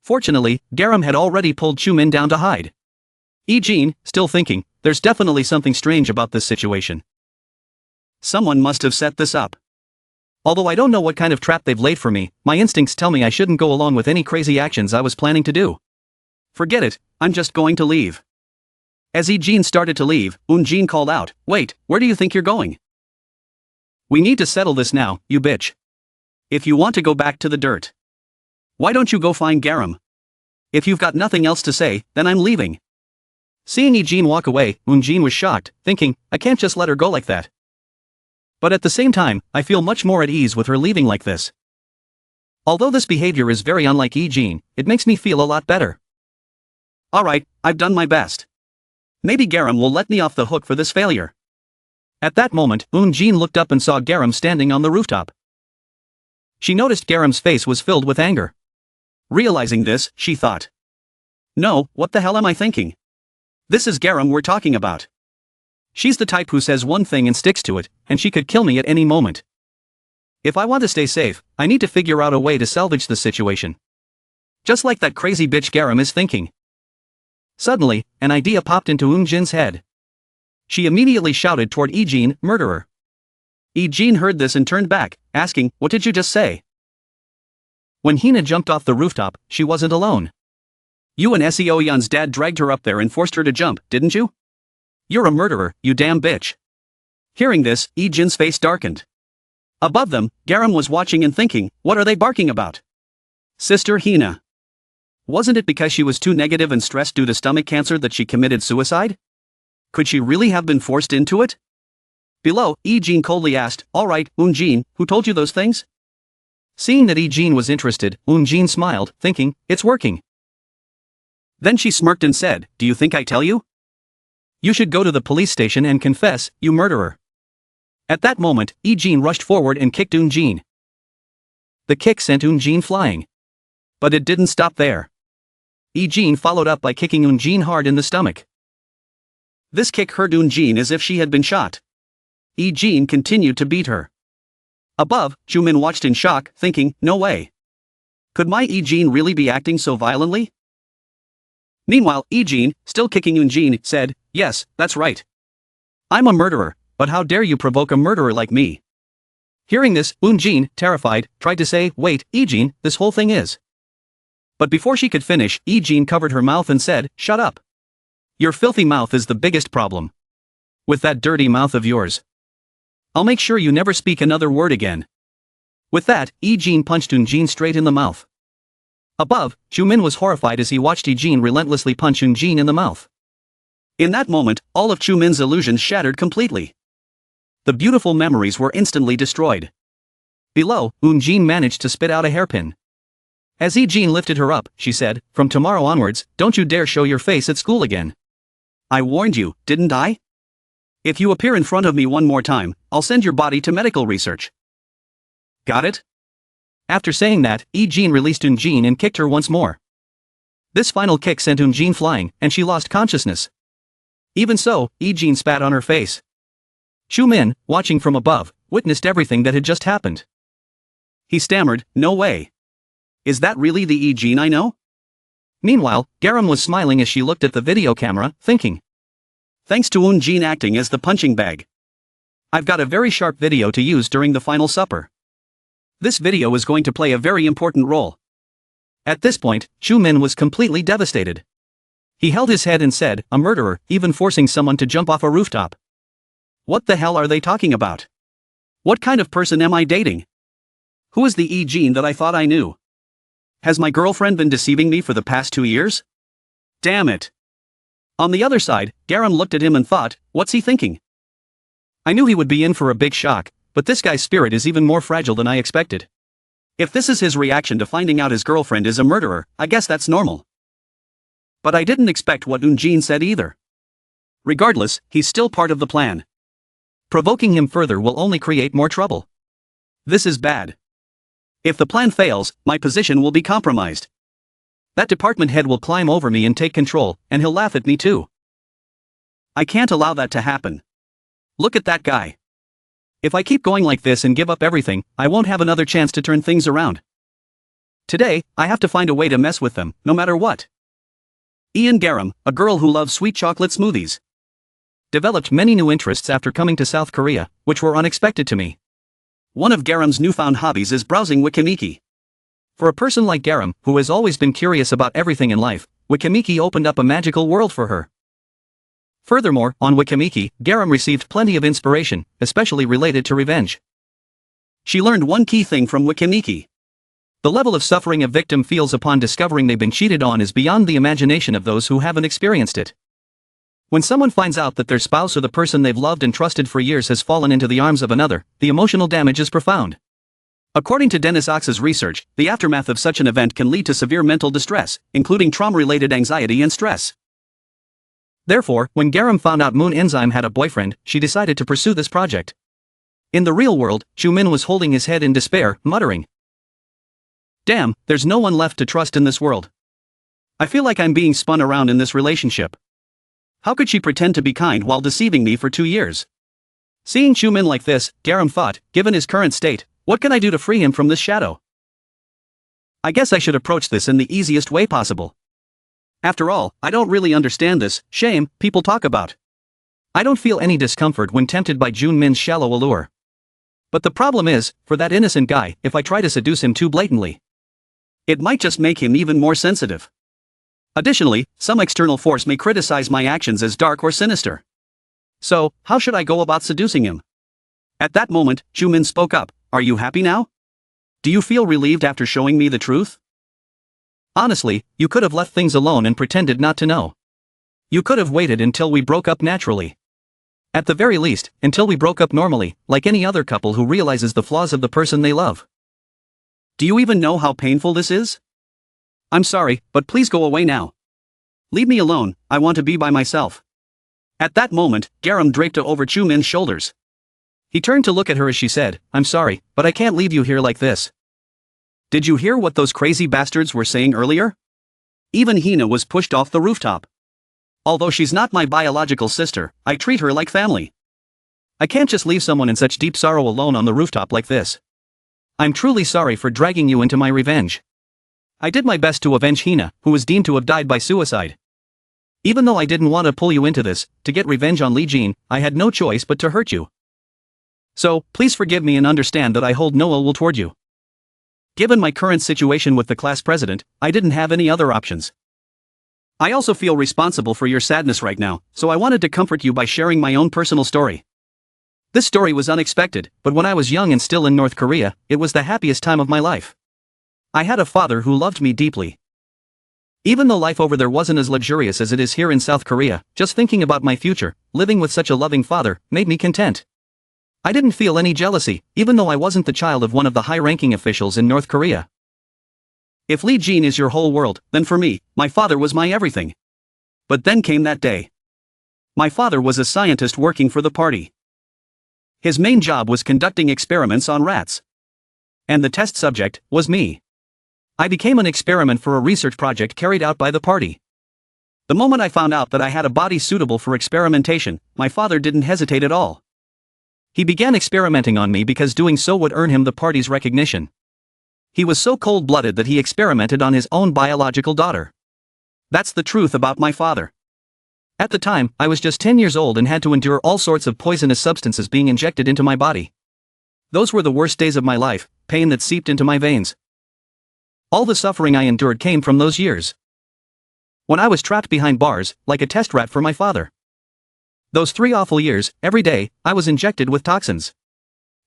Fortunately, G-ram had already pulled Xiumin down to hide. Yi-jin, still thinking, there's definitely something strange about this situation. Someone must have set this up. Although I don't know what kind of trap they've laid for me, my instincts tell me I shouldn't go along with any crazy actions I was planning to do. Forget it, I'm just going to leave. As Yi-jin started to leave, Eun-jin called out, wait, where do you think you're going? We need to settle this now, you bitch. If you want to go back to the dirt, why don't you go find G-ram? If you've got nothing else to say, then I'm leaving. Seeing Yi-jin walk away, Eun-jin was shocked, thinking, I can't just let her go like that. But at the same time, I feel much more at ease with her leaving like this. Although this behavior is very unlike Yi-jin, it makes me feel a lot better. Alright, I've done my best. Maybe G-ram will let me off the hook for this failure. At that moment, Eun-jin looked up and saw G-ram standing on the rooftop. She noticed G-ram's face was filled with anger. Realizing this, she thought. No, what the hell am I thinking? This is G-ram we're talking about. She's the type who says one thing and sticks to it, and she could kill me at any moment. If I want to stay safe, I need to figure out a way to salvage the situation. Just like that crazy bitch G-ram is thinking. Suddenly, an idea popped into Eun-jin's head. She immediately shouted toward Yi-jin, murderer. Yi-jin heard this and turned back, asking, what did you just say? When Hina jumped off the rooftop, she wasn't alone. You and Seo-yeon's dad dragged her up there and forced her to jump, didn't you? You're a murderer, you damn bitch. Hearing this, Yi-jin's face darkened. Above them, G-ram was watching and thinking, what are they barking about? Sister Hina. Wasn't it because she was too negative and stressed due to stomach cancer that she committed suicide? Could she really have been forced into it? Below, Yi-jin coldly asked, alright, Eun-jin, who told you those things? Seeing that Yi-jin was interested, Eun-jin smiled, thinking, it's working. Then she smirked and said, do you think I tell you? You should go to the police station and confess, you murderer. At that moment, Yi-jin rushed forward and kicked Eun-jin. The kick sent Eun-jin flying. But it didn't stop there. Yi-jin followed up by kicking Eun-jin hard in the stomach. This kick hurt Eun-jin as if she had been shot. Yi-jin continued to beat her. Above, Xiumin watched in shock, thinking, no way. Could my Yi-jin really be acting so violently? Meanwhile, Yi-jin, still kicking Eun-jin, said, yes, that's right. I'm a murderer, but how dare you provoke a murderer like me? Hearing this, Eun-jin, terrified, tried to say, wait, Yi-jin, this whole thing is. But before she could finish, Yi-jin covered her mouth and said, shut up. Your filthy mouth is the biggest problem. With that dirty mouth of yours. I'll make sure you never speak another word again. With that, Yi-jin punched Eun-jin straight in the mouth. Above, Xiumin was horrified as he watched Yi-jin relentlessly punch Eun-jin in the mouth. In that moment, all of Xiumin's illusions shattered completely. The beautiful memories were instantly destroyed. Below, Eun-jin managed to spit out a hairpin. As Yi-jin lifted her up, she said, "From tomorrow onwards, don't you dare show your face at school again. I warned you, didn't I? If you appear in front of me one more time, I'll send your body to medical research. Got it?" After saying that, Yi-jin released Eun-jin and kicked her once more. This final kick sent Eun-jin flying, and she lost consciousness. Even so, Yi-jin spat on her face. Chu-min, watching from above, witnessed everything that had just happened. He stammered, "No way. Is that really the Yi-jin I know?" Meanwhile, G-ram was smiling as she looked at the video camera, thinking. Thanks to Eun-jin acting as the punching bag, I've got a very sharp video to use during the final supper. This video is going to play a very important role. At this point, Chu-min was completely devastated. He held his head and said, "A murderer, even forcing someone to jump off a rooftop. What the hell are they talking about? What kind of person am I dating? Who is the Yi-jin that I thought I knew? Has my girlfriend been deceiving me for the past 2 years? Damn it." On the other side, G-ram looked at him and thought, what's he thinking? I knew he would be in for a big shock, but this guy's spirit is even more fragile than I expected. If this is his reaction to finding out his girlfriend is a murderer, I guess that's normal. But I didn't expect what Eun-jin said either. Regardless, he's still part of the plan. Provoking him further will only create more trouble. This is bad. If the plan fails, my position will be compromised. That department head will climb over me and take control, and he'll laugh at me too. I can't allow that to happen. Look at that guy. If I keep going like this and give up everything, I won't have another chance to turn things around. Today, I have to find a way to mess with them, no matter what. Ian G-ram, a girl who loves sweet chocolate smoothies, developed many new interests after coming to South Korea, which were unexpected to me. One of G-ram's newfound hobbies is browsing Wikimiki. For a person like G-ram, who has always been curious about everything in life, Wikimiki opened up a magical world for her. Furthermore, on Wikimiki, G-ram received plenty of inspiration, especially related to revenge. She learned one key thing from Wikimiki. The level of suffering a victim feels upon discovering they've been cheated on is beyond the imagination of those who haven't experienced it. When someone finds out that their spouse or the person they've loved and trusted for years has fallen into the arms of another, the emotional damage is profound. According to Dennis Ox's research, the aftermath of such an event can lead to severe mental distress, including trauma-related anxiety and stress. Therefore, when G-ram found out Moon Enzyme had a boyfriend, she decided to pursue this project. In the real world, Chu-min was holding his head in despair, muttering, "Damn, there's no one left to trust in this world. I feel like I'm being spun around in this relationship. How could she pretend to be kind while deceiving me for 2 years?" Seeing Chu-min like this, G-ram thought, given his current state, what can I do to free him from this shadow? I guess I should approach this in the easiest way possible. After all, I don't really understand this shame people talk about. I don't feel any discomfort when tempted by Jun-min's shallow allure. But the problem is, for that innocent guy, if I try to seduce him too blatantly, it might just make him even more sensitive. Additionally, some external force may criticize my actions as dark or sinister. So, how should I go about seducing him? At that moment, Chu-min spoke up, "Are you happy now? Do you feel relieved after showing me the truth? Honestly, you could have left things alone and pretended not to know. You could have waited until we broke up naturally. At the very least, until we broke up normally, like any other couple who realizes the flaws of the person they love. Do you even know how painful this is? I'm sorry, but please go away now. Leave me alone, I want to be by myself." At that moment, G-ram draped over Chu-min's shoulders. He turned to look at her as she said, "I'm sorry, but I can't leave you here like this. Did you hear what those crazy bastards were saying earlier? Even Hina was pushed off the rooftop. Although she's not my biological sister, I treat her like family. I can't just leave someone in such deep sorrow alone on the rooftop like this. I'm truly sorry for dragging you into my revenge. I did my best to avenge Hina, who was deemed to have died by suicide. Even though I didn't want to pull you into this, to get revenge on Lee Jin, I had no choice but to hurt you. So, please forgive me and understand that I hold no ill will toward you. Given my current situation with the class president, I didn't have any other options. I also feel responsible for your sadness right now, so I wanted to comfort you by sharing my own personal story. This story was unexpected, but when I was young and still in North Korea, it was the happiest time of my life. I had a father who loved me deeply. Even though life over there wasn't as luxurious as it is here in South Korea, just thinking about my future, living with such a loving father, made me content. I didn't feel any jealousy, even though I wasn't the child of one of the high-ranking officials in North Korea. If Lee Jean is your whole world, then for me, my father was my everything. But then came that day. My father was a scientist working for the party. His main job was conducting experiments on rats. And the test subject was me. I became an experiment for a research project carried out by the party. The moment I found out that I had a body suitable for experimentation, my father didn't hesitate at all. He began experimenting on me because doing so would earn him the party's recognition. He was so cold-blooded that he experimented on his own biological daughter. That's the truth about my father. At the time, I was just 10 years old and had to endure all sorts of poisonous substances being injected into my body. Those were the worst days of my life, pain that seeped into my veins. All the suffering I endured came from those years. When I was trapped behind bars, like a test rat for my father. Those 3 awful years, every day, I was injected with toxins.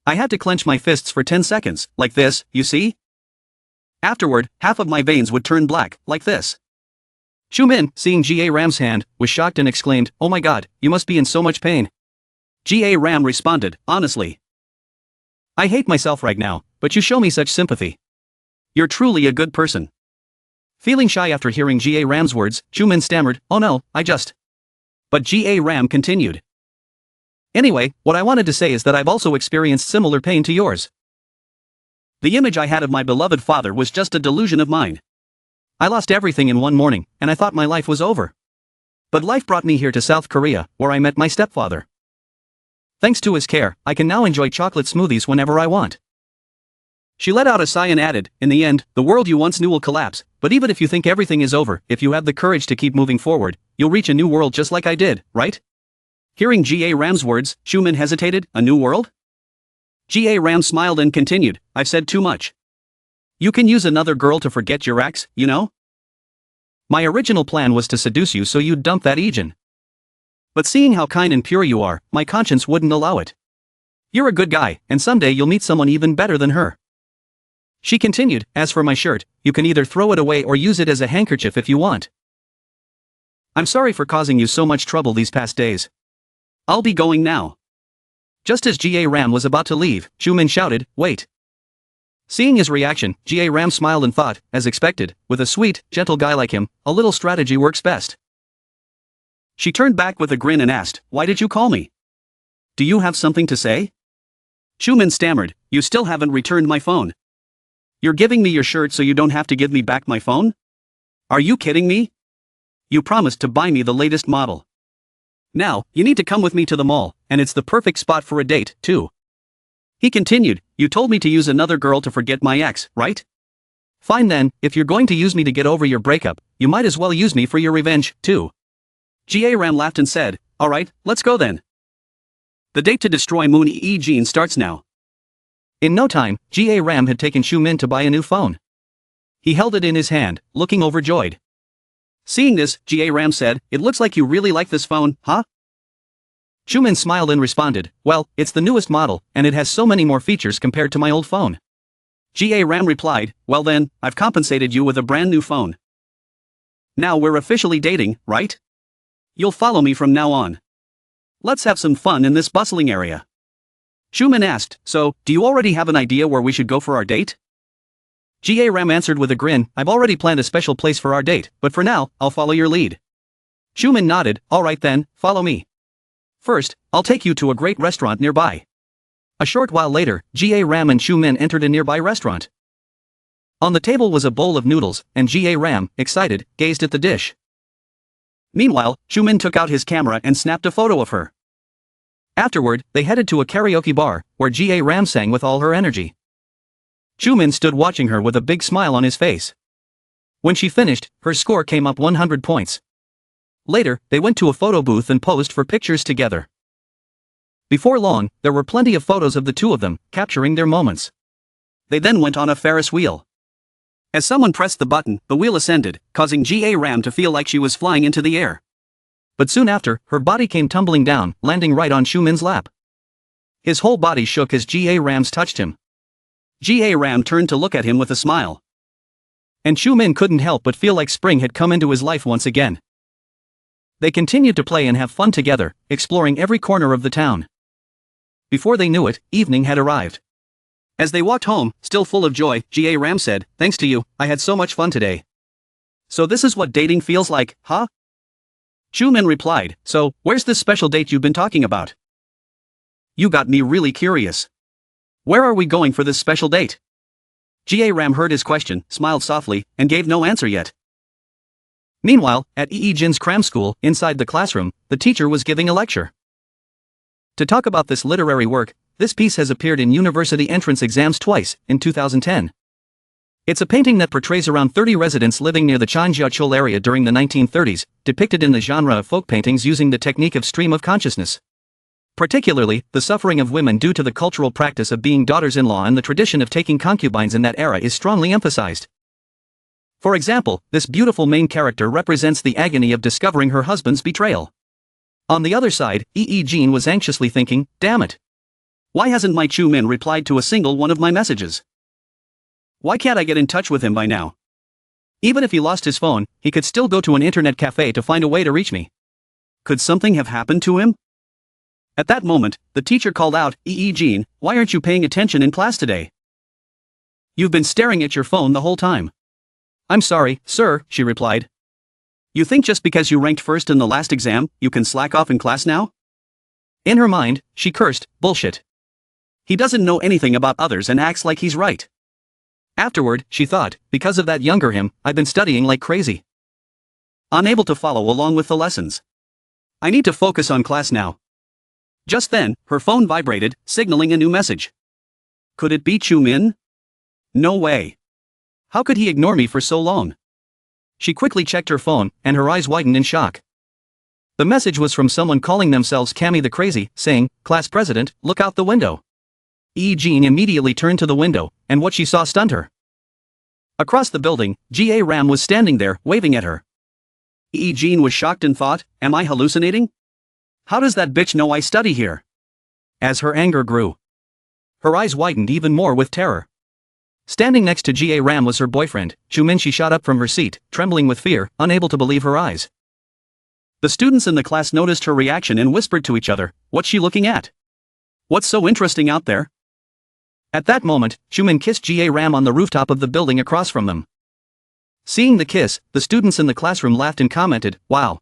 I had to clench my fists for 10 seconds, like this, you see? Afterward, half of my veins would turn black, like this. Xiumin, seeing G-Ram's hand, was shocked and exclaimed, "Oh my god, you must be in so much pain." G-Ram responded, "Honestly, I hate myself right now, but you show me such sympathy. You're truly a good person." Feeling shy after hearing G-Ram's words, Xiumin stammered, "Oh no, I just..." But G-Ram continued. "Anyway, what I wanted to say is that I've also experienced similar pain to yours. The image I had of my beloved father was just a delusion of mine. I lost everything in one morning, and I thought my life was over. But life brought me here to South Korea, where I met my stepfather. Thanks to his care, I can now enjoy chocolate smoothies whenever I want." She let out a sigh and added, "In the end, the world you once knew will collapse, but even if you think everything is over, if you have the courage to keep moving forward, you'll reach a new world just like I did, right?" Hearing G-Ram's words, Xiumin hesitated. "A new world?" G-Ram smiled and continued, "I've said too much. You can use another girl to forget your ex, you know? My original plan was to seduce you so you'd dump that Ejin. But seeing how kind and pure you are, my conscience wouldn't allow it. You're a good guy, and someday you'll meet someone even better than her." She continued, "As for my shirt, you can either throw it away or use it as a handkerchief if you want. I'm sorry for causing you so much trouble these past days. I'll be going now." Just as G-Ram was about to leave, Xiumin shouted, "Wait." Seeing his reaction, G-Ram smiled and thought, as expected, with a sweet, gentle guy like him, a little strategy works best. She turned back with a grin and asked, "Why did you call me? Do you have something to say?" Xiumin stammered, "You still haven't returned my phone. You're giving me your shirt so you don't have to give me back my phone? Are you kidding me? You promised to buy me the latest model. Now, you need to come with me to the mall, and it's the perfect spot for a date, too." He continued, "You told me to use another girl to forget my ex, right? Fine then, if you're going to use me to get over your breakup, you might as well use me for your revenge, too." G-Ram laughed and said, "Alright, let's go then. The date to destroy Moon Ejin starts now." In no time, G-Ram had taken Xiumin to buy a new phone. He held it in his hand, looking overjoyed. Seeing this, G-Ram said, "It looks like you really like this phone, huh?" Xiumin smiled and responded, "Well, it's the newest model, and it has so many more features compared to my old phone." G-Ram replied, "Well then, I've compensated you with a brand new phone. Now we're officially dating, right? You'll follow me from now on. Let's have some fun in this bustling area." Xiumin asked, "So, do you already have an idea where we should go for our date?" G-Ram answered with a grin, "I've already planned a special place for our date, but for now, I'll follow your lead." Xiumin nodded, "Alright then, follow me. First, I'll take you to a great restaurant nearby." A short while later, G-Ram and Xiumin entered a nearby restaurant. On the table was a bowl of noodles, and G-Ram, excited, gazed at the dish. Meanwhile, Xiumin took out his camera and snapped a photo of her. Afterward, they headed to a karaoke bar, where G-Ram sang with all her energy. Xiumin stood watching her with a big smile on his face. When she finished, her score came up 100 points. Later, they went to a photo booth and posed for pictures together. Before long, there were plenty of photos of the two of them, capturing their moments. They then went on a Ferris wheel. As someone pressed the button, the wheel ascended, causing G-Ram to feel like she was flying into the air. But soon after, her body came tumbling down, landing right on Xiumin's lap. His whole body shook as G-Ram's touched him. G-Ram turned to look at him with a smile. And Xiumin couldn't help but feel like spring had come into his life once again. They continued to play and have fun together, exploring every corner of the town. Before they knew it, evening had arrived. As they walked home, still full of joy, G-ram said, "Thanks to you, I had so much fun today." "So this is what dating feels like, huh?" Chumin replied, "So, where's this special date you've been talking about?" "You got me really curious. Where are we going for this special date?" G-ram heard his question, smiled softly, and gave no answer yet. Meanwhile, at Jin's cram school, inside the classroom, the teacher was giving a lecture. To talk about this literary work, this piece has appeared in university entrance exams twice, in 2010. It's a painting that portrays around 30 residents living near the Chanjiachul area during the 1930s, depicted in the genre of folk paintings using the technique of stream of consciousness. Particularly, the suffering of women due to the cultural practice of being daughters-in-law and the tradition of taking concubines in that era is strongly emphasized. For example, this beautiful main character represents the agony of discovering her husband's betrayal. On the other side, Jin was anxiously thinking, "Damn it. Why hasn't my Chumin replied to a single one of my messages? Why can't I get in touch with him by now? Even if he lost his phone, he could still go to an internet cafe to find a way to reach me. Could something have happened to him?" At that moment, the teacher called out, Jin, "Why aren't you paying attention in class today? You've been staring at your phone the whole time." "I'm sorry, sir," she replied. "You think just because you ranked first in the last exam, you can slack off in class now?" In her mind, she cursed, "Bullshit. He doesn't know anything about others and acts like he's right." Afterward, she thought, because of that younger him, I've been studying like crazy. Unable to follow along with the lessons. I need to focus on class now. Just then, her phone vibrated, signaling a new message. Could it be Chumin? No way. How could he ignore me for so long? She quickly checked her phone, and her eyes widened in shock. The message was from someone calling themselves Cammy the Crazy, saying, "Class president, look out the window." Jean immediately turned to the window, and what she saw stunned her. Across the building, G-ram was standing there, waving at her. Jean was shocked and thought, "Am I hallucinating? How does that bitch know I study here?" As her anger grew, her eyes widened even more with terror. Standing next to G-ram was her boyfriend, Chumin. She shot up from her seat, trembling with fear, unable to believe her eyes. The students in the class noticed her reaction and whispered to each other, "What's she looking at? What's so interesting out there?" At that moment, Chumin kissed G-ram on the rooftop of the building across from them. Seeing the kiss, the students in the classroom laughed and commented, "Wow.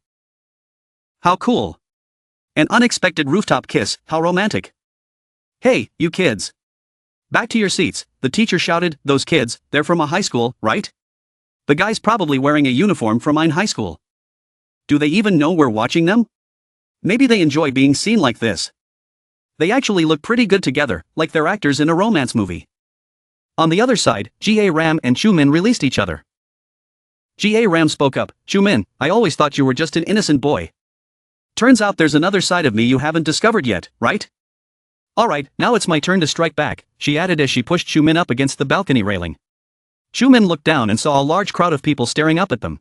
How cool. An unexpected rooftop kiss, how romantic. Hey, you kids. Back to your seats," the teacher shouted. "Those kids, they're from a high school, right? The guy's probably wearing a uniform from mine high school. Do they even know we're watching them? Maybe they enjoy being seen like this. They actually look pretty good together, like they're actors in a romance movie." On the other side, G-ram and Chumin released each other. G-ram spoke up, "Chumin, I always thought you were just an innocent boy. Turns out there's another side of me you haven't discovered yet, right? Alright, now it's my turn to strike back," she added as she pushed Chumin up against the balcony railing. Chumin looked down and saw a large crowd of people staring up at them.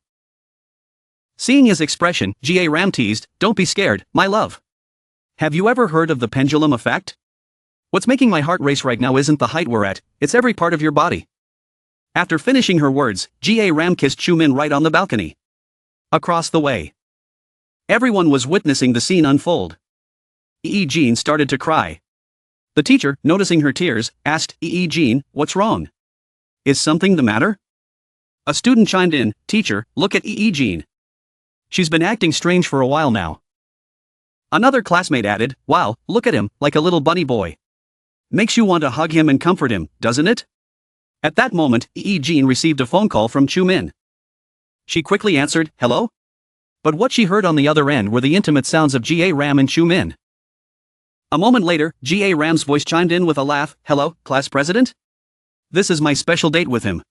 Seeing his expression, G-ram teased, "Don't be scared, my love. Have you ever heard of the pendulum effect? What's making my heart race right now isn't the height we're at, it's every part of your body." After finishing her words, G-ram kissed Chumin right on the balcony. Across the way, everyone was witnessing the scene unfold. Jean started to cry. The teacher, noticing her tears, asked, Jean, "What's wrong? Is something the matter?" A student chimed in, "Teacher, look at Jean. She's been acting strange for a while now." Another classmate added, "Wow, look at him, like a little bunny boy. Makes you want to hug him and comfort him, doesn't it?" At that moment, Jean received a phone call from Chumin. She quickly answered, "Hello?" But what she heard on the other end were the intimate sounds of G-ram and Chumin. A moment later, G-ram's voice chimed in with a laugh, "Hello, class president? This is my special date with him.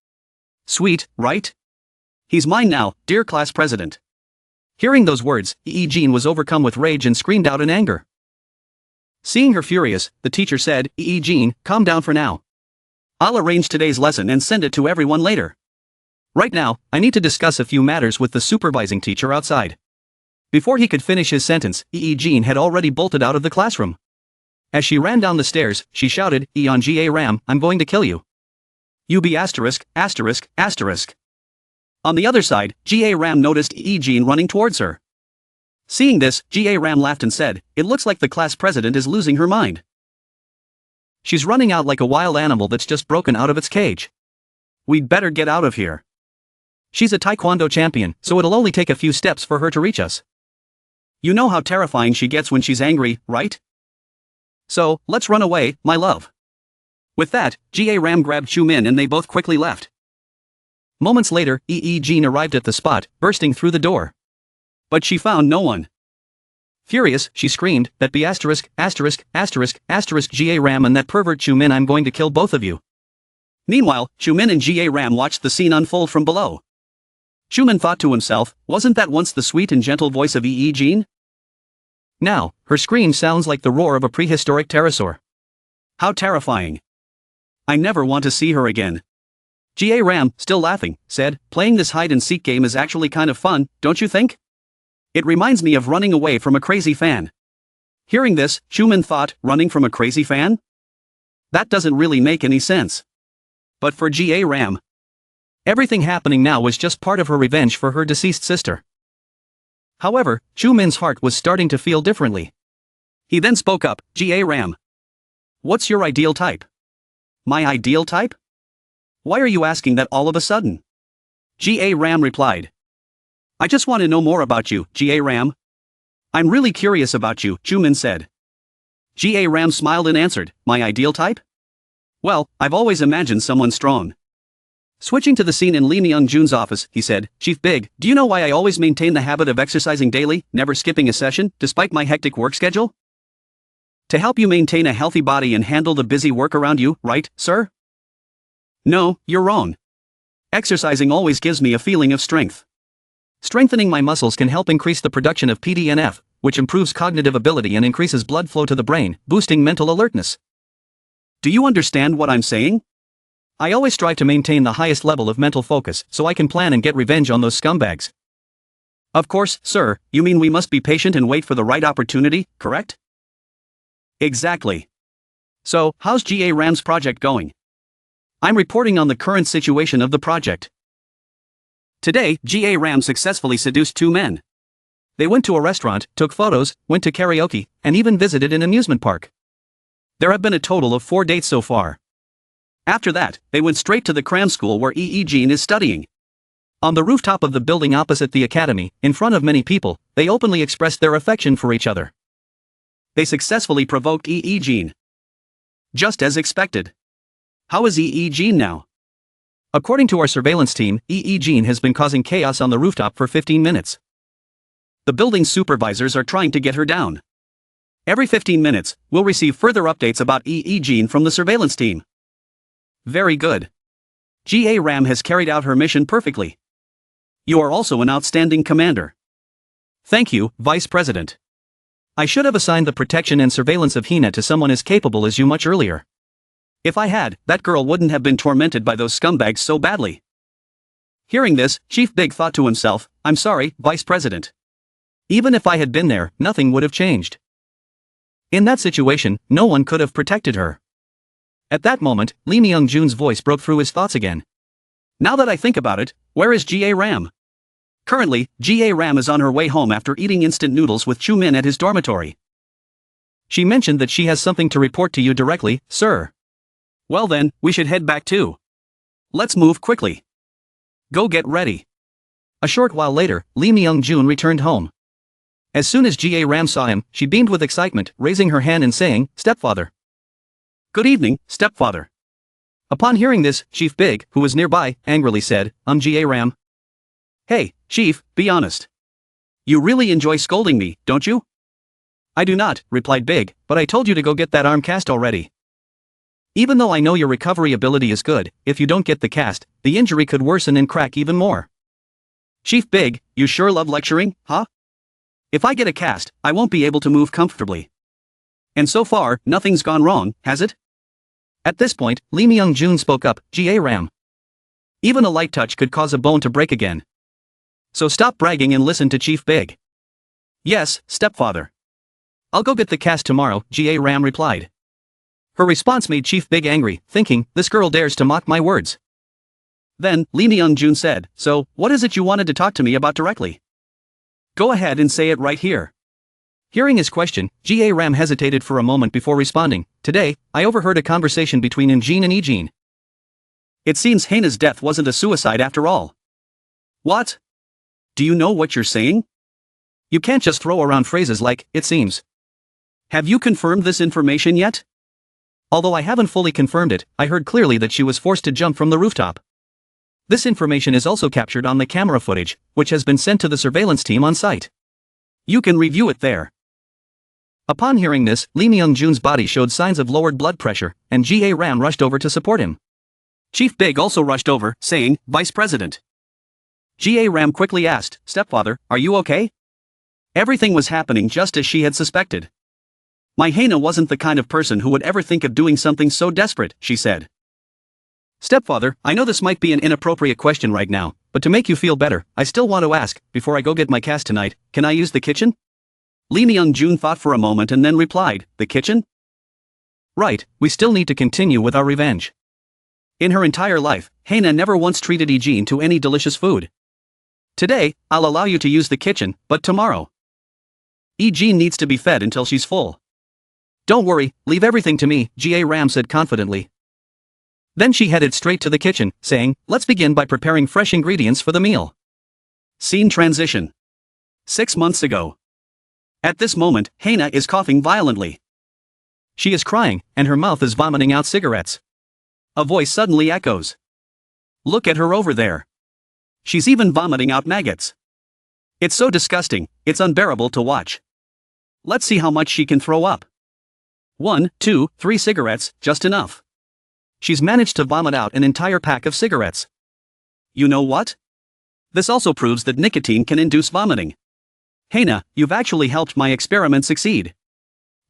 Sweet, right? He's mine now, dear class president." Hearing those words, Jean was overcome with rage and screamed out in anger. Seeing her furious, the teacher said, Jean, calm down for now. I'll arrange today's lesson and send it to everyone later. Right now, I need to discuss a few matters with the supervising teacher outside. Before he could finish his sentence, Jean had already bolted out of the classroom. As she ran down the stairs, she shouted, "On G-ram, I'm going to kill you. You be asterisk, asterisk, asterisk." On the other side, G-ram noticed Jean running towards her. Seeing this, G-ram laughed and said, "It looks like the class president is losing her mind. She's running out like a wild animal that's just broken out of its cage. We'd better get out of here. She's a taekwondo champion, so it'll only take a few steps for her to reach us. You know how terrifying she gets when she's angry, right? So, let's run away, my love. With that, G-ram grabbed Xiumin and they both quickly left. Moments later, Jean arrived at the spot, bursting through the door. But she found no one. Furious, she screamed, "That be asterisk, asterisk, asterisk, asterisk G-ram and that pervert Xiumin, I'm going to kill both of you." Meanwhile, Xiumin and G-ram watched the scene unfold from below. Xiumin thought to himself, wasn't that once the sweet and gentle voice of Jean? Now, her scream sounds like the roar of a prehistoric pterosaur. How terrifying. I never want to see her again. G-ram, still laughing, said, "Playing this hide-and-seek game is actually kind of fun, don't you think? It reminds me of running away from a crazy fan." Hearing this, Xiumin thought, running from a crazy fan? That doesn't really make any sense. But for G-ram, everything happening now was just part of her revenge for her deceased sister. However, Xiumin's heart was starting to feel differently. He then spoke up, "G-ram. What's your ideal type?" "My ideal type? Why are you asking that all of a sudden?" G-ram replied. "I just want to know more about you, G-ram. I'm really curious about you," Xiumin said. G-ram smiled and answered, "My ideal type? Well, I've always imagined someone strong." Switching to the scene in Lee Myung-jun's office, he said, "Chief Big, do you know why I always maintain the habit of exercising daily, never skipping a session, despite my hectic work schedule? To help you maintain a healthy body and handle the busy work around you, right, sir?" "No, you're wrong. Exercising always gives me a feeling of strength. Strengthening my muscles can help increase the production of PDNF, which improves cognitive ability and increases blood flow to the brain, boosting mental alertness. Do you understand what I'm saying? I always strive to maintain the highest level of mental focus so I can plan and get revenge on those scumbags." "Of course, sir, you mean we must be patient and wait for the right opportunity, correct?" "Exactly. So, how's G-ram's project going?" "I'm reporting on the current situation of the project. Today, G-ram successfully seduced 2 men. They went to a restaurant, took photos, went to karaoke, and even visited an amusement park. There have been a total of 4 dates so far. After that, they went straight to the cram school where Jean is studying. On the rooftop of the building opposite the academy, in front of many people, they openly expressed their affection for each other. They successfully provoked Jean. Just as expected. How is Jean now? According to our surveillance team, Jean has been causing chaos on the rooftop for 15 minutes. The building's supervisors are trying to get her down. Every 15 minutes, we'll receive further updates about Jean from the surveillance team." "Very good. G-ram has carried out her mission perfectly. You are also an outstanding commander." "Thank you, Vice President. I should have assigned the protection and surveillance of Hina to someone as capable as you much earlier. If I had, that girl wouldn't have been tormented by those scumbags so badly." Hearing this, Chief Big thought to himself, "I'm sorry, Vice President. Even if I had been there, nothing would have changed. In that situation, no one could have protected her." At that moment, Lee Myung-jun's voice broke through his thoughts again. "Now that I think about it, where is G-ram? Currently, G-ram is on her way home after eating instant noodles with Xiumin at his dormitory. She mentioned that she has something to report to you directly, sir." "Well then, we should head back too. Let's move quickly. Go get ready." A short while later, Lee Myung-jun returned home. As soon as G-ram saw him, she beamed with excitement, raising her hand and saying, "Stepfather." "Good evening, stepfather." Upon hearing this, Chief Big, who was nearby, angrily said, G-ram. "Hey, Chief, be honest. You really enjoy scolding me, don't you?" "I do not," replied Big, "but I told you to go get that arm cast already. Even though I know your recovery ability is good, if you don't get the cast, the injury could worsen and crack even more." "Chief Big, you sure love lecturing, huh? If I get a cast, I won't be able to move comfortably. And so far, nothing's gone wrong, has it?" At this point, Lee Myung-jun spoke up, "G-ram. Even a light touch could cause a bone to break again. So stop bragging and listen to Chief Big." "Yes, stepfather. I'll go get the cast tomorrow," G-ram replied. Her response made Chief Big angry, thinking, "This girl dares to mock my words." Then, Lee Myung-jun said, "So, what is it you wanted to talk to me about directly? Go ahead and say it right here." Hearing his question, G-ram hesitated for a moment before responding. Today, I overheard a conversation between Eugene and Eugene. It seems Hina's death wasn't a suicide after all. What? Do you know what you're saying? You can't just throw around phrases like, it seems. Have you confirmed this information yet? Although I haven't fully confirmed it, I heard clearly that she was forced to jump from the rooftop. This information is also captured on the camera footage, which has been sent to the surveillance team on site. You can review it there. Upon hearing this, Lee Myung-jun's body showed signs of lowered blood pressure, and G-ram rushed over to support him. Chief Big also rushed over, saying, Vice President. G-ram quickly asked, Stepfather, are you okay? Everything was happening just as she had suspected. My Hina wasn't the kind of person who would ever think of doing something so desperate, she said. Stepfather, I know this might be an inappropriate question right now, but to make you feel better, I still want to ask, before I go get my cast tonight, can I use the kitchen? Lee Myung-jun thought for a moment and then replied, the kitchen? Right, we still need to continue with our revenge. In her entire life, Hina never once treated Eugene to any delicious food. Today, I'll allow you to use the kitchen, but tomorrow. Eugene needs to be fed until she's full. Don't worry, leave everything to me, G-ram said confidently. Then she headed straight to the kitchen, saying, let's begin by preparing fresh ingredients for the meal. Scene transition. 6 months ago. At this moment, Hina is coughing violently. She is crying, and her mouth is vomiting out cigarettes. A voice suddenly echoes. Look at her over there. She's even vomiting out maggots. It's so disgusting, it's unbearable to watch. Let's see how much she can throw up. 1, 2, 3 cigarettes, just enough. She's managed to vomit out an entire pack of cigarettes. You know what? This also proves that nicotine can induce vomiting. Hina, you've actually helped my experiment succeed.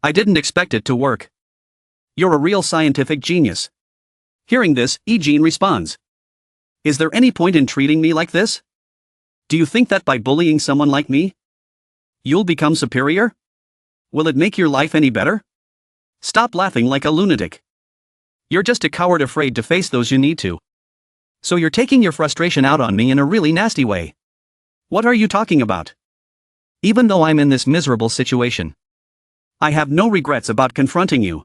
I didn't expect it to work. You're a real scientific genius. Hearing this, Eugene responds. Is there any point in treating me like this? Do you think that by bullying someone like me, you'll become superior? Will it make your life any better? Stop laughing like a lunatic. You're just a coward afraid to face those you need to. So you're taking your frustration out on me in a really nasty way. What are you talking about? Even though I'm in this miserable situation, I have no regrets about confronting you.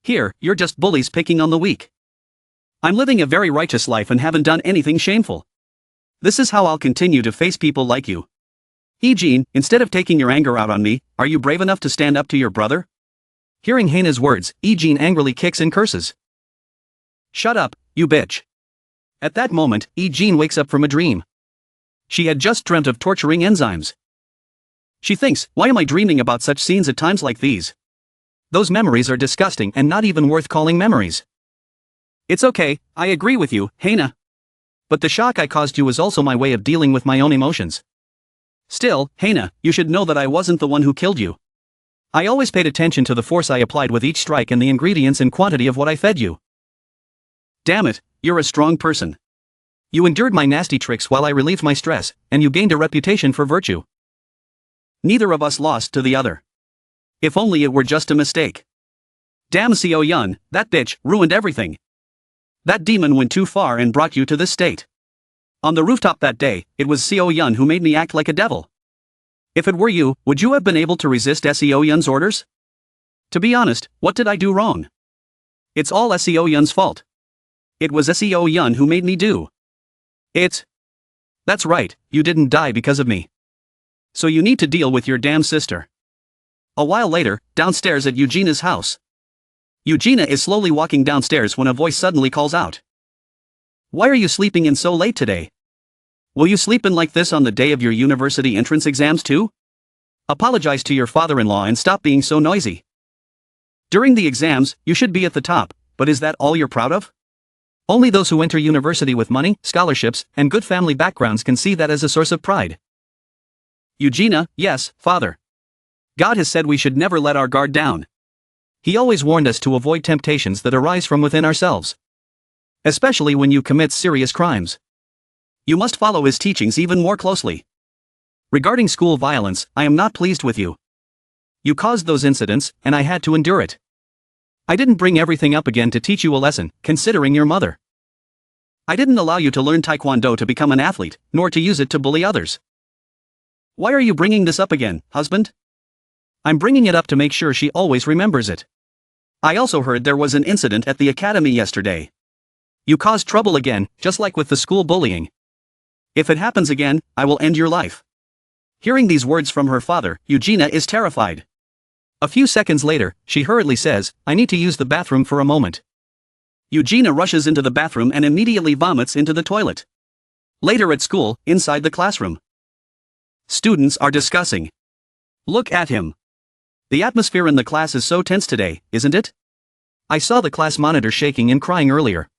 Here, you're just bullies picking on the weak. I'm living a very righteous life and haven't done anything shameful. This is how I'll continue to face people like you. Eugene, instead of taking your anger out on me, are you brave enough to stand up to your brother? Hearing Hina's words, Eugene angrily kicks and curses. Shut up, you bitch. At that moment, Eugene wakes up from a dream. She had just dreamt of torturing enzymes. She thinks, why am I dreaming about such scenes at times like these? Those memories are disgusting and not even worth calling memories. It's okay, I agree with you, Hina. But the shock I caused you was also my way of dealing with my own emotions. Still, Hina, you should know that I wasn't the one who killed you. I always paid attention to the force I applied with each strike and the ingredients and quantity of what I fed you. Damn it, you're a strong person. You endured my nasty tricks while I relieved my stress, and you gained a reputation for virtue. Neither of us lost to the other. If only it were just a mistake. Damn Seo Yun, that bitch, ruined everything. That demon went too far and brought you to this state. On the rooftop that day, it was Seo Yun who made me act like a devil. If it were you, would you have been able to resist Seo Yun's orders? To be honest, what did I do wrong? It's all Seo Yun's fault. It was Seo Yun who made me do it. That's right, you didn't die because of me. So you need to deal with your damn sister. A while later, downstairs at Eugena's house. Eugenia is slowly walking downstairs when a voice suddenly calls out. Why are you sleeping in so late today? Will you sleep in like this on the day of your university entrance exams too? Apologize to your father-in-law and stop being so noisy. During the exams, you should be at the top, but is that all you're proud of? Only those who enter university with money, scholarships, and good family backgrounds can see that as a source of pride. Eugenia, yes, father. God has said we should never let our guard down. He always warned us to avoid temptations that arise from within ourselves. Especially when you commit serious crimes. You must follow his teachings even more closely. Regarding school violence, I am not pleased with you. You caused those incidents, and I had to endure it. I didn't bring everything up again to teach you a lesson, considering your mother. I didn't allow you to learn Taekwondo to become an athlete, nor to use it to bully others. Why are you bringing this up again, husband? I'm bringing it up to make sure she always remembers it. I also heard there was an incident at the academy yesterday. You caused trouble again, just like with the school bullying. If it happens again, I will end your life. Hearing these words from her father, Eugenia is terrified. A few seconds later, she hurriedly says, I need to use the bathroom for a moment. Eugenia rushes into the bathroom and immediately vomits into the toilet. Later at school, inside the classroom, students are discussing. Look at him. The atmosphere in the class is so tense today, isn't it? I saw the class monitor shaking and crying earlier.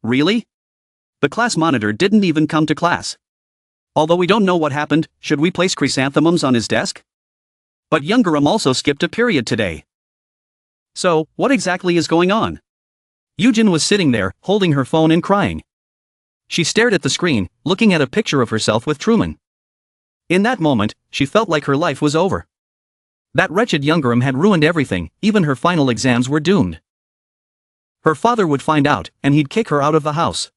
Really? The class monitor didn't even come to class. Although we don't know what happened, should we place chrysanthemums on his desk? But G-ram also skipped a period today. So, what exactly is going on? Eugene was sitting there, holding her phone and crying. She stared at the screen, looking at a picture of herself with Truman. In that moment, she felt like her life was over. That wretched G-ram had ruined everything, even her final exams were doomed. Her father would find out, and he'd kick her out of the house.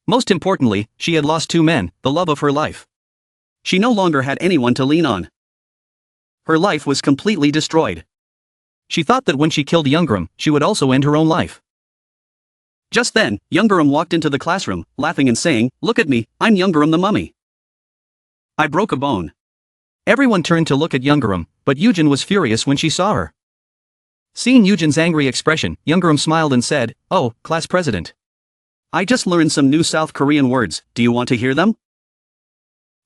Most importantly, she had lost two men, the love of her life. She no longer had anyone to lean on. Her life was completely destroyed. She thought that when she killed G-ram, she would also end her own life. Just then, G-ram walked into the classroom, laughing and saying, Look at me, I'm G-ram the mummy. I broke a bone. Everyone turned to look at G-ram, but Eugene was furious when she saw her. Seeing Eugene's angry expression, G-ram smiled and said, Oh, class president. I just learned some new South Korean words, do you want to hear them?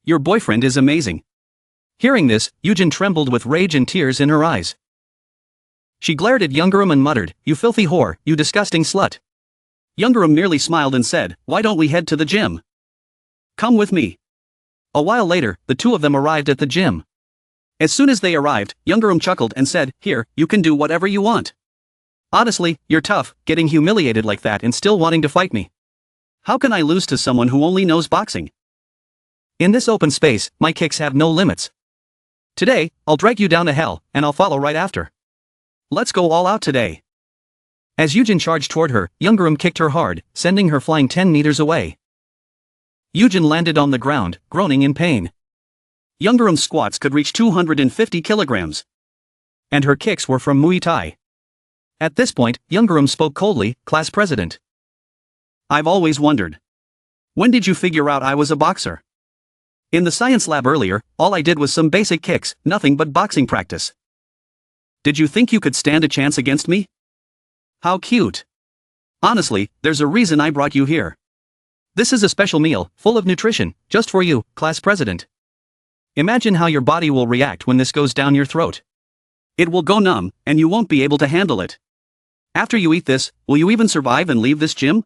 Your boyfriend is amazing. Hearing this, Eugene trembled with rage and tears in her eyes. She glared at G-ram and muttered, You filthy whore, you disgusting slut. G-ram merely smiled and said, Why don't we head to the gym? Come with me. A while later, the two of them arrived at the gym. As soon as they arrived, G-ram chuckled and said, Here, you can do whatever you want. Honestly, you're tough, getting humiliated like that and still wanting to fight me. How can I lose to someone who only knows boxing? In this open space, my kicks have no limits. Today, I'll drag you down to hell, and I'll follow right after. Let's go all out today. As Eugene charged toward her, G-ram kicked her hard, sending her flying 10 meters away. Eugene landed on the ground, groaning in pain. G-ram's squats could reach 250 kilograms. And her kicks were from Muay Thai. At this point, G-ram spoke coldly, Class president. I've always wondered. When did you figure out I was a boxer? In the science lab earlier, all I did was some basic kicks, nothing but boxing practice. Did you think you could stand a chance against me? How cute. Honestly, there's a reason I brought you here. This is a special meal, full of nutrition, just for you, class president. Imagine how your body will react when this goes down your throat. It will go numb, and you won't be able to handle it. After you eat this, will you even survive and leave this gym?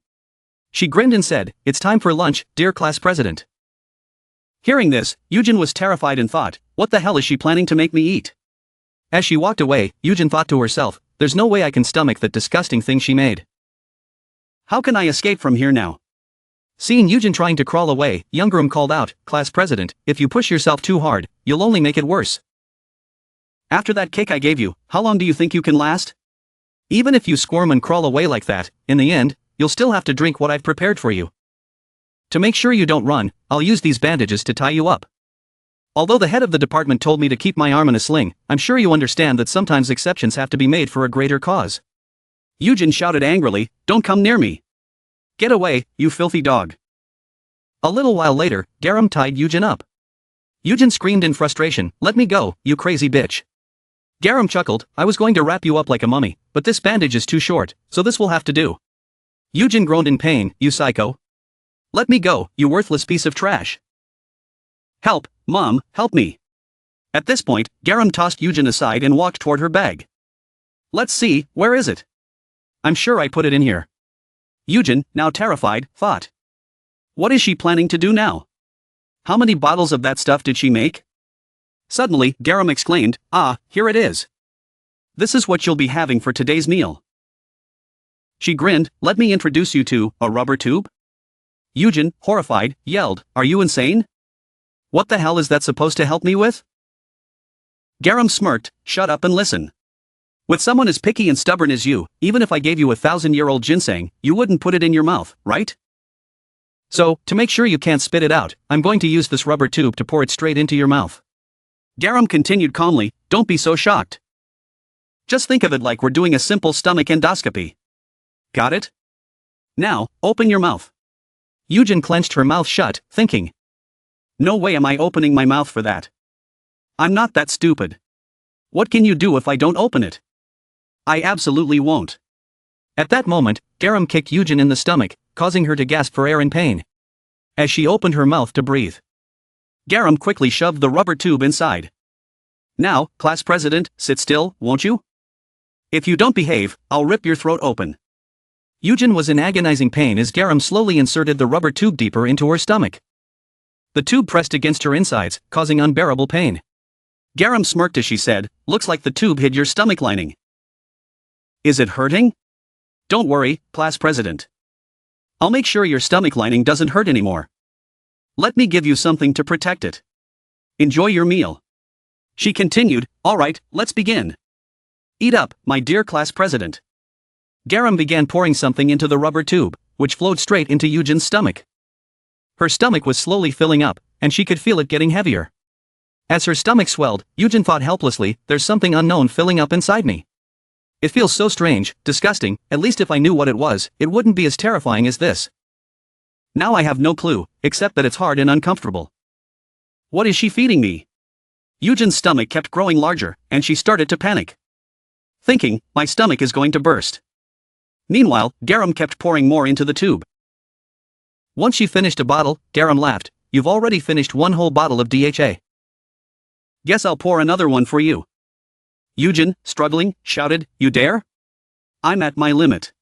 She grinned and said, It's time for lunch, dear class president. Hearing this, Eugene was terrified and thought, What the hell is she planning to make me eat? As she walked away, Eugene thought to herself, There's no way I can stomach that disgusting thing she made. How can I escape from here now? Seeing Eugene trying to crawl away, G-ram called out, Class president, if you push yourself too hard, you'll only make it worse. After that kick I gave you, how long do you think you can last? Even if you squirm and crawl away like that, in the end, you'll still have to drink what I've prepared for you. To make sure you don't run, I'll use these bandages to tie you up. Although the head of the department told me to keep my arm in a sling, I'm sure you understand that sometimes exceptions have to be made for a greater cause. Eugene shouted angrily, Don't come near me. Get away, you filthy dog. A little while later, G-ram tied Eugene up. Eugene screamed in frustration, Let me go, you crazy bitch. G-ram chuckled, I was going to wrap you up like a mummy, but this bandage is too short, so this will have to do. Eugene groaned in pain, You psycho. Let me go, you worthless piece of trash. Help, Mom, help me. At this point, G-ram tossed Eugene aside and walked toward her bag. Let's see, where is it? I'm sure I put it in here. Eugene, now terrified, thought. What is she planning to do now? How many bottles of that stuff did she make? Suddenly, G-ram exclaimed, Ah, here it is. This is what you'll be having for today's meal. She grinned, Let me introduce you to a rubber tube? Eugene, horrified, yelled, Are you insane? What the hell is that supposed to help me with? G-ram smirked, Shut up and listen. With someone as picky and stubborn as you, even if I gave you 1,000-year-old ginseng, you wouldn't put it in your mouth, right? So, to make sure you can't spit it out, I'm going to use this rubber tube to pour it straight into your mouth. G-ram continued calmly, don't be so shocked. Just think of it like we're doing a simple stomach endoscopy. Got it? Now, open your mouth. Yujin clenched her mouth shut, thinking. No way am I opening my mouth for that. I'm not that stupid. What can you do if I don't open it? I absolutely won't. At that moment, G-ram kicked Yujin in the stomach, causing her to gasp for air in pain. As she opened her mouth to breathe, G-ram quickly shoved the rubber tube inside. Now, class president, sit still, won't you? If you don't behave, I'll rip your throat open. Yujin was in agonizing pain as G-ram slowly inserted the rubber tube deeper into her stomach. The tube pressed against her insides, causing unbearable pain. G-ram smirked as she said, looks like the tube hid your stomach lining. Is it hurting? Don't worry, class president. I'll make sure your stomach lining doesn't hurt anymore. Let me give you something to protect it. Enjoy your meal. She continued, alright, let's begin. Eat up, my dear class president. G-ram began pouring something into the rubber tube, which flowed straight into Yujin's stomach. Her stomach was slowly filling up, and she could feel it getting heavier. As her stomach swelled, Yujin thought helplessly, there's something unknown filling up inside me. It feels so strange, disgusting, at least if I knew what it was, it wouldn't be as terrifying as this. Now I have no clue, except that it's hard and uncomfortable. What is she feeding me? Yujin's stomach kept growing larger, and she started to panic. Thinking, my stomach is going to burst. Meanwhile, G-ram kept pouring more into the tube. Once she finished a bottle, G-ram laughed, you've already finished one whole bottle of DHA. Guess I'll pour another one for you. Yujin, struggling, shouted, you dare? I'm at my limit.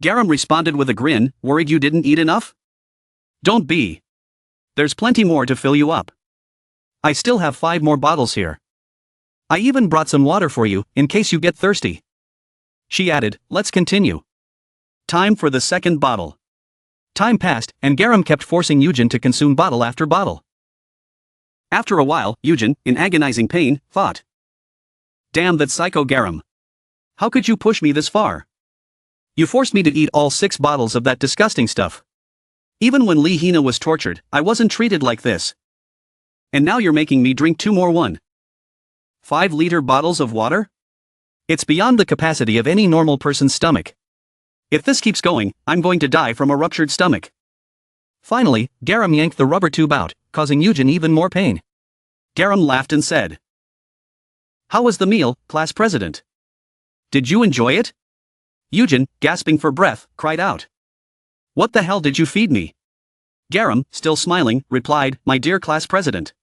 G-ram responded with a grin, worried you didn't eat enough? Don't be. There's plenty more to fill you up. I still have 5 more bottles here. I even brought some water for you, in case you get thirsty. She added, let's continue. Time for the second bottle. Time passed, and G-ram kept forcing Yujin to consume bottle after bottle. After a while, Yujin, in agonizing pain, thought. Damn that psycho G-ram. How could you push me this far? You forced me to eat all 6 bottles of that disgusting stuff. Even when Hina was tortured, I wasn't treated like this. And now you're making me drink 2 more 1.5-liter bottles of water? It's beyond the capacity of any normal person's stomach. If this keeps going, I'm going to die from a ruptured stomach. Finally, G-ram yanked the rubber tube out, causing Yujin even more pain. G-ram laughed and said. How was the meal, class president? Did you enjoy it? Yujin, gasping for breath, cried out. What the hell did you feed me? G-ram, still smiling, replied, my dear class president.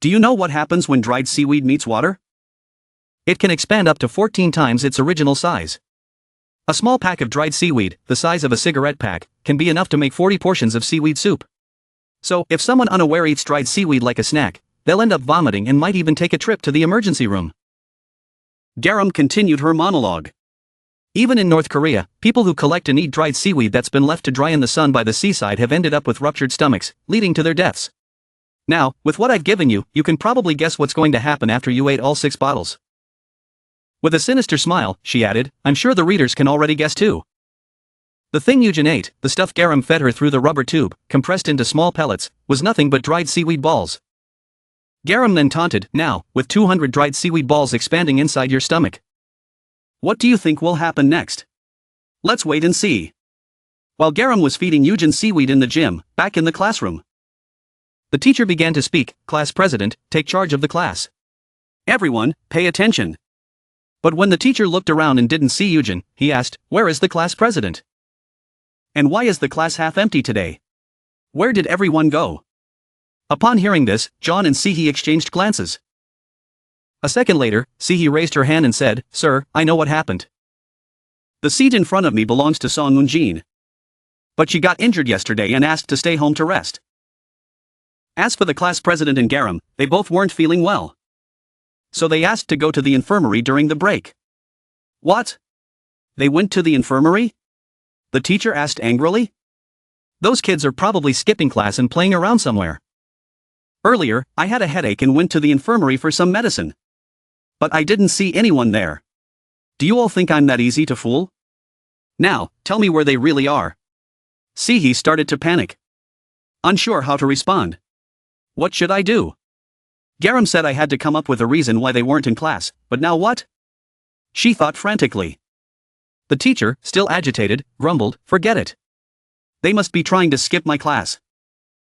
Do you know what happens when dried seaweed meets water? It can expand up to 14 times its original size. A small pack of dried seaweed, the size of a cigarette pack, can be enough to make 40 portions of seaweed soup. So, if someone unaware eats dried seaweed like a snack, they'll end up vomiting and might even take a trip to the emergency room. G-ram continued her monologue. Even in North Korea, people who collect and eat dried seaweed that's been left to dry in the sun by the seaside have ended up with ruptured stomachs, leading to their deaths. Now, with what I've given you, you can probably guess what's going to happen after you ate all 6 bottles. With a sinister smile, she added, I'm sure the readers can already guess too. The thing Yujin ate, the stuff G-ram fed her through the rubber tube, compressed into small pellets, was nothing but dried seaweed balls. G-ram then taunted, now, with 200 dried seaweed balls expanding inside your stomach. What do you think will happen next? Let's wait and see. While G-ram was feeding Yujin seaweed in the gym, back in the classroom, the teacher began to speak, class president, take charge of the class. Everyone, pay attention. But when the teacher looked around and didn't see Yujin, he asked, where is the class president? And why is the class half empty today? Where did everyone go? Upon hearing this, John and Sihi exchanged glances. A second later, Sihi raised her hand and said, Sir, I know what happened. The seat in front of me belongs to Song Eun-jin. But she got injured yesterday and asked to stay home to rest. As for the class president and G-ram, they both weren't feeling well. So they asked to go to the infirmary during the break. What? They went to the infirmary? The teacher asked angrily. Those kids are probably skipping class and playing around somewhere. Earlier, I had a headache and went to the infirmary for some medicine. But I didn't see anyone there. Do you all think I'm that easy to fool? Now, tell me where they really are. Sihi started to panic. Unsure how to respond. What should I do? G-ram said I had to come up with a reason why they weren't in class, but now what? She thought frantically. The teacher, still agitated, grumbled, forget it. They must be trying to skip my class.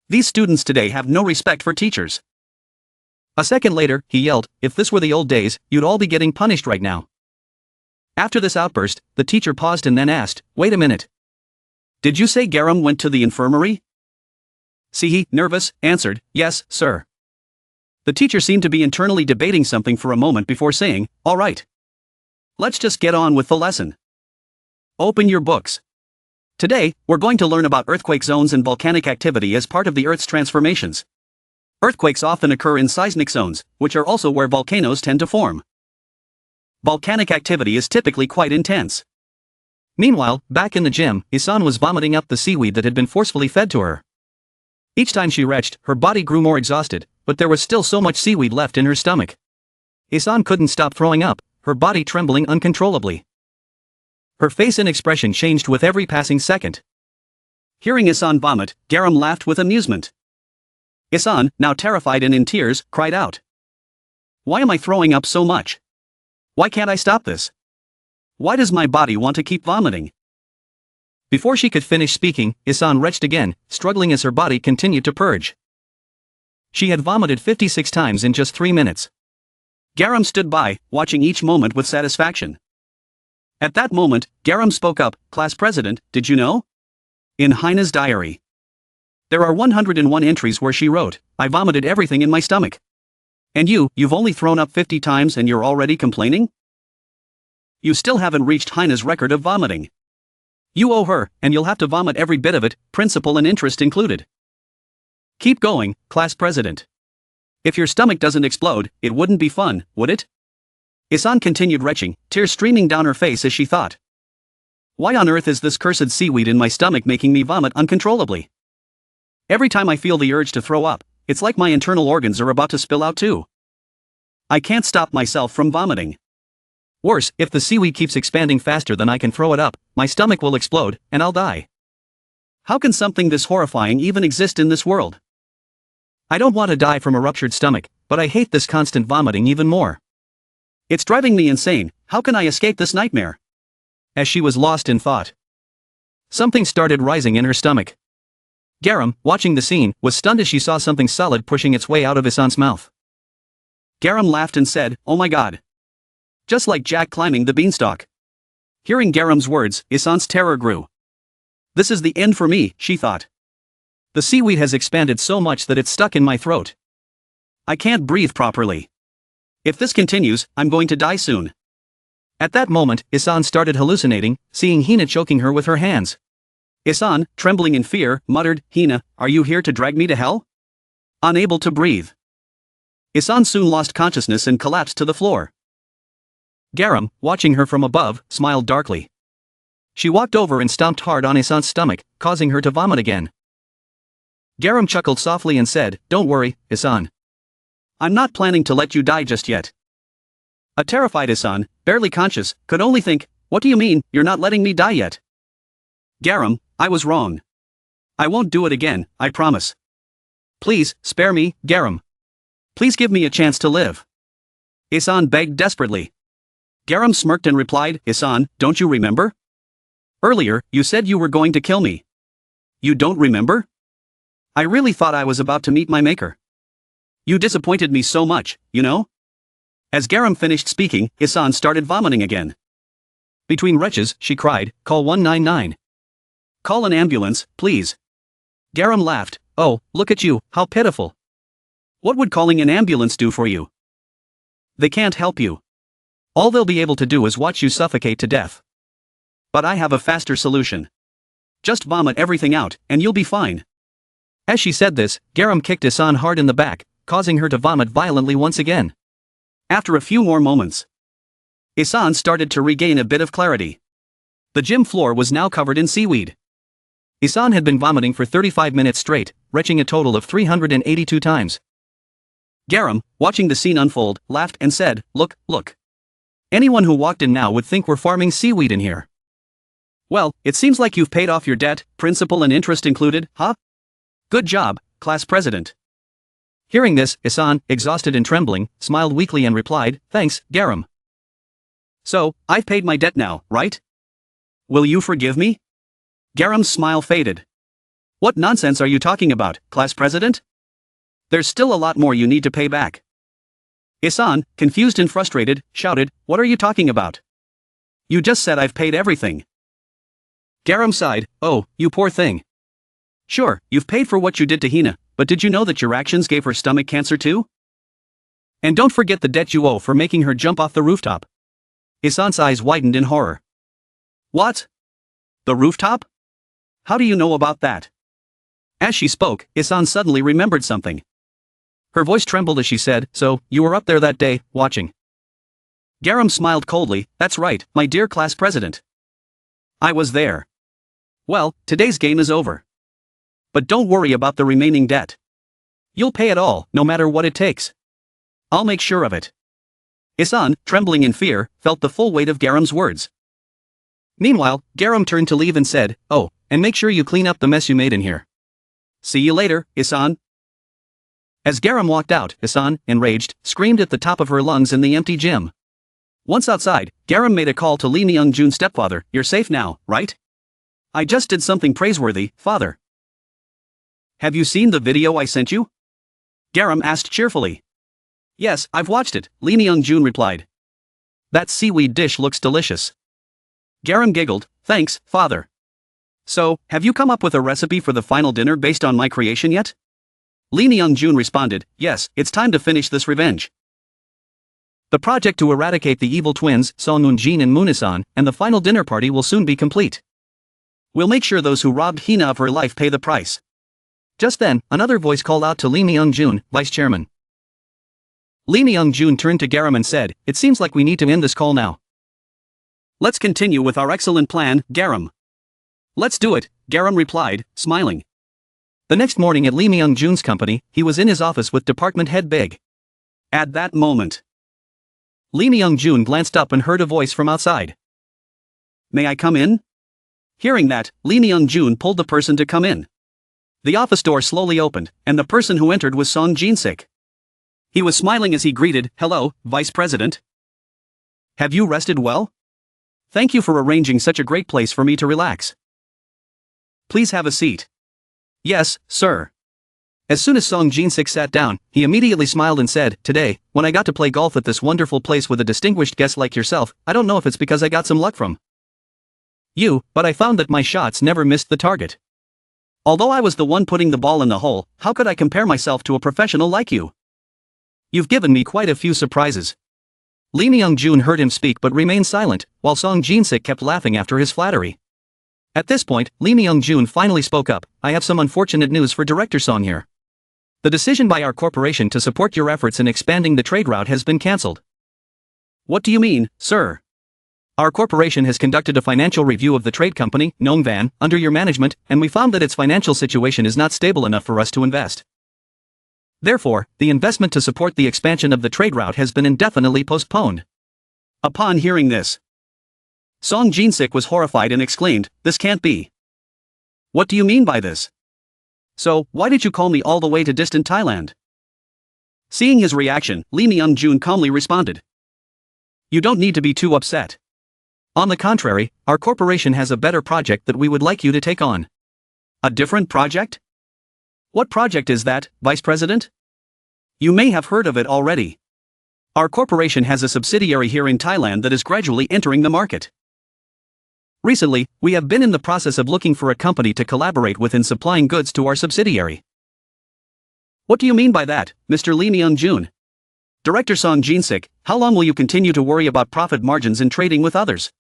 These students today have no respect for teachers. A second later, he yelled, if this were the old days, you'd all be getting punished right now. After this outburst, the teacher paused and then asked, wait a minute. Did you say G-ram went to the infirmary? Sihi, nervous, answered, yes, sir. The teacher seemed to be internally debating something for a moment before saying, all right. Let's just get on with the lesson. Open your books. Today, we're going to learn about earthquake zones and volcanic activity as part of the Earth's transformations. Earthquakes often occur in seismic zones, which are also where volcanoes tend to form. Volcanic activity is typically quite intense. Meanwhile, back in the gym, Isan was vomiting up the seaweed that had been forcefully fed to her. Each time she retched, her body grew more exhausted, but there was still so much seaweed left in her stomach. Isan couldn't stop throwing up, her body trembling uncontrollably. Her face and expression changed with every passing second. Hearing Isan vomit, G-ram laughed with amusement. Isan, now terrified and in tears, cried out. Why am I throwing up so much? Why can't I stop this? Why does my body want to keep vomiting? Before she could finish speaking, Isan retched again, struggling as her body continued to purge. She had vomited 56 times in just 3 minutes. G-ram stood by, watching each moment with satisfaction. At that moment, G-ram spoke up, class president, did you know? In Hina's diary. There are 101 entries where she wrote, I vomited everything in my stomach. And you've only thrown up 50 times and you're already complaining? You still haven't reached Hina's record of vomiting. You owe her, and you'll have to vomit every bit of it, principal and interest included. Keep going, class president. If your stomach doesn't explode, it wouldn't be fun, would it? Isan continued retching, tears streaming down her face as she thought. Why on earth is this cursed seaweed in my stomach making me vomit uncontrollably? Every time I feel the urge to throw up, it's like my internal organs are about to spill out too. I can't stop myself from vomiting. Worse, if the seaweed keeps expanding faster than I can throw it up, my stomach will explode, and I'll die. How can something this horrifying even exist in this world? I don't want to die from a ruptured stomach, but I hate this constant vomiting even more. It's driving me insane, how can I escape this nightmare? As she was lost in thought, something started rising in her stomach. G-ram, watching the scene, was stunned as she saw something solid pushing its way out of Isan's mouth. G-ram laughed and said, oh my god. Just like Jack climbing the beanstalk. Hearing G-ram's words, Isan's terror grew. This is the end for me, she thought. The seaweed has expanded so much that it's stuck in my throat. I can't breathe properly. If this continues, I'm going to die soon. At that moment, Isan started hallucinating, seeing Hina choking her with her hands. Isan, trembling in fear, muttered, Hina, are you here to drag me to hell? Unable to breathe. Isan soon lost consciousness and collapsed to the floor. G-ram, watching her from above, smiled darkly. She walked over and stomped hard on Isan's stomach, causing her to vomit again. G-ram chuckled softly and said, don't worry, Isan. I'm not planning to let you die just yet. A terrified Isan, barely conscious, could only think, what do you mean, you're not letting me die yet? G-ram, I was wrong. I won't do it again, I promise. Please, spare me, G-ram. Please give me a chance to live. Isan begged desperately. G-ram smirked and replied, Isan, don't you remember? Earlier, you said you were going to kill me. You don't remember? I really thought I was about to meet my maker. You disappointed me so much, you know? As G-ram finished speaking, Isan started vomiting again. Between retches, she cried, call 199. Call an ambulance, please. G-ram laughed, oh, look at you, how pitiful. What would calling an ambulance do for you? They can't help you. All they'll be able to do is watch you suffocate to death. But I have a faster solution. Just vomit everything out, and you'll be fine. As she said this, G-ram kicked Isan hard in the back, causing her to vomit violently once again. After a few more moments, Isan started to regain a bit of clarity. The gym floor was now covered in seaweed. Isan had been vomiting for 35 minutes straight, retching a total of 382 times. G-ram, watching the scene unfold, laughed and said, look. Anyone who walked in now would think we're farming seaweed in here. Well, it seems like you've paid off your debt, principal and interest included, huh? Good job, class president. Hearing this, Isan, exhausted and trembling, smiled weakly and replied, "Thanks, G-ram. So, I've paid my debt now, right? Will you forgive me?" G-ram's smile faded. "What nonsense are you talking about, class president? There's still a lot more you need to pay back." Isan, confused and frustrated, shouted, "What are you talking about? You just said I've paid everything." G-ram sighed, "Oh, you poor thing. Sure, you've paid for what you did to Hina, but did you know that your actions gave her stomach cancer too? And don't forget the debt you owe for making her jump off the rooftop." Isan's eyes widened in horror. "What? The rooftop? How do you know about that?" As she spoke, Isan suddenly remembered something. Her voice trembled as she said, "So, you were up there that day, watching." G-ram smiled coldly, "That's right, my dear class president. I was there. Well, today's game is over. But don't worry about the remaining debt. You'll pay it all, no matter what it takes. I'll make sure of it." Isan, trembling in fear, felt the full weight of G-ram's words. Meanwhile, G-ram turned to leave and said, "Oh, and make sure you clean up the mess you made in here. See you later, Isan." As G-ram walked out, Isan, enraged, screamed at the top of her lungs in the empty gym. Once outside, G-ram made a call to Lee Myung-jun's stepfather. "You're safe now, right? I just did something praiseworthy, father." "Have you seen the video I sent you?" G-ram asked cheerfully. "Yes, I've watched it," Lee Myung-jun replied. "That seaweed dish looks delicious." G-ram giggled, "Thanks, father. So, have you come up with a recipe for the final dinner based on my creation yet?" Lee Myung-jun responded, "Yes, it's time to finish this revenge." The project to eradicate the evil twins, Song Moon-jin and Moon-isan, and the final dinner party will soon be complete. We'll make sure those who robbed Hina of her life pay the price. Just then, another voice called out to Lee Myung-jun, vice chairman. Lee Myung-jun turned to G-ram and said, "It seems like we need to end this call now. Let's continue with our excellent plan, G-ram." "Let's do it," G-ram replied, smiling. The next morning at Lee Myung-jun's company, he was in his office with department head Big. At that moment, Lee Myung-jun glanced up and heard a voice from outside. "May I come in?" Hearing that, Lee Myung-jun pulled the person to come in. The office door slowly opened, and the person who entered was Song Jin-sik. He was smiling as he greeted, "Hello, Vice President. Have you rested well? Thank you for arranging such a great place for me to relax. Please have a seat." "Yes, sir." As soon as Song Jin-sik sat down, he immediately smiled and said, "Today, when I got to play golf at this wonderful place with a distinguished guest like yourself, I don't know if it's because I got some luck from you, but I found that my shots never missed the target. Although I was the one putting the ball in the hole, how could I compare myself to a professional like you? You've given me quite a few surprises." Lee Myung-jun heard him speak but remained silent, while Song Jin-sik kept laughing after his flattery. At this point, Lee Myung-jun finally spoke up, "I have some unfortunate news for Director Song here. The decision by our corporation to support your efforts in expanding the trade route has been cancelled." "What do you mean, sir?" "Our corporation has conducted a financial review of the trade company, Nongvan, under your management, and we found that its financial situation is not stable enough for us to invest. Therefore, the investment to support the expansion of the trade route has been indefinitely postponed." Upon hearing this, Song Jin-sik was horrified and exclaimed, "This can't be. What do you mean by this? So, why did you call me all the way to distant Thailand?" Seeing his reaction, Lee Myung-jun calmly responded, "You don't need to be too upset. On the contrary, our corporation has a better project that we would like you to take on." "A different project? What project is that, Vice President?" "You may have heard of it already. Our corporation has a subsidiary here in Thailand that is gradually entering the market. Recently, we have been in the process of looking for a company to collaborate with in supplying goods to our subsidiary." "What do you mean by that, Mr. Lee Myung-jun? Director Song Jin-sik, how long will you continue to worry about profit margins in trading with others?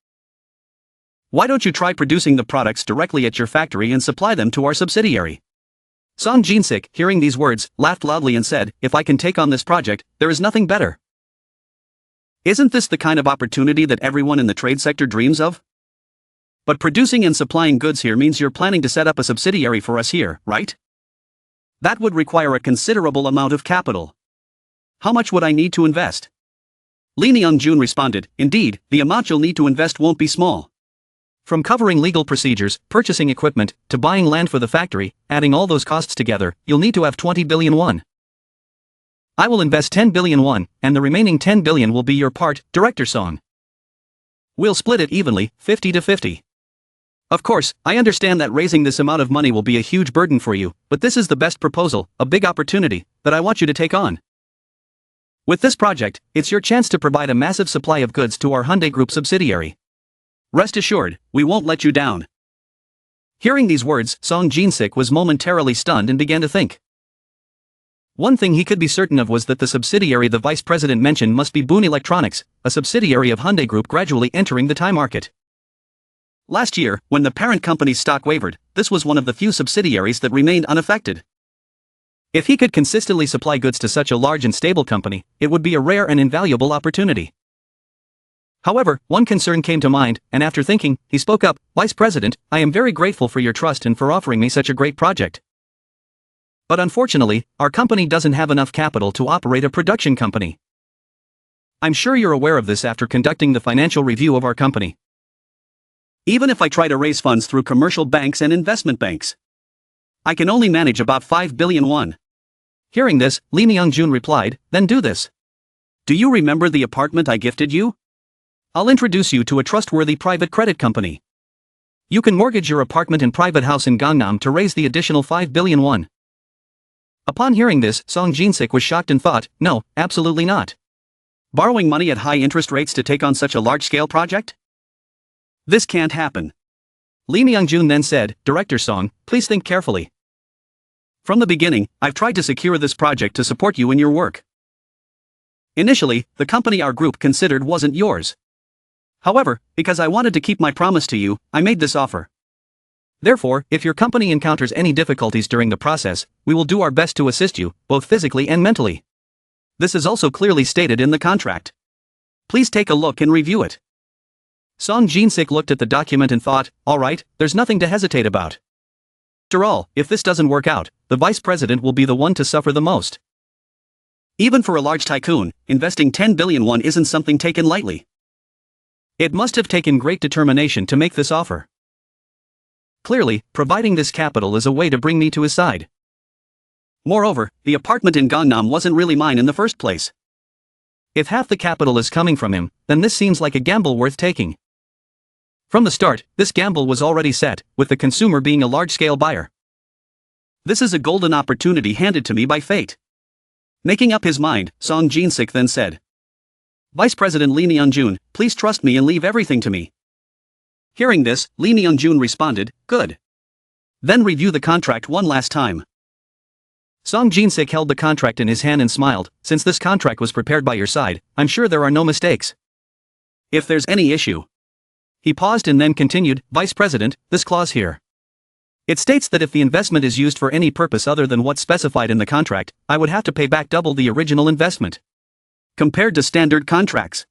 Why don't you try producing the products directly at your factory and supply them to our subsidiary?" Song Jin-sik, hearing these words, laughed loudly and said, "If I can take on this project, there is nothing better. Isn't this the kind of opportunity that everyone in the trade sector dreams of? But producing and supplying goods here means you're planning to set up a subsidiary for us here, right? That would require a considerable amount of capital. How much would I need to invest?" Lee Myung-jun responded, "Indeed, the amount you'll need to invest won't be small. From covering legal procedures, purchasing equipment, to buying land for the factory, adding all those costs together, you'll need to have 20 billion won. I will invest 10 billion won, and the remaining 10 billion will be your part, Director Song. We'll split it evenly, 50 to 50. Of course, I understand that raising this amount of money will be a huge burden for you, but this is the best proposal, a big opportunity, that I want you to take on. With this project, it's your chance to provide a massive supply of goods to our Hyundai Group subsidiary. Rest assured, we won't let you down. Hearing these words, Song Jin-sik was momentarily stunned and began to think. One thing he could be certain of was that the subsidiary the vice president mentioned must be Boon Electronics, a subsidiary of Hyundai Group gradually entering the Thai market. Last year, when the parent company's stock wavered, this was one of the few subsidiaries that remained unaffected. If he could consistently supply goods to such a large and stable company, it would be a rare and invaluable opportunity. However, one concern came to mind, and after thinking, he spoke up, "Vice President, I am very grateful for your trust and for offering me such a great project. But unfortunately, our company doesn't have enough capital to operate a production company. I'm sure you're aware of this after conducting the financial review of our company. Even if I try to raise funds through commercial banks and investment banks, I can only manage about 5 billion won. Hearing this, Lee Myung-jun replied, "Then do this. Do you remember the apartment I gifted you? I'll introduce you to a trustworthy private credit company. You can mortgage your apartment and private house in Gangnam to raise the additional 5 billion won. Upon hearing this, Song Jin-sik was shocked and thought, "No, absolutely not. Borrowing money at high interest rates to take on such a large-scale project? This can't happen." Lee Myung-jun then said, "Director Song, please think carefully. From the beginning, I've tried to secure this project to support you in your work. Initially, the company our group considered wasn't yours. However, because I wanted to keep my promise to you, I made this offer. Therefore, if your company encounters any difficulties during the process, we will do our best to assist you, both physically and mentally. This is also clearly stated in the contract. Please take a look and review it." Song Jin-sik looked at the document and thought, "All right, there's nothing to hesitate about. After all, if this doesn't work out, the vice president will be the one to suffer the most. Even for a large tycoon, investing 10 billion won isn't something taken lightly. It must have taken great determination to make this offer. Clearly, providing this capital is a way to bring me to his side. Moreover, the apartment in Gangnam wasn't really mine in the first place. If half the capital is coming from him, then this seems like a gamble worth taking. From the start, this gamble was already set, with the consumer being a large-scale buyer. This is a golden opportunity handed to me by fate." Making up his mind, Song Jin-sik then said, "Vice President Lee Myung-jun, please trust me and leave everything to me." Hearing this, Lee Myung-jun responded, "Good. Then review the contract one last time." Song Jin-sik held the contract in his hand and smiled, "Since this contract was prepared by your side, I'm sure there are no mistakes. If there's any issue." He paused and then continued, "Vice President, this clause here. It states that if the investment is used for any purpose other than what's specified in the contract, I would have to pay back double the original investment. Compared to standard contracts,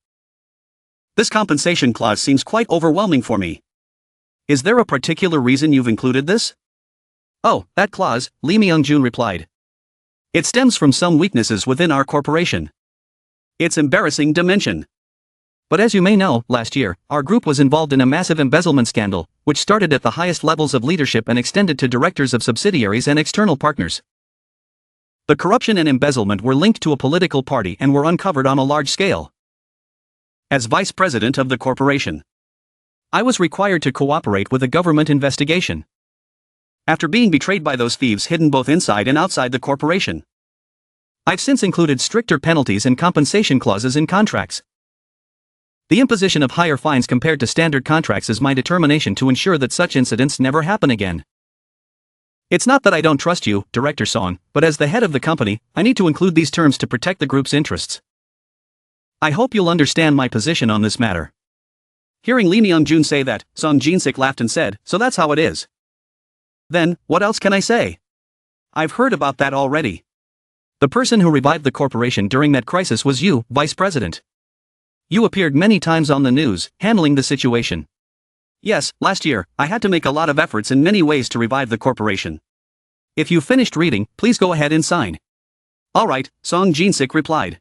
this compensation clause seems quite overwhelming for me. Is there a particular reason you've included this?" "Oh, that clause," Lee Myung-jun replied. "It stems from some weaknesses within our corporation. It's embarrassing to mention. But as you may know, last year, our group was involved in a massive embezzlement scandal, which started at the highest levels of leadership and extended to directors of subsidiaries and external partners. The corruption and embezzlement were linked to a political party and were uncovered on a large scale. As vice president of the corporation, I was required to cooperate with a government investigation. After being betrayed by those thieves hidden both inside and outside the corporation, I've since included stricter penalties and compensation clauses in contracts. The imposition of higher fines compared to standard contracts is my determination to ensure that such incidents never happen again. It's not that I don't trust you, Director Song, but as the head of the company, I need to include these terms to protect the group's interests. I hope you'll understand my position on this matter." Hearing Lee Myung-jun say that, Song Jin-sik laughed and said, "So that's how it is. Then, what else can I say? I've heard about that already. The person who revived the corporation during that crisis was you, Vice President. You appeared many times on the news, handling the situation. Yes, last year, I had to make a lot of efforts in many ways to revive the corporation. If you finished reading, please go ahead and sign." "All right," Song Jin-sik replied.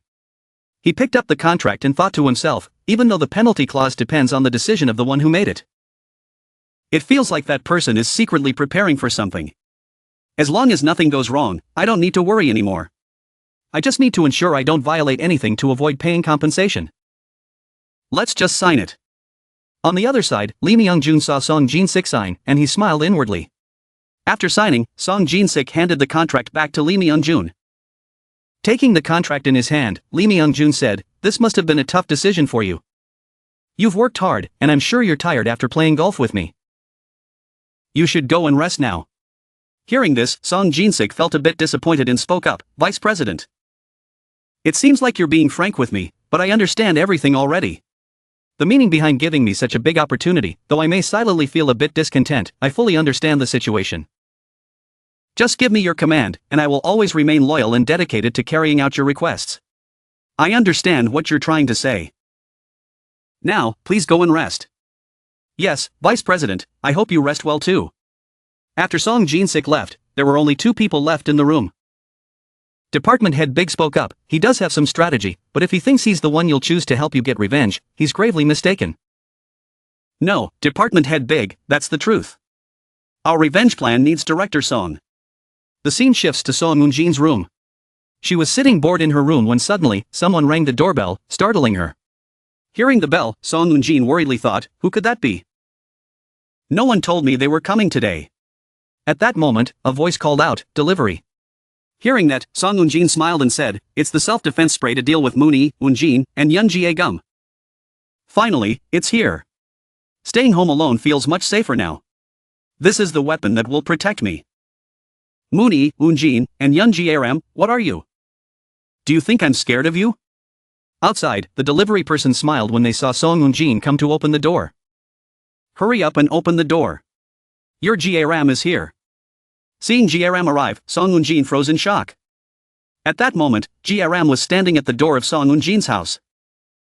He picked up the contract and thought to himself, even though the penalty clause depends on the decision of the one who made it, it feels like that person is secretly preparing for something. As long as nothing goes wrong, I don't need to worry anymore. I just need to ensure I don't violate anything to avoid paying compensation. Let's just sign it. On the other side, Lee Myung-jun saw Song Jin-sik sign, and he smiled inwardly. After signing, Song Jin-sik handed the contract back to Lee Myung-jun. Taking the contract in his hand, Lee Myung-jun said, "This must have been a tough decision for you. You've worked hard, and I'm sure you're tired after playing golf with me. You should go and rest now." Hearing this, Song Jin-sik felt a bit disappointed and spoke up, "Vice President. It seems like you're being frank with me, but I understand everything already. The meaning behind giving me such a big opportunity, though I may silently feel a bit discontent, I fully understand the situation. Just give me your command, and I will always remain loyal and dedicated to carrying out your requests. I understand what you're trying to say. Now, please go and rest." "Yes, Vice President, I hope you rest well too." After Song Jin-sik left, there were only 2 people left in the room. Department Head Big spoke up. "He does have some strategy, but if he thinks he's the one you'll choose to help you get revenge, he's gravely mistaken." "No, Department Head Big, that's the truth. Our revenge plan needs Director Song." The scene shifts to Song Eun-jin's room. She was sitting bored in her room when suddenly, someone rang the doorbell, startling her. Hearing the bell, Song Eun-jin worriedly thought, "Who could that be? No one told me they were coming today." At that moment, a voice called out, "Delivery." Hearing that, Song Eun-jin smiled and said, "It's the self-defense spray to deal with Mooney, Eun-jin, and Yeon-jae gum. Finally, it's here. Staying home alone feels much safer now. This is the weapon that will protect me. Mooney, Eun-jin, and Yeon-jae, what are you? Do you think I'm scared of you?" Outside, the delivery person smiled when they saw Song Eun-jin come to open the door. "Hurry up and open the door. Your G-ram is here." Seeing G-ram arrive, Song Eun-jin froze in shock. At that moment, G-ram was standing at the door of Song Eun-jin's house.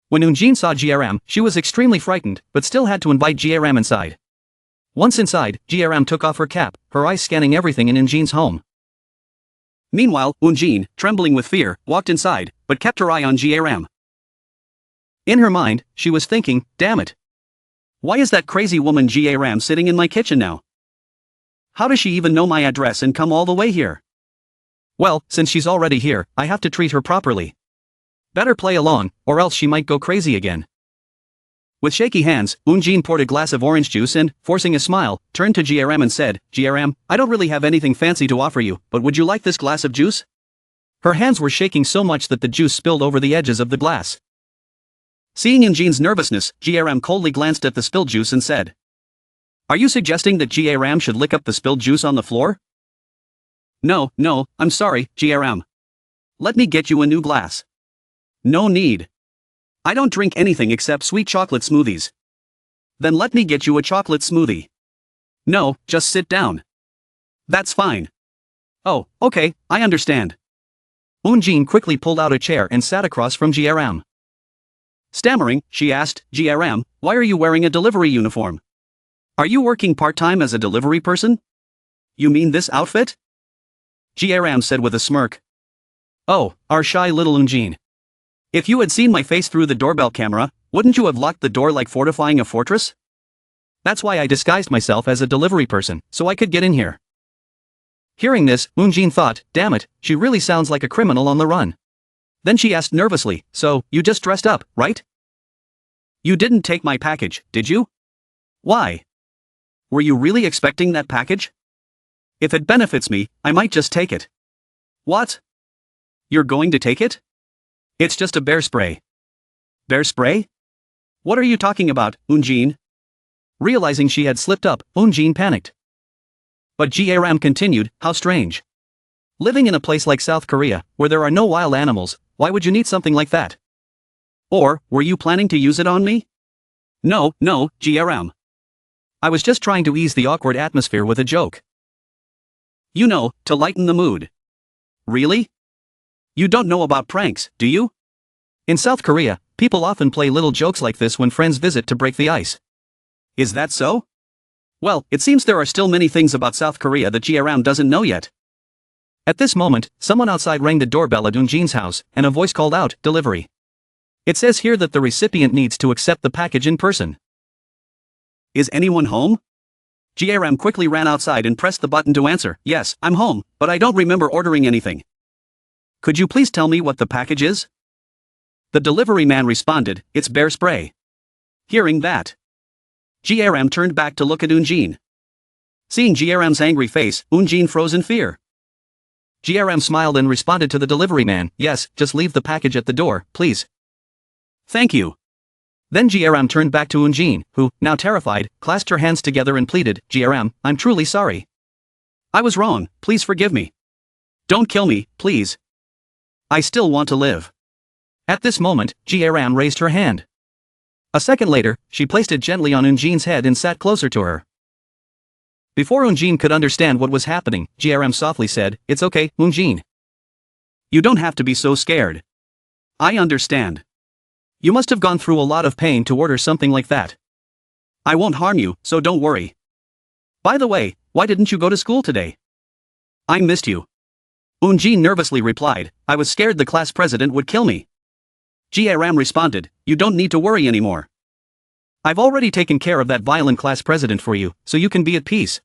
When Eun-jin saw G-ram, she was extremely frightened, but still had to invite G-ram inside. Once inside, G-ram took off her cap, her eyes scanning everything in Eun-jin's home. Meanwhile, Eun-jin, trembling with fear, walked inside, but kept her eye on G-ram. In her mind, she was thinking, "Damn it. Why is that crazy woman G-ram sitting in my kitchen now? How does she even know my address and come all the way here? Well, since she's already here, I have to treat her properly. Better play along, or else she might go crazy again." With shaky hands, Eun-jin poured a glass of orange juice and, forcing a smile, turned to G-ram and said, "G-ram, I don't really have anything fancy to offer you, but would you like this glass of juice?" Her hands were shaking so much that the juice spilled over the edges of the glass. Seeing Eun-jin's nervousness, G-ram coldly glanced at the spilled juice and said, "Are you suggesting that G-ram should lick up the spilled juice on the floor?" No, I'm sorry, G-ram. Let me get you a new glass." "No need. I don't drink anything except sweet chocolate smoothies." "Then let me get you a chocolate smoothie." "No, just sit down." "That's fine." "Oh, okay, I understand." Eun-jin quickly pulled out a chair and sat across from G-ram. Stammering, she asked, "G-ram, why are you wearing a delivery uniform? Are you working part-time as a delivery person? You mean this outfit?" G-ram said with a smirk. "Oh, our shy little Eun-jin. If you had seen my face through the doorbell camera, wouldn't you have locked the door like fortifying a fortress? That's why I disguised myself as a delivery person, so I could get in here." Hearing this, Eun-jin thought, "Damn it, she really sounds like a criminal on the run." Then she asked nervously, "So, you just dressed up, right? You didn't take my package, did you? Why? Were you really expecting that package? If it benefits me, I might just take it." "What? You're going to take it? It's just a bear spray." "Bear spray? What are you talking about, Eun-jin?" Realizing she had slipped up, Eun-jin panicked. But G-ram continued, "How strange. Living in a place like South Korea, where there are no wild animals, why would you need something like that? Or, were you planning to use it on me?" No, G-ram. I was just trying to ease the awkward atmosphere with a joke. You know, to lighten the mood." "Really? You don't know about pranks, do you?" In South Korea, people often play little jokes like this when friends visit to break the ice. "Is that so?" Well, it seems there are still many things about South Korea that G-ram doesn't know yet. At this moment, someone outside rang the doorbell at Eun-jin's house, and a voice called out, "Delivery." It says here that the recipient needs to accept the package in person. "Is anyone home?" G-ram quickly ran outside and pressed the button to answer, "Yes, I'm home, but I don't remember ordering anything." Could you please tell me what the package is? The delivery man responded, it's bear spray. Hearing that, G-ram turned back to look at Unjin. Seeing G-ram's angry face, Unjin froze in fear. G-ram smiled and responded to the delivery man, yes, just leave the package at the door, please. Thank you. Then G-ram turned back to Unjin, who, now terrified, clasped her hands together and pleaded, G-ram, I'm truly sorry. I was wrong, please forgive me. Don't kill me, please. I still want to live. At this moment, G-ram raised her hand. A second later, she placed it gently on Unjin's head and sat closer to her. Before Unjin could understand what was happening, G-ram softly said, it's okay, Unjin. You don't have to be so scared. I understand. You must have gone through a lot of pain to order something like that. I won't harm you, so don't worry. By the way, why didn't you go to school today? I missed you. Unjin nervously replied, I was scared the class president would kill me. G-ram responded, you don't need to worry anymore. I've already taken care of that violent class president for you, so you can be at peace.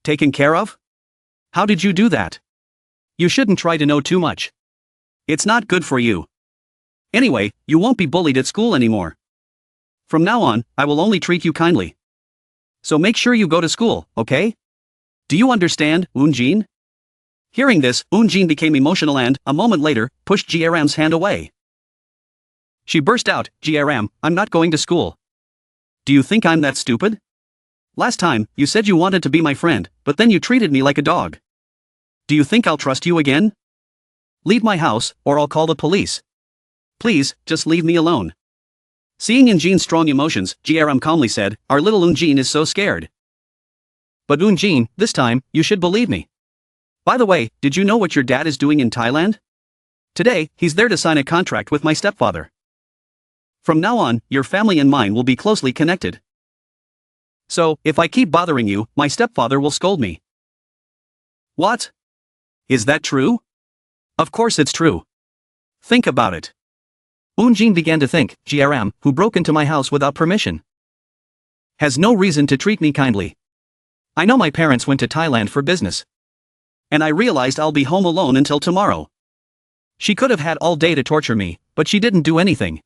Taken care of? How did you do that? You shouldn't try to know too much. It's not good for you. Anyway, you won't be bullied at school anymore. From now on, I will only treat you kindly. So make sure you go to school, okay? Do you understand, Unjin? Hearing this, Unjin became emotional and, a moment later, pushed G-ram's hand away. She burst out, G-ram, I'm not going to school. Do you think I'm that stupid? Last time, you said you wanted to be my friend, but then you treated me like a dog. Do you think I'll trust you again? Leave my house, or I'll call the police. Please, just leave me alone. Seeing Unjin's strong emotions, G-ram calmly said, our little Unjin is so scared. But Unjin, this time, you should believe me. By the way, did you know what your dad is doing in Thailand? Today, he's there to sign a contract with my stepfather. From now on, your family and mine will be closely connected. So, if I keep bothering you, my stepfather will scold me. What? Is that true? Of course it's true. Think about it. Unjin began to think, G-ram, who broke into my house without permission, has no reason to treat me kindly. I know my parents went to Thailand for business. And I realized I'll be home alone until tomorrow. She could have had all day to torture me, but she didn't do anything.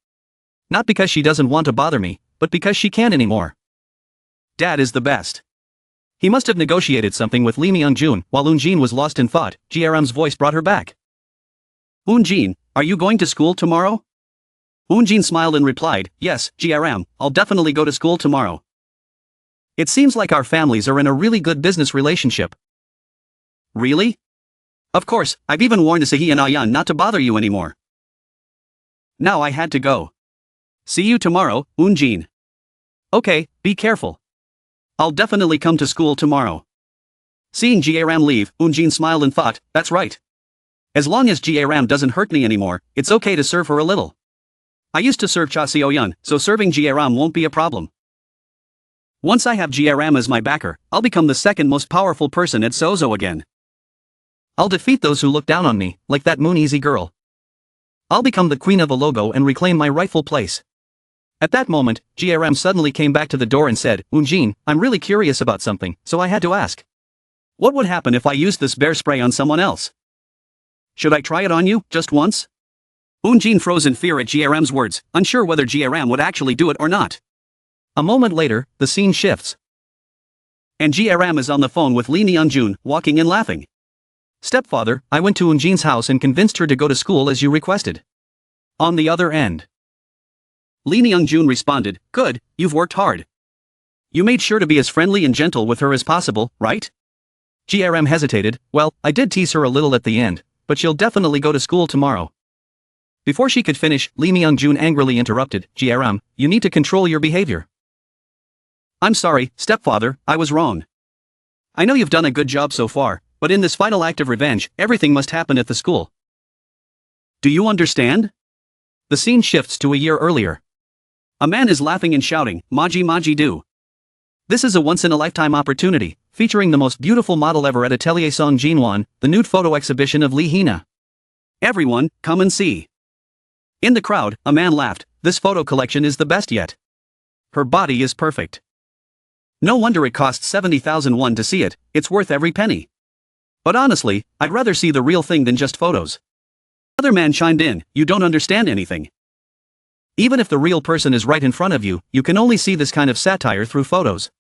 Not because she doesn't want to bother me, but because she can't anymore. Dad is the best. He must have negotiated something with Lee Myung-jun. While Unjin was lost in thought, G-ram's voice brought her back. Unjin, are you going to school tomorrow? Unjin smiled and replied, yes, G-ram, I'll definitely go to school tomorrow. It seems like our families are in a really good business relationship. Really? Of course, I've even warned Sahi and Ayan not to bother you anymore. Now I had to go. See you tomorrow, Unjin. Okay, be careful. I'll definitely come to school tomorrow. Seeing G-ram leave, Unjin smiled and thought, that's right. As long as G-ram doesn't hurt me anymore, it's okay to serve her a little. I used to serve Cha Seo-yun, so serving G-ram won't be a problem. Once I have G-ram as my backer, I'll become the second most powerful person at Sozo again. I'll defeat those who look down on me, like that Moon Easy girl. I'll become the queen of the logo and reclaim my rightful place. At that moment, G-ram suddenly came back to the door and said, Unjin, I'm really curious about something, so I had to ask. What would happen if I used this bear spray on someone else? Should I try it on you, just once? Unjin froze in fear at G-ram's words, unsure whether G-ram would actually do it or not. A moment later, the scene shifts. And G-ram is on the phone with Lee Myung-jun, walking and laughing. Stepfather, I went to Unjin's house and convinced her to go to school as you requested. On the other end, Lee Myung-jun responded, good, you've worked hard. You made sure to be as friendly and gentle with her as possible, right? G-ram hesitated, well, I did tease her a little at the end, but she'll definitely go to school tomorrow. Before she could finish, Lee Myung-jun angrily interrupted, G-ram, you need to control your behavior. I'm sorry, stepfather, I was wrong. I know you've done a good job so far, but in this final act of revenge, everything must happen at the school. Do you understand? The scene shifts to a year earlier. A man is laughing and shouting, Maji Maji do. This is a once-in-a-lifetime opportunity, featuring the most beautiful model ever at Atelier Song Jinwan, the nude photo exhibition of Lee Hina. Everyone, come and see. In the crowd, a man laughed, this photo collection is the best yet. Her body is perfect. No wonder it cost 70,000 won to see it, it's worth every penny. But honestly, I'd rather see the real thing than just photos. Another man chimed in, "You don't understand anything. Even if the real person is right in front of you, you can only see this kind of satire through photos."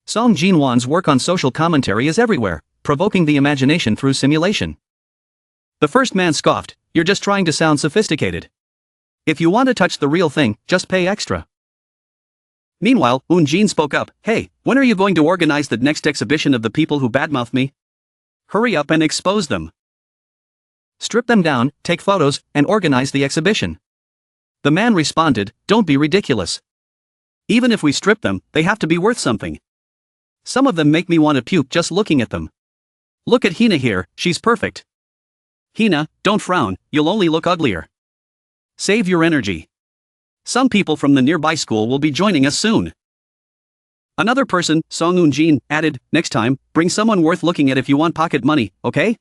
Song Jin-won's work on social commentary is everywhere, provoking the imagination through simulation. The first man scoffed, "You're just trying to sound sophisticated. If you want to touch the real thing, just pay extra." Meanwhile, Jin spoke up, "Hey, when are you going to organize the next exhibition of the people who badmouth me? Hurry up and expose them. Strip them down, take photos, and organize the exhibition." The man responded, "Don't be ridiculous. Even if we strip them, they have to be worth something. Some of them make me want to puke just looking at them. Look at Hina here, she's perfect. Hina, don't frown, you'll only look uglier. Save your energy. Some people from the nearby school will be joining us soon." Another person, Song Eun-jin, added, "Next time, bring someone worth looking at if you want pocket money, okay?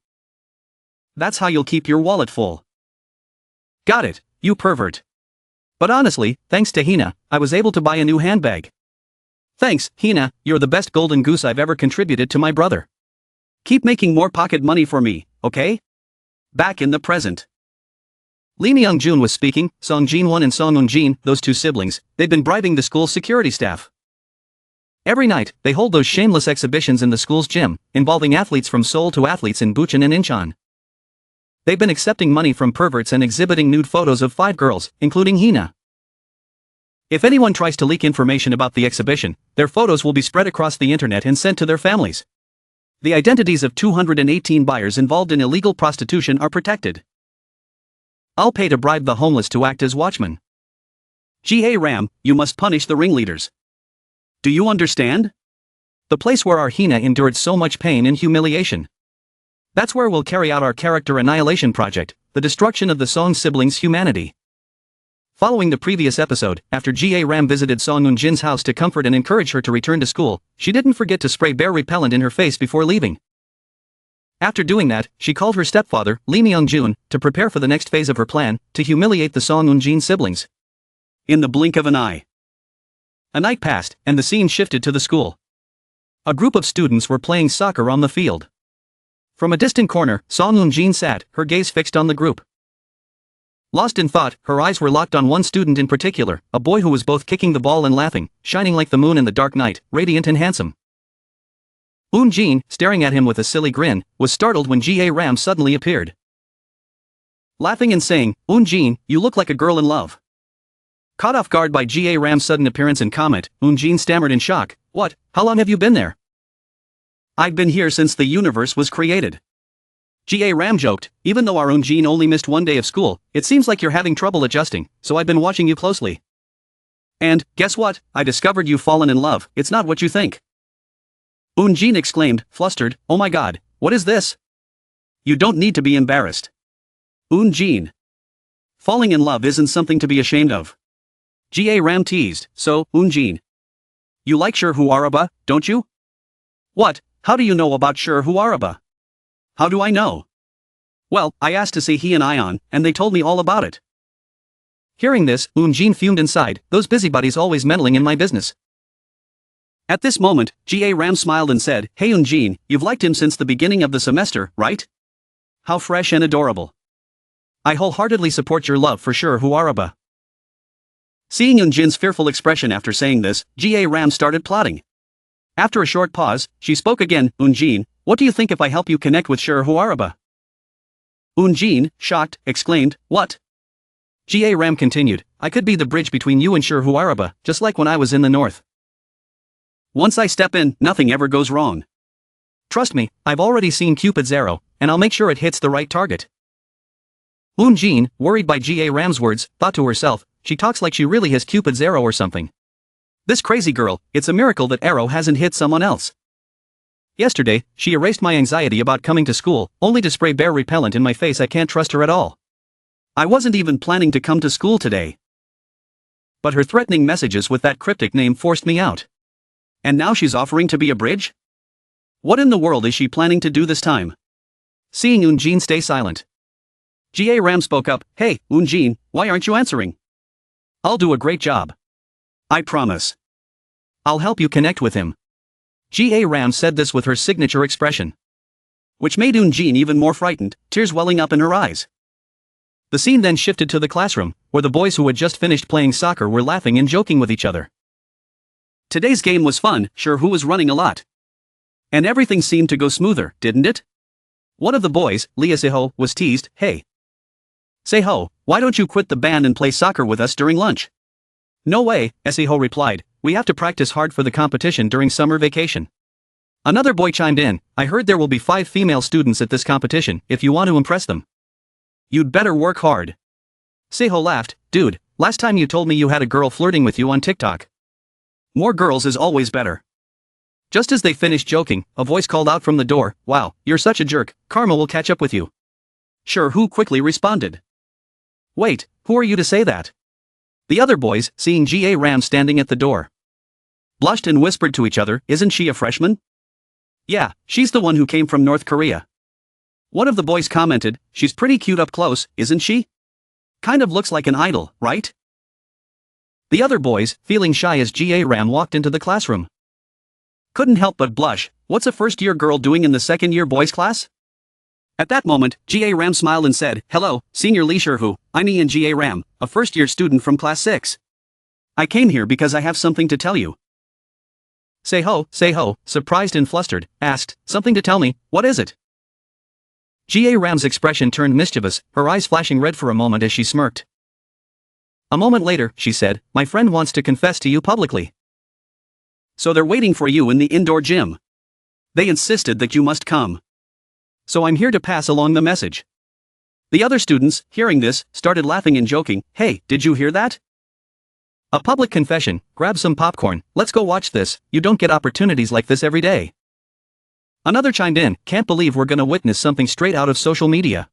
That's how you'll keep your wallet full." "Got it, you pervert. But honestly, thanks to Hina, I was able to buy a new handbag. Thanks, Hina, you're the best golden goose I've ever contributed to my brother. Keep making more pocket money for me, okay?" Back in the present. Lee Myung-jun was speaking. Song Jin-won and Song Eun-jin, those two siblings, they've been bribing the school's security staff. Every night, they hold those shameless exhibitions in the school's gym, involving athletes from Seoul to athletes in Bucheon and Incheon. They've been accepting money from perverts and exhibiting nude photos of 5 girls, including Hina. If anyone tries to leak information about the exhibition, their photos will be spread across the internet and sent to their families. The identities of 218 buyers involved in illegal prostitution are protected. I'll pay to bribe the homeless to act as watchmen. G-ram, you must punish the ringleaders. Do you understand? The place where our Hina endured so much pain and humiliation. That's where we'll carry out our character annihilation project, the destruction of the Song siblings' humanity. Following the previous episode, after G-ram visited Song Eun-jin's house to comfort and encourage her to return to school, she didn't forget to spray bear repellent in her face before leaving. After doing that, she called her stepfather, Lee Myung-jun, to prepare for the next phase of her plan, to humiliate the Song Eun-jin siblings. In the blink of an eye. A night passed, and the scene shifted to the school. A group of students were playing soccer on the field. From a distant corner, Song Eun-jin sat, her gaze fixed on the group. Lost in thought, her eyes were locked on one student in particular, a boy who was both kicking the ball and laughing, shining like the moon in the dark night, radiant and handsome. Eun-jin, staring at him with a silly grin, was startled when G-ram suddenly appeared. Laughing and saying, "Eun-jin, you look like a girl in love." Caught off guard by G-ram's sudden appearance and comment, Eun-jin stammered in shock, "What, how long have you been there?" "I've been here since the universe was created." G-ram joked, "Even though our Eun-jin only missed 1 day of school, it seems like you're having trouble adjusting, so I've been watching you closely. And, guess what, I discovered you've fallen in love, it's not what you think." Eun-jin exclaimed, flustered, "Oh my god, what is this?" "You don't need to be embarrassed. Eun-jin. Falling in love isn't something to be ashamed of." G-ram teased, "So, Eun-jin. You like Sher Huaraba, don't you?" "What, how do you know about Sher Huaraba?" "How do I know?" "Well, I asked to see he and Ion, and they told me all about it." Hearing this, Eun-jin fumed inside, "Those busybodies always meddling in my business." At this moment, G-ram smiled and said, "Hey Eun-jin, you've liked him since the beginning of the semester, right? How fresh and adorable. I wholeheartedly support your love for Sher Huaraba." Seeing Eun-jin's fearful expression after saying this, G-ram started plotting. After a short pause, she spoke again, "Eun-jin, what do you think if I help you connect with Sher Huaraba?" Eun-jin, shocked, exclaimed, "What?" G-ram continued, "I could be the bridge between you and Sher Huaraba, just like when I was in the north. Once I step in, nothing ever goes wrong. Trust me, I've already seen Cupid's arrow, and I'll make sure it hits the right target." Eun-jin, worried by G-ram's words, thought to herself, "She talks like she really has Cupid's arrow or something. This crazy girl, it's a miracle that arrow hasn't hit someone else. Yesterday, she erased my anxiety about coming to school, only to spray bear repellent in my face. I can't trust her at all. I wasn't even planning to come to school today. But her threatening messages with that cryptic name forced me out. And now she's offering to be a bridge? What in the world is she planning to do this time?" Seeing Eun-jin stay silent, G-ram spoke up, "Hey, Eun-jin, why aren't you answering? I'll do a great job. I promise. I'll help you connect with him." G-ram said this with her signature expression, which made Eun-jin even more frightened, tears welling up in her eyes. The scene then shifted to the classroom, where the boys who had just finished playing soccer were laughing and joking with each other. Today's game was fun, sure who was running a lot. And everything seemed to go smoother, didn't it? One of the boys, Lee Seho, was teased, hey. Seho, why don't you quit the band and play soccer with us during lunch? No way, Seho replied, we have to practice hard for the competition during summer vacation. Another boy chimed in, I heard there will be 5 female students at this competition, if you want to impress them. You'd better work hard. Seho laughed, dude, last time you told me you had a girl flirting with you on TikTok. More girls is always better. Just as they finished joking, a voice called out from the door, wow, you're such a jerk, karma will catch up with you. Sure who quickly responded. Wait, who are you to say that? The other boys, seeing G-ram standing at the door, blushed and whispered to each other, isn't she a freshman? Yeah, she's the one who came from North Korea. One of the boys commented, she's pretty cute up close, isn't she? Kind of looks like an idol, right? The other boys, feeling shy as G-ram walked into the classroom, couldn't help but blush. What's a first-year girl doing in the second-year boys class? At that moment, G-ram smiled and said, hello, Senior Lee Sherhu, I'm Ian G-ram, a first-year student from class 6. I came here because I have something to tell you. Seho, surprised and flustered, asked, something to tell me, what is it? G-ram's expression turned mischievous, her eyes flashing red for a moment as she smirked. A moment later, she said, my friend wants to confess to you publicly. So they're waiting for you in the indoor gym. They insisted that you must come. So I'm here to pass along the message. The other students, hearing this, started laughing and joking, hey, did you hear that? A public confession, grab some popcorn, let's go watch this, you don't get opportunities like this every day. Another chimed in, can't believe we're gonna witness something straight out of social media.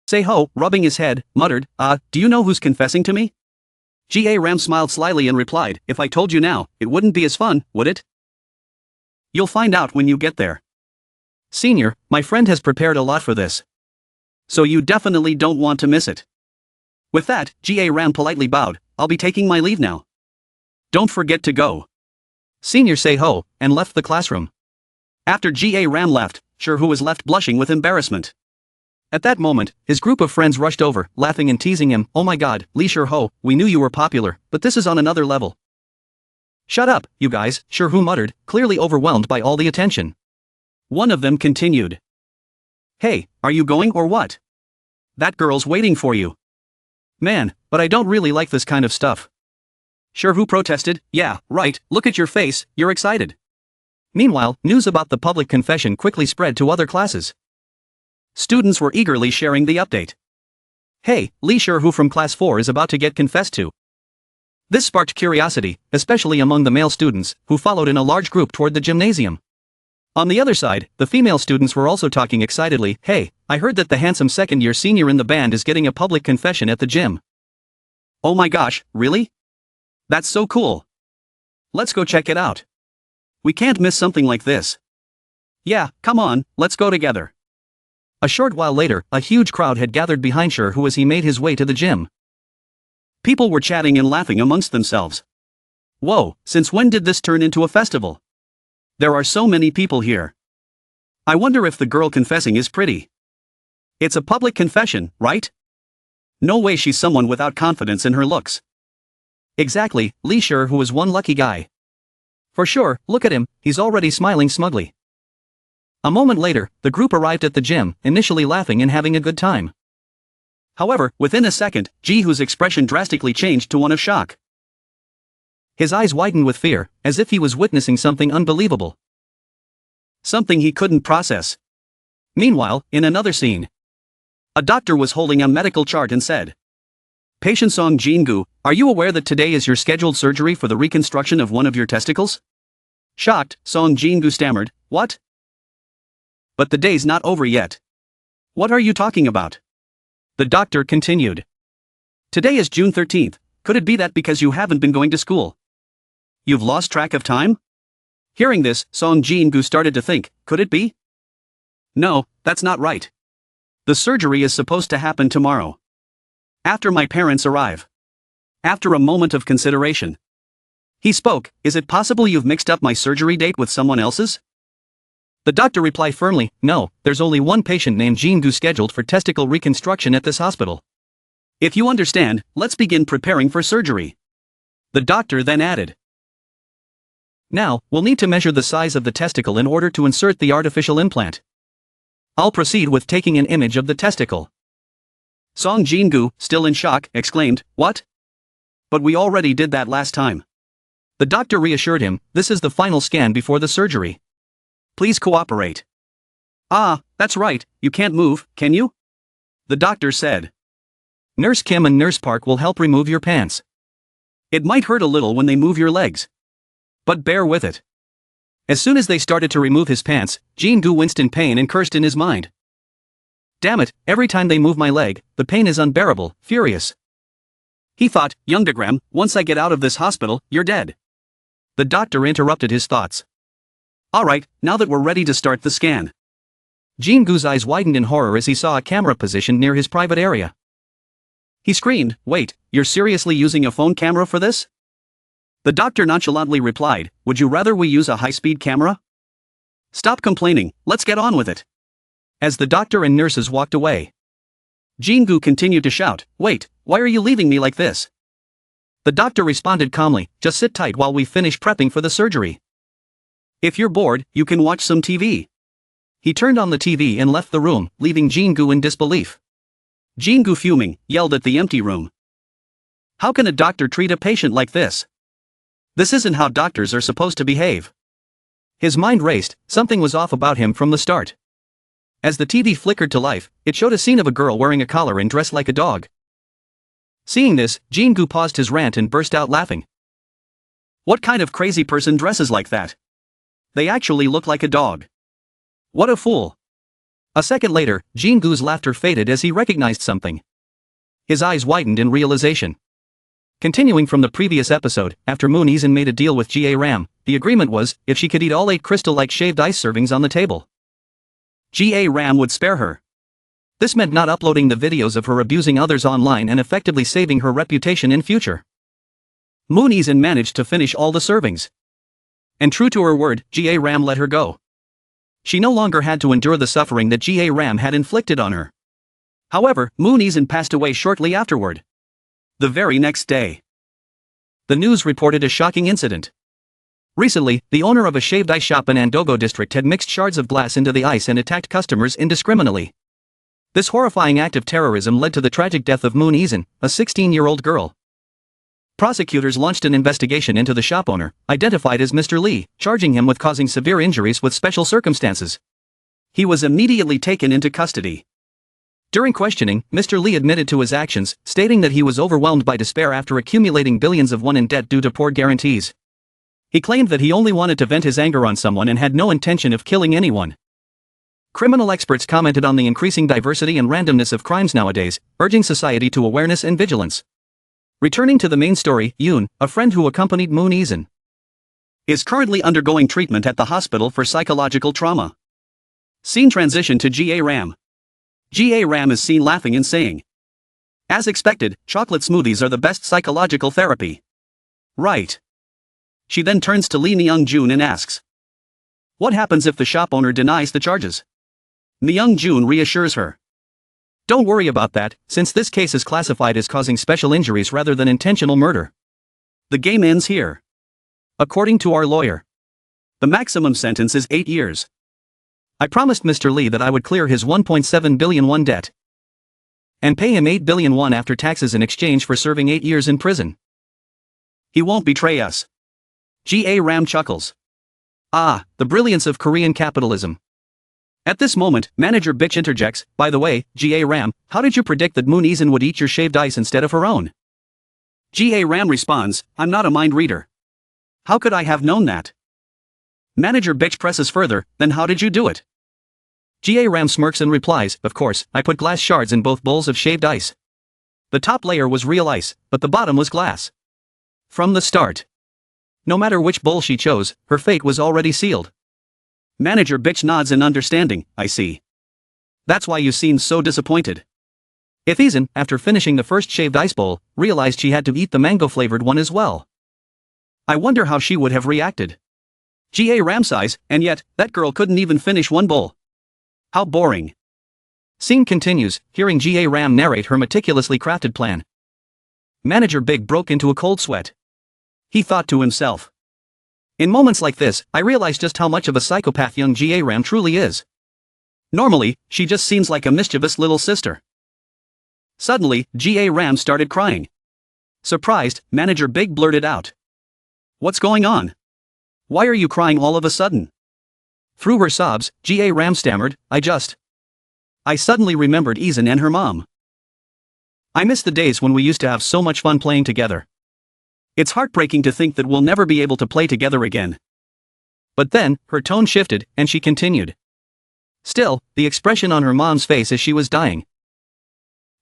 Seho, rubbing his head, muttered, do you know who's confessing to me? G-ram smiled slyly and replied, if I told you now, it wouldn't be as fun, would it? You'll find out when you get there. Senior, my friend has prepared a lot for this. So you definitely don't want to miss it. With that, G-ram politely bowed, I'll be taking my leave now. Don't forget to go. Senior Seho, and left the classroom. After G-ram left, Sherhu was left blushing with embarrassment. At that moment, his group of friends rushed over, laughing and teasing him, oh my god, Lee Sherho, we knew you were popular, but this is on another level. Shut up, you guys, Sherhu muttered, clearly overwhelmed by all the attention. One of them continued. Hey, are you going or what? That girl's waiting for you. Man, but I don't really like this kind of stuff. Sherhu protested, yeah, right, look at your face, you're excited. Meanwhile, news about the public confession quickly spread to other classes. Students were eagerly sharing the update. Hey, Lee Sherhu from class 4 is about to get confessed to. This sparked curiosity, especially among the male students, who followed in a large group toward the gymnasium. On the other side, the female students were also talking excitedly, hey, I heard that the handsome second-year senior in the band is getting a public confession at the gym. Oh my gosh, really? That's so cool. Let's go check it out. We can't miss something like this. Yeah, come on, let's go together. A short while later, a huge crowd had gathered behind Sherhu as he made his way to the gym. People were chatting and laughing amongst themselves. Whoa, since when did this turn into a festival? There are so many people here. I wonder if the girl confessing is pretty. It's a public confession, right? No way she's someone without confidence in her looks. Exactly, Lee Sherhu was one lucky guy. For sure, look at him, he's already smiling smugly. A moment later, the group arrived at the gym, initially laughing and having a good time. However, within a second, Ji-ho's expression drastically changed to one of shock. His eyes widened with fear, as if he was witnessing something unbelievable. Something he couldn't process. Meanwhile, in another scene, a doctor was holding a medical chart and said, Patient Song Jin-gu, are you aware that today is your scheduled surgery for the reconstruction of one of your testicles? Shocked, Song Jin-gu stammered, what? But the day's not over yet. What are you talking about? The doctor continued. Today is June 13th, could it be that because you haven't been going to school? You've lost track of time? Hearing this, Song Jin-gu started to think, could it be? No, that's not right. The surgery is supposed to happen tomorrow. After my parents arrive. After a moment of consideration, he spoke, is it possible you've mixed up my surgery date with someone else's? The doctor replied firmly, no, there's only one patient named Jin-gu scheduled for testicle reconstruction at this hospital. If you understand, let's begin preparing for surgery. The doctor then added. Now, we'll need to measure the size of the testicle in order to insert the artificial implant. I'll proceed with taking an image of the testicle. Song Jin-gu, still in shock, exclaimed, "What? But we already did that last time." The doctor reassured him, "This is the final scan before the surgery. Please cooperate." "Ah, that's right, you can't move, can you?" The doctor said. "Nurse Kim and Nurse Park will help remove your pants. It might hurt a little when they move your legs. But bear with it." As soon as they started to remove his pants, Jin-gu winced in pain and cursed in his mind. "Damn it, every time they move my leg, the pain is unbearable, furious." He thought, "Youngdagram, once I get out of this hospital, you're dead." The doctor interrupted his thoughts. "Alright, now that we're ready to start the scan." Jin-gu's eyes widened in horror as he saw a camera positioned near his private area. He screamed, "Wait, you're seriously using a phone camera for this?" The doctor nonchalantly replied, "Would you rather we use a high-speed camera?" "Stop complaining, let's get on with it." As the doctor and nurses walked away, Jin-gu continued to shout, "Wait, why are you leaving me like this?" The doctor responded calmly, "Just sit tight while we finish prepping for the surgery. If you're bored, you can watch some TV." He turned on the TV and left the room, leaving Jin-gu in disbelief. Jin-gu, fuming, yelled at the empty room. "How can a doctor treat a patient like this? This isn't how doctors are supposed to behave." His mind raced, something was off about him from the start. As the TV flickered to life, it showed a scene of a girl wearing a collar and dressed like a dog. Seeing this, Jin-gu paused his rant and burst out laughing. What kind of crazy person dresses like that? They actually look like a dog. What a fool. A second later, Jin-gu's laughter faded as he recognized something. His eyes widened in realization. Continuing from the previous episode, after Moon-izan made a deal with G-ram, the agreement was, if she could eat all 8 crystal-like shaved ice servings on the table, G-ram would spare her. This meant not uploading the videos of her abusing others online and effectively saving her reputation in future. Moon-izan managed to finish all the servings. And true to her word, G-ram let her go. She no longer had to endure the suffering that G-ram had inflicted on her. However, Moon-izan passed away shortly afterward. The very next day, the news reported a shocking incident. Recently, the owner of a shaved ice shop in Andogo district had mixed shards of glass into the ice and attacked customers indiscriminately. This horrifying act of terrorism led to the tragic death of Moon-izan, a 16-year-old girl. Prosecutors launched an investigation into the shop owner, identified as Mr. Lee, charging him with causing severe injuries with special circumstances. He was immediately taken into custody. During questioning, Mr. Lee admitted to his actions, stating that he was overwhelmed by despair after accumulating billions of won in debt due to poor guarantees. He claimed that he only wanted to vent his anger on someone and had no intention of killing anyone. Criminal experts commented on the increasing diversity and randomness of crimes nowadays, urging society to awareness and vigilance. Returning to the main story, Yoon, a friend who accompanied Moon-izan, is currently undergoing treatment at the hospital for psychological trauma. Scene transition to G-ram. G-ram is seen laughing and saying, "As expected, chocolate smoothies are the best psychological therapy. Right." She then turns to Lee Myung-jun and asks, "What happens if the shop owner denies the charges?" Myung-jun reassures her, "Don't worry about that, since this case is classified as causing special injuries rather than intentional murder. The game ends here. According to our lawyer, the maximum sentence is 8 years. I promised Mr. Lee that I would clear his 1.7 billion won debt and pay him 8 billion won after taxes in exchange for serving 8 years in prison. He won't betray us." G-ram chuckles. Ah, the brilliance of Korean capitalism. At this moment, Manager Bitch interjects, "By the way, G-ram, how did you predict that Moon-izan would eat your shaved ice instead of her own?" G-ram responds, "I'm not a mind reader. How could I have known that?" Manager Bitch presses further, "Then how did you do it?" G-ram smirks and replies, "Of course, I put glass shards in both bowls of shaved ice. The top layer was real ice, but the bottom was glass. From the start. No matter which bowl she chose, her fate was already sealed." Manager Bitch nods in understanding, "I see. That's why you seemed so disappointed." If Izan, after finishing the first shaved ice bowl, realized she had to eat the mango-flavored one as well, I wonder how she would have reacted. G-ram sighs, "And yet, that girl couldn't even finish one bowl. How boring." Scene continues, hearing G-ram narrate her meticulously crafted plan. Manager Big broke into a cold sweat. He thought to himself. In moments like this, I realize just how much of a psychopath young G-ram truly is. Normally, she just seems like a mischievous little sister. Suddenly, G-ram started crying. Surprised, Manager Big blurted out. What's going on? Why are you crying all of a sudden? Through her sobs, G-ram stammered, I suddenly remembered Izan and her mom. I miss the days when we used to have so much fun playing together. It's heartbreaking to think that we'll never be able to play together again. But then, her tone shifted, and she continued. Still, the expression on her mom's face as she was dying.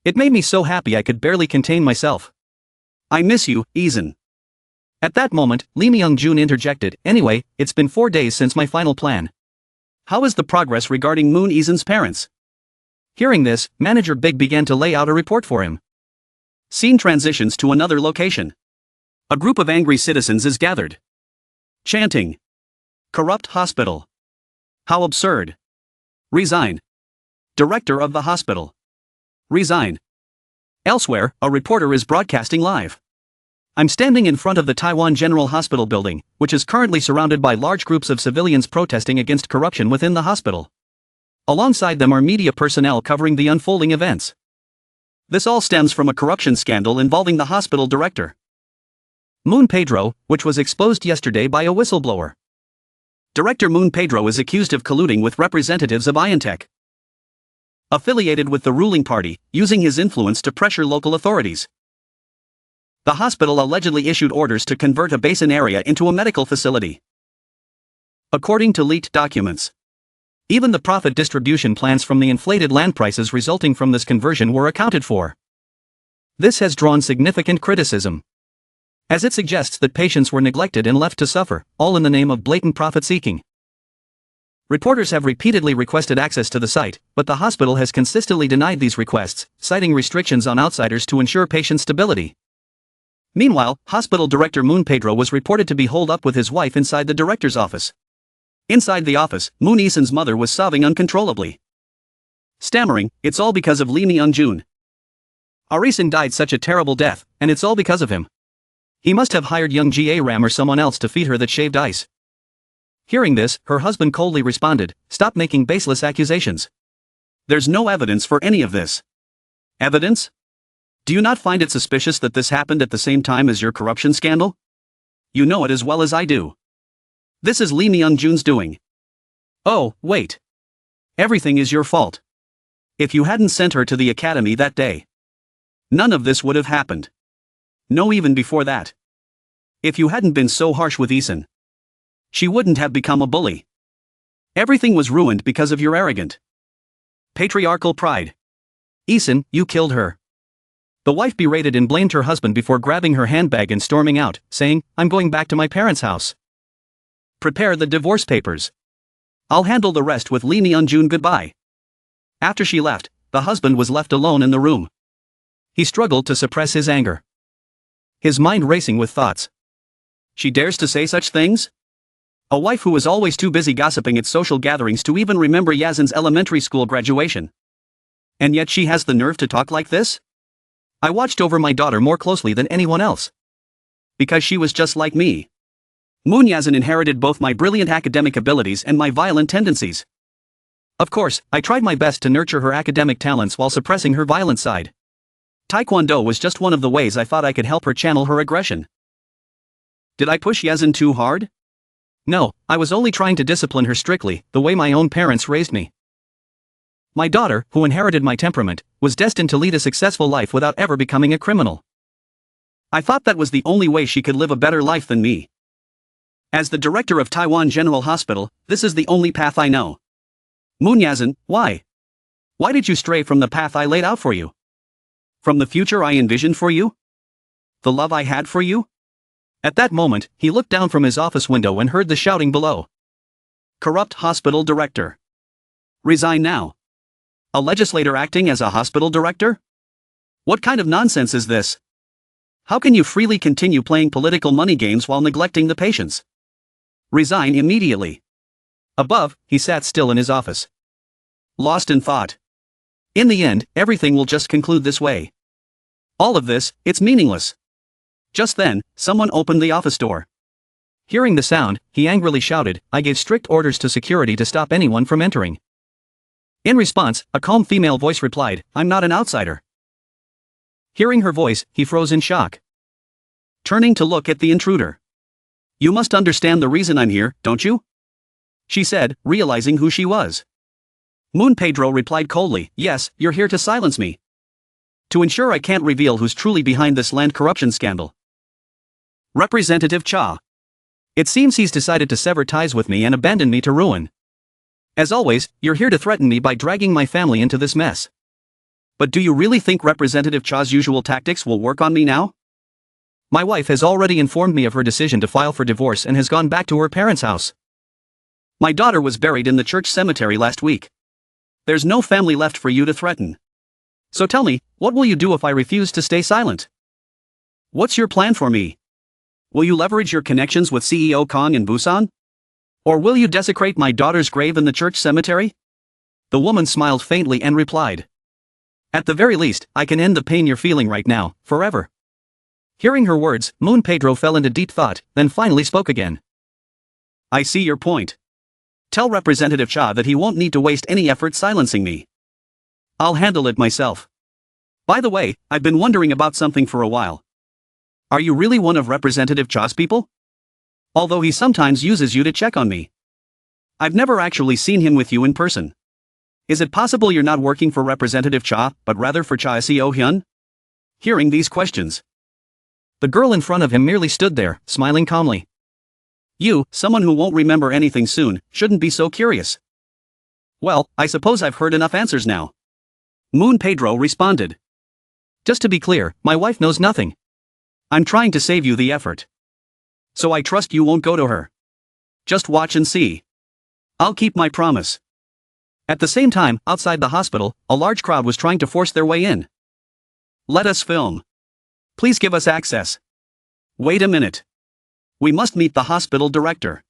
It made me so happy I could barely contain myself. I miss you, Izan. At that moment, Lee Myung-jun interjected, anyway, it's been 4 days since my final plan. How is the progress regarding Moon Izan's parents? Hearing this, Manager Big began to lay out a report for him. Scene transitions to another location. A group of angry citizens is gathered. Chanting. Corrupt hospital. How absurd. Resign. Director of the hospital. Resign. Elsewhere, a reporter is broadcasting live. I'm standing in front of the Taiwan General Hospital building, which is currently surrounded by large groups of civilians protesting against corruption within the hospital. Alongside them are media personnel covering the unfolding events. This all stems from a corruption scandal involving the hospital director, Moon Pedro, which was exposed yesterday by a whistleblower. Director Moon Pedro is accused of colluding with representatives of INTEC, affiliated with the ruling party, using his influence to pressure local authorities. The hospital allegedly issued orders to convert a basin area into a medical facility. According to leaked documents, even the profit distribution plans from the inflated land prices resulting from this conversion were accounted for. This has drawn significant criticism, as it suggests that patients were neglected and left to suffer, all in the name of blatant profit-seeking. Reporters have repeatedly requested access to the site, but the hospital has consistently denied these requests, citing restrictions on outsiders to ensure patient stability. Meanwhile, hospital director Moon Pedro was reported to be holed up with his wife inside the director's office. Inside the office, Moon Izan's mother was sobbing uncontrollably, stammering, "It's all because of Lee Myung-jun. Our Izan died such a terrible death, and it's all because of him. He must have hired young G-ram or someone else to feed her that shaved ice." Hearing this, her husband coldly responded, "Stop making baseless accusations. There's no evidence for any of this." Evidence? Do you not find it suspicious that this happened at the same time as your corruption scandal? You know it as well as I do. This is Lee Myung-jun's doing. Oh, wait. Everything is your fault. If you hadn't sent her to the academy that day, none of this would have happened. No, even before that. If you hadn't been so harsh with Izan, she wouldn't have become a bully. Everything was ruined because of your arrogant, patriarchal pride. Izan, you killed her. The wife berated and blamed her husband before grabbing her handbag and storming out, saying, "I'm going back to my parents' house. Prepare the divorce papers. I'll handle the rest with Lee Myung-jun, goodbye." After she left, the husband was left alone in the room. He struggled to suppress his anger, his mind racing with thoughts. She dares to say such things? A wife who was always too busy gossiping at social gatherings to even remember Yazan's elementary school graduation. And yet she has the nerve to talk like this? I watched over my daughter more closely than anyone else, because she was just like me. Moon Yazan inherited both my brilliant academic abilities and my violent tendencies. Of course, I tried my best to nurture her academic talents while suppressing her violent side. Taekwondo was just one of the ways I thought I could help her channel her aggression. Did I push Yazan too hard? No, I was only trying to discipline her strictly, the way my own parents raised me. My daughter, who inherited my temperament, was destined to lead a successful life without ever becoming a criminal. I thought that was the only way she could live a better life than me. As the director of Taiwan General Hospital, this is the only path I know. Moon Yazan, why? Why did you stray from the path I laid out for you? From the future I envisioned for you? The love I had for you? At that moment, he looked down from his office window and heard the shouting below. Corrupt hospital director. Resign now. A legislator acting as a hospital director? What kind of nonsense is this? How can you freely continue playing political money games while neglecting the patients? Resign immediately. Above, he sat still in his office, lost in thought. In the end, everything will just conclude this way. All of this, it's meaningless. Just then, someone opened the office door. Hearing the sound, he angrily shouted, "I gave strict orders to security to stop anyone from entering." In response, a calm female voice replied, "I'm not an outsider." Hearing her voice, he froze in shock. Turning to look at the intruder. "You must understand the reason I'm here, don't you?" she said, realizing who she was. Moon Pedro replied coldly, "Yes, you're here to silence me. To ensure I can't reveal who's truly behind this land corruption scandal." Representative Cha. "It seems he's decided to sever ties with me and abandon me to ruin. As always, you're here to threaten me by dragging my family into this mess. But do you really think Representative Cha's usual tactics will work on me now? My wife has already informed me of her decision to file for divorce and has gone back to her parents' house. My daughter was buried in the church cemetery last week. There's no family left for you to threaten. So tell me, what will you do if I refuse to stay silent? What's your plan for me? Will you leverage your connections with CEO Kong in Busan? Or will you desecrate my daughter's grave in the church cemetery?" The woman smiled faintly and replied, "At the very least, I can end the pain you're feeling right now, forever." Hearing her words, Moon Pedro fell into deep thought, then finally spoke again. "I see your point. Tell Representative Cha that he won't need to waste any effort silencing me. I'll handle it myself. By the way, I've been wondering about something for a while. Are you really one of Representative Cha's people? Although he sometimes uses you to check on me. I've never actually seen him with you in person. Is it possible you're not working for Representative Cha, but rather for Cha Seo Hyun?" Hearing these questions, the girl in front of him merely stood there, smiling calmly. "You, someone who won't remember anything soon, shouldn't be so curious." "Well, I suppose I've heard enough answers now." Moon Pedro responded. "Just to be clear, my wife knows nothing. I'm trying to save you the effort. So I trust you won't go to her. Just watch and see. I'll keep my promise." At the same time, outside the hospital, a large crowd was trying to force their way in. "Let us film. Please give us access. Wait a minute. We must meet the hospital director.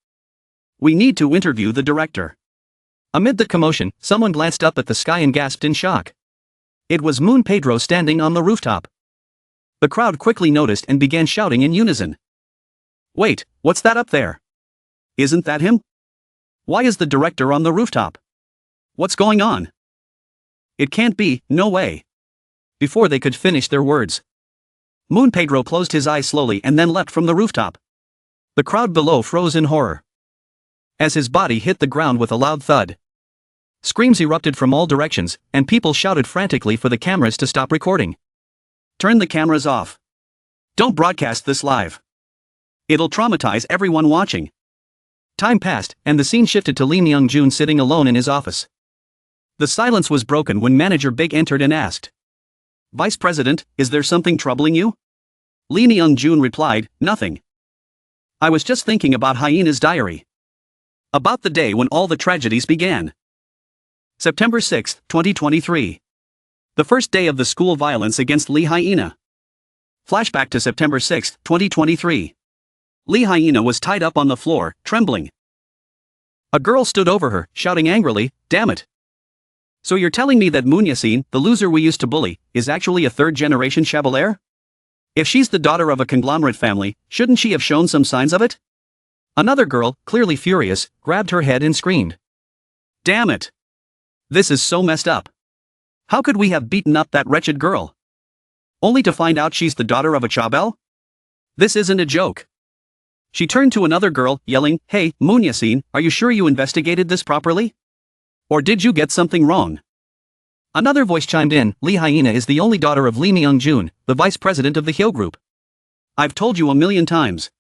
We need to interview the director." Amid the commotion, someone glanced up at the sky and gasped in shock. It was Moon Pedro standing on the rooftop. The crowd quickly noticed and began shouting in unison. "Wait, what's that up there? Isn't that him? Why is the director on the rooftop? What's going on? It can't be, no way." Before they could finish their words, Moon Pedro closed his eyes slowly and then leapt from the rooftop. The crowd below froze in horror. As his body hit the ground with a loud thud, screams erupted from all directions, and people shouted frantically for the cameras to stop recording. "Turn the cameras off. Don't broadcast this live. It'll traumatize everyone watching." Time passed, and the scene shifted to Lee Myung-jun sitting alone in his office. The silence was broken when Manager Big entered and asked, "Vice President, is there something troubling you?" Lee Myung-jun replied, "Nothing. I was just thinking about Hyena's diary. About the day when all the tragedies began. September 6, 2023. The first day of the school violence against Lee Hyena. Flashback to September 6, 2023. Lee Hyena was tied up on the floor, trembling. A girl stood over her, shouting angrily, "Damn it. So you're telling me that Moon Yasin, the loser we used to bully, is actually a third-generation Chevalier? If she's the daughter of a conglomerate family, shouldn't she have shown some signs of it?" Another girl, clearly furious, grabbed her head and screamed, "Damn it. This is so messed up. How could we have beaten up that wretched girl? Only to find out she's the daughter of a Chabel? This isn't a joke." She turned to another girl, yelling, "Hey, Moon Yasin, are you sure you investigated this properly? Or did you get something wrong?" Another voice chimed in, "Lee Hyena is the only daughter of Lee Myung-jun, the vice president of the Hyo Group. I've told you a million times.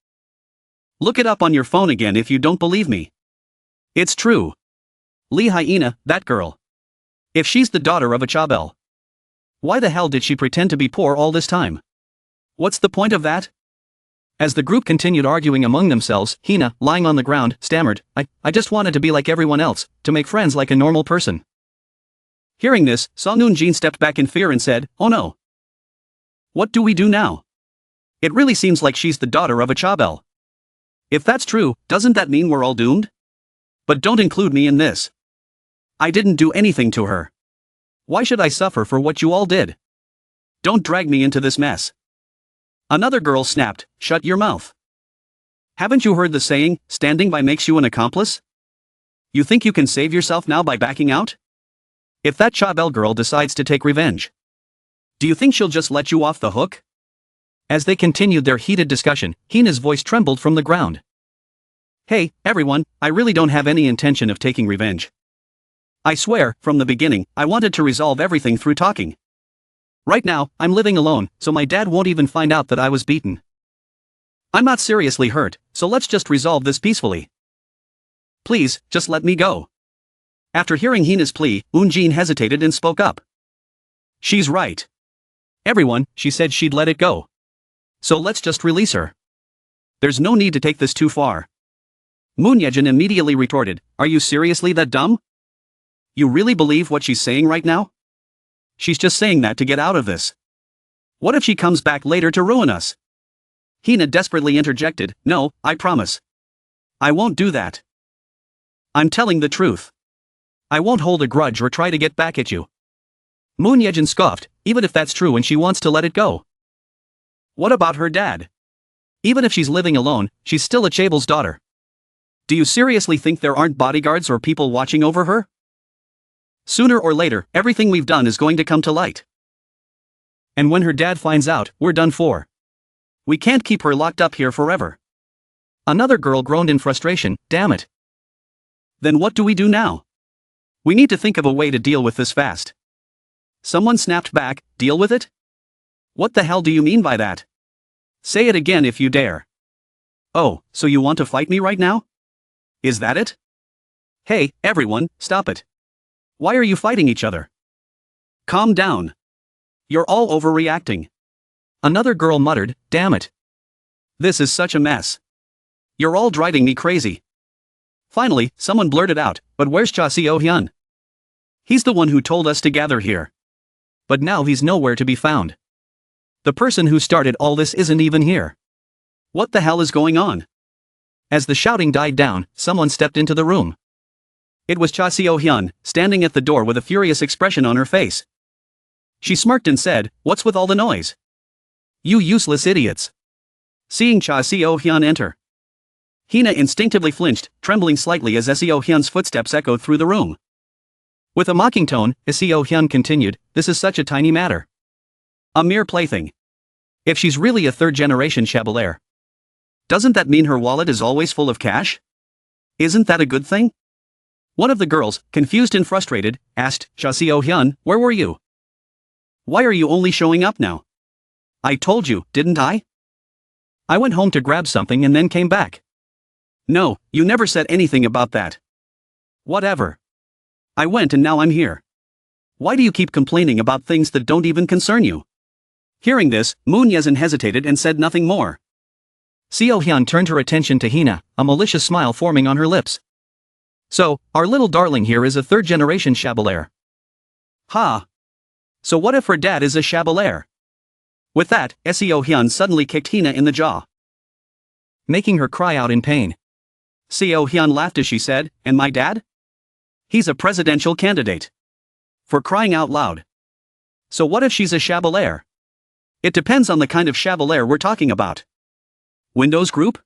Look it up on your phone again if you don't believe me. It's true. Lee Hyena, that girl. If she's the daughter of a Chabel, why the hell did she pretend to be poor all this time? What's the point of that?" As the group continued arguing among themselves, Hina, lying on the ground, stammered, I just wanted to be like everyone else, to make friends like a normal person." Hearing this, Song Eun-jin stepped back in fear and said, "Oh no. What do we do now? It really seems like she's the daughter of a Chabel. If that's true, doesn't that mean we're all doomed? But don't include me in this. I didn't do anything to her. Why should I suffer for what you all did? Don't drag me into this mess. Another girl snapped, shut your mouth. Haven't you heard the saying, standing by makes you an accomplice? You think you can save yourself now by backing out? If that Chabel girl decides to take revenge, do you think she'll just let you off the hook? As they continued their heated discussion, Hina's voice trembled from the ground. Hey, everyone, I really don't have any intention of taking revenge. I swear, from the beginning, I wanted to resolve everything through talking. Right now, I'm living alone, so my dad won't even find out that I was beaten. I'm not seriously hurt, so let's just resolve this peacefully. Please, just let me go. After hearing Hina's plea, Eunjin hesitated and spoke up. She's right. Everyone, she said she'd let it go. So let's just release her. There's no need to take this too far. Moon Yejin immediately retorted, are you seriously that dumb? You really believe what she's saying right now? She's just saying that to get out of this. What if she comes back later to ruin us? Hina desperately interjected, no, I promise. I won't do that. I'm telling the truth. I won't hold a grudge or try to get back at you. Moon Yejin scoffed, even if that's true and she wants to let it go. What about her dad? Even if she's living alone, she's still a Chabel's daughter. Do you seriously think there aren't bodyguards or people watching over her? Sooner or later, everything we've done is going to come to light. And when her dad finds out, we're done for. We can't keep her locked up here forever. Another girl groaned in frustration, damn it. Then what do we do now? We need to think of a way to deal with this fast. Someone snapped back, deal with it? What the hell do you mean by that? Say it again if you dare. Oh, so you want to fight me right now? Is that it? Hey, everyone, stop it. Why are you fighting each other? Calm down. You're all overreacting. Another girl muttered, damn it. This is such a mess. You're all driving me crazy. Finally, someone blurted out, but where's Cha Seo-hyun? He's the one who told us to gather here. But now he's nowhere to be found. The person who started all this isn't even here. What the hell is going on? As the shouting died down, someone stepped into the room. It was Cha Seo-hyun, standing at the door with a furious expression on her face. She smirked and said, what's with all the noise? You useless idiots. Seeing Cha Seo-hyun enter, Hina instinctively flinched, trembling slightly as Seo-hyun's footsteps echoed through the room. With a mocking tone, Seo-hyun continued, this is such a tiny matter. A mere plaything. If she's really a third-generation Chabelaire, doesn't that mean her wallet is always full of cash? Isn't that a good thing? One of the girls, confused and frustrated, asked, Cha Seo-hyun, where were you? Why are you only showing up now? I told you, didn't I? I went home to grab something and then came back. No, you never said anything about that. Whatever. I went and now I'm here. Why do you keep complaining about things that don't even concern you? Hearing this, Moon Yejin hesitated and said nothing more. Seo-hyun turned her attention to Hina, a malicious smile forming on her lips. So, our little darling here is a third-generation Chabelaire. Ha! So what if her dad is a Chabelaire? With that, Seo-hyun suddenly kicked Hina in the jaw, making her cry out in pain. Seo-hyun laughed as she said, and my dad? He's a presidential candidate. For crying out loud. So what if she's a Chabelaire? It depends on the kind of Chabelaire we're talking about. Windows Group?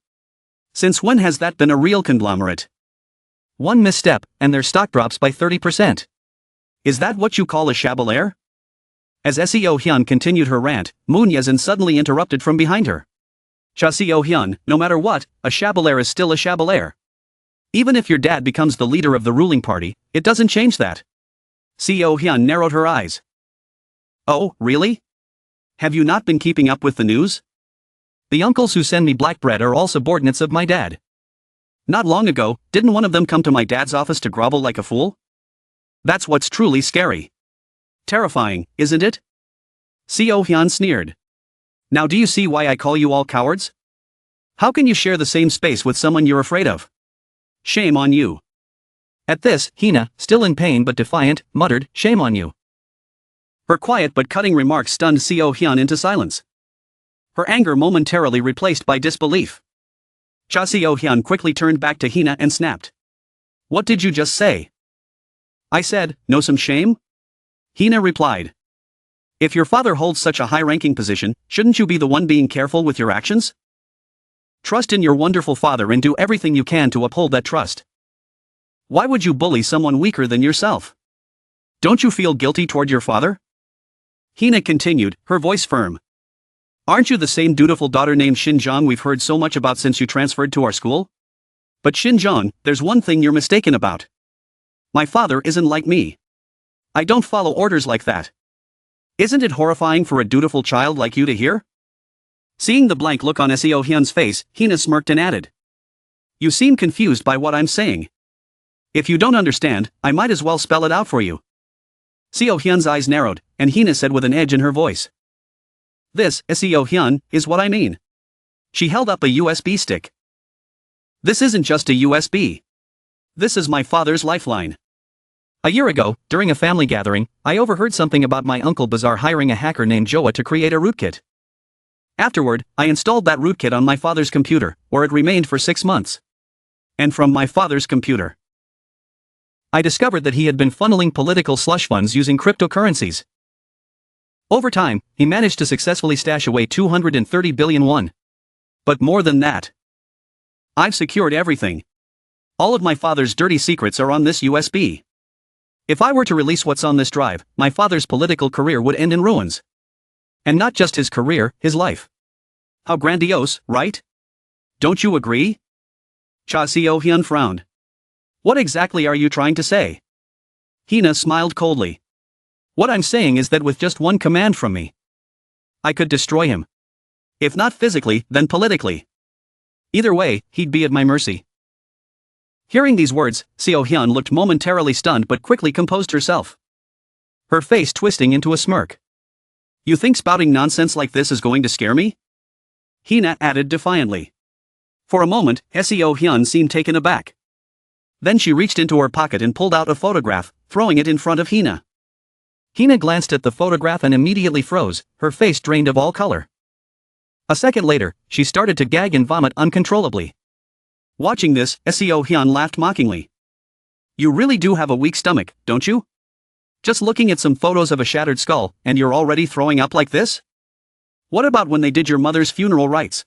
Since when has that been a real conglomerate? One misstep, and their stock drops by 30%. Is that what you call a Chabelaire? As Seo-hyun continued her rant, Moon Yejin suddenly interrupted from behind her. Cha Seo-hyun, no matter what, a Chabelaire is still a Chabelaire. Even if your dad becomes the leader of the ruling party, it doesn't change that. Seo-hyun narrowed her eyes. Oh, really? Have you not been keeping up with the news? The uncles who send me black bread are all subordinates of my dad. Not long ago, didn't one of them come to my dad's office to grovel like a fool? That's what's truly scary. Terrifying, isn't it? Seo-hyun sneered. Now do you see why I call you all cowards? How can you share the same space with someone you're afraid of? Shame on you. At this, Hina, still in pain but defiant, muttered, shame on you. Her quiet but cutting remarks stunned Seo-hyun into silence. Her anger momentarily replaced by disbelief. Cha Seo-hyun quickly turned back to Hina and snapped. What did you just say? I said, know some shame? Hina replied. If your father holds such a high-ranking position, shouldn't you be the one being careful with your actions? Trust in your wonderful father and do everything you can to uphold that trust. Why would you bully someone weaker than yourself? Don't you feel guilty toward your father? Hina continued, her voice firm. Aren't you the same dutiful daughter named Xinjiang we've heard so much about since you transferred to our school? But Xinjiang, there's one thing you're mistaken about. My father isn't like me. I don't follow orders like that. Isn't it horrifying for a dutiful child like you to hear? Seeing the blank look on Seo Hyun's face, Hina smirked and added. You seem confused by what I'm saying. If you don't understand, I might as well spell it out for you. Seo Hyun's eyes narrowed, and Hina said with an edge in her voice. This, Seo Hyun, is what I mean. She held up a USB stick. This isn't just a USB. This is my father's lifeline. A year ago, during a family gathering, I overheard something about my uncle Bazaar hiring a hacker named Joa to create a rootkit. Afterward, I installed that rootkit on my father's computer, where it remained for 6 months. And from my father's computer, I discovered that he had been funneling political slush funds using cryptocurrencies. Over time, he managed to successfully stash away 230 billion won. But more than that, I've secured everything. All of my father's dirty secrets are on this USB. If I were to release what's on this drive, my father's political career would end in ruins. And not just his career, his life. How grandiose, right? Don't you agree? Cha Seo Hyun frowned. What exactly are you trying to say? Hina smiled coldly. What I'm saying is that with just one command from me, I could destroy him. If not physically, then politically. Either way, he'd be at my mercy. Hearing these words, Seo Hyun looked momentarily stunned but quickly composed herself. Her face twisting into a smirk. You think spouting nonsense like this is going to scare me? Hina added defiantly. For a moment, Seo Hyun seemed taken aback. Then she reached into her pocket and pulled out a photograph, throwing it in front of Hina. Hina glanced at the photograph and immediately froze, her face drained of all color. A second later, she started to gag and vomit uncontrollably. Watching this, Seo Hyun laughed mockingly. You really do have a weak stomach, don't you? Just looking at some photos of a shattered skull, and you're already throwing up like this? What about when they did your mother's funeral rites?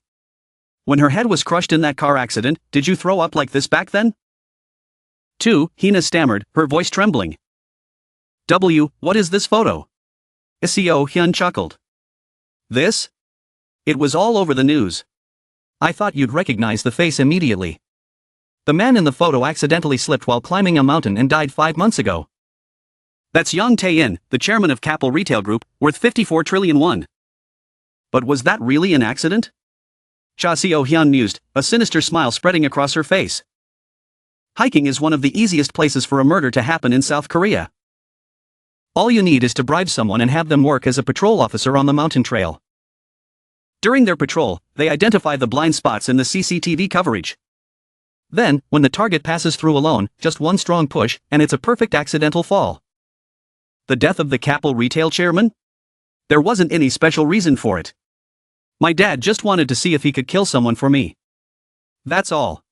When her head was crushed in that car accident, did you throw up like this back then? 2, Hina stammered, her voice trembling. What is this photo? Seo Hyun chuckled. This? It was all over the news. I thought you'd recognize the face immediately. The man in the photo accidentally slipped while climbing a mountain and died 5 months ago. That's Yang Tae-in, the chairman of Capel Retail Group, worth 54 trillion won. But was that really an accident? Cha Seo Hyun mused, a sinister smile spreading across her face. Hiking is one of the easiest places for a murder to happen in South Korea. All you need is to bribe someone and have them work as a patrol officer on the mountain trail. During their patrol, they identify the blind spots in the CCTV coverage. Then, when the target passes through alone, just one strong push, and it's a perfect accidental fall. The death of the Capel retail chairman? There wasn't any special reason for it. My dad just wanted to see if he could kill someone for me. That's all.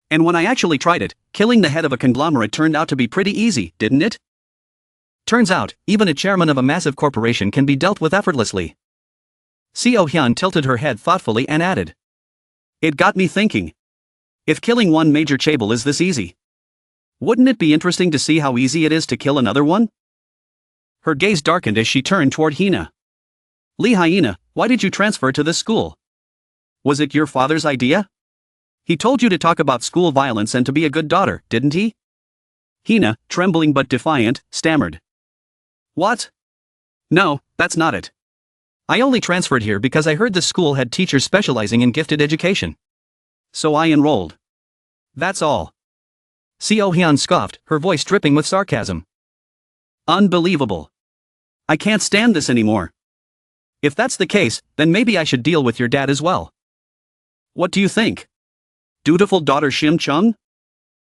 And when I actually tried it, killing the head of a conglomerate turned out to be pretty easy, didn't it? Turns out, even a chairman of a massive corporation can be dealt with effortlessly. Seo Hyun tilted her head thoughtfully and added. It got me thinking. If killing one major chaebol is this easy, wouldn't it be interesting to see how easy it is to kill another one? Her gaze darkened as she turned toward Hina. Lee Hyena, why did you transfer to this school? Was it your father's idea? He told you to talk about school violence and to be a good daughter, didn't he? Hina, trembling but defiant, stammered. What? No, that's not it. I only transferred here because I heard the school had teachers specializing in gifted education. So I enrolled. That's all. Seo Hyun scoffed, her voice dripping with sarcasm. Unbelievable. I can't stand this anymore. If that's the case, then maybe I should deal with your dad as well. What do you think? Dutiful daughter Shim Chung?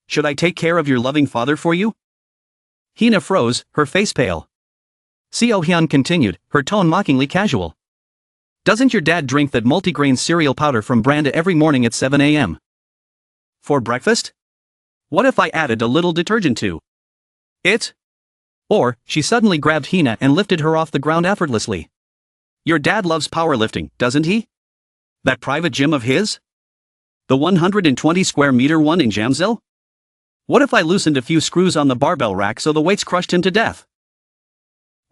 Should I take care of your loving father for you? Hina froze, her face pale. Seo Hyun continued, her tone mockingly casual. Doesn't your dad drink that multigrain cereal powder from Branda every morning at 7 a.m.? For breakfast? What if I added a little detergent to it? Or, she suddenly grabbed Hina and lifted her off the ground effortlessly. Your dad loves powerlifting, doesn't he? That private gym of his? The 120 square meter one in Jamsil? What if I loosened a few screws on the barbell rack so the weights crushed him to death?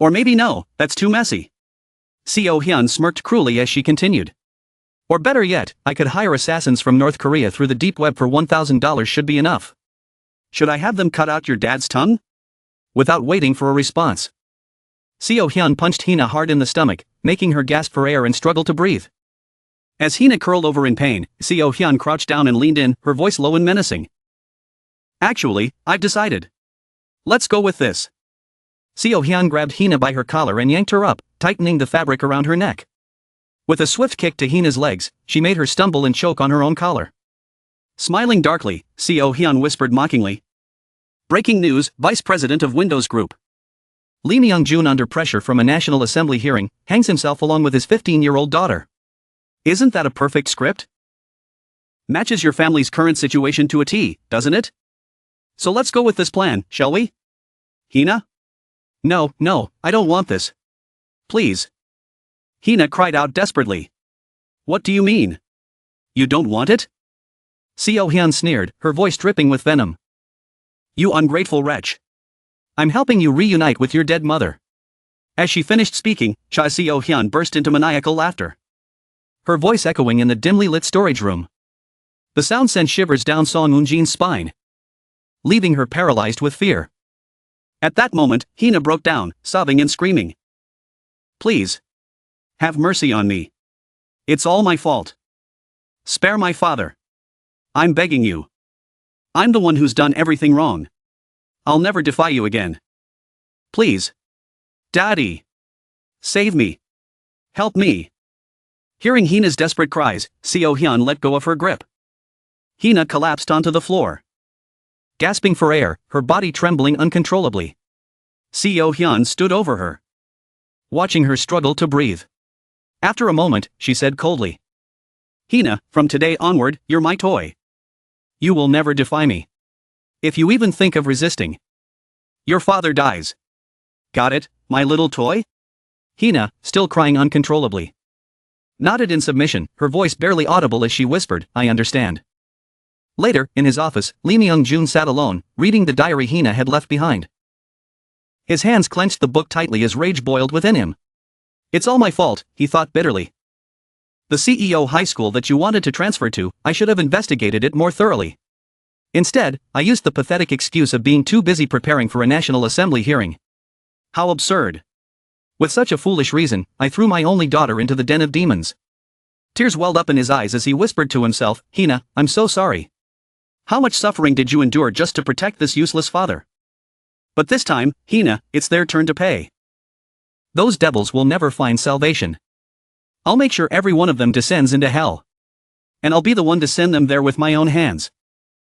Or maybe no, that's too messy. Seo Hyun smirked cruelly as she continued. Or better yet, I could hire assassins from North Korea through the deep web for $1,000 should be enough. Should I have them cut out your dad's tongue? Without waiting for a response, Seo Hyun punched Hina hard in the stomach, making her gasp for air and struggle to breathe. As Hina curled over in pain, Seo Hyun crouched down and leaned in, her voice low and menacing. Actually, I've decided. Let's go with this. Seo Hyun grabbed Hina by her collar and yanked her up, tightening the fabric around her neck. With a swift kick to Hina's legs, she made her stumble and choke on her own collar. Smiling darkly, Seo Hyun whispered mockingly. Breaking news, Vice President of Windows Group. Lee Myung-jun, under pressure from a National Assembly hearing, hangs himself along with his 15-year-old daughter. Isn't that a perfect script? Matches your family's current situation to a T, doesn't it? So let's go with this plan, shall we? Hina? No, I don't want this. Please. Hina cried out desperately. What do you mean? You don't want it? Seo Hyun sneered, her voice dripping with venom. You ungrateful wretch. I'm helping you reunite with your dead mother. As she finished speaking, Cha Seo Hyun burst into maniacal laughter, her voice echoing in the dimly lit storage room. The sound sent shivers down Song Eun-jin's spine, leaving her paralyzed with fear. At that moment, Hina broke down, sobbing and screaming. Please. Have mercy on me. It's all my fault. Spare my father. I'm begging you. I'm the one who's done everything wrong. I'll never defy you again. Please. Daddy. Save me. Help me. Hearing Hina's desperate cries, Seo Hyun let go of her grip. Hina collapsed onto the floor, gasping for air, her body trembling uncontrollably. Seo Hyun stood over her, watching her struggle to breathe. After a moment, she said coldly. Hina, from today onward, you're my toy. You will never defy me. If you even think of resisting, your father dies. Got it, my little toy? Hina, still crying uncontrollably, nodded in submission, her voice barely audible as she whispered, I understand. Later, in his office, Lee Myung-jun sat alone, reading the diary Hina had left behind. His hands clenched the book tightly as rage boiled within him. It's all my fault, he thought bitterly. The CEO high school that you wanted to transfer to, I should have investigated it more thoroughly. Instead, I used the pathetic excuse of being too busy preparing for a National Assembly hearing. How absurd. With such a foolish reason, I threw my only daughter into the den of demons. Tears welled up in his eyes as he whispered to himself, Hina, I'm so sorry. How much suffering did you endure just to protect this useless father? But this time, Hina, it's their turn to pay. Those devils will never find salvation. I'll make sure every one of them descends into hell. And I'll be the one to send them there with my own hands.